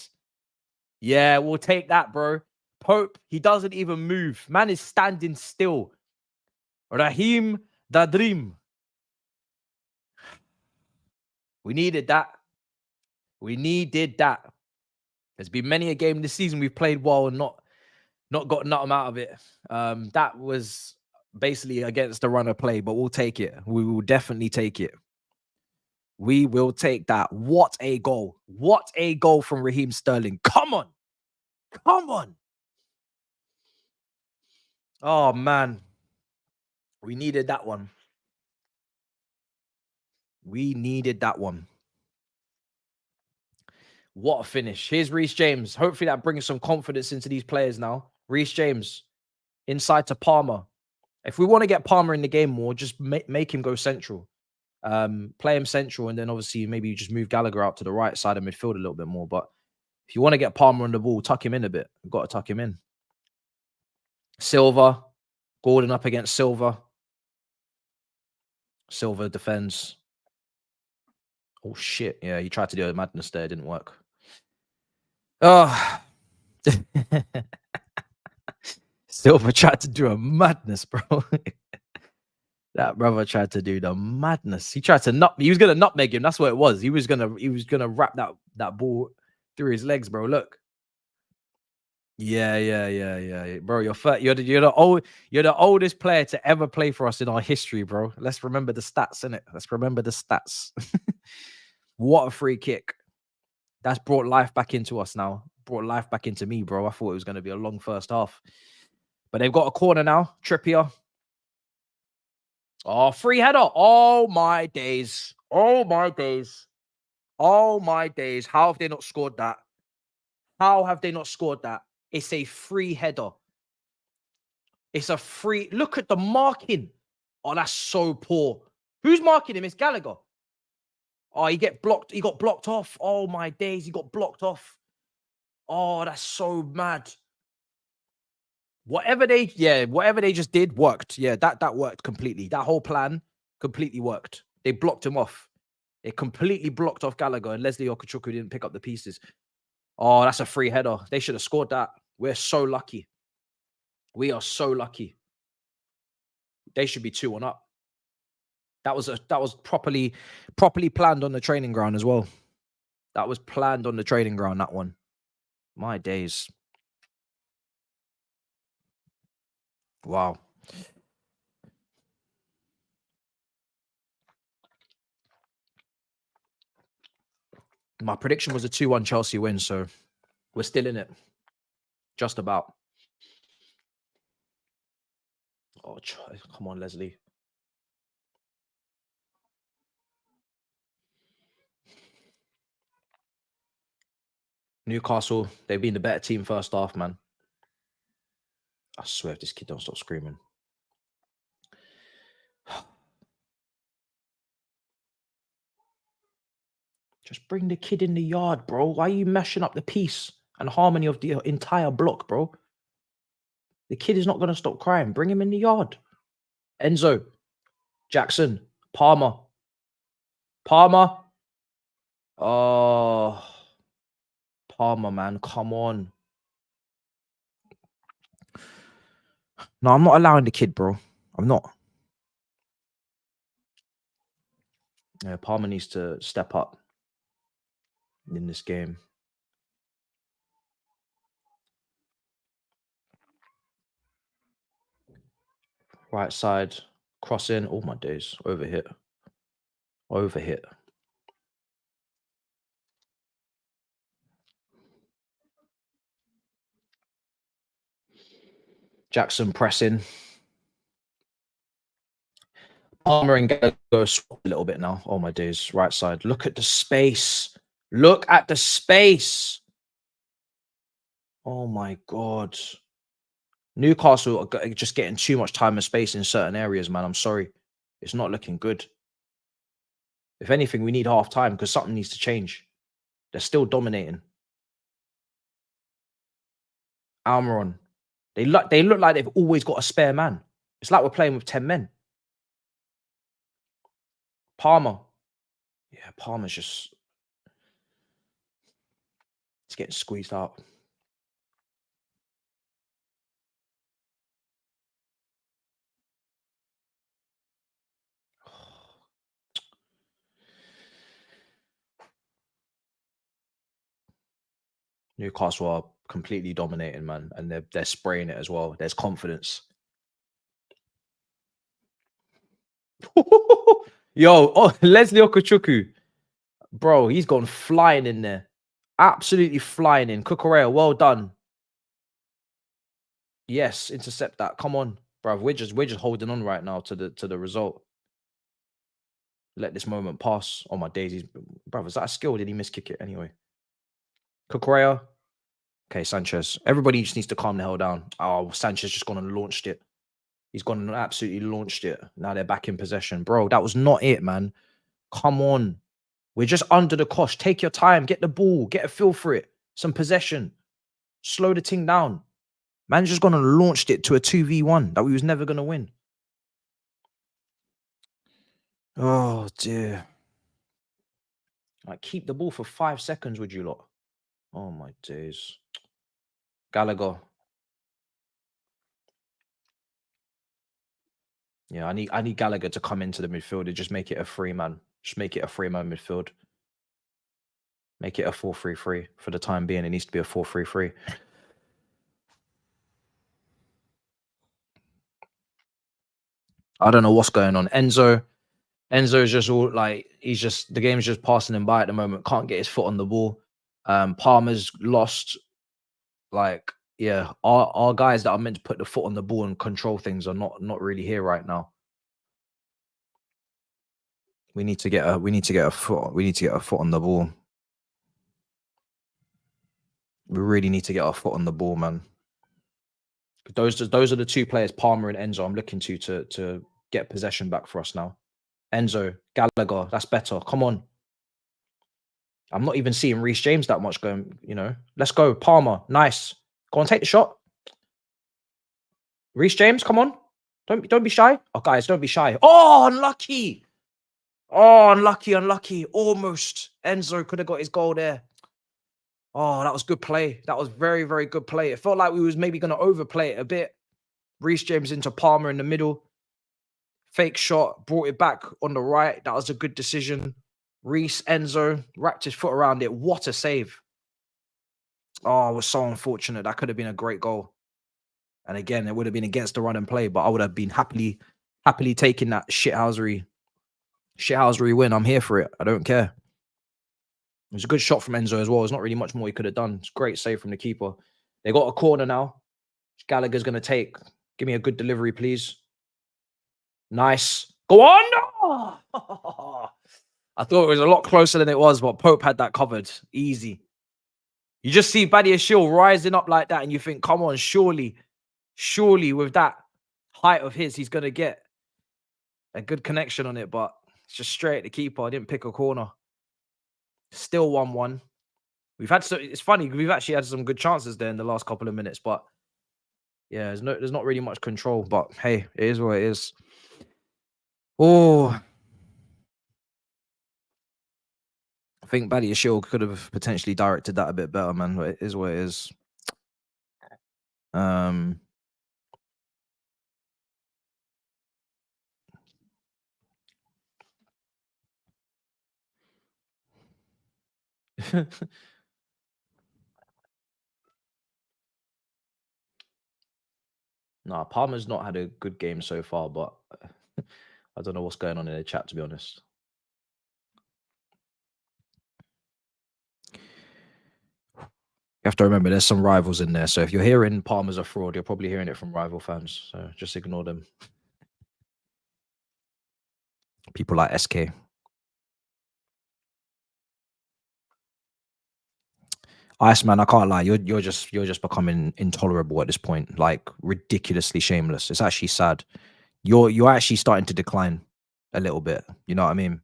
Yeah, we'll take that, bro. Pope, he doesn't even move. Man is standing still. Raheem the Dream. We needed that. We needed that. There's been many a game this season we've played well and not got nothing out of it. That was basically against the runner play, but we'll take it. We will definitely take it. We will take that. What a goal. What a goal from Raheem Sterling. Come on. Come on. Oh, man. We needed that one. We needed that one. What a finish. Here's Reece James. Hopefully that brings some confidence into these players now. Reece James inside to Palmer. If we want to get Palmer in the game more, just make him go central. Play him central, and then obviously maybe you just move Gallagher out to the right side of midfield a little bit more. But if you want to get Palmer on the ball, tuck him in a bit. You've got to tuck him in. Silva. Gordon up against Silva. Silva defends. Oh, shit. Yeah, he tried to do a madness there. It didn't work. Oh. Silva tried to do a madness, bro. That brother tried to do the madness. He tried to he was gonna nutmeg him. That's what it was. He was gonna wrap that ball through his legs, bro. Look. Yeah. Bro, you're the oldest player to ever play for us in our history, bro. Let's remember the stats, innit? Let's remember the stats. What a free kick. That's brought life back into us now. Brought life back into me, bro. I thought it was going to be a long first half. But they've got a corner now. Trippier. Oh, free header. Oh, my days. Oh, my days. Oh, my days. How have they not scored that? How have they not scored that? It's a free header. It's a free... Look at the marking. Oh, that's so poor. Who's marking him? It's Gallagher. Oh, he got blocked off. Oh, my days. He got blocked off. Oh, that's so mad. Whatever they just did worked. Yeah, that worked completely. That whole plan completely worked. They blocked him off. They completely blocked off Gallagher, and Leslie Okachuku didn't pick up the pieces. Oh, that's a free header. They should have scored that. We're so lucky. We are so lucky. They should be 2-1 up. That was properly planned on the training ground as well. That was planned on the training ground, that one. My days. Wow. My prediction was a 2-1 Chelsea win, so we're still in it. Just about. Oh, come on, Leslie. Newcastle, they've been the better team first half, man. I swear if this kid don't stop screaming. Just bring the kid in the yard, bro. Why are you mashing up the peace and harmony of the entire block, bro? The kid is not going to stop crying. Bring him in the yard. Enzo, Jackson, Palmer. Oh, Palmer, man. Come on. No, I'm not allowing the kid, bro. I'm not. Yeah, Palmer needs to step up in this game. Right side, cross in. Oh, my days. Overhit. Jackson pressing. Palmer and go swap a little bit now. Oh, my days. Right side. Look at the space. Look at the space. Oh, my God. Newcastle are just getting too much time and space in certain areas, man. I'm sorry. It's not looking good. If anything, we need half time because something needs to change. They're still dominating. Almiron. They look like they've always got a spare man. It's like we're playing with 10 men. Palmer. Yeah, Palmer's just... It's getting squeezed out. Newcastle are completely dominating, man. And they're spraying it as well. There's confidence. Yo, Leslie Okachuku. Bro, he's gone flying in there. Absolutely flying in. Cucurella, well done. Yes, intercept that. Come on, bruv. We're just holding on right now to the result. Let this moment pass. Oh my daisies, bruv. Is that a skill? Did he miss kick it anyway? Cucurella. Okay, Sanchez. Everybody just needs to calm the hell down. Oh, Sanchez just gone and launched it. He's gone and absolutely launched it. Now they're back in possession. Bro, that was not it, man. Come on. We're just under the cosh. Take your time. Get the ball. Get a feel for it. Some possession. Slow the thing down. Man just gone and launched it to a 2v1 that we was never going to win. Oh, dear. Like, keep the ball for 5 seconds, would you lot? Oh, my days. Gallagher. Yeah, I need Gallagher to come into the midfield and just make it a free man. Just make it a 3-man midfield. Make it a 4-3-3 for the time being. It needs to be a 4-3-3. I don't know what's going on. Enzo is just all like, the game's just passing him by at the moment. Can't get his foot on the ball. Palmer's lost. Like, yeah, our guys that are meant to put the foot on the ball and control things are not really here right now. We need to get a foot on the ball. We really need to get our foot on the ball, man. Those are the two players, Palmer and Enzo, I'm looking to get possession back for us now. Enzo, Gallagher, that's better. Come on. I'm not even seeing Reece James that much going, Let's go. Palmer, nice. Go on, take the shot. Reece James, come on. Don't be shy. Oh, guys, don't be shy. Oh, unlucky. Oh, unlucky. Almost. Enzo could have got his goal there. Oh, that was good play. That was very, very good play. It felt like we was maybe going to overplay it a bit. Reece James into Palmer in the middle. Fake shot, brought it back on the right. That was a good decision. Reece, Enzo, wrapped his foot around it. What a save. Oh, it was so unfortunate. That could have been a great goal. And again, it would have been against the run and play, but I would have been happily taking that shithousery win. I'm here for it. I don't care. It was a good shot from Enzo as well. There's not really much more he could have done. It's a great save from the keeper. They got a corner now. Gallagher's going to take. Give me a good delivery, please. Nice. Go on. Oh! I thought it was a lot closer than it was, but Pope had that covered. Easy. You just see Badiashile rising up like that, and you think, come on, surely with that height of his, he's going to get a good connection on it, but it's just straight at the keeper. I didn't pick a corner. Still 1-1. We've had it's funny, we've actually had some good chances there in the last couple of minutes, but yeah, there's not really much control, but hey, it is what it is. Oh, I think Badiashile could have potentially directed that a bit better, man, but it is what it is. Nah, Palmer's not had a good game so far, but I don't know what's going on in the chat, to be honest. You have to remember there's some rivals in there. So if you're hearing Palmer's a fraud, you're probably hearing it from rival fans. So just ignore them. People like SK. Iceman, I can't lie. You're just becoming intolerable at this point. Like ridiculously shameless. It's actually sad. You're actually starting to decline a little bit. You know what I mean?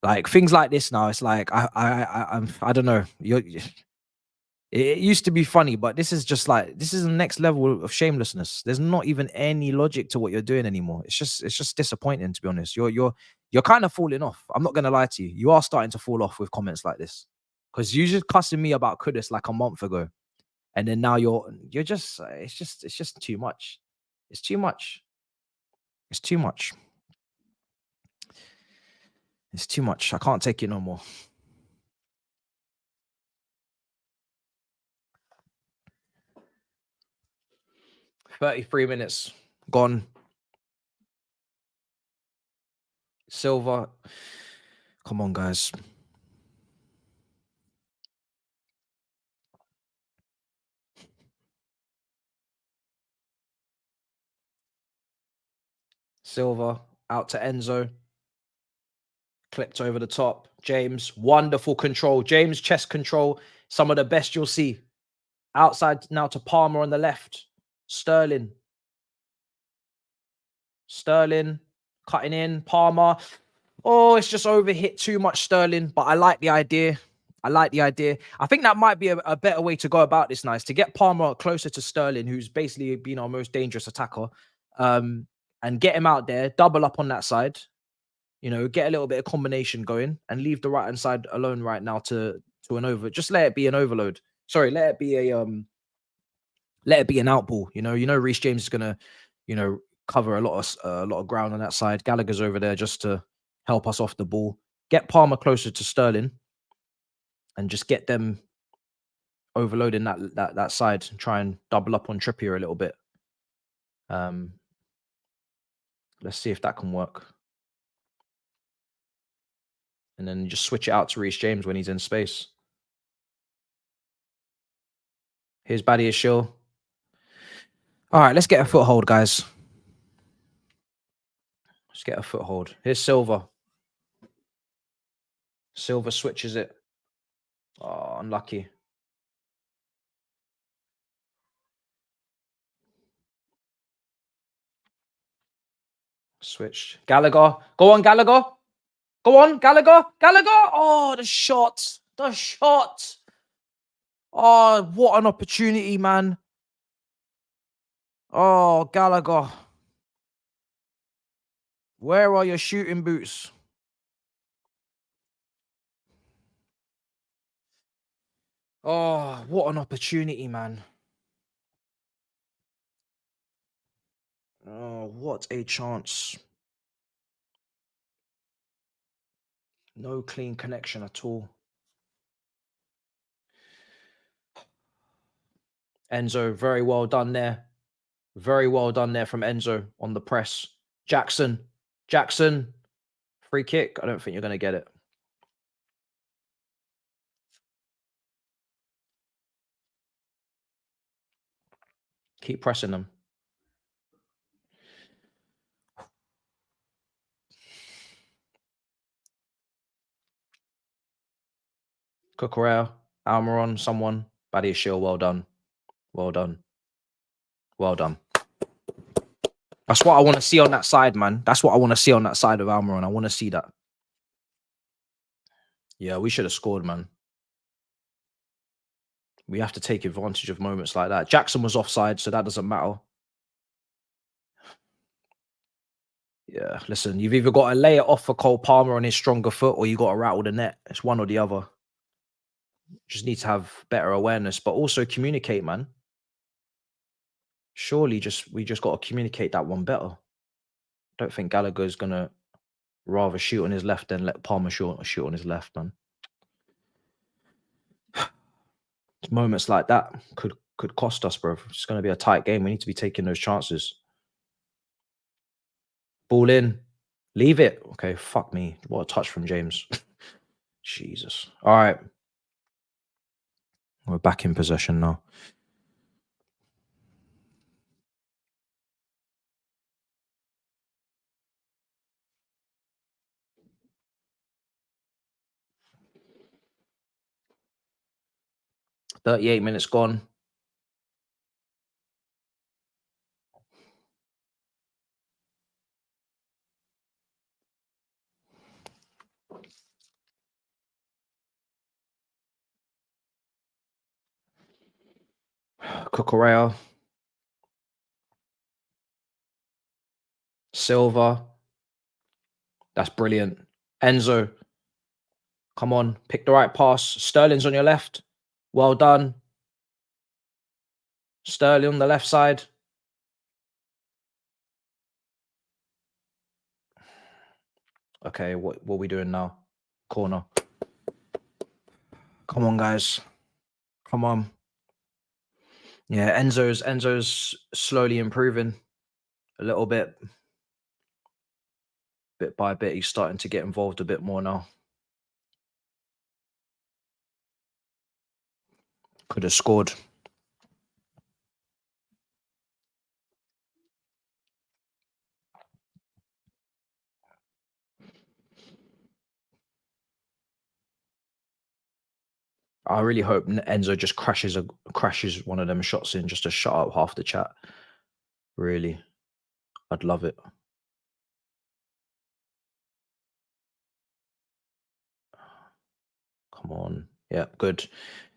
Like things like this now. It's like I don't know. It used to be funny, but this is just like this is the next level of shamelessness. There's not even any logic to what you're doing anymore. It's just disappointing, to be honest. You're kind of falling off. I'm not gonna lie to you. You are starting to fall off with comments like this. Because you just cussing me about Kudus like a month ago. And then now you're just it's just too much. It's too much. It's too much. It's too much. I can't take it no more. "33 minutes gone. Silva. Come on, guys. Silva out to Enzo. Clipped over the top. James, wonderful control. James, chest control. Some of the best you'll see. Outside now to Palmer on the left. Sterling. Cutting in. Palmer. Oh, it's just overhit too much, Sterling. But I like the idea. I think that might be a better way to go about this now, is to get Palmer closer to Sterling, who's basically been our most dangerous attacker, and get him out there, double up on that side, you know, get a little bit of combination going and leave the right-hand side alone right now to an over. Just let it be an overload. Sorry, let it be an outball. You know, Reece James is gonna, cover a lot of ground on that side. Gallagher's over there just to help us off the ball. Get Palmer closer to Sterling and just get them overloading that side and try and double up on Trippier a little bit. Let's see if that can work. And then just switch it out to Reece James when he's in space. Here's Badiashile. All right, let's get a foothold, guys. Let's get a foothold. Here's Silva. Silva switches it. Oh, unlucky. Switched. Gallagher. Go on, Gallagher. Go on, Gallagher. Oh, the shot. Oh, what an opportunity, man. Oh, Gallagher. Where are your shooting boots? Oh, what an opportunity, man. Oh, what a chance. No clean connection at all. Enzo, very well done there. Very well done there from Enzo on the press. Jackson, free kick. I don't think you're going to get it. Keep pressing them. Cucurella, Almiron, someone. Badiashile, well done. Well done. Well done. That's what I want to see on that side, man. That's what I want to see on that side of Almiron. I want to see that. Yeah, we should have scored, man. We have to take advantage of moments like that. Jackson was offside, so that doesn't matter. Yeah, listen, you've either got to lay it off for Cole Palmer on his stronger foot or you got to rattle the net. It's one or the other. Just need to have better awareness, but also communicate, man. Surely we just got to communicate that one better. I don't think Gallagher's going to rather shoot on his left than let Palmer shoot on his left, man. Moments like that could cost us, bro. It's going to be a tight game. We need to be taking those chances. Ball in. Leave it. Okay, fuck me. What a touch from James. Jesus. All right. We're back in possession now. $38 minutes gone. Cucurella. Silva. That's brilliant. Enzo. Come on. Pick the right pass. Sterling's on your left. Well done. Sterling on the left side. Okay, what are we doing now? Corner. Come on, guys. Come on. Yeah, Enzo's slowly improving a little bit. Bit by bit, he's starting to get involved a bit more now. Could have scored. I really hope Enzo just crashes one of them shots in just to shut up half the chat. Really. I'd love it. Come on. Yeah, good.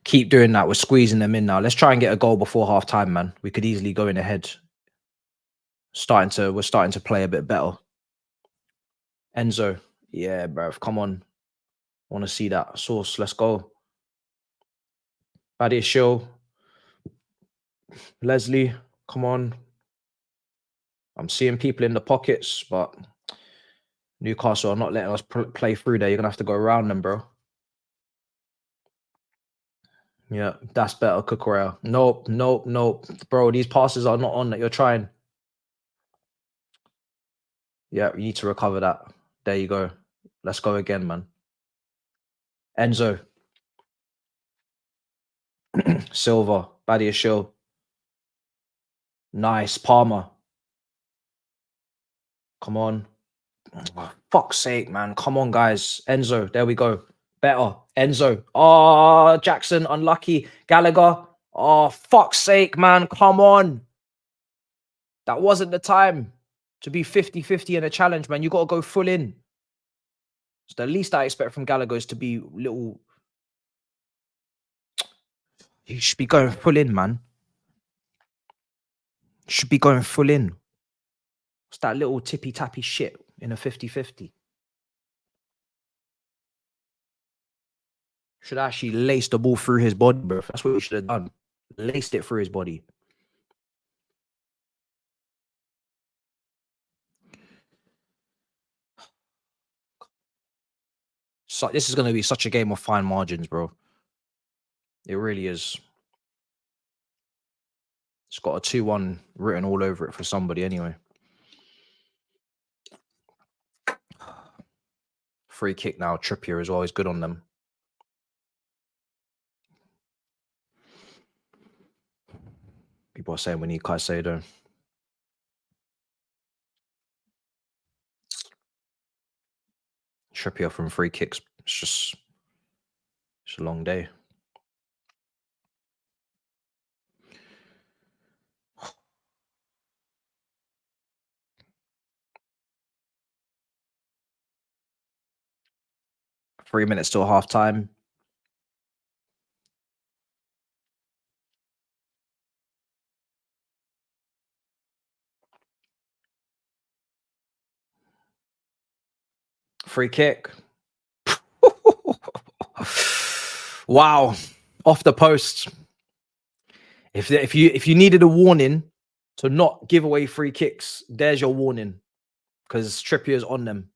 Keep doing that. We're squeezing them in now. Let's try and get a goal before half time, man. We could easily go in ahead. We're starting to play a bit better. Enzo. Yeah, bruv. Come on. I want to see that. Source. Let's go. Badiashile. Leslie. Come on. I'm seeing people in the pockets, but Newcastle are not letting us play through there. You're going to have to go around them, bro. Yeah, that's better, Cucurella. Nope. Bro, these passes are not on that you're trying. Yeah, you need to recover that. There you go. Let's go again, man. Enzo. Silva. Badiashile. Nice. Palmer. Come on. Oh, fuck's sake, man. Come on, guys. Enzo. There we go. Better. Enzo. Oh, Jackson. Unlucky. Gallagher. Oh, fuck's sake, man. Come on. That wasn't the time to be 50-50 in a challenge, man. You got to go full in. So the least I expect from Gallagher is to be little... You should be going full in, man. You should be going full in. What's that little tippy-tappy shit in a 50-50? Should actually lace the ball through his body, bro. That's what he should have done. Laced it through his body. So this is going to be such a game of fine margins, bro. It really is. It's got a 2-1 written all over it for somebody anyway. Free kick now. Trippier as well. He's good on them. People are saying we need Caicedo. Trippier from free kicks. It's a long day. Three minutes till half time. Free kick. Wow. Off the post. If you needed a warning to not give away free kicks, there's your warning. Because Trippier's on them.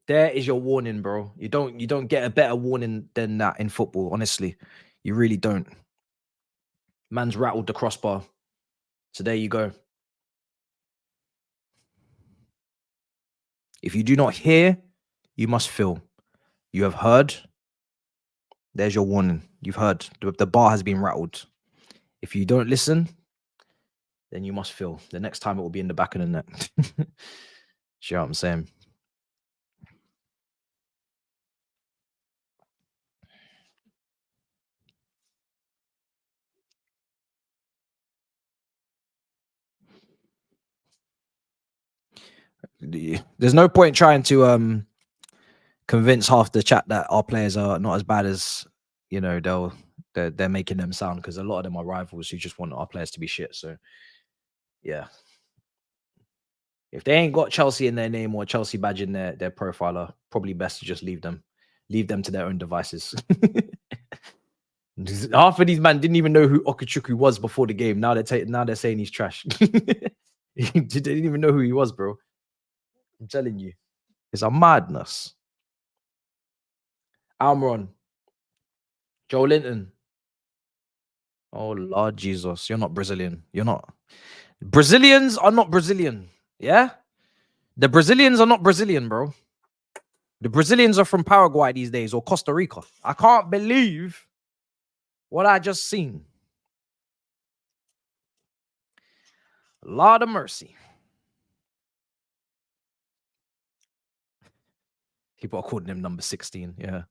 There is your warning, bro. You don't get a better warning than that in football, honestly. You really don't. Man's rattled the crossbar. So there you go. If you do not hear, you must feel. You have heard. There's your warning. You've heard. The bar has been rattled. If you don't listen, then you must feel. The next time it will be in the back of the net. You know what I'm saying? There's no point trying to convince half the chat that our players are not as bad as, you know, they're making them sound, because a lot of them are rivals who just want our players to be shit. So yeah, if they ain't got Chelsea in their name or Chelsea badge in their profile, probably best to just leave them to their own devices. Half of these men didn't even know who Okuchukwu was before the game. Now they're saying he's trash. They didn't even know who he was, bro. I'm telling you, it's a madness. Almiron, Joe Linton. Oh Lord Jesus, you're not Brazilian. You're not. Brazilians are not Brazilian. Yeah, the Brazilians are not Brazilian, bro. The Brazilians are from Paraguay these days, or Costa Rica. I can't believe what I just seen. Lord of mercy. People are calling him number 16. Yeah.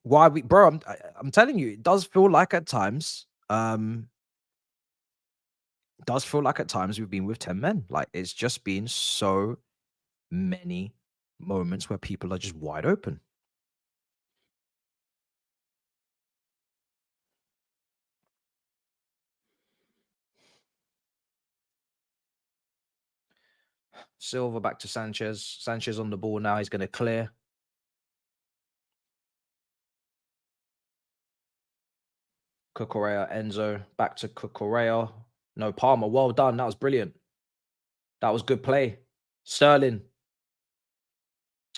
Why bro? I'm telling you, it does feel like at times. Does feel like at times we've been with 10 men. Like, it's just been so many moments where people are just wide open. Silva back to Sanchez. Sanchez on the ball now. He's going to clear. Cucurella, Enzo. Back to Cucurella. No, Palmer. Well done. That was brilliant. That was good play. Sterling.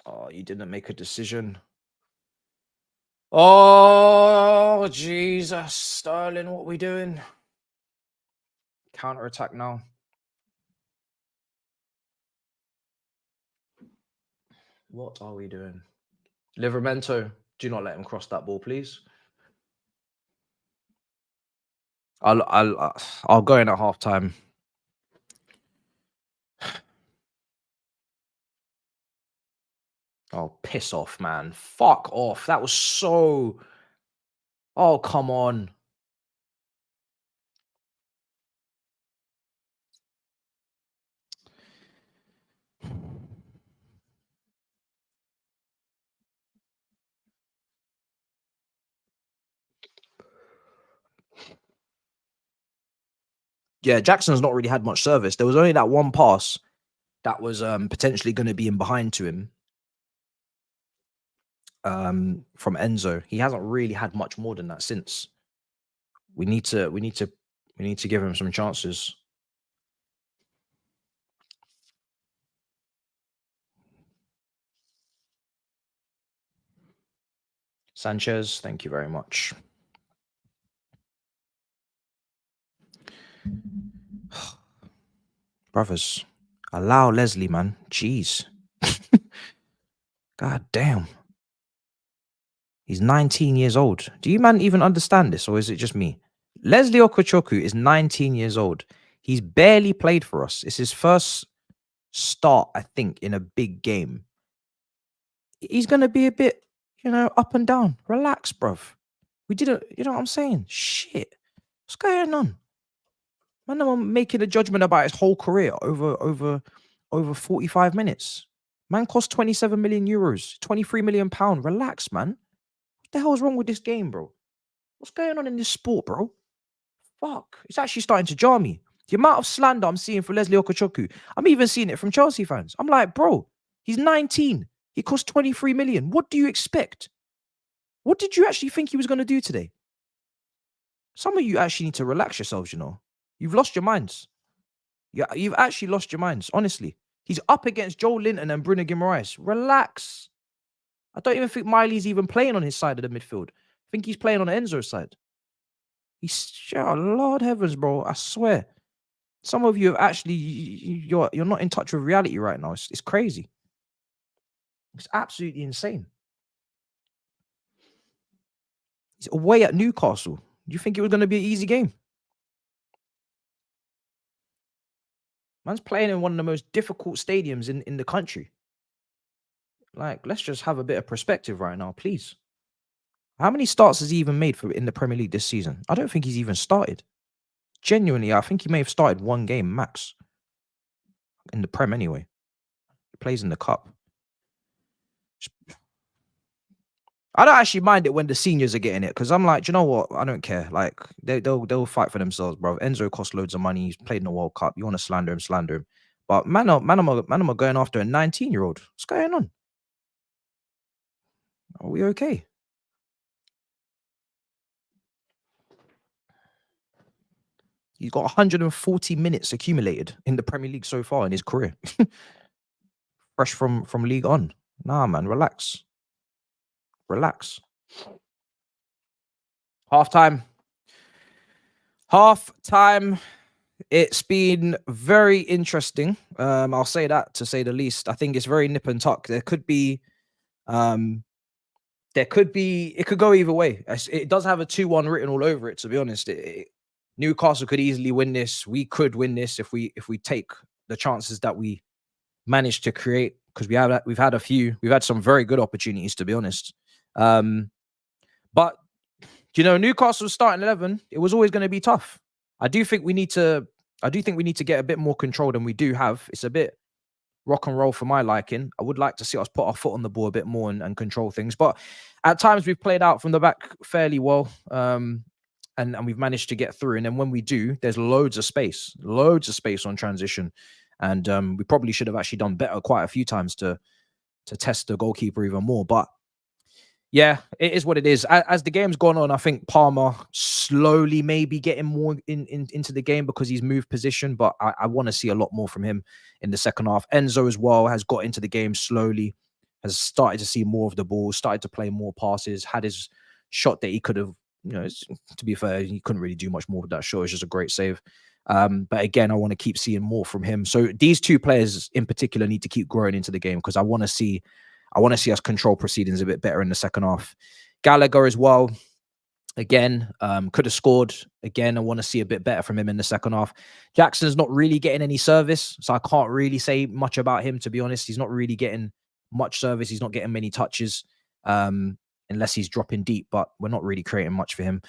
Oh, you didn't make a decision. Oh, Jesus. Sterling, what are we doing? Counter-attack now. What are we doing? Livramento, do not let him cross that ball, please. I'll go in at halftime. Oh, piss off, man. Fuck off. That was so... Oh, come on. Yeah, Jackson's not really had much service. There was only that one pass that was potentially going to be in behind to him from Enzo. He hasn't really had much more than that since. We need to give him some chances. Sanchez, thank you very much. Brothers, allow Leslie, man. Jeez. God damn. He's 19 years old. Do you man even understand this, or is it just me? Leslie Okochoku is 19 years old. He's barely played for us. It's his first start, I think, in a big game. He's going to be a bit, up and down. Relax, bruv. We didn't, you know what I'm saying? Shit. What's going on? Man, I'm making a judgment about his whole career over 45 minutes. Man cost 27 million euros, 23 million pound. Relax, man. What the hell is wrong with this game, bro? What's going on in this sport, bro? Fuck. It's actually starting to jar me. The amount of slander I'm seeing for Leslie Okochoku, I'm even seeing it from Chelsea fans. I'm like, bro, he's 19. He cost 23 million. What do you expect? What did you actually think he was going to do today? Some of you actually need to relax yourselves, You've lost your minds. Yeah, you've actually lost your minds, honestly. He's up against Joe Linton and Bruno Guimaraes. Relax. I don't even think Miley's even playing on his side of the midfield. I think he's playing on Enzo's side. Oh, Lord heavens, bro. I swear. Some of you have actually, you're not in touch with reality right now. It's crazy. It's absolutely insane. He's away at Newcastle. Do you think it was going to be an easy game? Man's playing in one of the most difficult stadiums in the country. Like, let's just have a bit of perspective right now, please. How many starts has he even made in the Premier League this season? I don't think he's even started. Genuinely, I think he may have started one game max. In the Prem anyway. He plays in the Cup. I don't actually mind it when the seniors are getting it, because I'm like, do you know what? I don't care. Like, they'll fight for themselves, bro. Enzo costs loads of money. He's played in the World Cup. You want to slander him, slander him. But man, am I going after a 19-year-old? What's going on? Are we okay? He's got 140 minutes accumulated in the Premier League so far in his career. Fresh from League On. Nah, man, relax. Relax. Half-time. It's been very interesting. I'll say that, to say the least. I think it's very nip and tuck. It could go either way. It does have a 2-1 written all over it, to be honest. Newcastle could easily win this. We could win this if we take the chances that we managed to create, because we've had some very good opportunities, to be honest. But Newcastle's starting 11, it was always going to be tough. I do think we need to get a bit more control than we do have. It's a bit rock and roll for my liking. I would like to see us put our foot on the ball a bit more and control things. But at times we've played out from the back fairly well. And we've managed to get through. And then when we do, there's loads of space on transition. And we probably should have actually done better quite a few times to test the goalkeeper even more. But yeah, it is what it is. As the game's gone on, I think Palmer slowly maybe getting more into the game because he's moved position. But I want to see a lot more from him in the second half. Enzo as well has got into the game slowly, has started to see more of the ball, started to play more passes, had his shot that he could have, to be fair, he couldn't really do much more with that shot. It's just a great save. But again, I want to keep seeing more from him. So these two players in particular need to keep growing into the game, because I want to see us control proceedings a bit better in the second half. Gallagher as well, again, could have scored. Again, I want to see a bit better from him in the second half. Jackson's not really getting any service, so I can't really say much about him, to be honest. He's not really getting much service. He's not getting many touches, unless he's dropping deep, but we're not really creating much for him.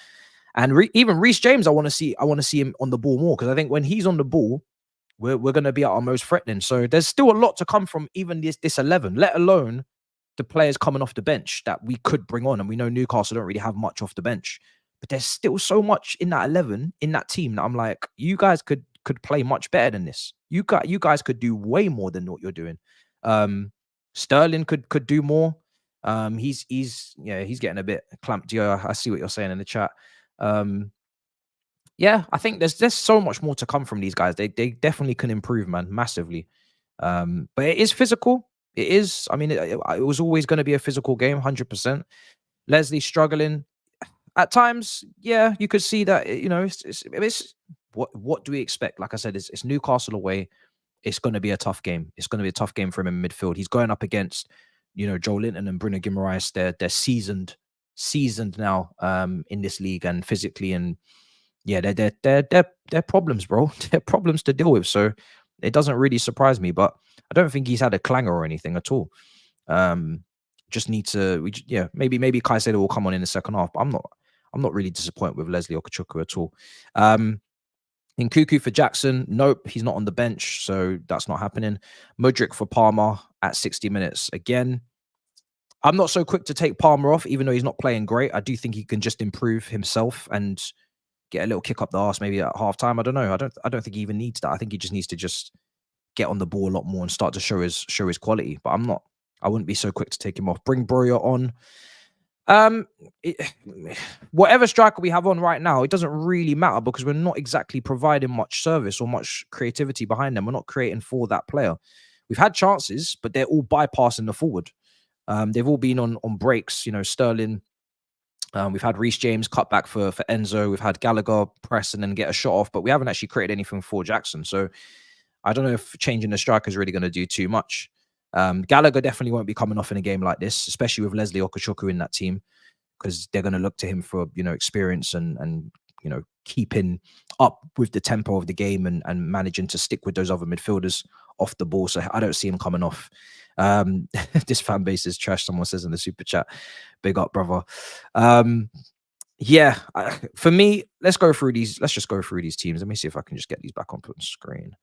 And even Reece James, I want to see him on the ball more, because I think when he's on the ball, we're going to be at our most threatening. So there's still a lot to come from even this 11, let alone the players coming off the bench that we could bring on. And we know Newcastle don't really have much off the bench, but there's still so much in that 11, in that team, that I'm like, you guys could play much better than this. You guys could do way more than what you're doing. Sterling could do more. He's getting a bit clamped. Yeah, I see what you're saying in the chat. Yeah, I think there's so much more to come from these guys. They definitely can improve, man, massively. But it is physical. It is. I mean, it was always going to be a physical game, 100%. Leslie struggling at times. Yeah, you could see that. It's what do we expect? Like I said, it's Newcastle away. it's going to be a tough game. It's going to be a tough game for him in midfield. He's going up against, you know, Joe Linton and Bruno Guimaraes. They're seasoned now in this league and physically, and yeah, they're problems, bro. They're problems to deal with. So it doesn't really surprise me, but I don't think he's had a clanger or anything at all. Just need to, maybe Caicedo will come on in the second half, but I'm not really disappointed with Leslie Okachuku at all. In Cuckoo for Jackson, nope, he's not on the bench, so that's not happening. Mudryk for Palmer at 60 minutes. Again, I'm not so quick to take Palmer off, even though he's not playing great. I do think he can just improve himself and get a little kick up the arse maybe at halftime. I don't know. I don't think he even needs that. I think he just needs to just get on the ball a lot more and start to show his quality. But I wouldn't be so quick to take him off. Bring Broya on. Whatever striker we have on right now, it doesn't really matter because we're not exactly providing much service or much creativity behind them. We're not creating for that player. We've had chances, but they're all bypassing the forward. They've all been on breaks. You know, Sterling. We've had Reece James cut back for Enzo. We've had Gallagher press and then get a shot off, but we haven't actually created anything for Jackson. So I don't know if changing the striker is really going to do too much. Gallagher definitely won't be coming off in a game like this, especially with Leslie Okachuku in that team, because they're going to look to him for, you know, experience and you know, keeping up with the tempo of the game and managing to stick with those other midfielders off the ball. So I don't see him coming off. This fan base is trash, someone says in the super chat. Big up, brother. Yeah, for me, let's go through these. Let's just go through these teams. Let me see if I can just get these back on screen.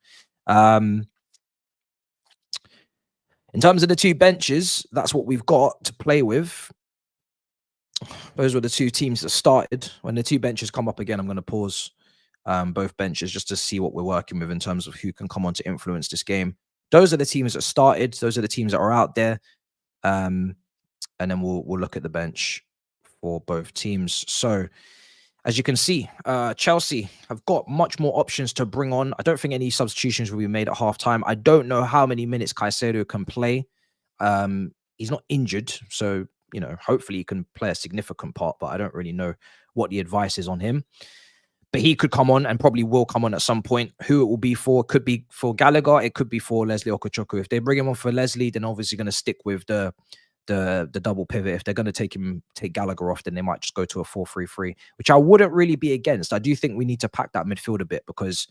In terms of the two benches, that's what we've got to play with. Those were the two teams that started. When the two benches come up again, I'm going to pause both benches just to see what we're working with in terms of who can come on to influence this game. Those are the teams that started. Those are the teams that are out there. And then we'll look at the bench for both teams. So, as you can see, Chelsea have got much more options to bring on. I don't think any substitutions will be made at halftime. I don't know how many minutes Caicedo can play. He's not injured, so, you know, hopefully he can play a significant part, but I don't really know what the advice is on him. But he could come on and probably will come on at some point. Who it will be for could be for Gallagher. It could be for Leslie Okachuku. If they bring him on for Leslie, then obviously going to stick with the double pivot. If they're going to take Gallagher off, then they might just go to a 4-3-3, which I wouldn't really be against. I do think we need to pack that midfield a bit because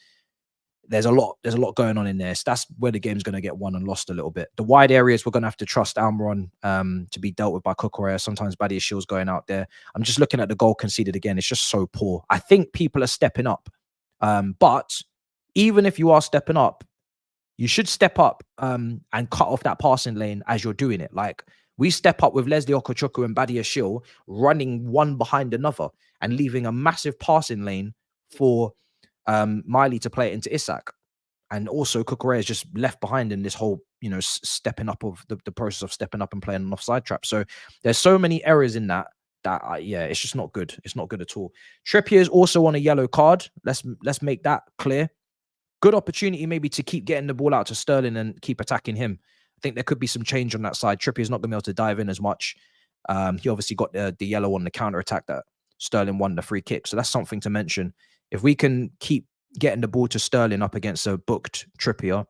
there's a lot going on in there. So that's where the game's going to get won and lost a little bit. The wide areas, we're going to have to trust Almiron to be dealt with by Cucurella. Sometimes Badiashil's going out there. I'm just looking at the goal conceded again. It's just so poor. I think people are stepping up. But even if you are stepping up, you should step up and cut off that passing lane as you're doing it. Like, we step up with Leslie Okachuku and Badiashil running one behind another and leaving a massive passing lane for Miley to play it into Isak. And also Cucurella is just left behind in this whole, you know, stepping up of the process of stepping up and playing an offside trap. So there's so many errors in that yeah, it's just not good. It's not good at all. Trippier is also on a yellow card. Let's make that clear. Good opportunity maybe to keep getting the ball out to Sterling and keep attacking him. I think there could be some change on that side. Trippier's not going to be able to dive in as much. He obviously got the yellow on the counter attack that Sterling won the free kick. So that's something to mention. If we can keep getting the ball to Sterling up against a booked Trippier,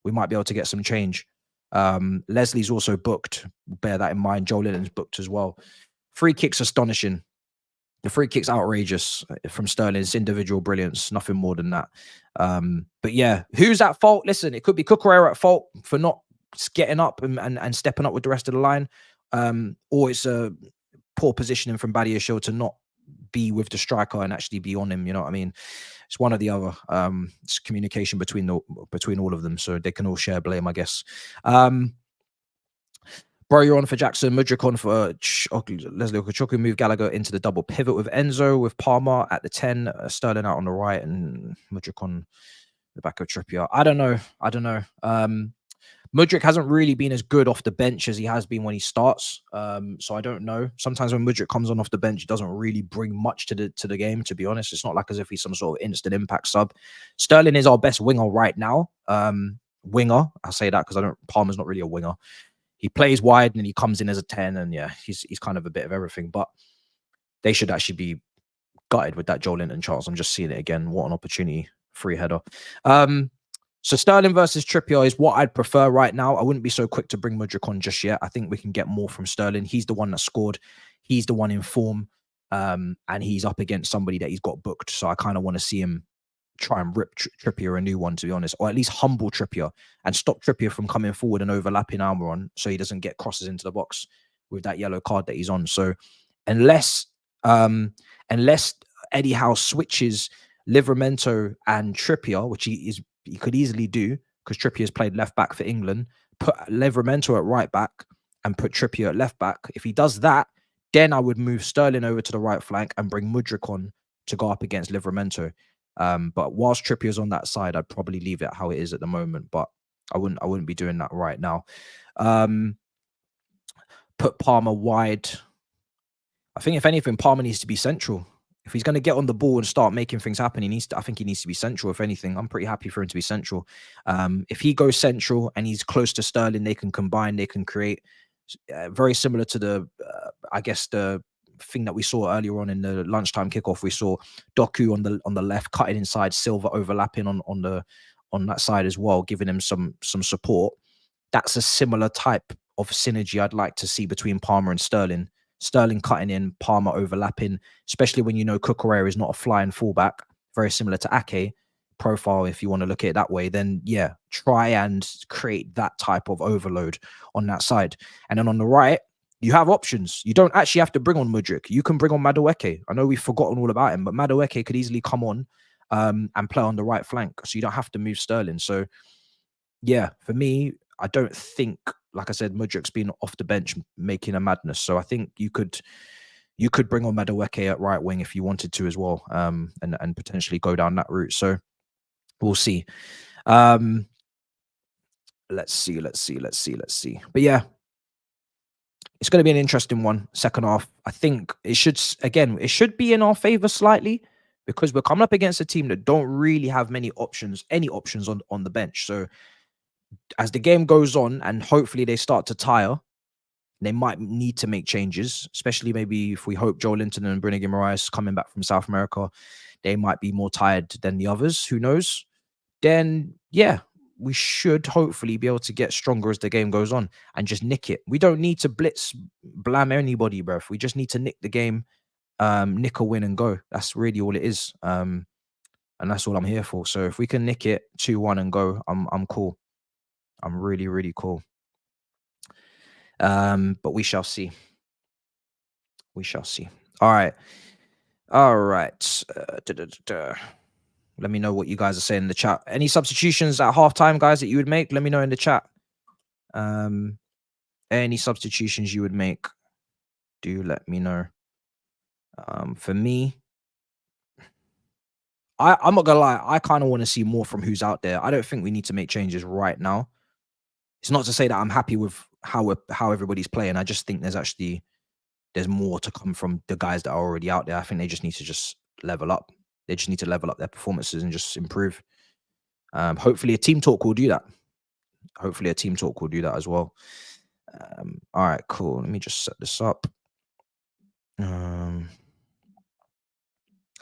we might be able to get some change. Leslie's also booked. Bear that in mind. Joe Linton's booked as well. Free kick's astonishing. The free kick's outrageous from Sterling's individual brilliance. Nothing more than that. But yeah, who's at fault? Listen, it could be Cucurella at fault for not getting up and stepping up with the rest of the line. Or it's a poor positioning from Badiashil to not be with the striker and actually be on him. You know what I mean? It's one or the other. It's communication between all of them, so they can all share blame, I guess. Bro, you're on for Jackson. Mudryk on for Leslie Okachuku. Move Gallagher into the double pivot with Enzo, with Palmer at the 10, Sterling out on the right, and Mudryk on the back of Trippier. I don't know. Mudryk hasn't really been as good off the bench as he has been when he starts. So I don't know. Sometimes when Mudryk comes on off the bench, he doesn't really bring much to the game, to be honest. It's not like as if he's some sort of instant impact sub. Sterling is our best winger right now. Winger, I say that because Palmer's not really a winger. He plays wide and he comes in as a 10, and yeah, he's kind of a bit of everything. But they should actually be gutted with that Joe Linton chance. I'm just seeing it again. What an opportunity. Free header. So Sterling versus Trippier is what I'd prefer right now. I wouldn't be so quick to bring Mudryk on just yet. I think we can get more from Sterling. He's the one that scored. He's the one in form. And he's up against somebody that he's got booked. So I kind of want to see him try and rip Trippier a new one, to be honest, or at least humble Trippier and stop Trippier from coming forward and overlapping Almiron so he doesn't get crosses into the box with that yellow card that he's on. So unless Eddie Howe switches Livramento and Trippier, which he could easily do because Trippier's played left back for England, put Livramento at right back and put Trippier at left back. If he does that, then I would move Sterling over to the right flank and bring Mudryk on to go up against Livramento. But whilst Trippier's on that side, I'd probably leave it how it is at the moment. But I wouldn't be doing that right now. Put Palmer wide. I think if anything, Palmer needs to be central. If he's going to get on the ball and start making things happen, I think he needs to be central. If anything, I'm pretty happy for him to be central. If he goes central and he's close to Sterling, they can combine, they can create. Very similar to the, I guess, the thing that we saw earlier on in the lunchtime kickoff. We saw Doku on the left cutting inside, Silva overlapping on that side as well, giving him some support. That's a similar type of synergy I'd like to see between Palmer and Sterling. Sterling cutting in, Palmer overlapping, especially when you know Cucurella is not a flying fullback, very similar to Ake profile, if you want to look at it that way, then yeah, try and create that type of overload on that side. And then on the right, you have options. You don't actually have to bring on Mudryk. You can bring on Madueke. I know we've forgotten all about him, but Madueke could easily come on and play on the right flank. So you don't have to move Sterling. So yeah, for me, I don't think, like I said, Mudryk's been off the bench making a madness. So I think you could bring on Madueke at right wing if you wanted to as well, and potentially go down that route. So we'll see. Let's see. But yeah, it's going to be an interesting one. Second half, I think it should be in our favor slightly because we're coming up against a team that don't really have any options on the bench. So as the game goes on and hopefully they start to tire, they might need to make changes, especially maybe if we hope Joe Linton and Bruno Guimaraes coming back from South America, they might be more tired than the others. Who knows? Then, yeah, we should hopefully be able to get stronger as the game goes on and just nick it. We don't need to blam anybody, bruv. We just need to nick the game, nick a win and go. That's really all it is. And that's all I'm here for. So if we can nick it 2-1 and go, I'm cool. I'm really, really cool. But we shall see. We shall see. All right. Let me know what you guys are saying in the chat. Any substitutions at halftime, guys, that you would make? Let me know in the chat. Any substitutions you would make, do let me know. For me, I'm not gonna lie, I kind of want to see more from who's out there. I don't think we need to make changes right now. It's not to say that I'm happy with how everybody's playing. I just think there's more to come from the guys that are already out there. I think they just need to just level up. They just need to level up their performances and just improve. Hopefully a team talk will do that. Hopefully a team talk will do that as well. All right, cool. Let me just set this up. I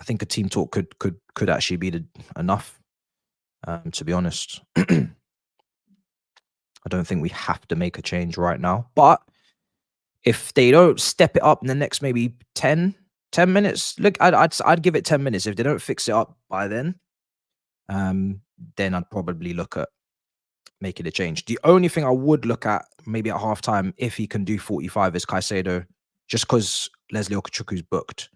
think a team talk could actually be enough, to be honest. I don't think we have to make a change right now. But if they don't step it up in the next maybe 10 minutes, look, I'd give it 10 minutes. If they don't fix it up by then I'd probably look at making a change. The only thing I would look at maybe at halftime, if he can do 45, is Caicedo, just because Leslie Okachukwu's booked.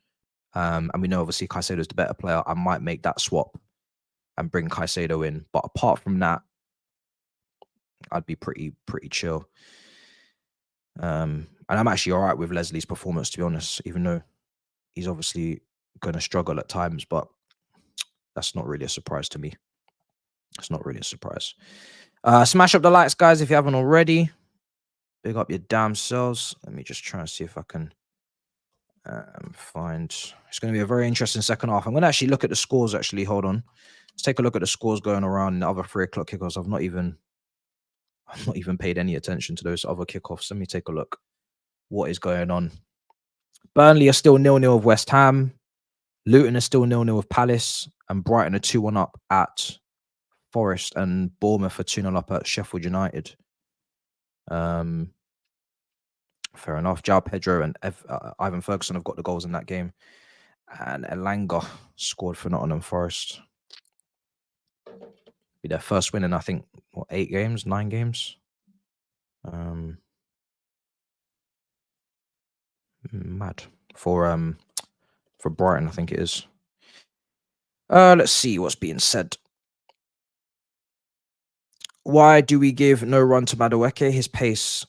And we know obviously Caicedo's the better player. I might make that swap and bring Caicedo in. But apart from that, I'd be pretty chill. And I'm actually all right with Leslie's performance, to be honest, even though he's obviously going to struggle at times, but that's not really a surprise to me. It's not really a surprise. Smash up the likes, guys, if you haven't already. Big up your damn selves. Let me just try and see if I can find... It's going to be a very interesting second half. I'm going to actually look at the scores, actually. Hold on. Let's take a look at the scores going around in the other 3 o'clock kickoffs. I've not even paid any attention to those other kickoffs. Let me take a look. What is going on? Burnley are still 0-0 with West Ham. Luton are still 0-0 with Palace. And Brighton are 2-1 up at Forest, and Bournemouth are 2-0 up at Sheffield United. Fair enough. João Pedro and Ivan Ferguson have got the goals in that game. And Elanga scored for Nottingham Forest. Be their first win in, I think, what, 9 games? Mad. For Brighton, I think it is. Let's see what's being said. Why do we give no run to Madueke? His pace.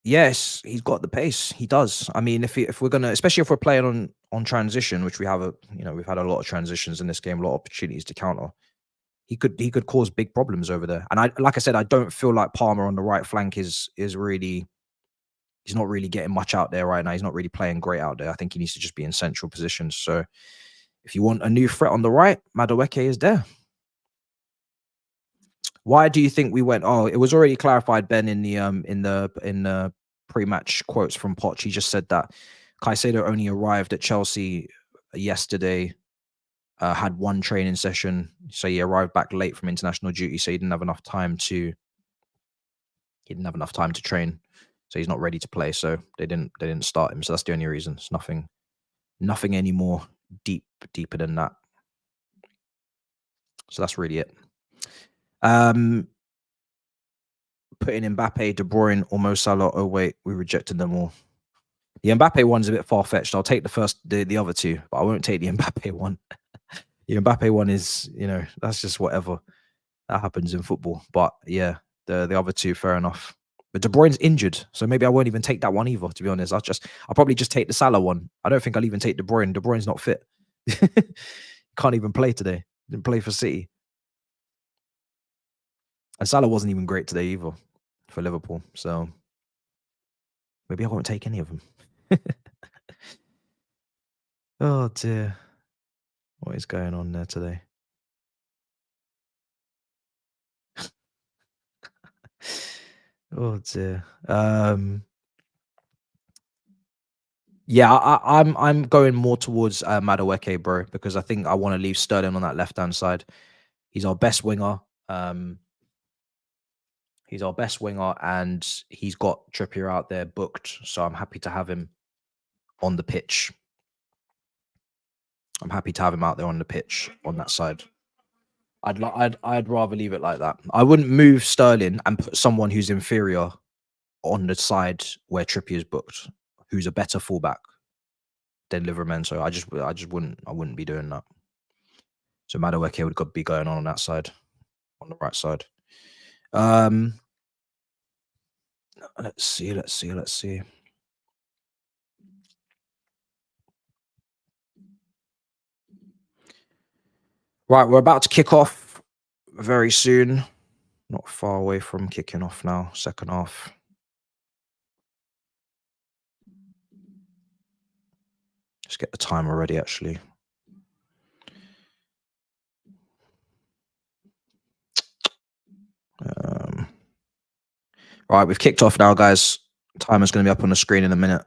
Yes, he's got the pace. He does. I mean, if we're gonna, especially if we're playing on transition, which we have we've had a lot of transitions in this game, a lot of opportunities to counter. He could cause big problems over there. And like I said, I don't feel like Palmer on the right flank is really. He's not really getting much out there right now. He's not really playing great out there. I think he needs to just be in central positions. So, if you want a new threat on the right, Madueke is there. Why do you think we went? Oh, it was already clarified, Ben, in the pre-match quotes from Poch. He just said that Caicedo only arrived at Chelsea yesterday, had one training session, so he arrived back late from international duty, so he didn't have enough time to train, so he's not ready to play. So they didn't start him. So that's the only reason. It's nothing any more deeper than that. So that's really it. Putting Mbappe, De Bruyne, or Mo Salah. Oh wait, we rejected them all. The Mbappe one's a bit far-fetched. I'll take the other two, but I won't take the Mbappe one. The Mbappe one is, that's just whatever. That happens in football. But yeah, the other two, fair enough. But De Bruyne's injured, so maybe I won't even take that one either, to be honest. I'll probably just take the Salah one. I don't think I'll even take De Bruyne. De Bruyne's not fit. Can't even play today. Didn't play for City. And Salah wasn't even great today either for Liverpool. So maybe I won't take any of them. Oh dear. What is going on there today? Oh dear. Yeah, I'm going more towards Madueke, bro, because I think I want to leave Sterling on that left-hand side. He's our best winger. And he's got Trippier out there booked, so I'm happy to have him on the pitch. I'm happy to have him out there on the pitch on that side. I'd rather leave it like that. I wouldn't move Sterling and put someone who's inferior on the side where Trippier's booked, who's a better fullback than Livramento. I wouldn't be doing that. So Madueke would be going on that side, on the right side. Let's see. Right, we're about to kick off very soon. Not far away from kicking off now, second half. Let's get the timer ready, actually. Right, we've kicked off now, guys. Timer's going to be up on the screen in a minute.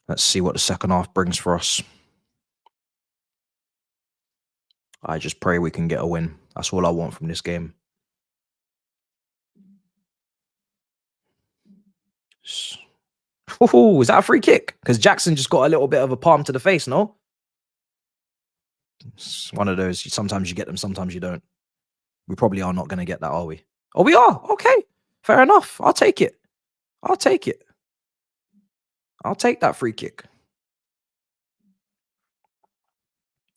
Let's see what the second half brings for us. I just pray we can get a win. That's all I want from this game. Ooh, is that a free kick? Because Jackson just got a little bit of a palm to the face, no? It's one of those. Sometimes you get them, sometimes you don't. We probably are not going to get that, are we? Oh, we are. Okay. Fair enough. I'll take it. I'll take that free kick.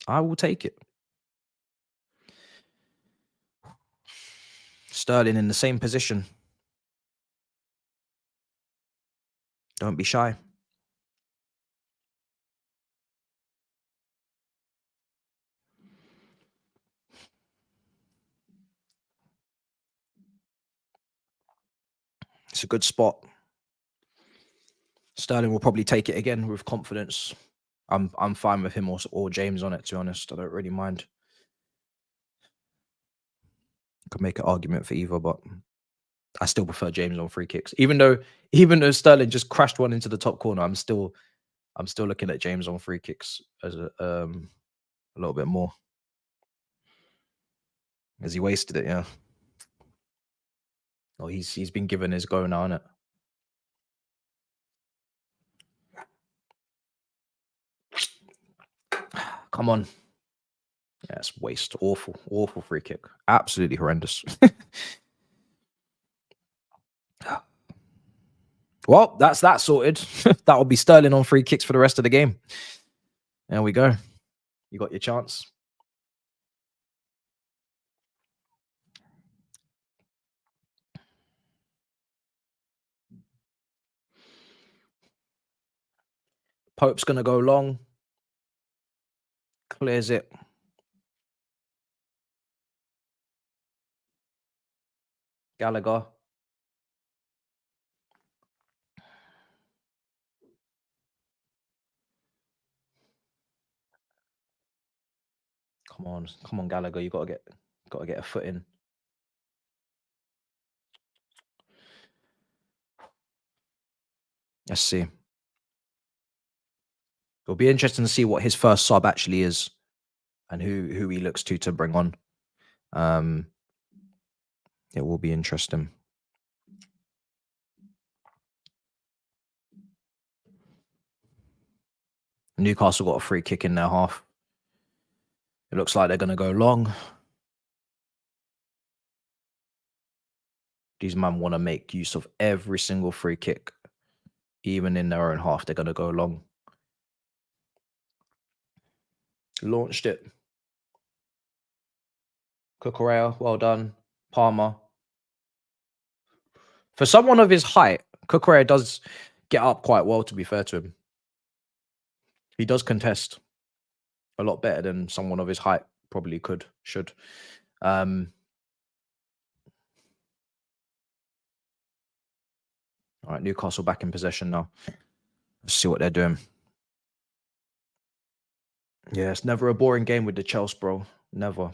I will take it. Sterling in the same position. Don't be shy. It's a good spot. Sterling will probably take it again with confidence. I'm fine with him or James on it, to be honest. I don't really mind. Could make an argument for either, but I still prefer James on free kicks. Even though Sterling just crashed one into the top corner, I'm still looking at James on free kicks as a little bit more. As he wasted it, yeah. Oh, he's been given his go now, innit? Come on. Yeah, it's waste. Awful free kick. Absolutely horrendous. Well, that's that sorted. That will be Sterling on free kicks for the rest of the game. There we go. You got your chance. Pope's going to go long. Clears it. Gallagher. Come on, Gallagher. You gotta get a foot in. Let's see. It'll be interesting to see what his first sub actually is, and who he looks to bring on. It will be interesting. Newcastle got a free kick in their half. It looks like they're going to go long. These men want to make use of every single free kick. Even in their own half, they're going to go long. Launched it. Cucurella, well done. Palmer. For someone of his height, Cucurella does get up quite well, to be fair to him. He does contest a lot better than someone of his height probably should. All right, Newcastle back in possession now. Let's see what they're doing. Yeah, it's never a boring game with the Chelsea, bro. Never.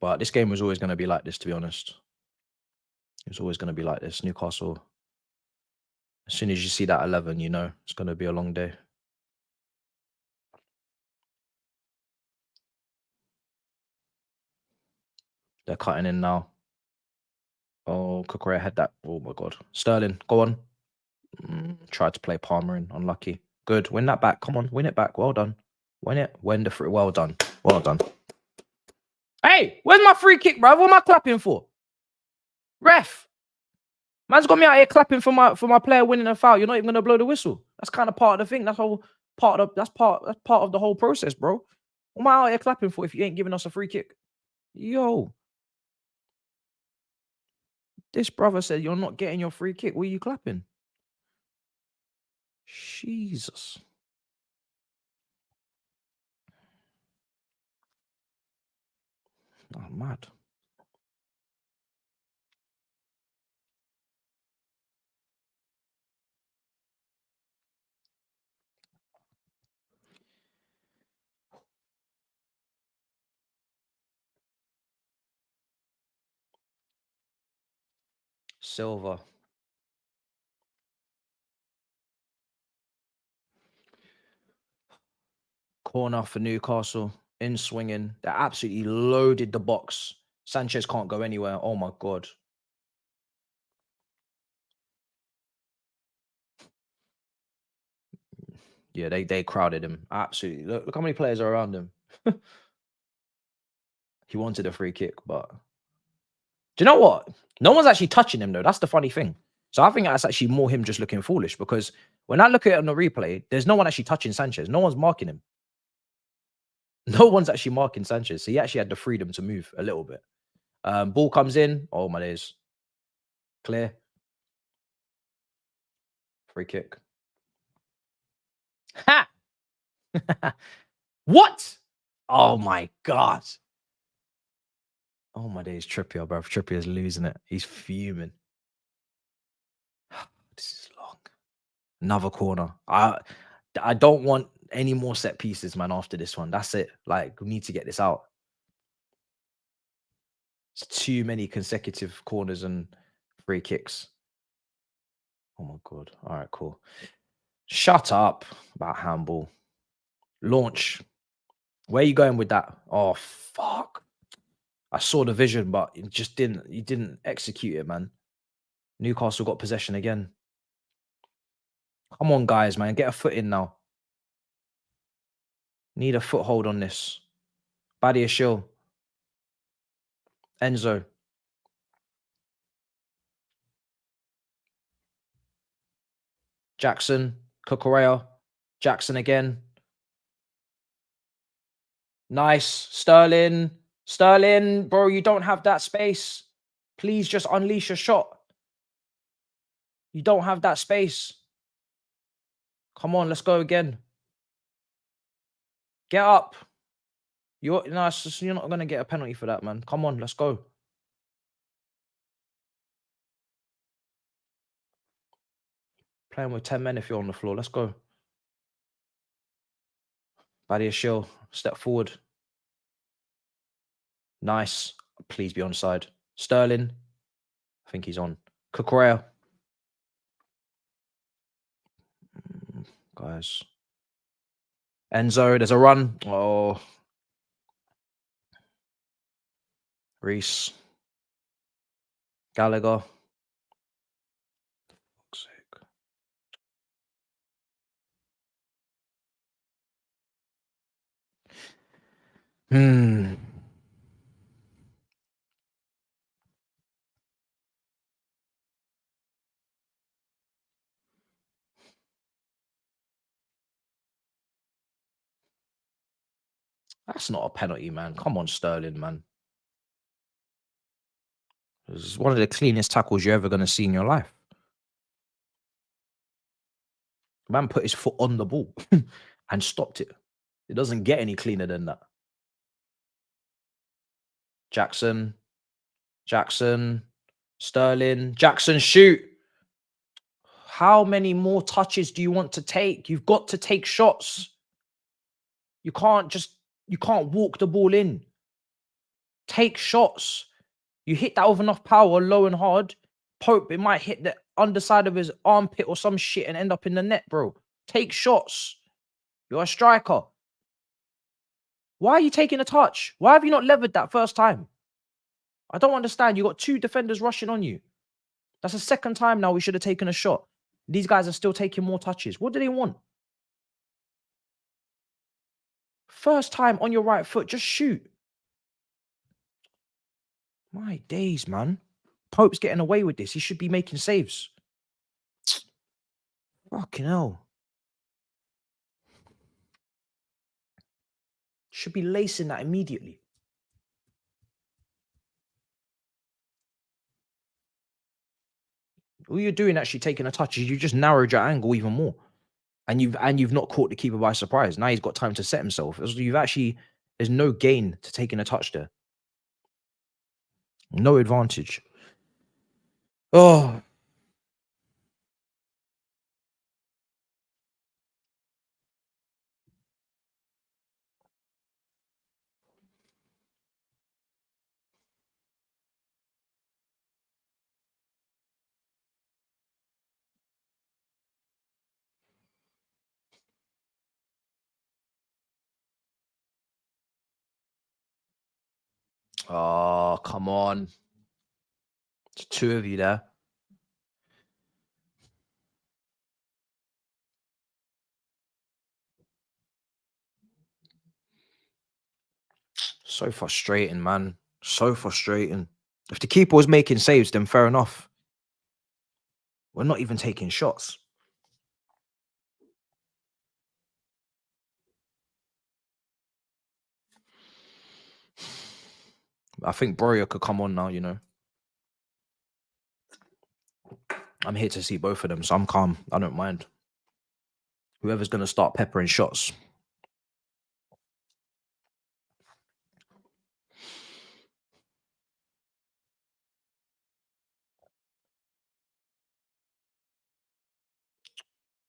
But this game was always going to be like this, to be honest. It was always going to be like this. Newcastle, as soon as you see that 11, you know it's going to be a long day. They're cutting in now. Oh, Cucurella had that. Oh, my God. Sterling, go on. Tried to play Palmer in. Unlucky. Good. Win that back. Come on. Win it back. Well done. Win it. Win the free. Well done. Well done. Hey, where's my free kick, bro? What am I clapping for? Ref. Man's got me out here clapping for my player winning a foul. You're not even gonna blow the whistle. That's kind of part of the thing. That's part of the whole process, bro. What am I out here clapping for if you ain't giving us a free kick? Yo. This brother said you're not getting your free kick. What are you clapping? Jesus. Oh, mad. Silva. Corner for Newcastle. In swinging. They absolutely loaded the box. Sanchez can't go anywhere. Oh, my God. Yeah, they crowded him. Absolutely. Look how many players are around him. He wanted a free kick, but... Do you know what? No one's actually touching him, though. That's the funny thing. So I think that's actually more him just looking foolish, because when I look at it on the replay, there's no one actually touching Sanchez. No one's marking him. No one's actually marking Sanchez. So he actually had the freedom to move a little bit. Ball comes in. Oh, my days. Clear. Free kick. Ha! What? Oh, my God. Oh, my days. Trippier, bro. Trippier's losing it. He's fuming. This is long. Another corner. I don't want any more set pieces, man, after this one. That's it. Like, we need to get this out. It's too many consecutive corners and free kicks. Oh my God. All right, cool. Shut up about handball. Launch. Where are you going with that? Oh, fuck. I saw the vision, but you didn't execute it, man. Newcastle got possession again. Come on, guys, man. Get a foot in now. Need a foothold on this. Badiashile. Enzo. Jackson. Cucurella. Jackson again. Nice. Sterling. Sterling, bro, you don't have that space. Please just unleash a shot. You don't have that space. Come on, let's go again. Get up. You're not going to get a penalty for that, man. Come on, let's go. Playing with 10 men if you're on the floor. Let's go. Badiashile, step forward. Nice. Please be onside. Sterling. I think he's on. Cucurella. Guys. Enzo, there's a run. Oh. Reese. Gallagher. Fuck's sake. That's not a penalty, man. Come on, Sterling, man. It's one of the cleanest tackles you're ever going to see in your life. Man put his foot on the ball and stopped it. It doesn't get any cleaner than that. Jackson. Jackson. Sterling. Jackson, shoot. How many more touches do you want to take? You've got to take shots. You can't walk the ball in. Take shots. You hit that with enough power, low and hard. Pope, it might hit the underside of his armpit or some shit and end up in the net, bro. Take shots. You're a striker. Why are you taking a touch? Why have you not levered that first time? I don't understand. You got two defenders rushing on you. That's the second time now we should have taken a shot. These guys are still taking more touches. What do they want? First time on your right foot, just shoot. My days, man. Pope's getting away with this. He should be making saves. Fucking hell. Should be lacing that immediately. All you're doing actually taking a touch is you just narrowed your angle even more. And you've not caught the keeper by surprise. Now he's got time to set himself. There's no gain to taking a touch there. No advantage. Oh. Oh, come on. There's two of you there. So frustrating, man. So frustrating. If the keeper was making saves, then fair enough. We're not even taking shots. I think Broya could come on now, you know. I'm here to see both of them, so I'm calm. I don't mind. Whoever's going to start peppering shots.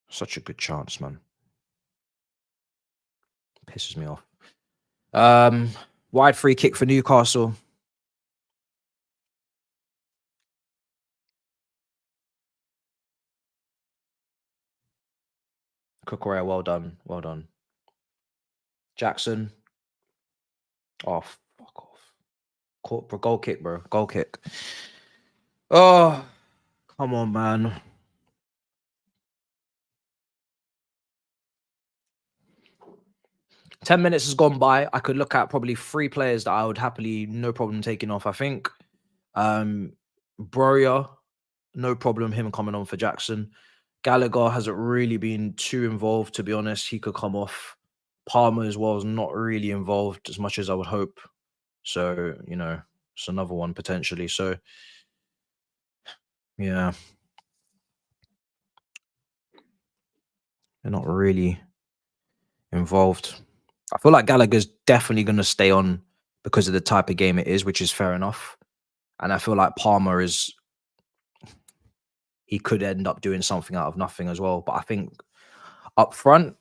Such a good chance, man. Pisses me off. Wide free kick for Newcastle. Kukurea, well done. Well done. Jackson. Oh, fuck off. Goal kick, bro. Goal kick. Oh, come on, man. Ten minutes has gone by. I could look at probably 3 players that I would happily, no problem taking off. I think Broya, no problem him coming on for Jackson. Gallagher hasn't really been too involved, to be honest. He could come off. Palmer as well is not really involved as much as I would hope. So, you know, it's another one potentially. So, yeah. They're not really involved. I feel like Gallagher's definitely going to stay on because of the type of game it is, which is fair enough. And I feel like Palmer is, he could end up doing something out of nothing as well. But I think up front,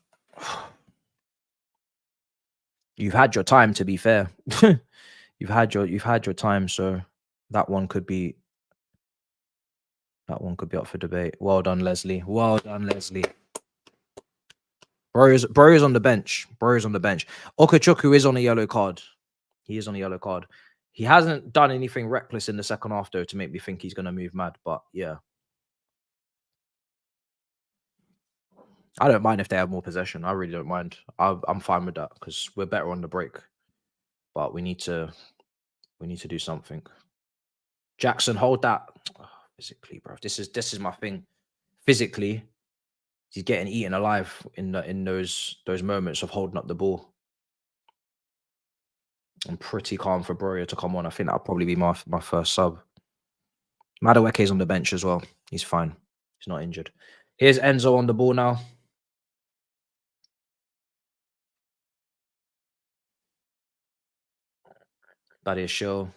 you've had your time, to be fair. you've had your time, so that one could be up for debate. Well done, Leslie. Well done, Leslie. Bro is on the bench. Bro is on the bench. Okachuku is on a yellow card. He is on a yellow card. He hasn't done anything reckless in the second half, though, to make me think he's going to move mad. But yeah. I don't mind if they have more possession. I really don't mind. I'm fine with that because we're better on the break. But we need to do something. Jackson, hold that. Oh, physically, bro. This is my thing. Physically, he's getting eaten alive in those moments of holding up the ball. I'm pretty calm for Broya to come on. I think that'll probably be my first sub. Madueke's on the bench as well. He's fine. He's not injured. Here's Enzo on the ball now. That is show.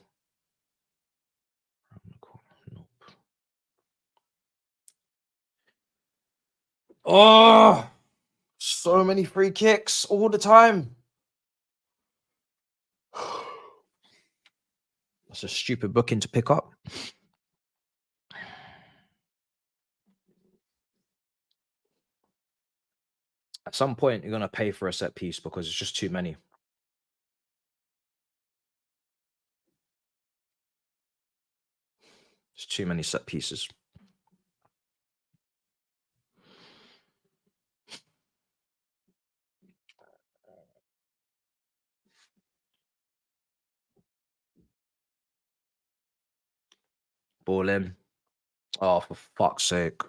Oh, so many free kicks all the time. That's a stupid booking to pick up. At some point, you're going to pay for a set piece because it's just too many. It's too many set pieces. Ball in. Oh, for fuck's sake.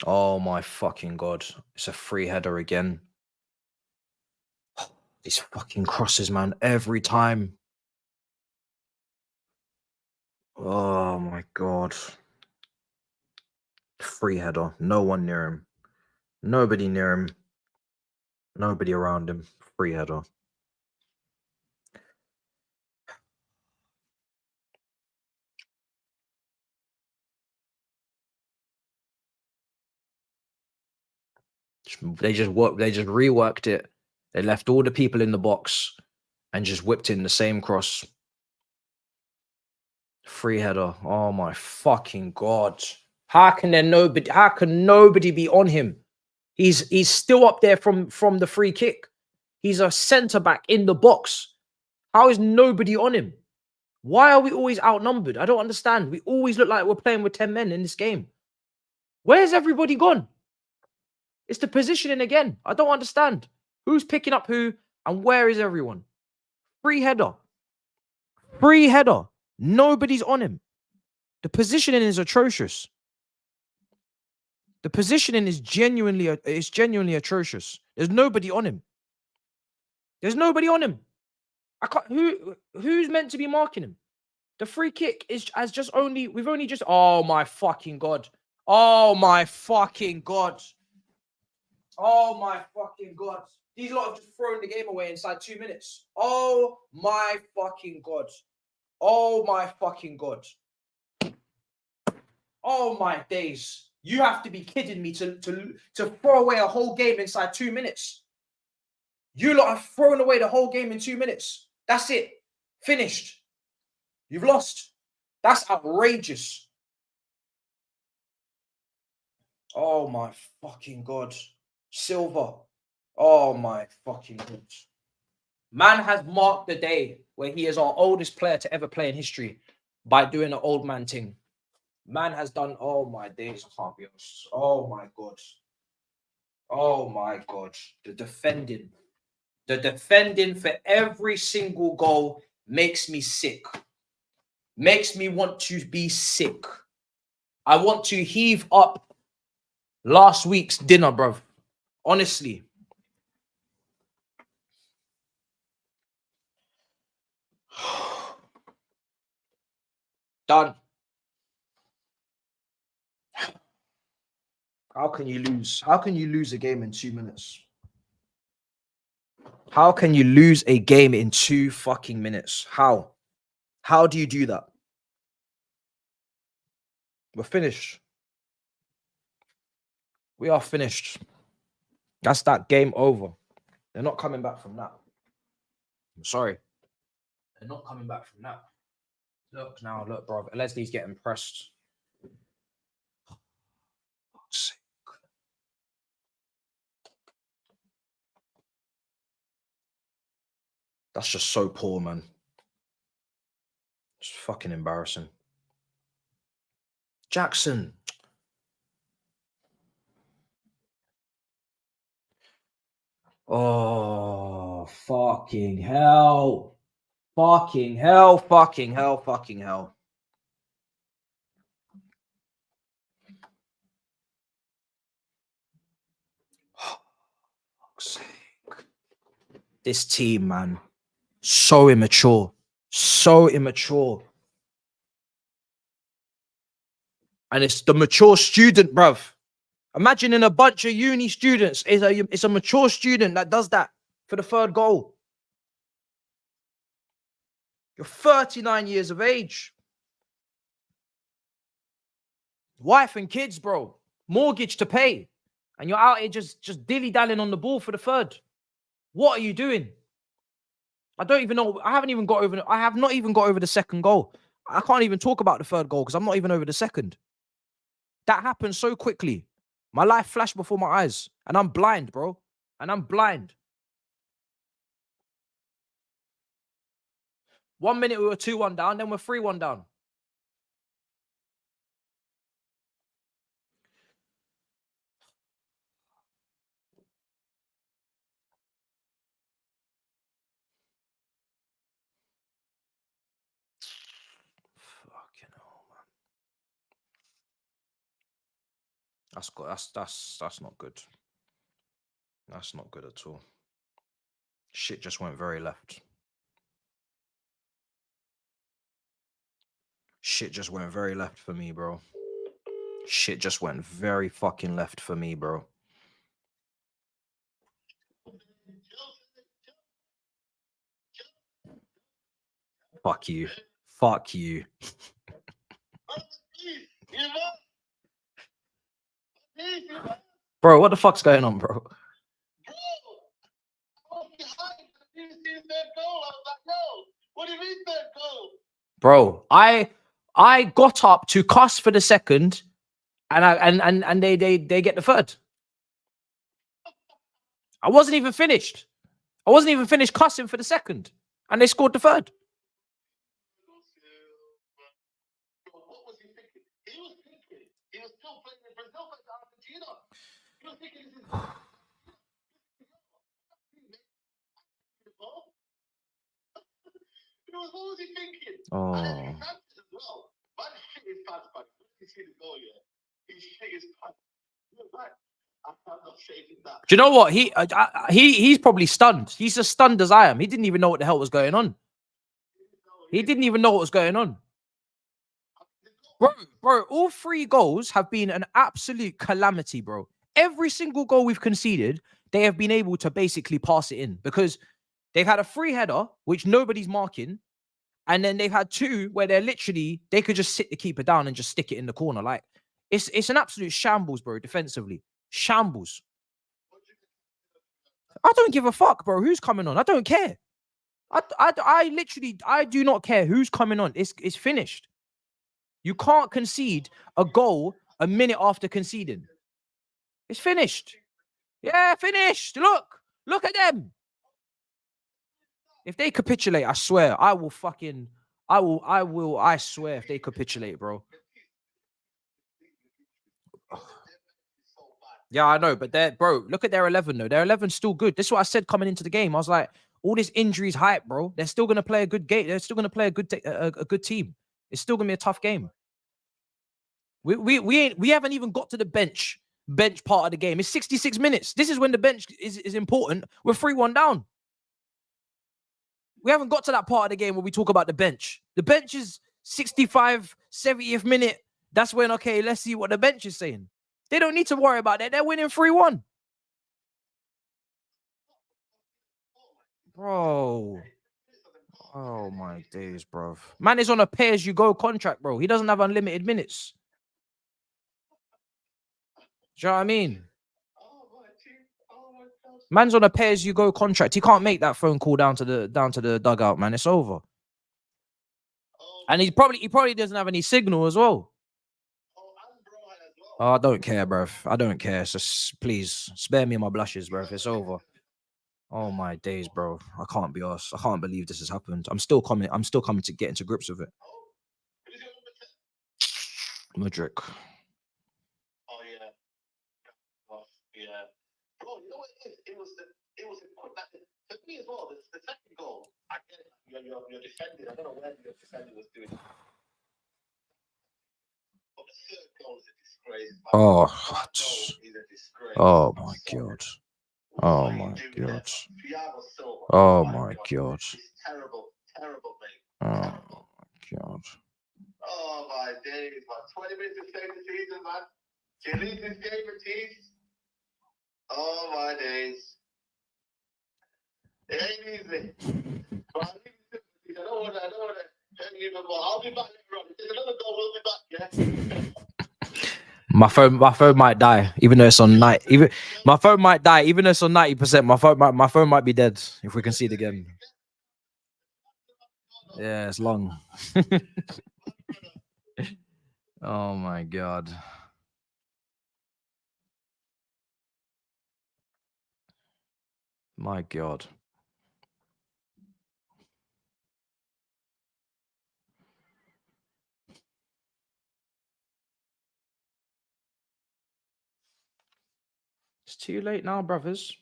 Oh my fucking God. It's a free header again. These fucking crosses, man. Every time. Oh my God. Free header. No one near him. Nobody near him. Nobody around him. Free header. They just reworked it. They left all the people in the box and just whipped in the same cross. Free header. Oh my fucking God. How can nobody be on him? He's still up there from the free kick. He's a centre back in the box. How is nobody on him? Why are we always outnumbered? I don't understand. We always look like we're playing with 10 men in this game. Where's everybody gone? It's the positioning again. I don't understand. Who's picking up who and where is everyone? Free header. Free header. Nobody's on him. The positioning is atrocious. The positioning is genuinely atrocious. There's nobody on him. There's nobody on him. I can't. Who's meant to be marking him? The free kick we've only just. Oh my fucking God. Oh my fucking God. Oh my fucking God. These lot have just thrown the game away inside 2 minutes. Oh my fucking God. Oh my fucking God. Oh my days. You have to be kidding me to throw away a whole game inside 2 minutes. You lot have thrown away the whole game in 2 minutes. That's it. Finished. You've lost. That's outrageous. Oh my fucking God. Silva. Oh my fucking God. Man has marked the day where he is our oldest player to ever play in history by doing an old man thing. Man has done, oh my days, I can't be honest. Oh my God. Oh my God. The defending for every single goal makes me sick. Makes me want to be sick. I want to heave up last week's dinner, bruv. Honestly. Done. How can you lose? How can you lose a game in 2 minutes? How can you lose a game in 2 fucking minutes? How? How do you do that? We're finished. We are finished. That's that game over. They're not coming back from that. I'm sorry. They're not coming back from that. Look now, look, bro. Leslie's getting pressed. Fuck's sake. That's just so poor, man. It's fucking embarrassing. Jackson. Oh, fucking hell. Fucking hell, fucking hell, fucking hell. Fuck's sake. This team, man. So immature. So immature. And it's the mature student, bruv. Imagine in a bunch of uni students, it's a mature student that does that for the third goal. You're 39 years of age. Wife and kids, bro. Mortgage to pay. And you're out here just dilly-dallying on the ball for the third. What are you doing? I don't even know. I have not even got over the second goal. I can't even talk about the third goal because I'm not even over the second. That happened so quickly. My life flashed before my eyes. And I'm blind, bro. And I'm blind. 1 minute we were 2-1 down, then we're 3-1 down. Fucking hell, man. That's good. That's not good. That's not good at all. Shit just went very left. Shit just went very left for me, bro. Shit just went very fucking left for me, bro. Fuck you. Fuck you. Bro, what the fuck's going on, bro? What do you mean third goal? Bro, I got up to cuss for the second, and they get the third. I wasn't even finished. I wasn't even finished cussing for the second, and they scored the third. What was he thinking? He was thinking. He was still playing in Brazil versus Argentina. He was thinking this is. What was he thinking? Oh. And Thabz as well. Man, shit is Thabz, man. You see the goal, yeah? His shit is Thabz. You're right. I'm not saving that. Do you know what? He's probably stunned. He's as stunned as I am. He didn't even know what the hell was going on. He didn't even know what was going on. Bro, all 3 goals have been an absolute calamity, bro. Every single goal we've conceded, they have been able to basically pass it in because they've had a free header, which nobody's marking. And then they've had 2 where they could just sit the keeper down and just stick it in the corner. Like, it's an absolute shambles, bro, defensively. Shambles. I don't give a fuck, bro. Who's coming on? I don't care. I do not care who's coming on. It's finished. You can't concede a goal a minute after conceding. It's finished. Yeah, finished. Look at them. If they capitulate, I swear, I swear, if they capitulate, bro. Yeah, I know, but bro, look at their 11 though. Their 11's still good. This is what I said coming into the game. I was like, all this injuries hype, bro. They're still gonna play a good game. They're still gonna play a good team. It's still gonna be a tough game. We haven't even got to the bench part of the game. It's 66 minutes. This is when the bench is important. We're 3-1 down. We haven't got to that part of the game where we talk about the bench. The bench is 65, 70th minute. That's when, okay, let's see what the bench is saying. They don't need to worry about that. They're winning 3-1. Bro. Oh, my days, bro. Man is on a pay-as-you-go contract, bro. He doesn't have unlimited minutes. Do you know what I mean? Man's on a pay-as-you-go contract. He can't make that phone call down to the dugout, man. It's over. And he probably doesn't have any signal as well. Oh, I don't care, bro. I don't care. So please spare me my blushes, bro. It's over. Oh my days, bro. I can't be arsed. I can't believe this has happened. I'm still coming to get into grips with it. Mudryk. Oh yeah. Yeah. Bro, you know what it is? It was for me as well, the second goal, I get it. You're defending. I don't know where your defender was doing. But the third goal is a disgrace. Oh my god. Oh my god. Oh my god. Terrible, mate. Oh my god. Oh my days, man. 20 minutes to save the season, man. You leave this game, Matisse. Oh my days. It ain't easy. But I don't want to hurt you even more. I'll be back later on. If there's another goal, we'll be back, yeah? My phone might die, even though it's on night. My phone might die, even though it's on 90%. My phone might be dead if we can see it again. Yeah, it's long. Oh my god. My god. It's too late now, brothers.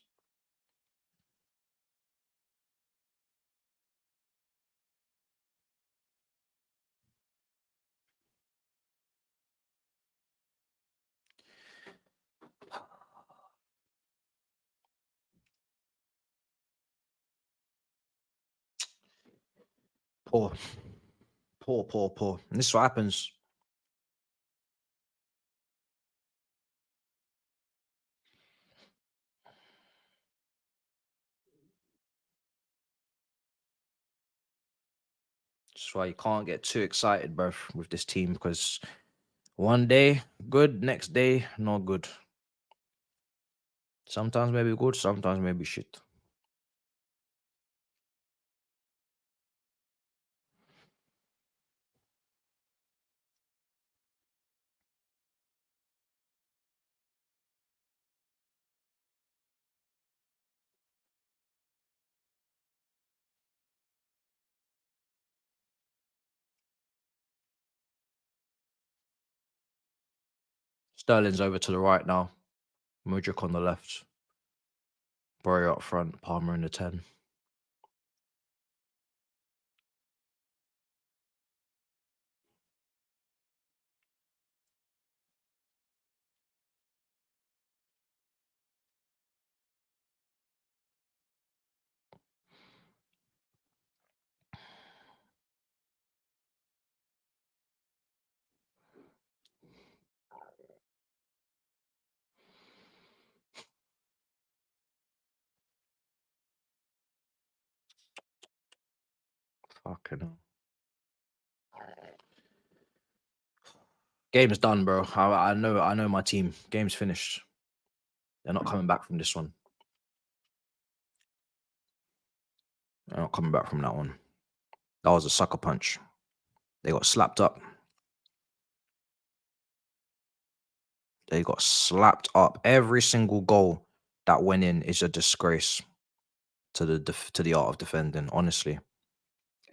Poor. And this is what happens. That's why you can't get too excited, bro, with this team, because one day good, next day not good. Sometimes maybe good, sometimes maybe shit. Sterling's over to the right now. Mudryk on the left. Borry up front. Palmer in the 10. Fucking hell. Game's done, bro. I know my team. Game's finished. They're not coming back from this one. They're not coming back from that one. That was a sucker punch. They got slapped up. They got slapped up. Every single goal that went in is a disgrace to the art of defending. Honestly,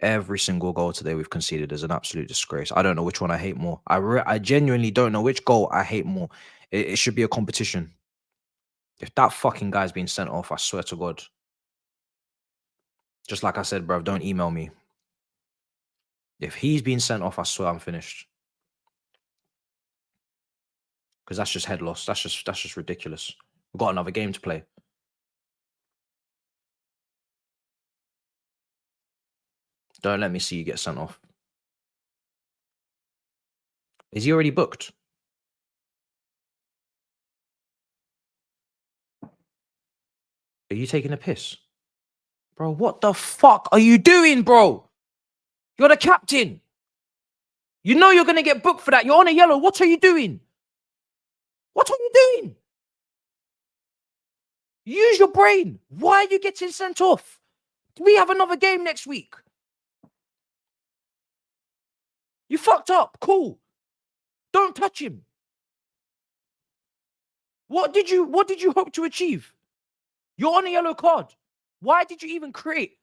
every single goal today we've conceded is an absolute disgrace. I don't know which one I hate more. I genuinely don't know which goal I hate more. It should be a competition. If that fucking guy's been sent off, I swear to God. Just like I said, bruv, don't email me. If he's been sent off, I swear I'm finished. Because that's just head loss. That's just ridiculous. We've got another game to play. Don't let me see you get sent off. Is he already booked? Are you taking a piss? Bro, what the fuck are you doing, bro? You're the captain. You know you're going to get booked for that. You're on a yellow. What are you doing? What are you doing? Use your brain. Why are you getting sent off? We have another game next week. You fucked up. Cool. Don't touch him. What did you hope to achieve? You're on a yellow card. Why did you even create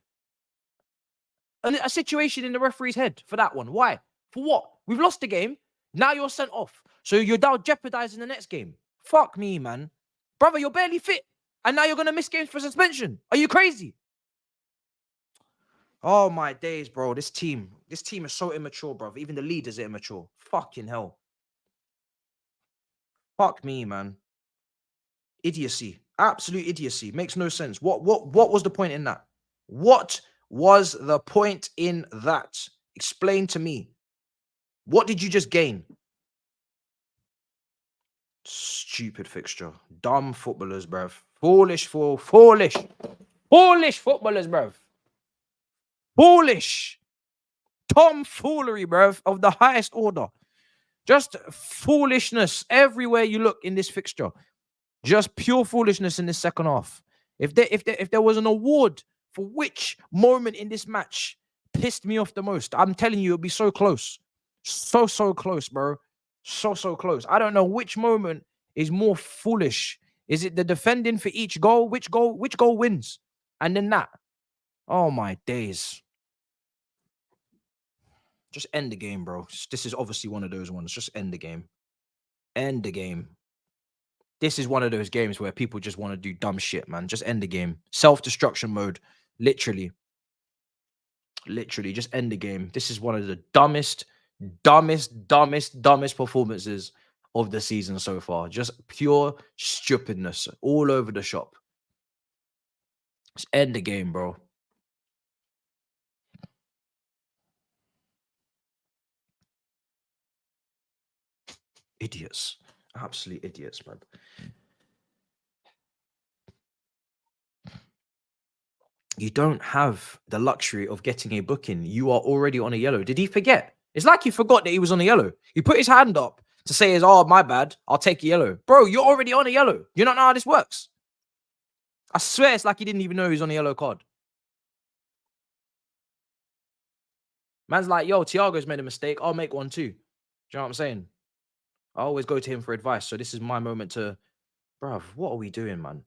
a situation in the referee's head for that one? Why? For what? We've lost the game. Now you're sent off. So you're now jeopardizing the next game. Fuck me, man. Brother, you're barely fit. And now you're going to miss games for suspension. Are you crazy? Oh, my days, bro. This team is so immature, bro. Even the leaders are immature. Fucking hell. Fuck me, man. Idiocy. Absolute idiocy. Makes no sense. What was the point in that? What was the point in that? Explain to me. What did you just gain? Stupid fixture. Dumb footballers, bruv. Foolish foolish footballers, bruv. Foolish. Tomfoolery, bruv, of the highest order. Just foolishness everywhere you look in this fixture. Just pure foolishness in this second half. If there was an award for which moment in this match pissed me off the most, I'm telling you, it'll be so close. So close, bro. So close. I don't know which moment is more foolish. Is it the defending for each goal? Which goal wins? And then that. Oh my days. Just end the game, bro. This is obviously one of those ones. Just end the game. End the game. This is one of those games where people just want to do dumb shit, man. Just end the game. Self-destruction mode. Literally. Just end the game. This is one of the dumbest performances of the season so far. Just pure stupidness all over the shop. Just end the game, bro. Idiots. Absolute idiots, man. You don't have the luxury of getting a booking. You are already on a yellow. Did he forget? It's like he forgot that he was on a yellow. He put his hand up to say, "Oh, my bad. I'll take a yellow." Bro, you're already on a yellow. You don't know how this works. I swear it's like he didn't even know he was on a yellow card. Man's like, "Yo, Thiago's made a mistake. I'll make one too." Do you know what I'm saying? I always go to him for advice. So this is my moment to... Bruv, what are we doing, man?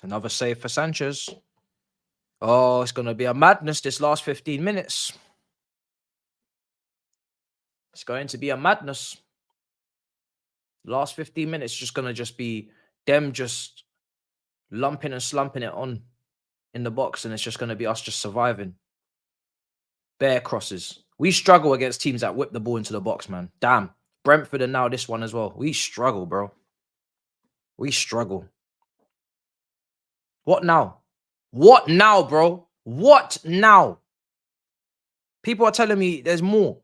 Another save for Sanchez. Oh, it's going to be a madness this last 15 minutes. It's going to be a madness. Last 15 minutes just going to be them just lumping and slumping it on in the box, and it's just going to be us just surviving. Bare crosses. We struggle against teams that whip the ball into the box, man. Damn. Brentford and now this one as well. We struggle, bro. We struggle. What now? What now, bro? What now? People are telling me there's more.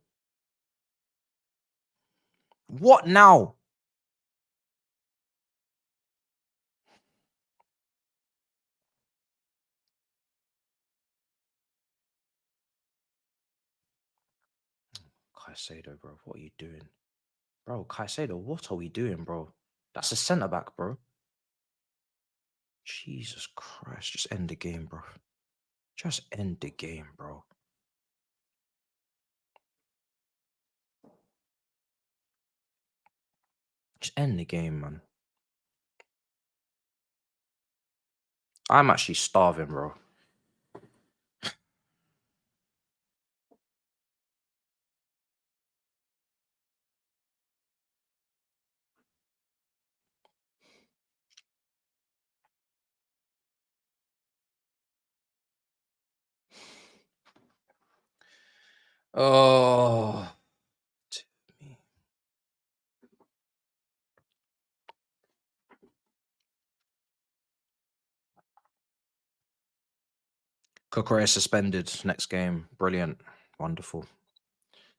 What now? Caicedo, bro. What are you doing? Bro, Caicedo, what are we doing, bro? That's a centre back, bro. Jesus Christ. Just end the game, bro. Just end the game, bro. Just end the game, man. I'm actually starving, bro. Oh. Cucurella suspended next game. Brilliant. Wonderful.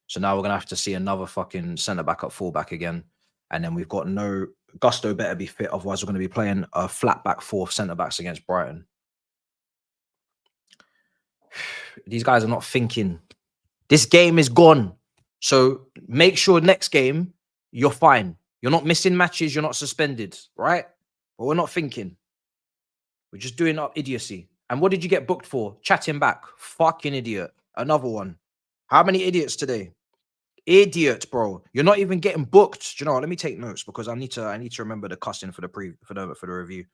So now we're going to have to see another fucking centre-back at full-back again. And then we've got no... Gusto better be fit. Otherwise, we're going to be playing a flat-back 4 centre-backs against Brighton. These guys are not thinking. This game is gone. So make sure next game, you're fine. You're not missing matches. You're not suspended, right? But we're not thinking. We're just doing up idiocy. And what did you get booked for? Chatting back. Fucking idiot. Another one. How many idiots today? Idiot, bro. You're not even getting booked. Do you know what? Let me take notes because I need to remember the cussing for the review.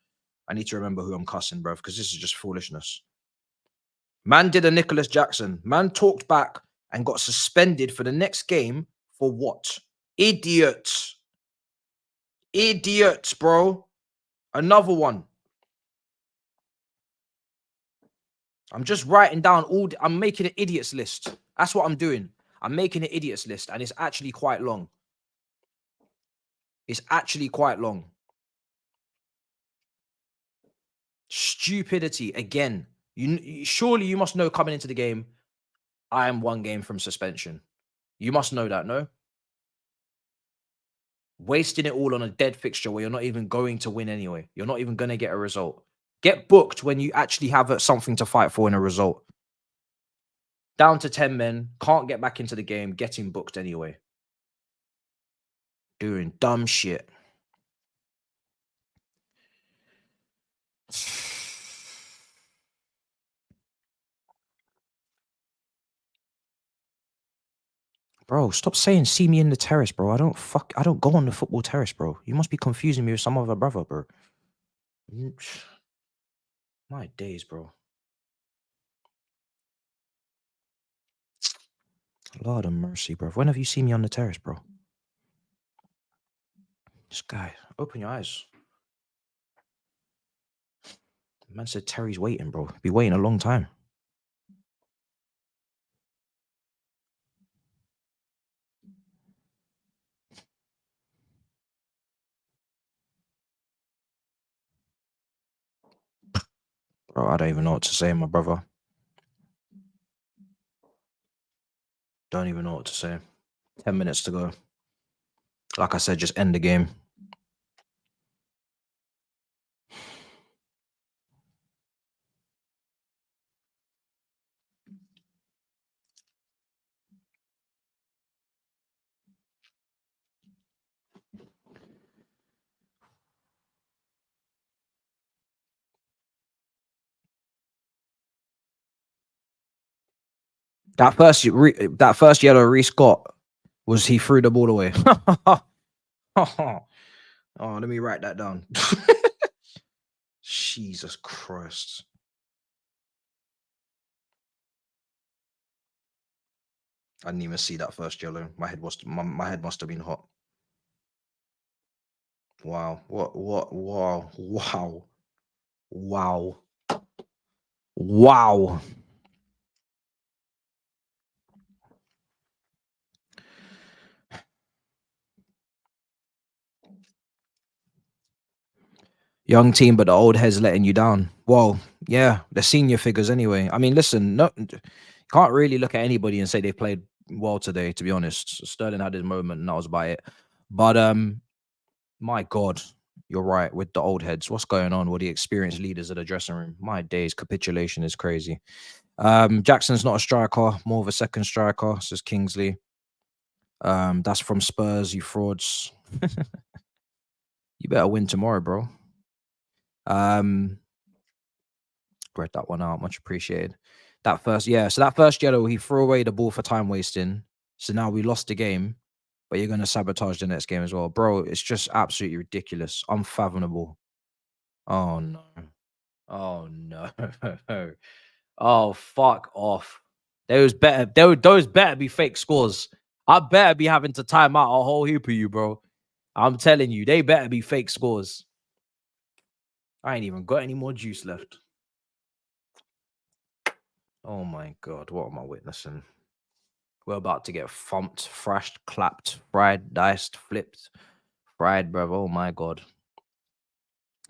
I need to remember who I'm cussing, bro, because this is just foolishness. Man did a Nicholas Jackson. Man talked back and got suspended for the next game for what? Idiots. Idiots, bro. Another one. I'm just writing down I'm making an idiots list. That's what I'm doing. I'm making an idiots list and it's actually quite long. It's actually quite long. Stupidity again. Surely you must know coming into the game, I am 1 game from suspension. You must know that, no? Wasting it all on a dead fixture where you're not even going to win anyway. You're not even going to get a result. Get booked when you actually have something to fight for in a result. Down to 10 men, can't get back into the game, getting booked anyway. Doing dumb shit. Bro, stop saying see me in the terrace, bro. I don't go on the football terrace, bro. You must be confusing me with some other brother, bro. My days, bro. Lord of mercy, bro. When have you seen me on the terrace, bro? This guy, open your eyes. The man said Terry's waiting, bro. Be waiting a long time. Bro, I don't even know what to say, my brother. Don't even know what to say. 10 minutes to go. Like I said, just end the game. That first yellow Reece got, was he threw the ball away? Oh, let me write that down. Jesus Christ. I didn't even see that first yellow. My head must have been hot. Wow. Wow. Young team, but the old head's letting you down. Well, yeah, the senior figures anyway. I mean, listen, can't really look at anybody and say they played well today, to be honest. Sterling had his moment and that was about it. But my God, you're right with the old heads. What's going on with the experienced leaders of the dressing room? My days, capitulation is crazy. Jackson's not a striker, more of a second striker, says Kingsley. That's from Spurs, you frauds. You better win tomorrow, bro. Read that one out, much appreciated. That first yellow, he threw away the ball for time wasting. So now we lost the game, but you're gonna sabotage the next game as well. Bro, it's just absolutely ridiculous, unfathomable. Oh no. Oh no. Oh, fuck off. Those better be fake scores. I better be having to time out a whole heap of you, bro. I'm telling you, they better be fake scores. I ain't even got any more juice left. Oh my god, what am I witnessing? We're about to get thumped, thrashed, clapped, fried, diced, flipped, fried, bro. Oh my god.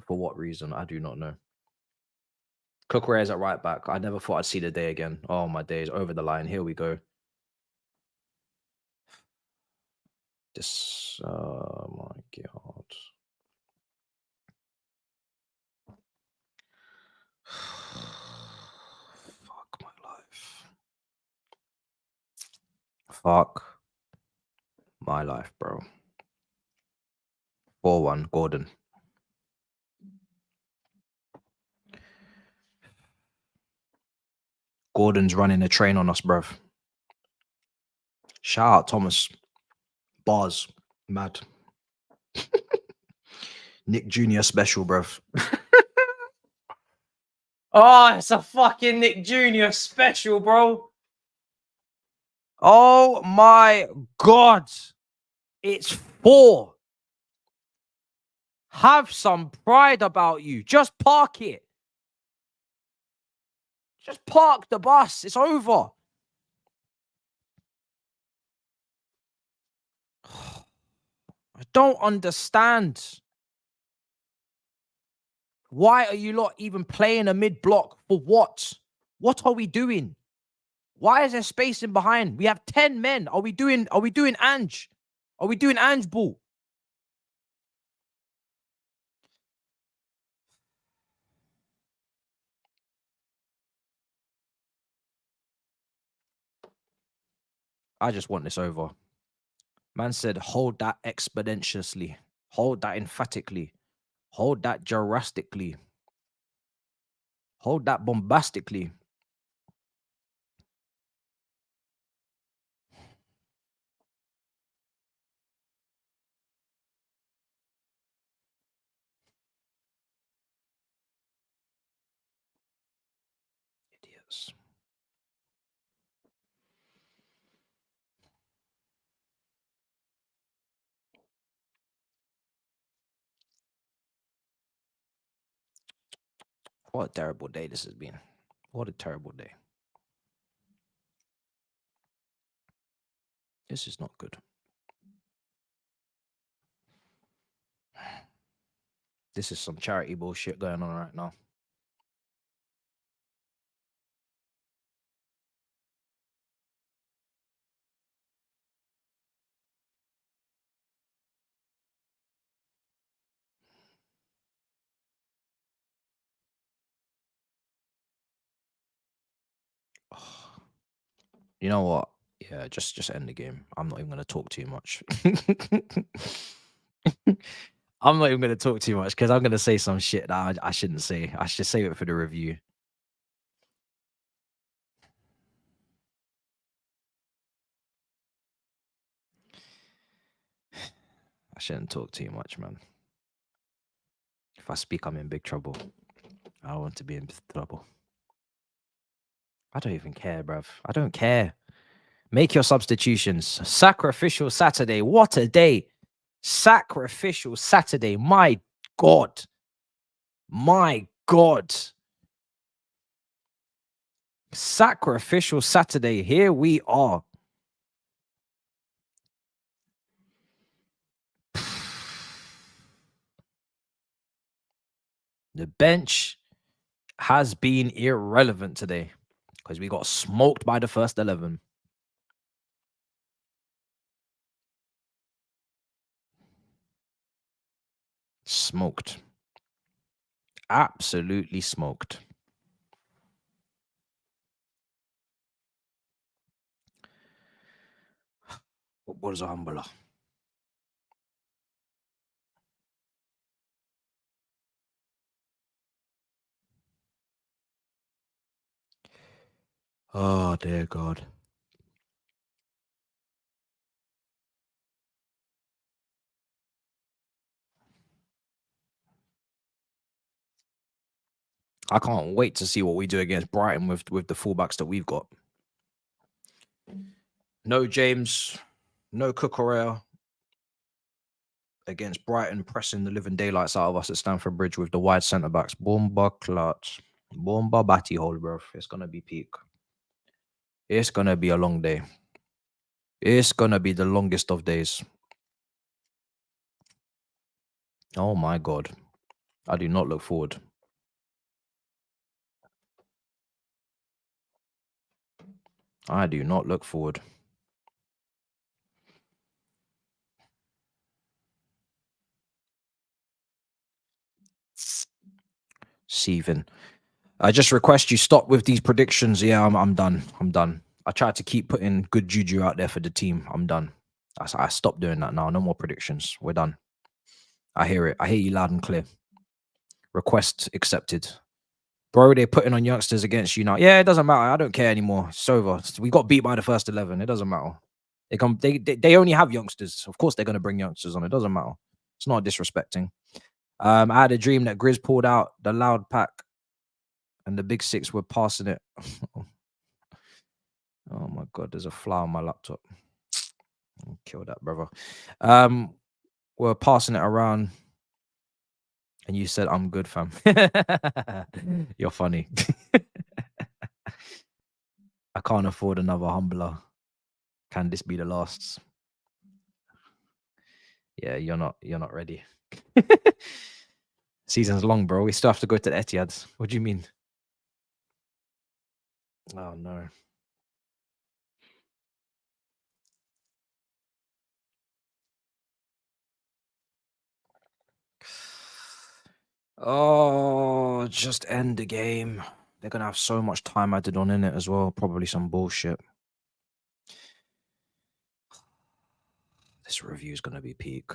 For what reason? I do not know. Cookware is at right back. I never thought I'd see the day again. Oh my days, over the line. Here we go. This, oh my god. Fuck my life. Fuck my life, bro. 4-1, Gordon. Gordon's running a train on us, bruv. Shout out Thomas. Bars. Mad. Nick Jr. special, bruv. Oh, it's a fucking Nick Jr. special, bro. Oh my god. It's 4. Have some pride about you. Just park it. Just park the bus. It's over. I don't understand. Why are you lot even playing a mid block? For what? What are we doing? Why is there space in behind? We have 10 men. Are we doing Ange? Are we doing Ange ball? I just want this over. Man said, hold that exponentially. Hold that emphatically. Hold that drastically. Hold that bombastically. Idiots. What a terrible day this has been. What a terrible day. This is not good. This is some charity bullshit going on right now. You know what? Yeah, just end the game. I'm not even going to talk too much. I'm not even going to talk too much because I'm going to say some shit that I shouldn't say. I should save it for the review. I shouldn't talk too much, man. If I speak, I'm in big trouble. I don't want to be in trouble. I don't even care, bruv. I don't care. Make your substitutions. Sacrificial Saturday. What a day. Sacrificial Saturday. My God. My God. Sacrificial Saturday. Here we are. The bench has been irrelevant today because we got smoked by the first 11. Smoked. Absolutely smoked. was a humbler. Oh, dear God. I can't wait to see what we do against Brighton with the fullbacks that we've got. No James, no Cucurella against Brighton, pressing the living daylights out of us at Stamford Bridge with the wide centre backs. Bomba clutch. Bomba batty hole, bro. It's going to be peak. It's going to be a long day. It's going to be the longest of days. Oh, my God. I do not look forward. I do not look forward. Seething. I just request you stop with these predictions. Yeah, I'm done. I'm done. I tried to keep putting good juju out there for the team. I'm done. I stopped doing that now. No more predictions. We're done. I hear it. I hear you loud and clear. Request accepted. Bro, they're putting on youngsters against you now. Yeah, it doesn't matter. I don't care anymore. It's over. We got beat by the first 11. It doesn't matter. They only have youngsters. Of course, they're going to bring youngsters on. It doesn't matter. It's not disrespecting. I had a dream that Grizz pulled out the loud pack and the big six were passing it. Oh my God, there's a fly on my laptop. I'll kill that, brother. We're passing it around. And you said, I'm good, fam. You're funny. I can't afford another humbler. Can this be the last? Yeah, you're not ready. Season's long, bro. We still have to go to the Etihad. What do you mean? Oh no. Oh, just end the game. They're gonna have so much time added on in it as well. Probably some bullshit. This review is gonna be peak.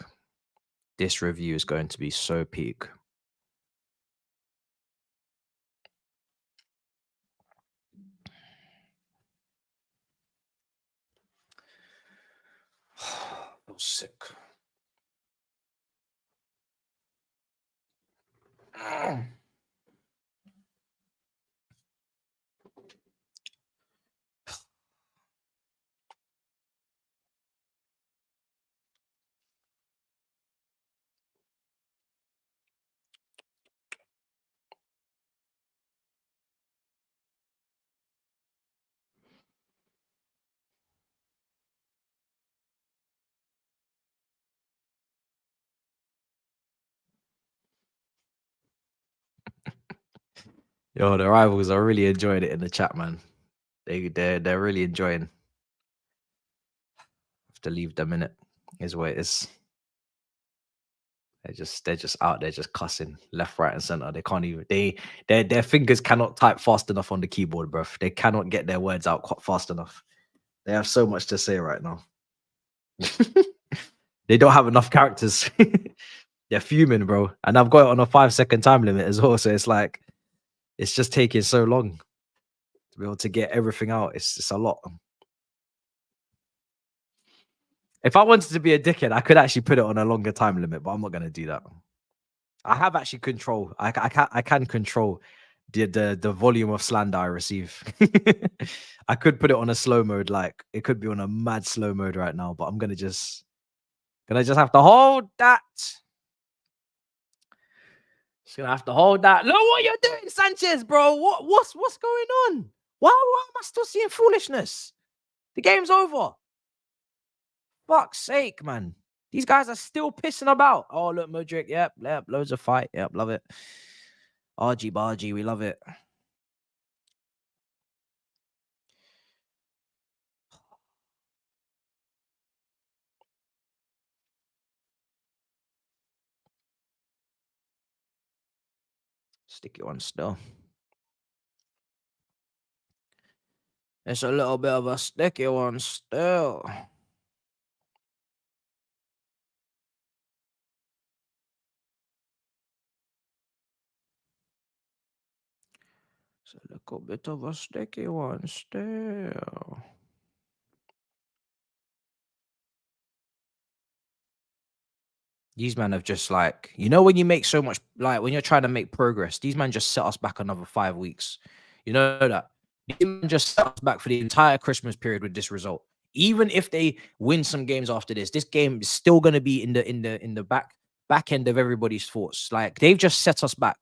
This review is going to be so peak. I was sick. Yo, the rivals are really enjoying it in the chat, man. They're really enjoying. Have to leave them in it. Is what it is. They're just out there just cussing left, right, and center. They can't even their fingers cannot type fast enough on the keyboard, bruv. They cannot get their words out quite fast enough. They have so much to say right now. They don't have enough characters. They're fuming, bro. And I've got it on a 5-second time limit as well. So it's like it's just taking so long to be able to get everything out. It's a lot. If I wanted to be a dickhead, I could actually put it on a longer time limit, but I'm not gonna do that. I have actually control. I can control the volume of slander I receive. I could put it on a slow mode, like it could be on a mad slow mode right now, but I'm gonna just have to hold that. Just gonna have to hold that. Look what you're doing, Sanchez, bro. What's going on? Why am I still seeing foolishness? The game's over. Fuck's sake, man. These guys are still pissing about. Oh, look, Modric. Yep, loads of fight. Yep, love it. RG Bargy, we love it. Sticky one still. It's a little bit of a sticky one still. It's a little bit of a sticky one still. These men have just like, you know, when you make so much, like when you're trying to make progress, these men just set us back another 5 weeks. You know that? These men just set us back for the entire Christmas period with this result. Even if they win some games after this game is still going to be in the back end of everybody's thoughts. Like they've just set us back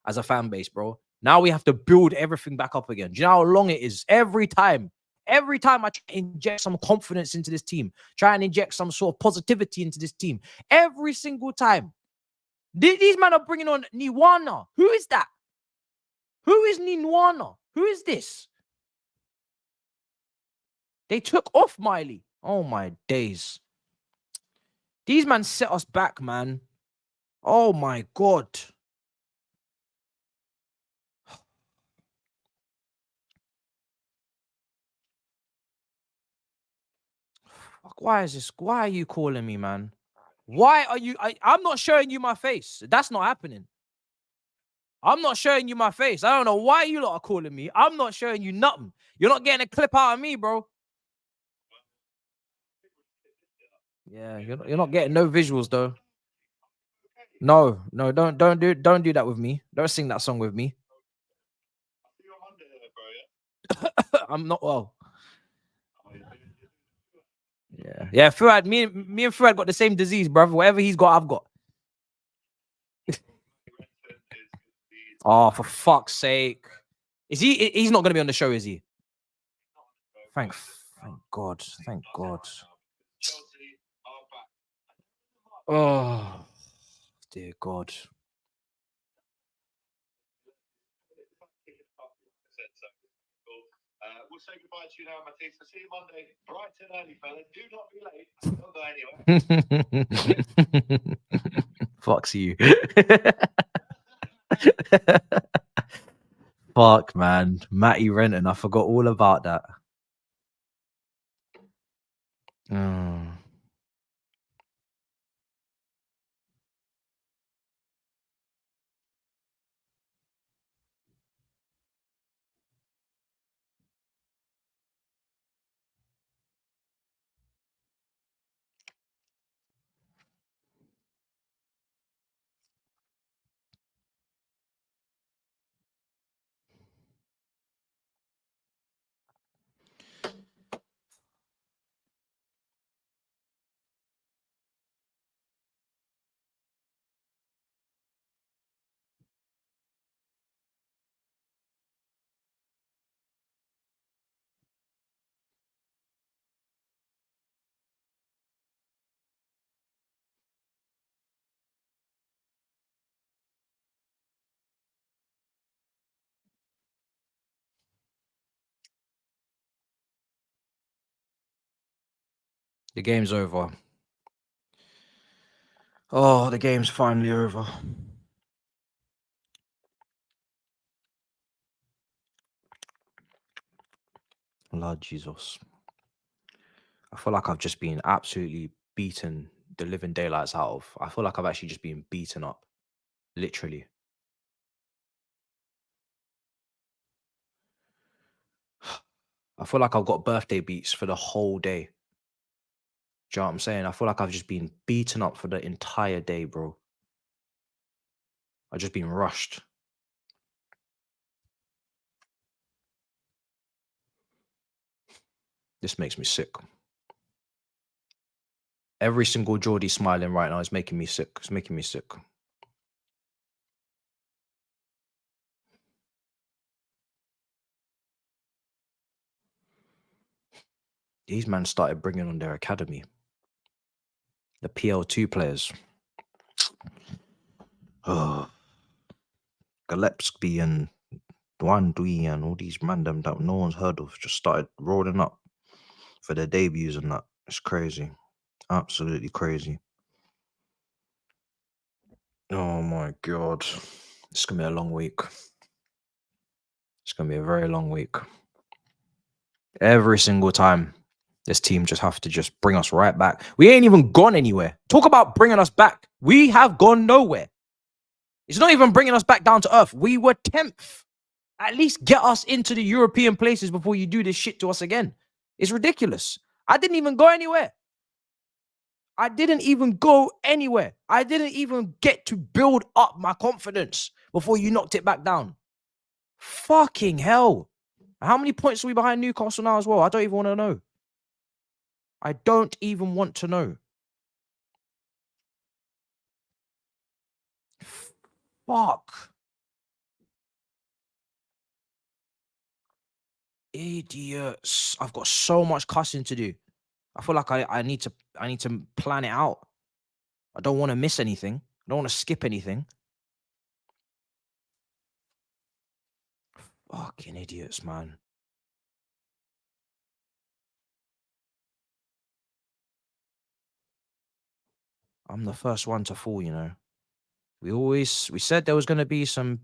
as a fan base, bro. Now we have to build everything back up again. Do you know how long it is? Every time I try to inject some confidence into this team, try and inject some sort of positivity into this team, every single time. These men are bringing on Niwana. Who is that? Who is Niwana? Who is this? They took off Miley. Oh my days. These men set us back, man. Oh my God. Why is this? Why are you calling me, man? Why are you? I'm not showing you my face. That's not happening. I'm not showing you my face. I don't know why you lot are calling me. I'm not showing you nothing. You're not getting a clip out of me, bro. Yeah, you're not getting no visuals though. No, don't do that with me. Don't sing that song with me. I'm not well. Yeah. Fuad, me and Fuad got the same disease, brother. Whatever he's got, I've got. Oh, for fuck's sake! Is he? He's not going to be on the show, is he? Thank God. Thank God. Oh, dear God. We'll say goodbye to you now, Matisse. I'll see you Monday, bright and early, fellas. Do not be late. Don't go anywhere. Fucks you. Fuck, man. Matty Renton. I forgot all about that. The game's over. Oh, the game's finally over. Lord Jesus. I feel like I've just been absolutely beaten the living daylights out of. I feel like I've actually just been beaten up. Literally. I feel like I've got birthday beats for the whole day. Do you know what I'm saying? I feel like I've just been beaten up for the entire day, bro. I've just been rushed. This makes me sick. Every single Geordie smiling right now is making me sick. It's making me sick. These men started bringing on their academy. The PL2 players. Oh. Gillespie and Dwandui and all these random that no one's heard of just started rolling up for their debuts and that. It's crazy. Absolutely crazy. Oh my God. It's going to be a long week. It's going to be a very long week. Every single time, this team just have to just bring us right back. We ain't even gone anywhere. Talk about bringing us back. We have gone nowhere. It's not even bringing us back down to earth. We were 10th At least get us into the European places before you do this shit to us again. It's ridiculous. I didn't even go anywhere. I didn't even go anywhere. I didn't even get to build up my confidence before you knocked it back down. Fucking hell. How many points are we behind Newcastle now as well? I don't even want to know. I don't even want to know. Fuck. Idiots. I've got so much cussing to do. I feel like I need to plan it out. I don't want to miss anything. I don't want to skip anything. Fucking idiots, man. I'm the first one to fall, you know. We said there was going to be some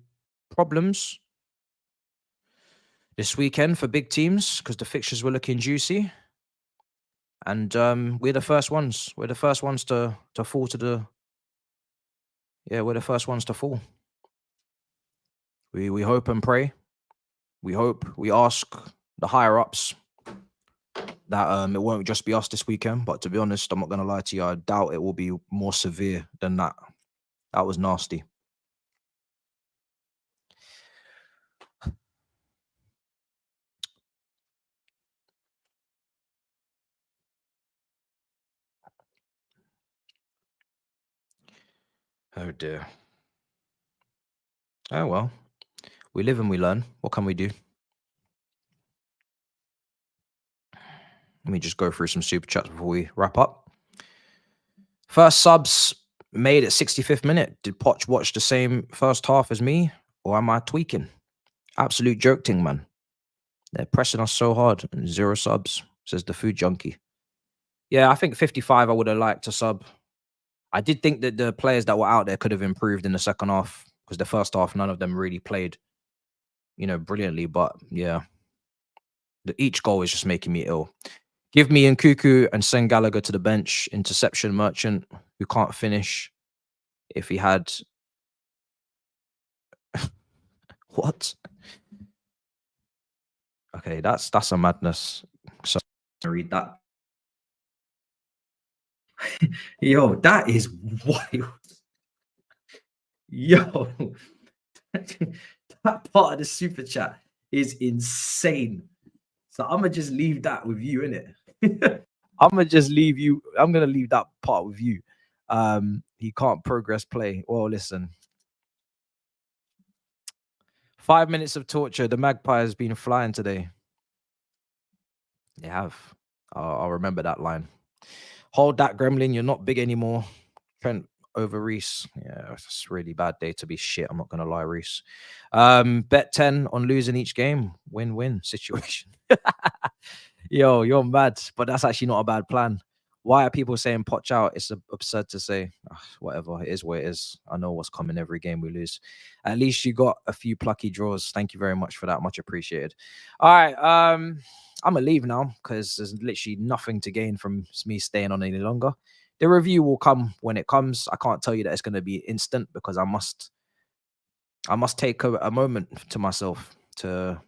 problems this weekend for big teams because the fixtures were looking juicy. And we're the first ones. We're the first ones to fall to the... Yeah, we're the first ones to fall. We hope and pray. We hope, we ask the higher-ups that it won't just be us this weekend. But to be honest, I'm not going to lie to you. I doubt it will be more severe than that. That was nasty. Oh dear. Oh well. We live and we learn. What can we do? Let me just go through some super chats before we wrap up. First subs made at 65th minute. Did Poch watch the same first half as me? Or am I tweaking? Absolute joke thing, man. They're pressing us so hard. 0 subs, says the food junkie. Yeah, I think 55 I would have liked to sub. I did think that the players that were out there could have improved in the second half because the first half, none of them really played, you know, brilliantly. But yeah, each goal is just making me ill. Give me Nkuku and send Gallagher to the bench. Interception merchant who can't finish. If he had... What? Okay, that's a madness. So read that. Yo, that is wild. Yo, that part of the super chat is insane. So I'm gonna just leave that with you, innit? I'm gonna leave that part with you. He can't progress play. Well, listen. 5 minutes of torture. The magpie has been flying today. They have. I'll remember that line. Hold that, Gremlin. You're not big anymore. Trent over Reese. Yeah, it's a really bad day to be shit. I'm not going to lie, Reese. Bet 10 on losing each game. Win-win situation. Yo, you're mad. But that's actually not a bad plan. Why are people saying Poch out? It's absurd to say. Whatever. It is what it is. I know what's coming every game we lose. At least you got a few plucky draws. Thank you very much for that. Much appreciated. All right. I'm going to leave now because there's literally nothing to gain from me staying on any longer. The review will come when it comes. I can't tell you that it's going to be instant because I must take a moment to myself to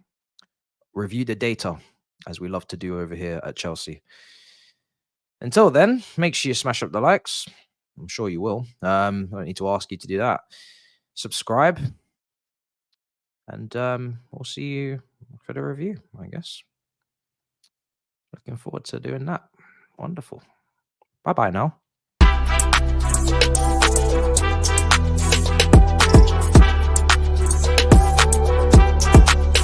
review the data, as we love to do over here at Chelsea. Until then, make sure you smash up the likes. I'm sure you will. I don't need to ask you to do that. Subscribe. And we'll see you for the review, I guess. Looking forward to doing that. Wonderful. Bye-bye now.